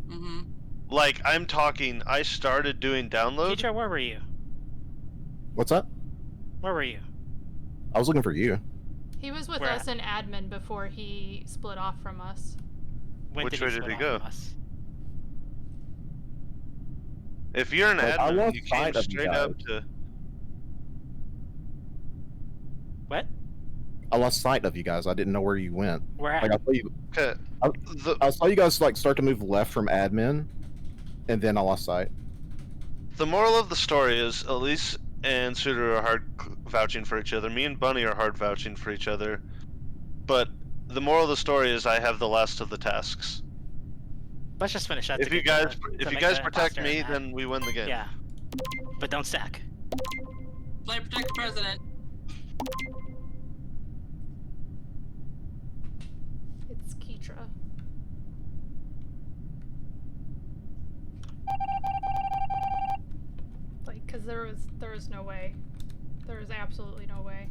Mm-hmm. Like, I'm talking, I started doing download. Teacher, where were you? What's up? Where were you? I was looking for you. He was with Where us in admin before he split off from us. When Which did way you did he split go? off from us? If you're an Like, I admin, lost you came sight of you straight up guys. to. What? I lost sight of you guys. I didn't know where you went. Where Like at? I saw you. Okay. I saw you guys like start to move left from admin, and then I lost sight. The moral of the story is Elise and Suter are hard vouching for each other. Me and Bunny are hard vouching for each other. But the moral of the story is I have the last of the tasks. Let's just finish that. If to you get guys, the- if to you make guys the protect imposter me, mad. then we win the game. Yeah. But don't stack. Play protect the president. It's Keitra. Like, cause there was no way. There was absolutely no way.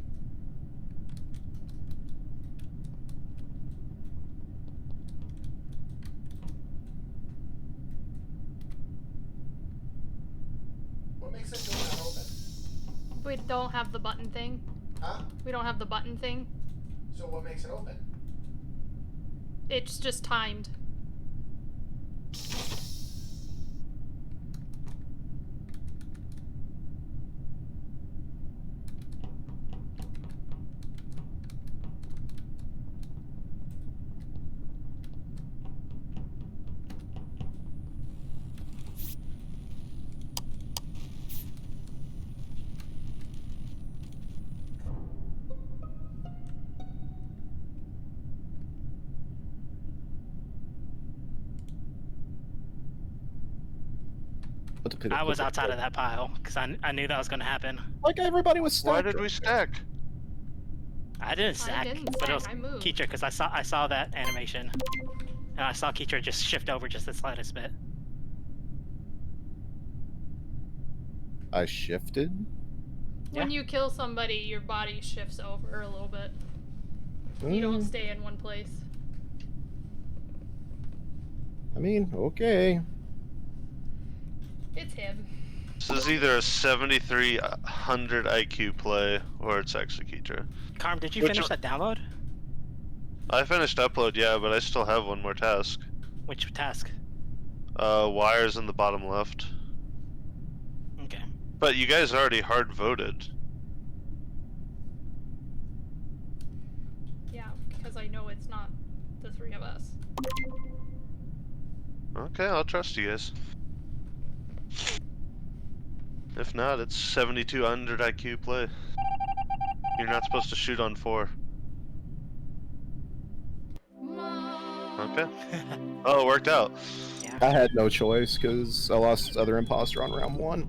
What makes it door not open? We don't have the button thing. Huh? We don't have the button thing. So what makes it open? It's just timed. I was outside of that pile because I knew that was going to happen. Like everybody was stuck. Why did we stack? I didn't stack, didn't but it stack, was I moved. Keitra because I saw that animation, and I saw Keitra just shift over just the slightest bit. I shifted. When you kill somebody, your body shifts over a little bit. You don't stay in one place. I mean, okay. It's him. This is either a 7300 IQ play or it's actually Keitra. Carm, did you Which finish one? that download? I finished upload, yeah, but I still have one more task. Which task? Wires in the bottom left. Okay. But you guys already hard voted. Yeah, because I know it's not the three of us. Okay, I'll trust you guys. If not, it's 7200 IQ play. You're not supposed to shoot on 4. Okay. Oh, it worked out. I had no choice because I lost other imposter on round 1.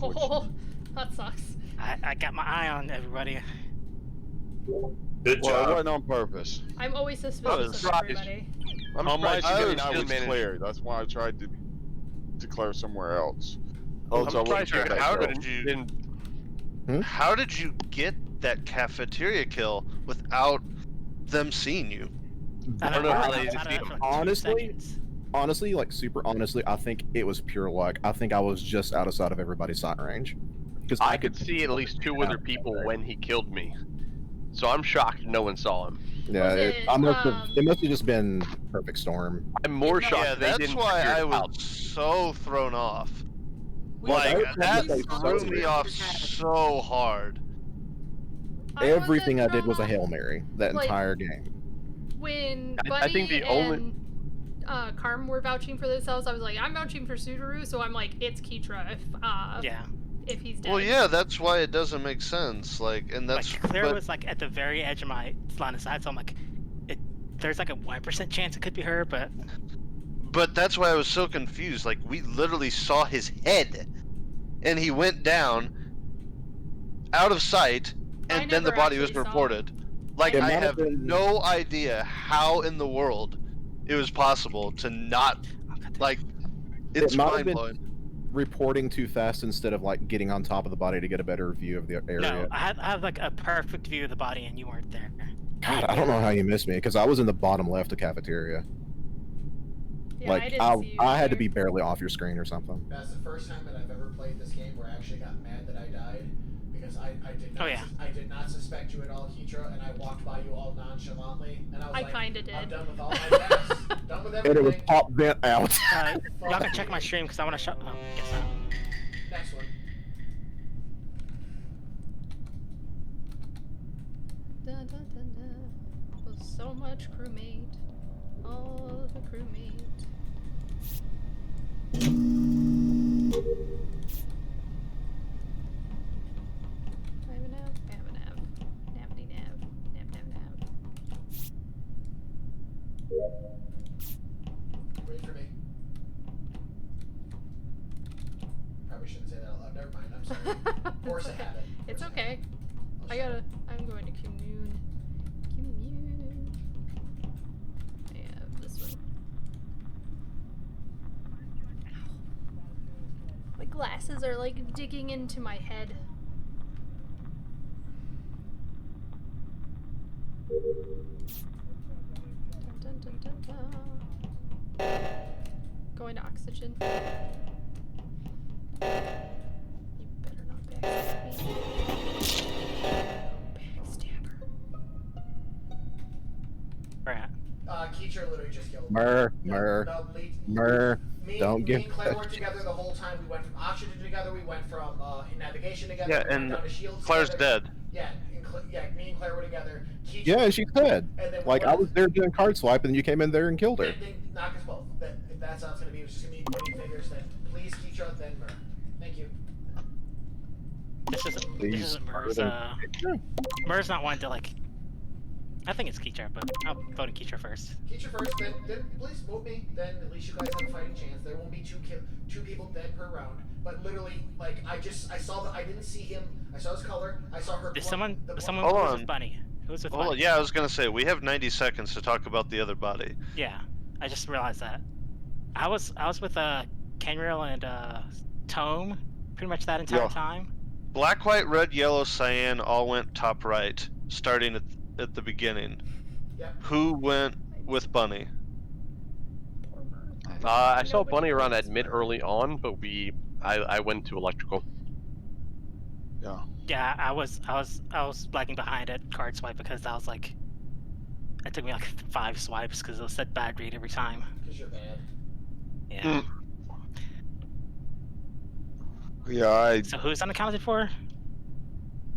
Oh, that sucks. I got my eye on everybody. Good Well, it job. wasn't on purpose. I'm always suspicious of everybody. I'm On my surprised you side, didn't I get managed- cleared. That's why I tried to declare somewhere else. I'm so I wouldn't surprised check that how girl. did you How did you get that cafeteria kill without them seeing you? I don't know how they Honestly, like super honestly, I think it was pure luck. I think I was just outside of everybody's sight range. Because I could see at least 2 other people when he killed me. So I'm shocked no one saw him. Yeah, it must have just been perfect storm. I'm more shocked Yeah, they that's didn't why figure I it was out. so thrown off. Like, That I- threw me off so hard. Everything I did was a Hail Mary that Like- entire game. When I Buddy think the and Carm were vouching for themselves, I was like, I'm vouching for Subaru, so I'm like, it's Keitra if he's dead. Well, yeah, that's why it doesn't make sense. Like, and that's Claire but- was like at the very edge of my line of sight, so I'm like, there's like a 1% chance it could be her, but But that's why I was so confused. Like, we literally saw his head, and he went down, out of sight, and then the never body was actually saw reported. Like, It I might have have been- no idea how in the world it was possible to not, like, it's It might have mind been blowing. reporting too fast instead of like getting on top of the body to get a better view of the area. no, I had like a perfect view of the body, and you weren't there. God, I don't know how you missed me because I was in the bottom left of cafeteria. Yeah, I like didn't see you I had to either. be barely off your screen or something. That's the first time that I've ever played this game where I actually got mad that I died because I did not I did not suspect you at all, Keitra, and I walked by you all nonchalantly, and I was I like, kinda did. I'm done with all my tasks, done with And it was everything. pop vent out. Y'all can check my stream because I want to show. Oh, guess not. Next one. Dun, dun, dun, dun. Was so much crewmate. All the crewmate. Navity nav. Nav. Wait for me. Probably shouldn't say that out loud. Never mind. I'm sorry. Force a habit. It's okay. I'm going to commune. I have this one. Ow. My glasses are like digging into my head. Dun, dun, dun, dun, dun. Going to oxygen. You better not backstab me. Backstabber. Where at? Keitra literally just killed me. Mer. Me Don't me give. and Claire worked together the whole time. We went from oxygen together. We went from navigation together. Yeah, we went and down to shields Claire's together. dead. Yeah, me and Claire were together. Keitra, Yeah, and she's dead. And then Like I was there doing card swipe, and you came in there and killed her. Then knock us both. If that's how it's gonna be, it's just gonna be pointing fingers. Then please Keitra, then Mer. Thank you. This isn't Please, Mer's. Mer's not one to like. I think it's Keitra, but I'm voting Keitra first. Keitra first, then please vote me. Then at least you guys have a fighting chance. There won't be two people dead per round. But literally, like I didn't see him. I saw his color. I saw her. Is someone Hold who was on. with Bunny? Who was with Hold on, Bunny? yeah, I was gonna say, we have 90 seconds to talk about the other body. Yeah, I just realized that. I was with Kenriel and Tome pretty much that entire Yeah. time. Black, white, red, yellow, cyan all went top right, starting at the beginning. Yep. Who went with Bunny? I saw Bunny around admit early on, but I went to electrical. Yeah. Yeah, I was lagging behind at card swipe because I was like, it took me like 5 swipes because it was set bad read every time. Because you're bad. Yeah. Yeah, So who's unaccounted for?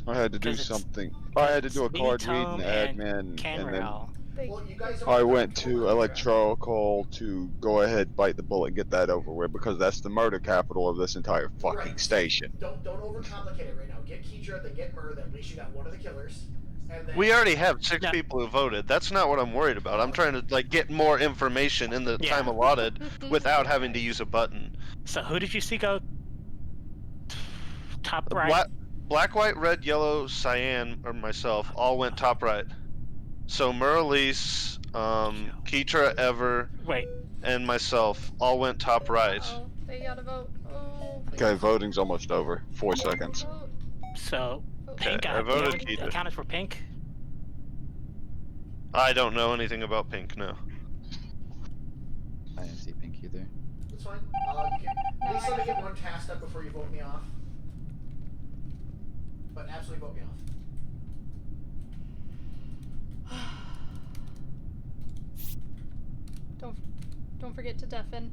I had to do 'Cause it's- something. I had to do a Me, card read Tom, in and admin, and then Canrell. Well, you guys I went to electrical to go ahead, bite the bullet, and get that over with, because that's the murder capital of this entire fucking Right. station. Don't overcomplicate it right now. Get Keitra, then get Mur, then at least you got one of the killers. And then We already have 6 people who voted. That's not what I'm worried about. I'm trying to like get more information in the time allotted without having to use a button. So who did you see go top right? Black, white, red, yellow, cyan, or myself all went top right. So Merlise, Keitra, Ever, and myself all went top right. Oh, they gotta vote. Oh, Okay, voting's almost over. 4 seconds. So Pink, I voted anyone Keitra. accounted for Pink? I don't know anything about Pink, no. I didn't see Pink either. That's fine. You can at least let me get one task up before you vote me off. But absolutely vote me off. Don't forget to deafen.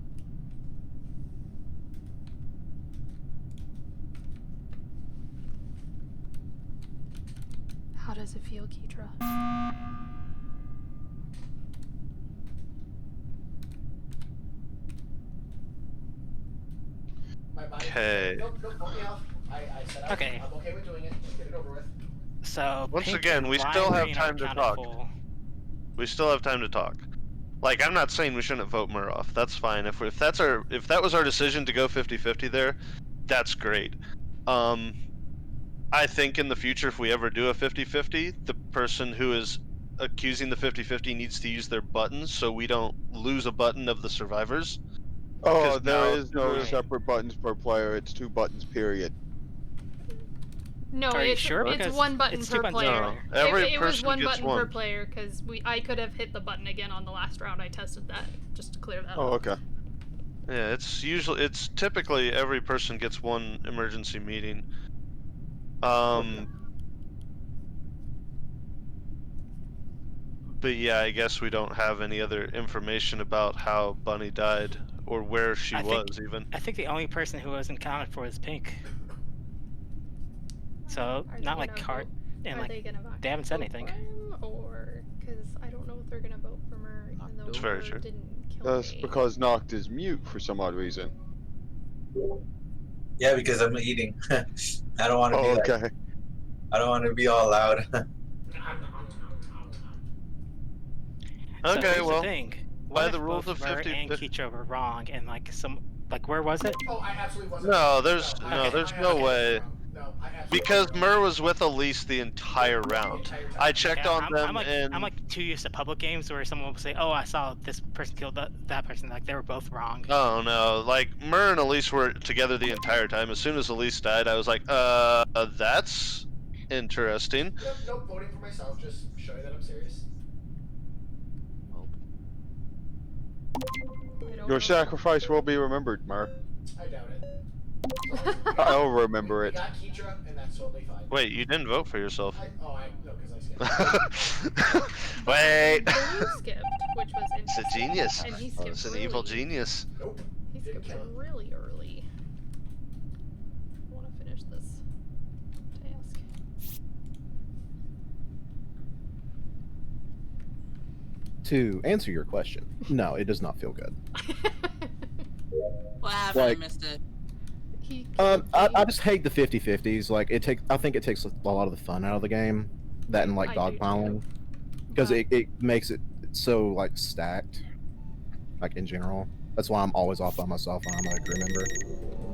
How does it feel, Keitra? Okay. Nope, vote me off. I said Okay. I'm okay with doing it. Let's get it over with. So Once Pink again, and we Lime still have Green are time to accounted talk. for. We still have time to talk. Like, I'm not saying we shouldn't vote Mur off. That's fine. If that was our decision to go 50-50 there, that's great. I think in the future, if we ever do a 50-50, the person who is accusing the 50-50 needs to use their buttons so we don't lose a button of the survivors. Oh, 'Cause there now- is no separate buttons per player. It's 2 buttons, period. No, Are you it's sure? Because one button it's per 2 buttons player. No, every it was person one gets button one. per player because I could have hit the button again on the last round. I tested that just to clear that Oh, up. okay. Yeah, it's typically every person gets 1 emergency meeting. But yeah, I guess we don't have any other information about how Bunny died or where she was even. I think the only person who wasn't accounted for is Pink. So Are they not like gonna Cart vote- and are like they gonna they haven't said vote anything. for him, or because I don't know if they're gonna vote for Mur, even though That's very Mur true. didn't kill That's me. because Noct is mute for some odd reason. Yeah, because I'm eating. I don't want to Oh, be okay. like, I don't want to be all loud. So Okay, here's the well, thing. by What the if rules both of Mur 50 and Keitra were wrong, and like where was it? Oh, I absolutely wasn't. No, there's No, no, I- there's I no absolutely way. wasn't wrong. No, I absolutely Because wasn't wrong. Mur was with Elise the entire round. I checked Okay, on I'm, them I'm like, and I'm like too used to public games where someone will say, "Oh, I saw this person killed that person." Like they were both wrong. oh no, like Mur and Elise were together the entire time. As soon as Elise died, I was like, that's interesting. Nope, voting for myself. Just show you that I'm serious. Your sacrifice will be remembered, Mur. I doubt it. I'll remember We it. got Keitra, and that's totally fine. Wait, you didn't vote for yourself. No, because I skipped. Wait. Blue skipped, which was It's a interesting. genius. And he It's skipped an really, evil genius. Nope. He skipped really early. I want to finish this task. To answer your question, no, it does not feel good. What happened? Like- I missed it. I just hate the 50-50s. Like I think it takes a lot of the fun out of the game. That and like I do dogpiling, because it makes it so like stacked. Like in general, that's why I'm always off by myself when I'm a crew member.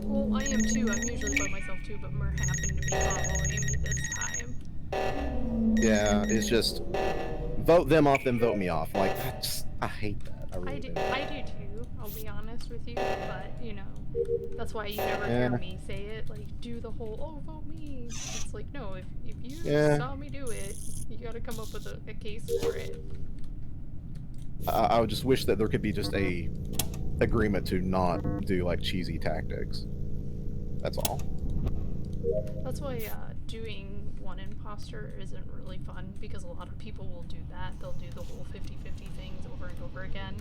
Well, I am too. I'm usually by myself too, but Mur happened to be following me this time. Yeah, it's just vote them off, then vote me off. Like I hate that. I really do. I do too. I'll be honest with you, but you know. That's why you never hear me say it, like, do the whole, oh, vote me. It's like, no, if you saw me do it, you gotta come up with a case for it. I would just wish that there could be just a agreement to not do like cheesy tactics. That's all. That's why doing one imposter isn't really fun, because a lot of people will do that. They'll do the whole 50-50 things over and over again.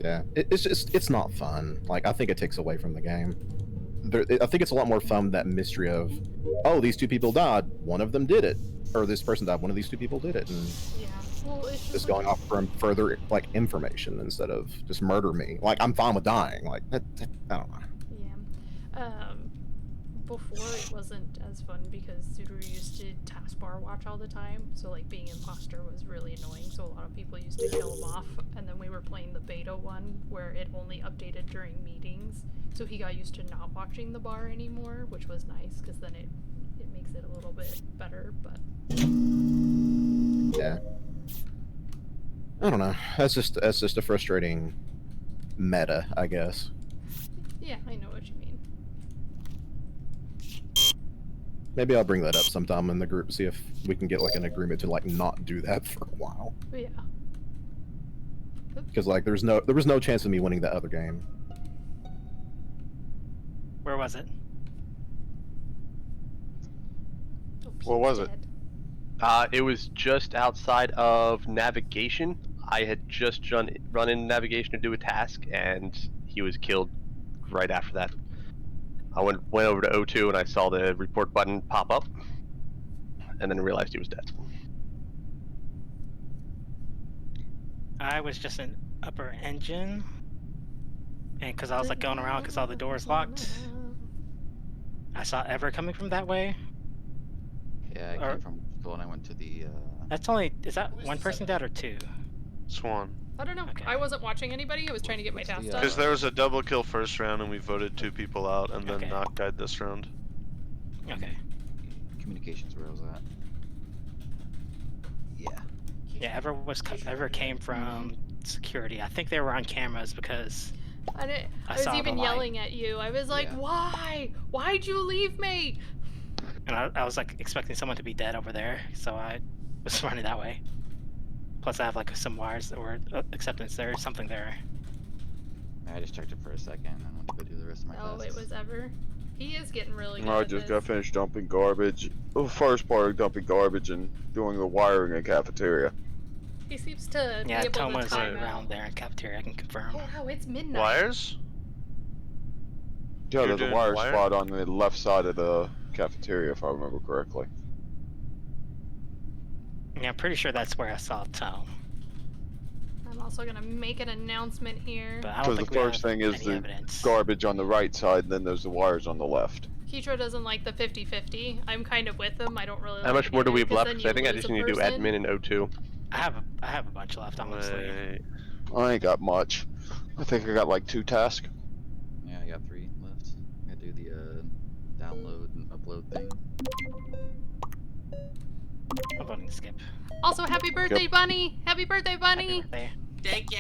Yeah, it's not fun. Like, I think it takes away from the game. I think it's a lot more fun, that mystery of, oh, these two people died, one of them did it, or this person died, one of these two people did it, and yeah, well, it's just going off from further like information instead of just murder me. Like, I'm fine with dying. Like, I don't know. Yeah. Before it wasn't as fun because Sudoru used to taskbar watch all the time, so like being imposter was really annoying, so a lot of people used to kill him off, and then we were playing the beta one where it only updated during meetings, so he got used to not watching the bar anymore, which was nice because then it makes it a little bit better, but yeah, I don't know. That's just a frustrating meta, I guess. yeah, I know what you mean. Maybe I'll bring that up sometime in the group, see if we can get like an agreement to like not do that for a while. Yeah. Because like there was no chance of me winning that other game. Where was it? What was it? It was just outside of navigation. I had just run in navigation to do a task, and he was killed right after that. I went over to O2 and I saw the report button pop up, and then realized he was dead. I was just in upper engine, and because I was like going around because all the doors locked, I saw Ever coming from that way. Yeah, I came from school and I went to the. That's only, is that one person dead or two? Swan. I don't know. I wasn't watching anybody. I was trying to get my task done. Because there was a double kill first round and we voted 2 people out and then not died this round. Okay. Communications where I was at. Yeah. Yeah, Ever came from security. I think they were on cameras because I was saw even the light. yelling at you. I was like, why? Why'd you leave me? And I was like expecting someone to be dead over there, so I was running that way. Plus I have like some wires that were acceptance there, something there. I just checked it for a second and went to go do the rest of my Oh, tasks. it was Ever. He is getting really good I at just this. got finished dumping garbage. The first part of dumping garbage and doing the wiring in cafeteria. He seems to Yeah, be able Toma's to time around out. there in cafeteria, I can confirm. Oh wow, it's midnight. Wires? Yeah, You're there's a doing wire wire? spot on the left side of the cafeteria, if I remember correctly. Yeah, I'm pretty sure that's where I saw Tom. I'm also gonna make an announcement here. But I don't Because the think we first have thing is any the evidence. garbage on the right side, then there's the wires on the left. Keitra doesn't like the 50-50. I'm kind of with him. I don't really How like much it more do either, we have 'cause left? then 'Cause you I think I lose just a need to do person. admin and O2. I have a bunch left, honestly. Wait. I ain't got much. I think I got like 2 tasks. Yeah, I got 3 left. I gotta do the download and upload thing. I'm voting skip. Also, happy birthday, Bunny! Happy birthday, Bunny! Happy birthday. Thank you.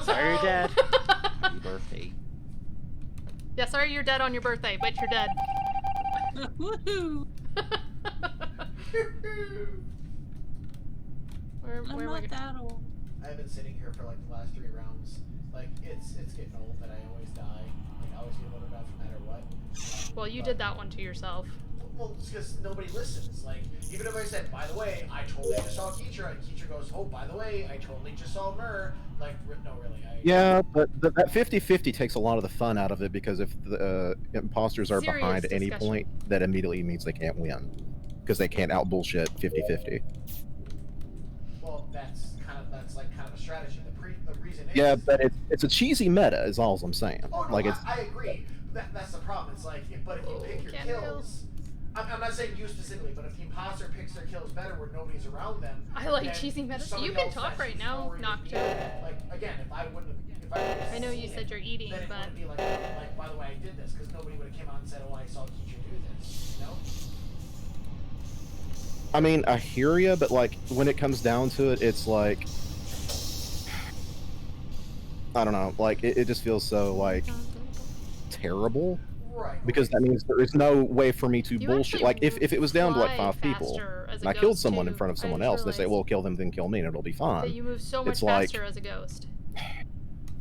Sorry you're dead. Happy birthday. Yeah, sorry you're dead on your birthday, but you're dead. Woohoo! Where I'm we not that old. I've been sitting here for like the last 3 rounds. Like it's getting old that I always die. Like I always get voted out no matter what. Well, you did that one to yourself. Well, it's because nobody listens. Like even if I said, by the way, I totally just saw Keitra, and Keitra goes, oh, by the way, I totally just saw Myrrh. Like no, really. Yeah, but that 50-50 takes a lot of the fun out of it, because if the imposters are Serious behind at any discussion. point, that immediately means they can't win. Because they can't out bullshit 50-50. Well, that's like kind of a strategy. The reason is. Yeah, but it's a cheesy meta, is all I'm saying. Oh no, Like I agree. That's the problem. It's like, but if you pick your kills, I'm not saying you specifically, but if the imposter picks their kills better where nobody's around them. I like then cheesy meta. somebody You can else talk that's right now, forward Nocto. would be- Like again, if I wouldn't have. I know you said you're eating, Then it but wouldn't be like, by the way, I did this, because nobody would have came out and said, oh, I saw Keitra do this. You know. I mean, I hear ya, but like when it comes down to it, it's like, I don't know, like it just feels so like terrible. Right. Because that means there is no way for me to You bullshit. actually Like if it was down to like fly 5 people, faster as a and I killed ghost, someone too. in front of I someone just else, they say, realized "Well, kill them, then kill me, and it'll be fine." that you move so much It's like faster as a ghost.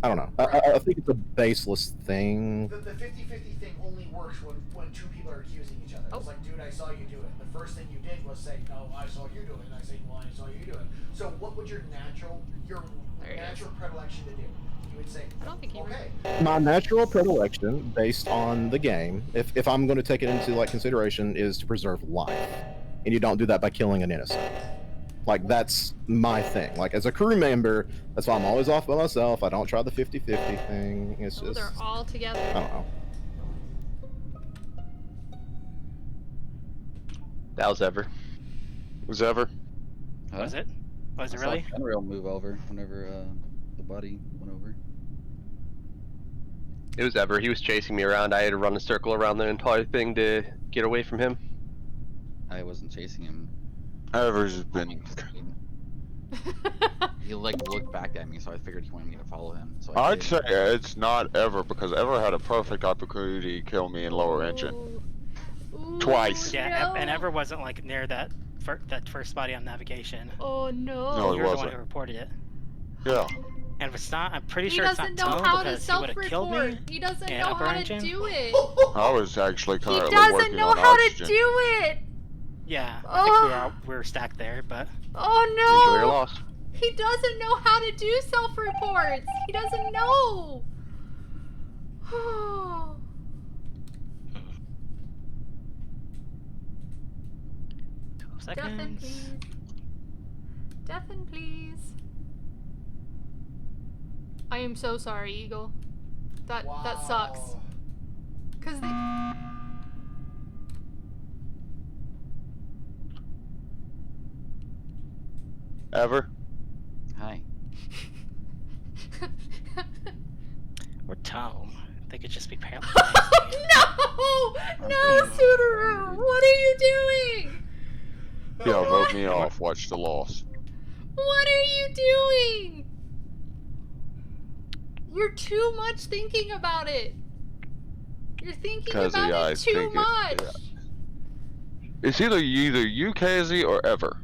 I don't know. I think it's a baseless thing. The 50-50 thing only works when two people are accusing each other. It's like, dude, I saw you do it. The first thing you did was say, no, I saw you do it. And I say, well, I saw you do it. So what would your natural predilection to do? You would say, I don't think he okay. My natural predilection, based on the game, if I'm going to take it into like consideration, is to preserve life, and you don't do that by killing an innocent. Like that's my thing. Like as a crew member, that's why I'm always off by myself. I don't try the 50-50 thing. It's Oh, just they're all together. I don't know. That was Ever. Was Ever? Was it? Was it I saw really? Fenrir move over whenever the body went over. It was Ever. He was chasing me around. I had to run a circle around the entire thing to get away from him. I wasn't chasing him. Ever's been. He like looked back at me, so I figured he wanted me to follow him. So I'd say it's not Ever because Ever had a perfect opportunity to kill me in lower engine. Twice. Yeah, and Ever wasn't like near that first body on navigation. Oh no. No, he You're the one wasn't. who reported it. Yeah. And if it's not, I'm pretty He sure it's not doesn't know Tone how to because he would have killed me. self-report. He doesn't and know upper how engine. to do it. I was actually He currently doesn't working know on how to oxygen. do it. Yeah, I think Oh. we were stacked there, but Oh no. Enjoy your loss. He doesn't know how to do self-reports. He doesn't know. 12 Deafen, seconds. please. Deafen, please. I am so sorry, Eagle. That sucks. Cause they. Ever? Hi. Or Tone. They could just be paralyzed. No, Sudaru! What are you doing? Yeah, vote me off. Watch the loss. What are you doing? You're too much thinking about it. You're thinking Because about I it too think much. It's either you, Casey, or Ever.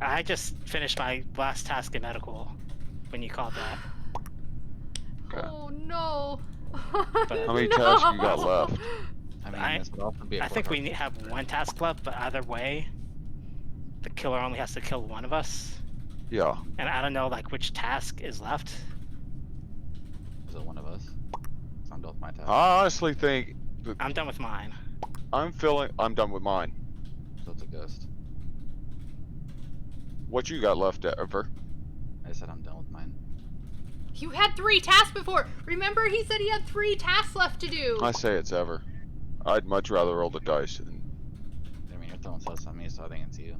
I just finished my last task in medical when you called that. Oh no. How many tasks you got left? I mean, I, this would also be a I think four-hour- we have one task left, but either way, the killer only has to kill one of us. Yeah. And I don't know like which task is left. Is it one of us? So I'm done with my task. I honestly think I'm done with mine. I'm done with mine. So it's a ghost. What you got left, Ever? I said I'm done with mine. You had 3 tasks before. Remember, he said he had 3 tasks left to do. I say it's Ever. I'd much rather roll the dice than. I mean, you're throwing sus on me, so I think it's you.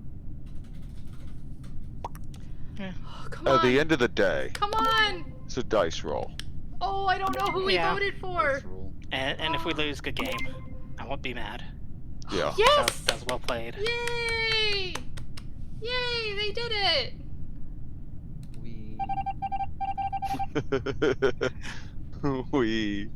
Oh, come At on. the end of the day, Come on. it's a dice roll. Oh, I don't know who we Yeah. voted for. And if we lose, good game. I won't be mad. Yeah. Yes. That was well played. Yay! Yay! They did it. We.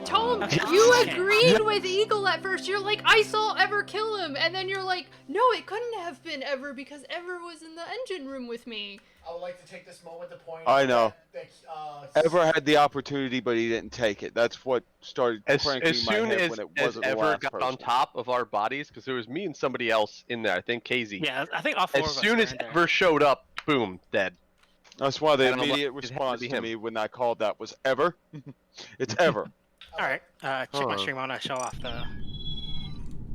Tone, Okay. you Okay. agreed with Eagle at first. You're like, I saw Ever kill him, and then you're like, no, it couldn't have been Ever because Ever was in the engine room with me. I would like to take this moment to point I out know. that Ever had the opportunity, but he didn't take it. That's what started cranking As my soon head as, when it as wasn't the Ever last got person. on top of our bodies, because there was me and somebody else in there, I think Casey. Yeah, I think all 4 As of us soon were as in there. Ever showed up, boom, dead. That's why the And I'm like, immediate it had to response be to him. me when I called that was Ever. It's Ever. All right, check my Huh. stream when I show off the.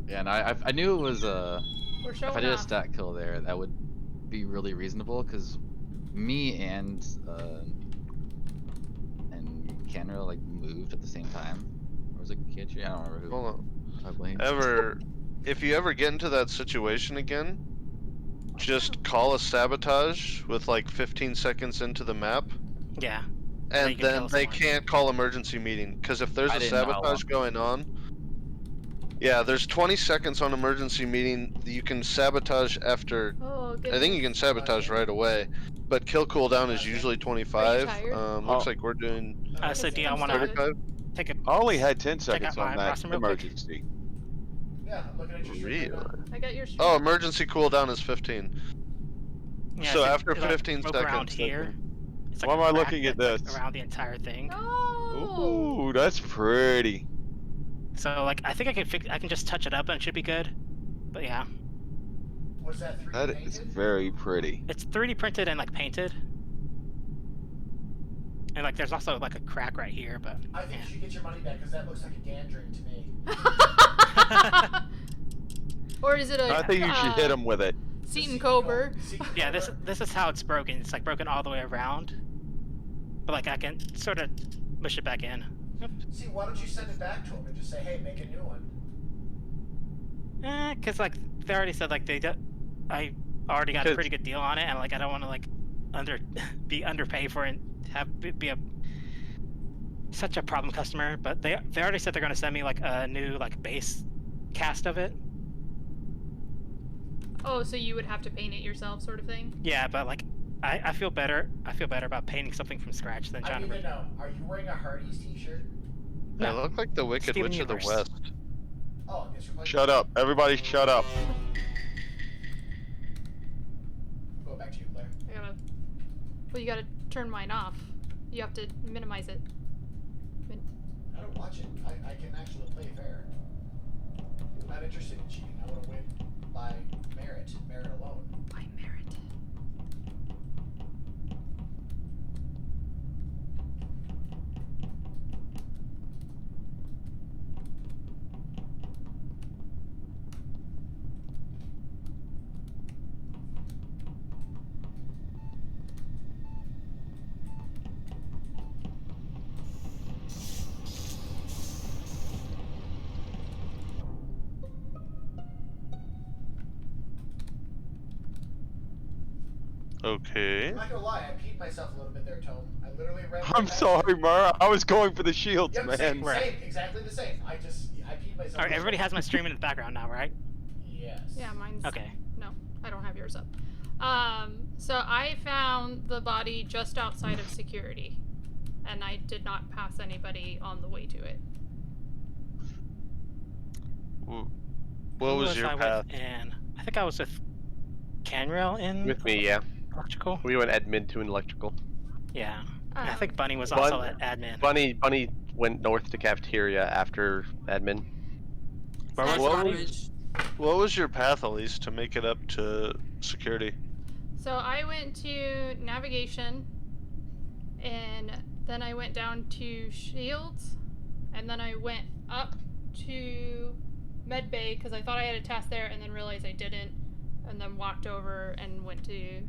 Yeah, and I knew it was We're if showing I did a off. stat kill there, that would be really reasonable because me and Canra like moved at the same time. Or was it Kietri? I don't remember who. Hold on. I blamed. Ever, if you ever get into that situation again, just call a sabotage with like 15 seconds into the map, Yeah. and you can then kill they someone. can't call emergency meeting because if there's I a didn't know how sabotage going on, yeah, there's 20 seconds on emergency meeting. You can sabotage after. Oh, I think you can sabotage right away, but kill cooldown is usually 25. tired? Looks Oh. like we're doing So do y'all want to? 35. take a. I only had 10 check seconds out on my that roster real quick. emergency. Yeah, I'm looking at your stream right Really? now. I got your stream. Oh, emergency cooldown is 15. Yeah, So if after it, like, 15 broke seconds, around I here. can- It's Why like am a I crack looking at that's, like, this? around the entire thing. No. Ooh, that's pretty. So like I think I can just touch it up and it should be good. But yeah, Was that 3D That painted? is very pretty. it's 3D printed and like painted. And like there's also like a crack right here, but I think you should get your money back because that looks like a gandring to me. Or is it a? I think you should hit him with it. Seton Cobra. yeah, this is how it's broken. It's like broken all the way around. But like I can sort of push it back in. See, why don't you send it back to him and just say, hey, make a new one? Cause like they already said like I already got a 'Cause- pretty good deal on it, and like I don't want to like be underpaid for it, be a such a problem customer. But they already said they're gonna send me like a new like base cast of it. Oh, so you would have to paint it yourself, sort of thing. Yeah, but like I feel better. I feel better about painting something from scratch than I trying need to. to know, are you wearing a Hardee's t-shirt? They look like the Wicked Steven Witch of the Universe. West. Oh, I guess you're playing. Shut up. Everybody shut up. Go back to you, Blair. I gotta. Well, you gotta turn mine off. You have to minimize it. I don't watch it. I can actually play fair. I'm not interested in cheating. I want to win by merit alone. By merit. Okay. I'm not gonna lie, I peed myself a little bit there, Tone. I literally ran. I'm right back. sorry, Mara. I was going for the shields, Yep, man. same, exactly the same. I peed myself. Alright, everybody has my stream in the background now, right? Yes. Yeah, mine's. Okay. No, I don't have yours up. So I found the body just outside of security, and I did not pass anybody on the way to it. What Who was your I path? with in? I think I was with Canrel in With me, yeah. electrical. We went admin to an electrical. Yeah. And I Um, think Bunny was also at admin. Bunny went north to cafeteria after admin. That's What garbage. was, what was your path, Elise, to make it up to security? So I went to navigation, and then I went down to shields, and then I went up to medbay because I thought I had a task there, and then realized I didn't, and then walked over and went to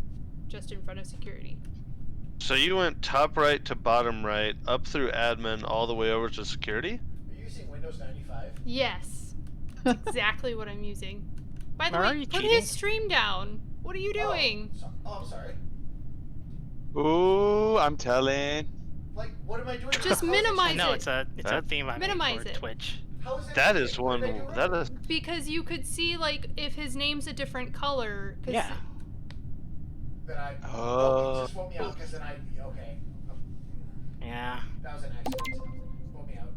just in front of security. So you went top right to bottom right, up through admin, all the way over to security? Are you using Windows 95? Yes, that's exactly what I'm using. By the Are way, you put cheating? his stream down. What are you doing? Oh, I'm sorry. Ooh, I'm telling. Like, what am I doing? Just How is it minimize cheating? No, it. it's a theme I made Minimize for it. Twitch. How is That cheating? is What one. did I do That wrong? is. Because you could see, like, if his name's a different color. 'Cause Yeah. Then I. Oh. Just vote me out because then I. Okay. Yeah. That was an accident. Vote me out.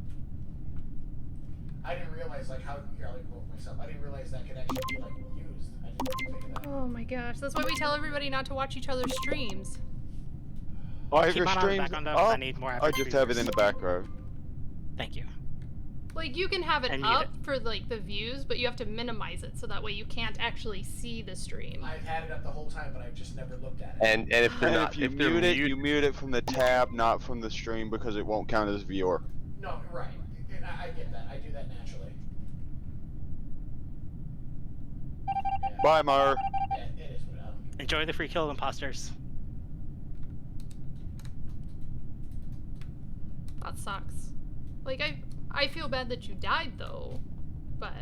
I didn't realize, like, how. Here, I'll even vote myself. I didn't realize that could actually be, like, used. I didn't think of that. Oh my gosh, that's why we tell everybody not to watch each other's streams. Oh, I have Keep your mine on the streams background though, 'cause I up? need more I just have it in the back row. Thank you. Like, you can have it And mute up for, like, the views, but you have to minimize it so that way you can't actually see the stream. I've had it up the whole time, but I've just never looked at it. And if they're And not, if you they're mute it, you mute it from the tab, not from the stream, because it won't count as viewer. No, right. And I get that. I do that naturally. Bye, Mar. Yeah, it is what I Enjoy the free kill imposters. That sucks. Like, I feel bad that you died, though, but...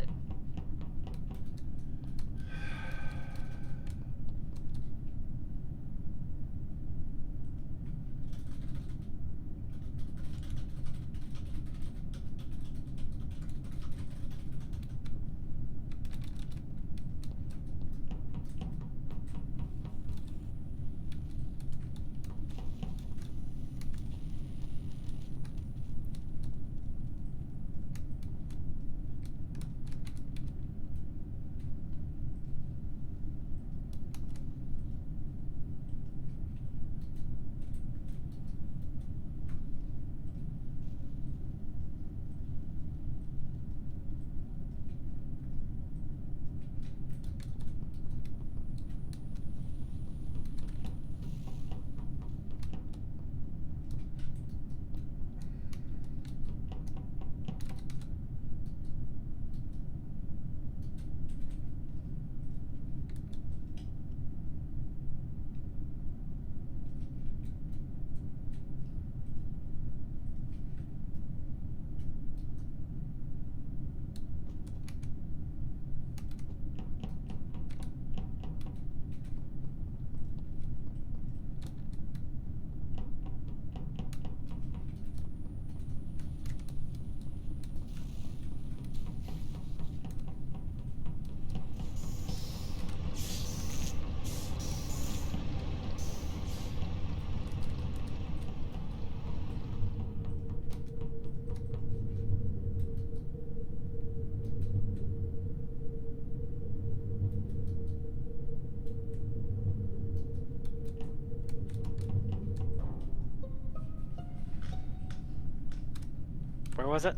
Where was it?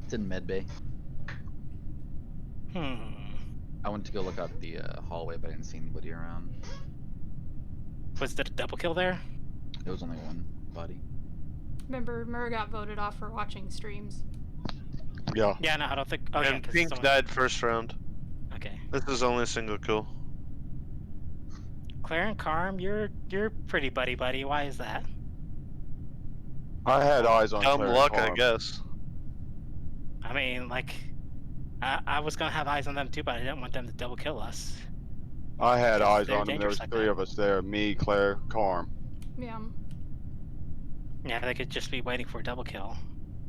It's in medbay. I went to go look out the hallway, but I didn't see anybody around. Was it a double kill there? There was only one body. Remember, Mur got voted off for watching streams. Yeah. Yeah, no, I don't think. Oh, yeah, And 'cause Pink someone- died first round. Okay. This is only a single kill. Claire and Carm, you're pretty buddy. Why is that? I had eyes on Dumb Claire and luck, I Carm. guess. I mean, like, I was gonna have eyes on them too, but I didn't want them to double kill us. I had eyes They're on them. There was dangerous like 3 that. of us there. Me, Claire, Carm. Yeah. Yeah, they could just be waiting for a double kill.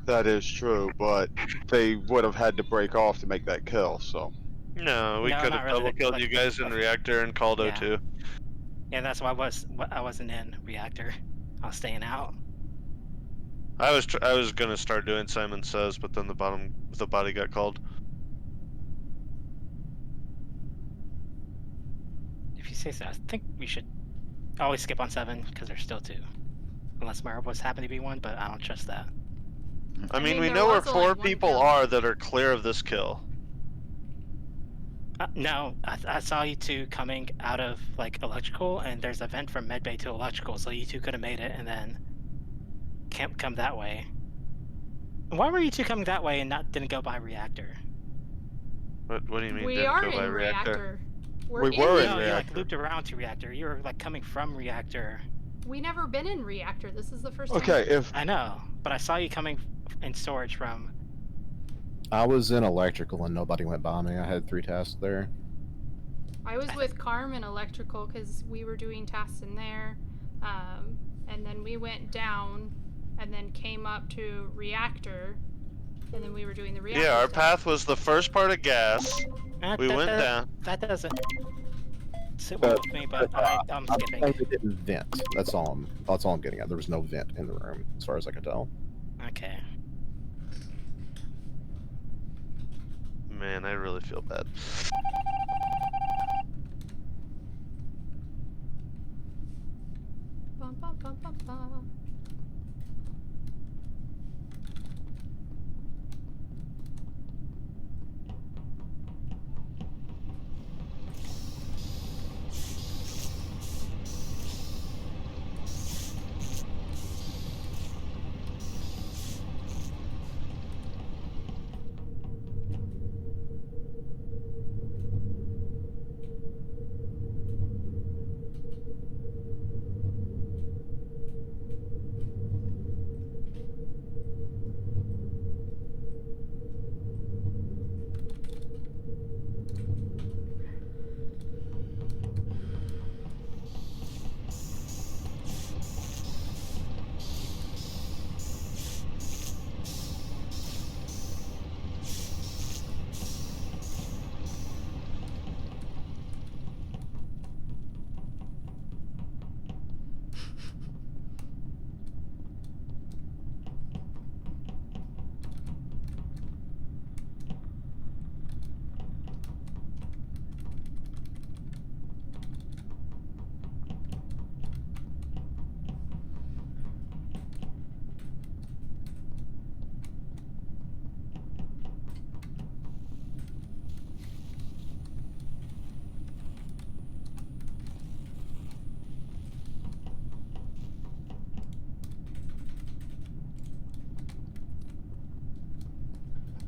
That is true, but they would have had to break off to make that kill, so. No, we No, could not have really. double killed Like, you guys in reactor and called yeah. O2. Yeah, that's why I wasn't in reactor. I was staying out. I was gonna start doing Simon Says, but then the body got called. If you say so, I think we should always skip on 7 because there's still 2. Unless Maribos happen to be one, but I don't trust that. I mean, we there know where was only 4 one people kill. are that are clear of this kill. No, I saw you two coming out of like electrical, and there's a vent from medbay to electrical, so you two could have made it, and then can't come that way. Why were you two coming that way and didn't go by reactor? What do you mean? We didn't are go by in reactor. We in were No, in you like reactor. looped around to reactor. You were like coming from reactor. We never been in reactor. This is the first time. Okay, if I know, but I saw you coming in storage from. I was in electrical and nobody went by me. I had 3 tasks there. I was with Carm in electrical because we were doing tasks in there, and then we went down, and then came up to reactor, and then we were doing the reactor. Yeah, our stuff. path was the first part of gas. We went down. That doesn't sit well with me, but I'm I'm skipping. saying it didn't vent. That's all I'm getting at. There was no vent in the room, as far as I could tell. Okay. Man, I really feel bad. Bum, bum, bum, bum, bum.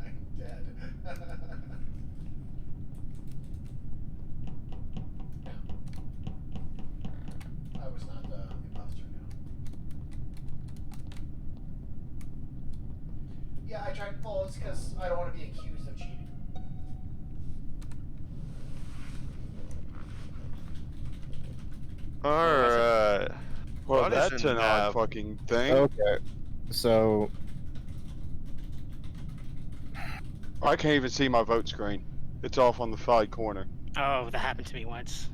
I'm dead. No. I was not the imposter now. Yeah, I tried. Well, it's because I don't want to be accused of cheating. Alright. Well, Body's that's in an odd nav. fucking thing. Okay. So I can't even see my vote screen. It's off on the side corner. Oh, that happened to me once.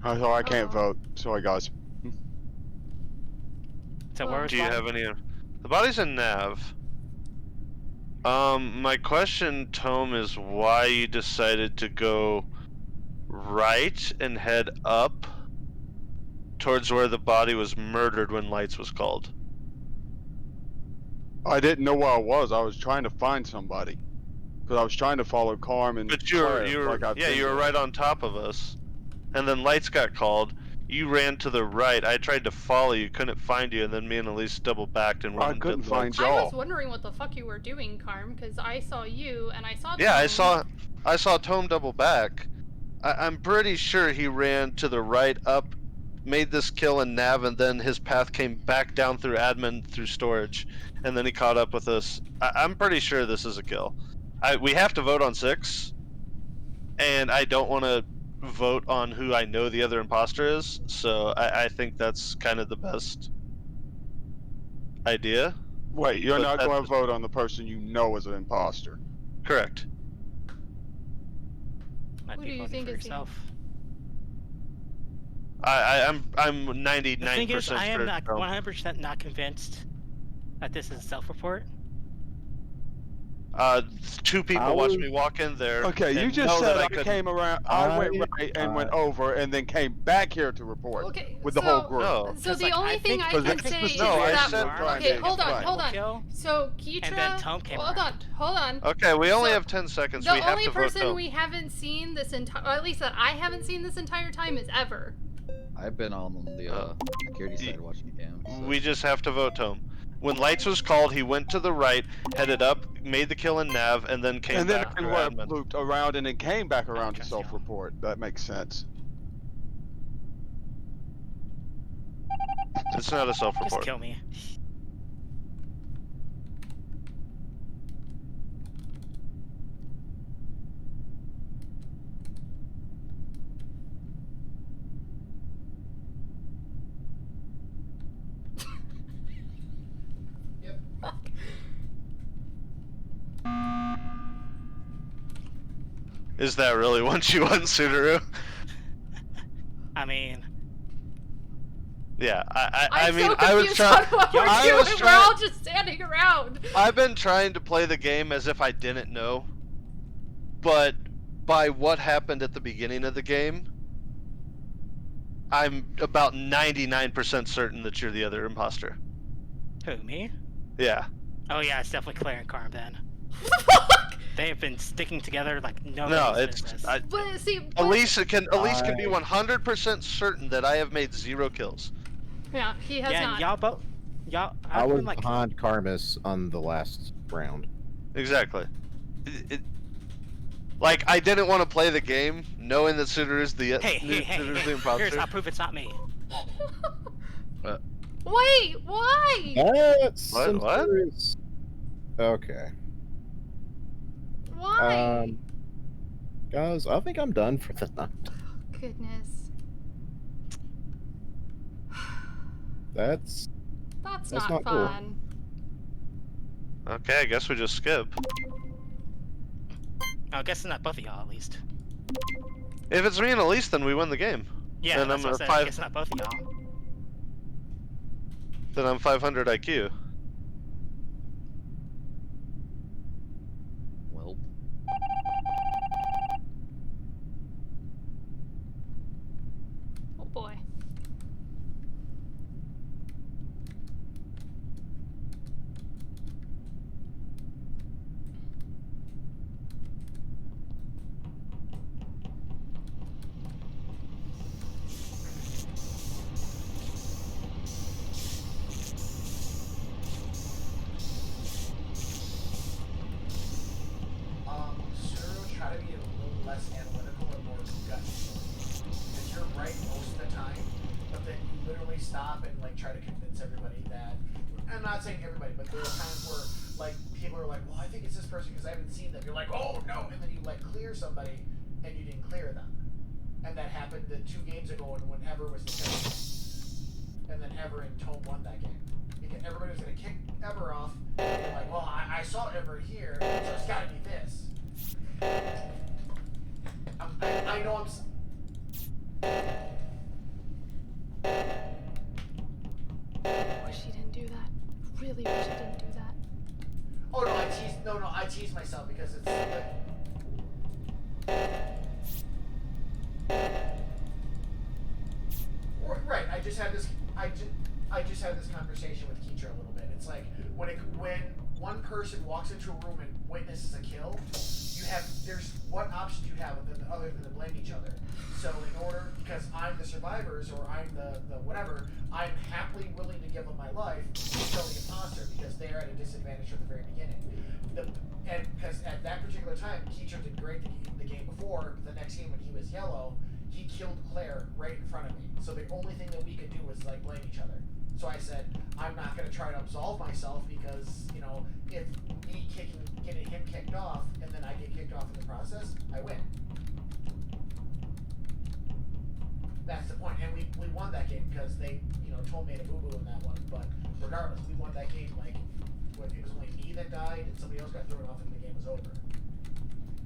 So I can't Oh. vote. Sorry, guys. So Well, where was Do you that? have any? The body's in nav. My question, Tome, is why you decided to go right and head up towards where the body was murdered when lights was called. I didn't know where I was. I was trying to find somebody. Because I was trying to follow Carm and But you were, Claire, like I've yeah, been you were doing. right on top of us. And then lights got called. You ran to the right. I tried to follow you, couldn't find you, and then me and Elise double backed and went. I couldn't find I y'all. was wondering what the fuck you were doing, Carm, because I saw you and I saw. Yeah, Tome. I saw Tome double back. I'm pretty sure he ran to the right up, made this kill in Nav, and then his path came back down through admin through storage, and then he caught up with us. I'm pretty sure this is a kill. We have to vote on 6, and I don't want to vote on who I know the other imposter is, so I think that's kind of the best idea. Wait, you're But not that's- going to vote on the person you know is an imposter. Correct. Might Who be do you voting think for is he? yourself. I'm The 99% thing is, I am sure. not Tome. 100% not convinced that this is self-report. 2 people I watched was- me walk in there. Okay, you and just know said that I couldn't- came around. I went right and went over, and then came back here to report Okay, with the whole so- group. No. So the only thing I Because can that's say is specific. No, I that. said Okay, Friday. hold on, Right. hold on. Kill, So Keitra, and then Tome came hold around. on, hold on. Okay, we only So, have 10 seconds. The We have only to vote person Tome. we haven't seen this entire, or at least that I haven't seen this entire time, is Ever. I've been on the security side watching the cam. So. We just have to vote Tome. When lights was called, he went to the right, headed up, made the kill in Nav, and then came And then back I through went, admin. looped around and then came back around to self-report. That makes sense. It's not a Just self-report. kill me. Is that really what you want, Subaru? I mean, Yeah, I I'm mean, so I was confused on trying. what we're I doing. was We're trying. all just standing around. I've been trying to play the game as if I didn't know, but by what happened at the beginning of the game, I'm about 99% certain that you're the other imposter. who, me? Yeah. Oh yeah, it's definitely Claire and Carm then. They have been sticking together like no. No, business. it's I, But see, Elise can be 100% certain that I have made 0 kills. yeah, he has yeah, not. and y'all both, y'all. I I've was been like, behind Karmus on the last round. Exactly. Like I didn't want to play the game knowing that Suter is the hey, Suter's the here's imposter. I'll prove it's not me. Wait, why? That's What? some What? serious- Okay. Why? Guys, I think I'm done for the night. Goodness, That's that's That's not not cool. fun. Okay, I guess we just skip. I guess it's not both of y'all at least. If it's me and Elise, then we win the game. Yeah, Then that's I'm what I a said. I guess not both of y'all. Then I'm 500 IQ. Well, Oh boy. Suru, try to be a little less analytical and more gut feel. Because you're right most of the time, but then you literally stop and like try to convince everybody that. I'm not saying everybody, but there are times where like people are like, well, I think it's this person because I haven't seen them. You're like, oh no, and then you like clear somebody and you didn't clear them, and that happened the 2 games ago when Ever was the second, and then Ever and Tome won that game. Because everybody was gonna kick Ever off, and they're like, well, I saw Ever here, so it's gotta be this. I know Wish he didn't do that. Really wish he didn't do that. Oh no, I tease myself because it's right. I just had this. I just had this conversation with Keitra a little bit. It's like when one person walks into a room and witnesses a kill, there's what option do you have other than to blame each other? So because I'm the survivors or I'm the whatever, I'm happily willing to give up my life to kill the imposter because they're at a disadvantage from the very beginning. And because at that particular time, Keitra did great the game before. The next game when he was yellow, he killed Claire right in front of me. So the only thing that we could do was like blame each other. So I said, I'm not going to try to absolve myself because, you know, if me getting him kicked off and then I get kicked off in the process, I win. That's the point. And we won that game because they, you know, told me to boo-boo in that one. But regardless, we won that game like when it was only me that died and somebody else got thrown off and the game was over.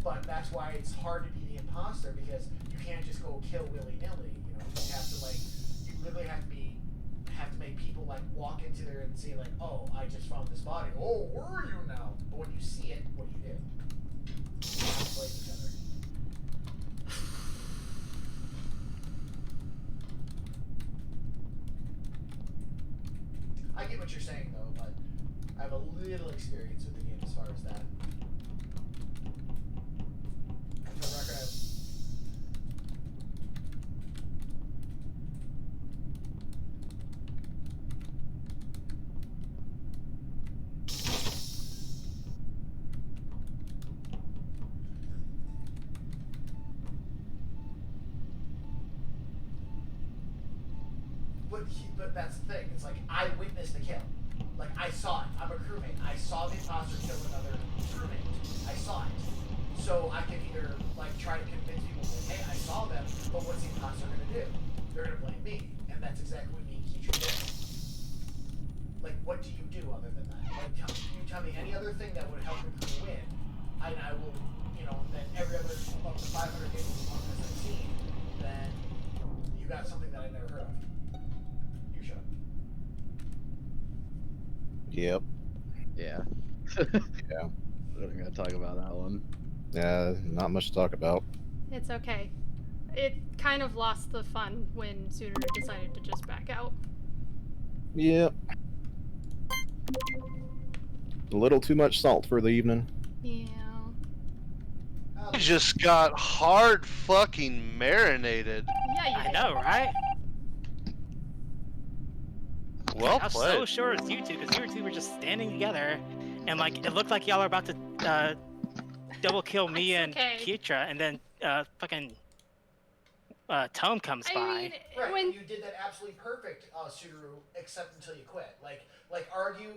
But that's why it's hard to be the imposter because you can't just go kill willy-nilly. You know, you have to you literally have to make people like walk into there and say like, oh, I just found this body. Oh, where are you now? But when you see it, what do? You have to blame each other. I get what you're saying though, but I have a little experience with the game as far as that. For the record, but that's the thing. It's like I witnessed the kill. Like I saw it. I'm a crewmate. I saw the imposter kill another crewmate. I saw it. So I can either like try to convince people that hey, I saw them, but what's the imposter gonna do? They're gonna blame me, and that's exactly what me and Keitra did. Like, what do you do other than that? Like, you tell me any other thing that would help the crew win, and I will, you know, then every other of the 500 games I've seen, then you got something that I never heard of. Yep. Yeah. Yeah. We're not gonna talk about that one. Yeah, not much to talk about. It's okay. It kind of lost the fun when Suter decided to just back out. Yep. A little too much salt for the evening. Yeah. I just got hard fucking marinated. Yeah, you I know, right? Well I was played. so sure it's you two because you two were just standing together, and like it looked like y'all are about to double kill me and Keitra, and then fucking Tome comes by. Right, and you did that absolutely perfect, Subaru, except until you quit. Like argue,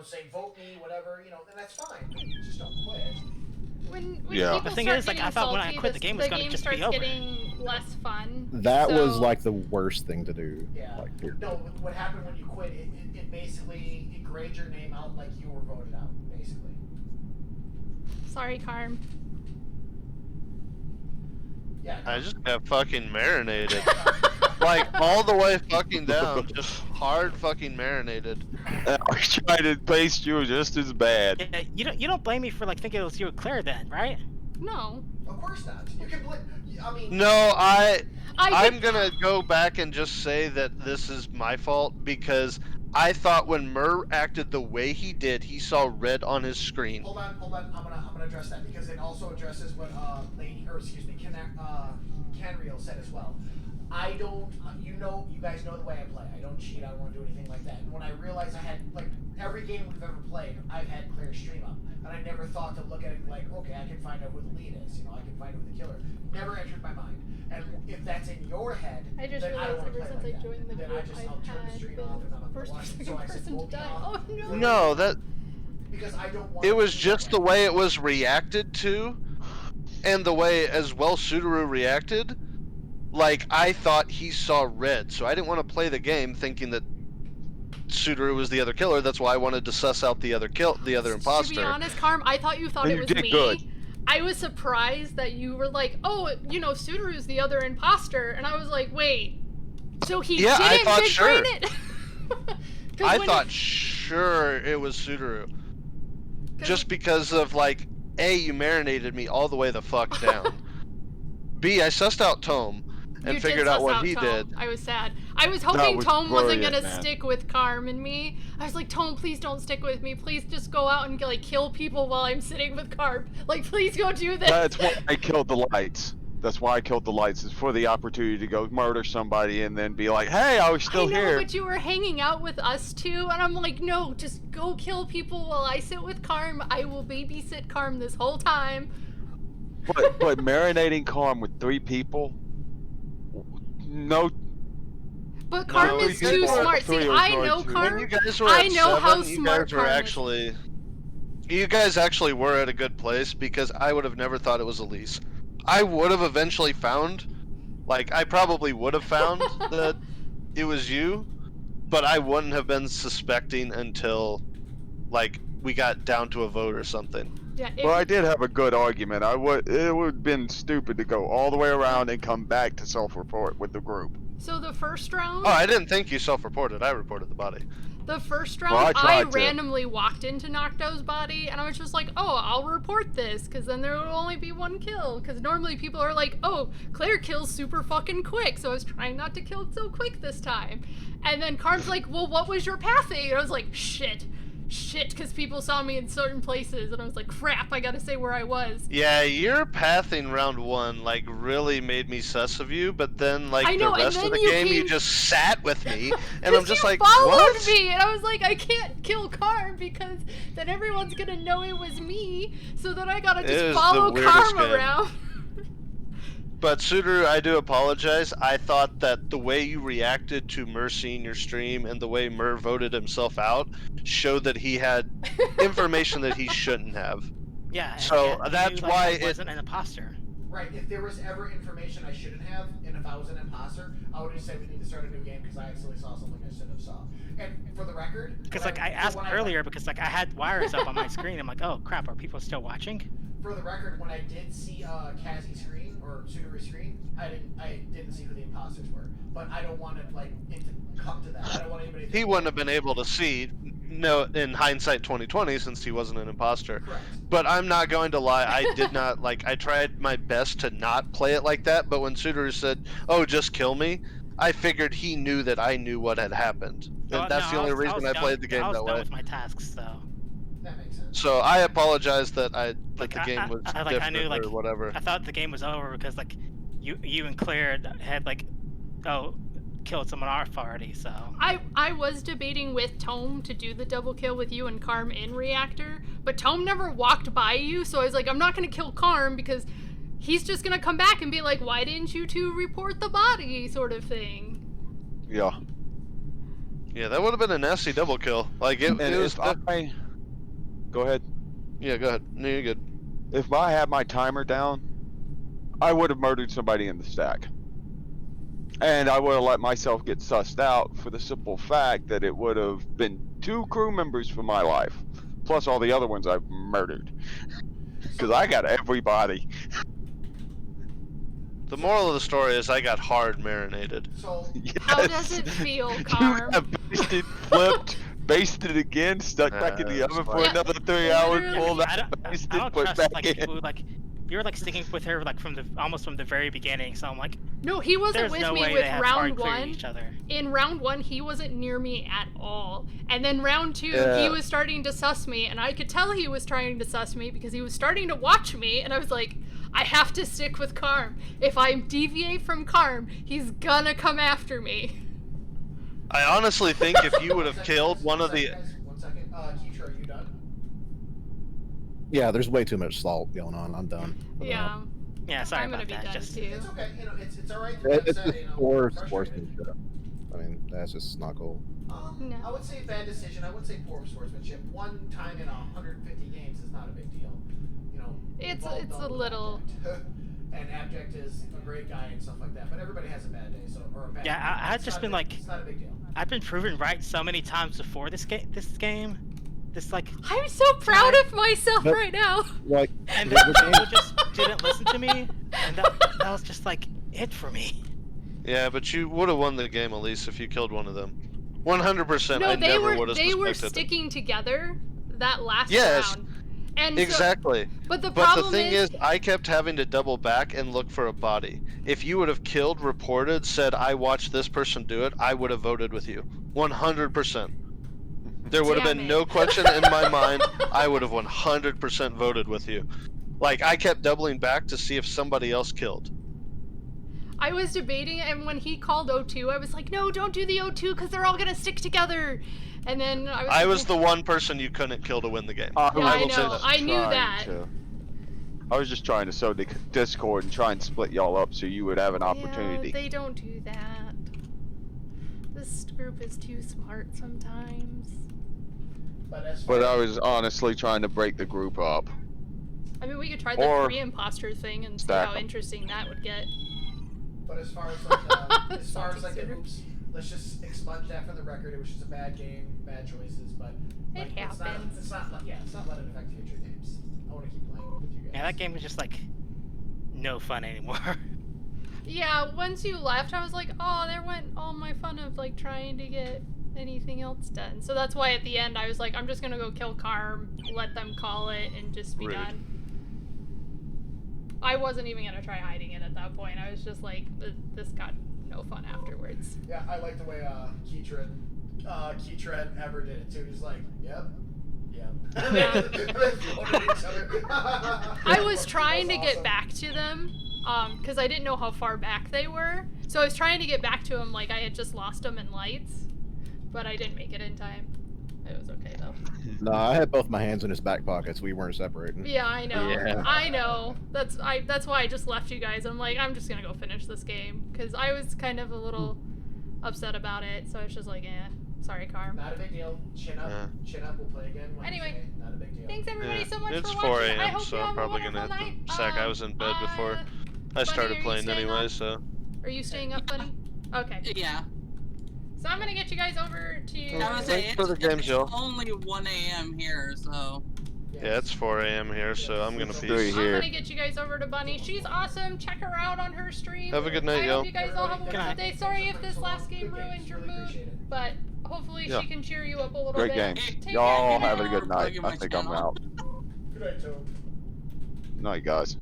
say vote me, whatever, and that's fine. You just don't quit. When Yeah. people The thing start is, like, getting I thought when I salty, quit, the game was gonna just be starts over. getting less fun. That was so- like the worst thing to do. Yeah. Like, period. No, what happened when you quit? It basically grayed your name out like you were voted out, basically. Sorry, Carm. Yeah. I just got fucking marinated. Like, all the way fucking down. Just hard fucking marinated. I tried to paste you just as bad. Yeah, you don't blame me for like thinking it was you and Claire then, right? No. Of course not. You can blame. I mean. No, I'm could- gonna go back and just say that this is my fault because I thought when Murr acted the way he did, he saw red on his screen. Hold on. I'm gonna address that because it also addresses what Canreal said as well. I don't, you guys know the way I play. I don't cheat. I don't want to do anything like that. And when I realized I had, like, every game we've ever played, I've had Claire stream up. And I never thought to look at it like, okay, I can find out who the lead is. I can find out who the killer. Never entered my mind. And if that's in your head, I just then I don't realized want to ever play since I like joined the that. Then group, I'll turn the I've stream been off and I'm not first watch or it. second So I said, person to vote me die. off. Oh no. No, that Because I don't want it was just the way it was reacted to, and the way as well Sudaru reacted. Like, I thought he saw red, so I didn't want to play the game thinking that Sudaru was the other killer. That's why I wanted to suss out the other imposter. To be honest, Carm, I thought you thought And it you was did me. good. I was surprised that you were like, oh, Sudaru's the other imposter, and I was like, wait, so he Yeah, I didn't thought big sure. brain it? 'Cause I when thought sure it was Sudaru. Just because of, like, A, you marinated me all the way the fuck down. B, I sussed out Tome. and You figured did out suss what he Tome. did. I was sad. I was hoping was Tome wasn't brilliant, gonna man. stick with Carm and me. I was like, Tome, please don't stick with me. Please just go out and like kill people while I'm sitting with Carm. Like, please go do this. That's why I killed the lights. That's why I killed the lights. Is for the opportunity to go murder somebody and then be like, "Hey, I was still I know, here." but you were hanging out with us too, and I'm like, no, just go kill people while I sit with Carm. I will babysit Carm this whole time. But marinating Carm with 3 people, no. But Carm No, is you too guys were smart. See, three or I going know to. Carm. When you guys were I at know how 7, smart you guys were Carm is. actually. You guys actually were at a good place because I would have never thought it was Elise. I would have eventually found, like, I probably would have found that it was you, but I wouldn't have been suspecting until, like, we got down to a vote or something. Yeah, Well, I did have a good argument. It would have been stupid to go all the way around and come back to self-report with the group. So the first round. Oh, I didn't think you self-reported. I reported the body. The first Well, round, I I tried to. randomly walked into Nocto's body, and I was just like, oh, I'll report this, because then there will only be 1 kill. Because normally people are like, oh, Claire kills super fucking quick, so I was trying not to kill so quick this time. And then Carm's like, well, what was your pathing? And I was like, shit, because people saw me in certain places, and I was like, crap, I gotta say where I was. Yeah, your pathing round 1 like really made me sus of you, but then like I know, the and rest of then the you game you came- just sat with me, and I'm just you like, followed what? me, and I was like, I can't kill Carm because then everyone's gonna know it was me. So then I gotta It just is the follow weirdest Carm game. around. But Sudaru, I do apologize. I thought that the way you reacted to Mer seeing your stream and the way Mer voted himself out showed that he had information that he shouldn't have. Yeah. So he that's knew, like, why I it. wasn't an imposter. Right, if there was ever information I shouldn't have, and if I was an imposter, I would just say we need to start a new game because I accidentally saw something I shouldn't have saw. And for the record, Because when like I asked when earlier, because like I had wires up on my screen. I'm like, oh crap, are people still watching? For the record, when I did see Cassie's screen or Sudaru's screen, I didn't see who the imposters were. But I don't want it like it to come to that. I don't want anybody. To He wouldn't have been able to see, no, in hindsight 2020, since he wasn't an imposter. Correct. But I'm not going to lie, I did not, like, I tried my best to not play it like that, but when Sudaru said, oh, just kill me, I figured he knew that I knew what had happened. And that's the only reason I played the game that way. I was done with my tasks, so. That makes sense. So I apologize that the I- game was I different knew, like, or whatever. I thought the game was over because like you and Claire had like, oh, killed someone off already. So. I was debating with Tome to do the double kill with you and Carm in Reactor, but Tome never walked by you, so I was like, I'm not gonna kill Carm because he's just gonna come back and be like, why didn't you two report the body, sort of thing. Yeah. Yeah, that would have been a nasty double kill. Like it was. Go ahead. Yeah, go ahead. No, you're good. If I had my timer down, I would have murdered somebody in the stack. And I would have let myself get sussed out for the simple fact that it would have been 2 crew members for my life, plus all the other ones I've murdered. Because I got everybody. The moral of the story is I got hard marinated. So How does it feel, Carm? Basted, flipped, basted again, stuck back in the oven for another 3 hours, pulled I out, don't basted, put trust back like in. people who, like you're like sticking with her like almost from the very beginning. So I'm like, No, he wasn't there's with no me way with they have round hard cleared 1. each other. In round 1, he wasn't near me at all. And then round 2, Yeah. he was starting to suss me, and I could tell he was trying to suss me because he was starting to watch me, and I was like, I have to stick with Carm. If I deviate from Carm, he's gonna come after me. I honestly think if you would have killed one of the. Guys, 1 second. Keitra, are you done? Yeah, there's way too much salt going on. I'm done. Yeah. Yeah, sorry I'm gonna about be that. done Just too. It's okay. You know, it's alright. It's Like I just said, you know, poor frustrated. sportsmanship. I mean, that's just not cool. No. I would say bad decision. I would say poor sportsmanship. 1 time in 150 games is not a big deal. You know, It's we've all a dealt with little. Abject. And Abject is a great guy and stuff like that. But everybody has a bad day, or a bad. Yeah, night. I had It's just not been a- like, it's not a big deal. I've been proven right so many times before this game. This like, I'm so proud of myself But- right now. Like, and the then game- people just didn't listen to me, and that was just like it for me. Yeah, but you would have won the game, Elise, if you killed one of them. 100%. No, I they never were would have they were suspected. sticking together that last Yes. round. And so- Exactly. but the But the problem thing is, is, I kept having to double back and look for a body. If you would have killed, reported, said, I watched this person do it, I would have voted with you. 100%. There would have Damn been it. no question in my mind. I would have 100% voted with you. Like, I kept doubling back to see if somebody else killed. I was debating it, and when he called O2, I was like, no, don't do the O2 because they're all gonna stick together. And then I was the one person you couldn't kill to win the game. Yeah, I will say know. that. I knew Trying that. I was just trying to sow discord and try and split y'all up so you would have an Yeah, opportunity. they don't do that. This group is too smart sometimes. But I was honestly trying to break the group up. I mean, we could try the Or pre-imposter thing and see stack how 'em. interesting that would get. But as far as like the oops, let's just expunge that from the record. It was just a bad game, bad choices, but like, It happens. It's not let it affect future games. I want to keep playing with you guys. Yeah, that game was just like no fun anymore. Yeah, once you left, I was like, oh, there went all my fun of like trying to get anything else done. So that's why at the end I was like, I'm just gonna go kill Karm, let them call it, and just be Rude. done. I wasn't even gonna try hiding it at that point. I was just like, this got no fun afterwards. Yeah, I like the way Keitra and Ever did it too. He's like, yep. I was trying to get back to them, because I didn't know how far back they were. So I was trying to get back to them like I had just lost them in lights, but I didn't make it in time. It was okay though. No, I had both my hands in his back pockets. We weren't separating. Yeah, I know. Yeah. I know. That's why I just left you guys. I'm like, I'm just gonna go finish this game because I was kind of a little upset about it. So I was just like, sorry, Karm. Not a big deal. Chin up. Chin up. We'll play again. Wednesday. Anyway, not a big deal. Thanks everybody so much It's for 4 watching. I a.m., hope so you I'm have probably a gonna wonderful hit night. the sack. I was in bed before I Bunny, started are you playing staying anyway, up? so. Are you staying up, Bunny? Okay. Yeah. So I'm gonna get you guys over to. I was saying, for the games, y'all. it's only 1 a.m. here, so. Yeah, it's 4 a.m. here, so I'm gonna be. I'm gonna get you guys over to Bunny. She's awesome. Check her out on her stream. Have a good night, I y'all. hope you guys all have a wonderful day. Sorry if this last game ruined your mood, but hopefully Yeah. she can cheer you up a little Great bit. game. Take Y'all care. have a good night. I think I'm out. Good night, Toad. Night, guys.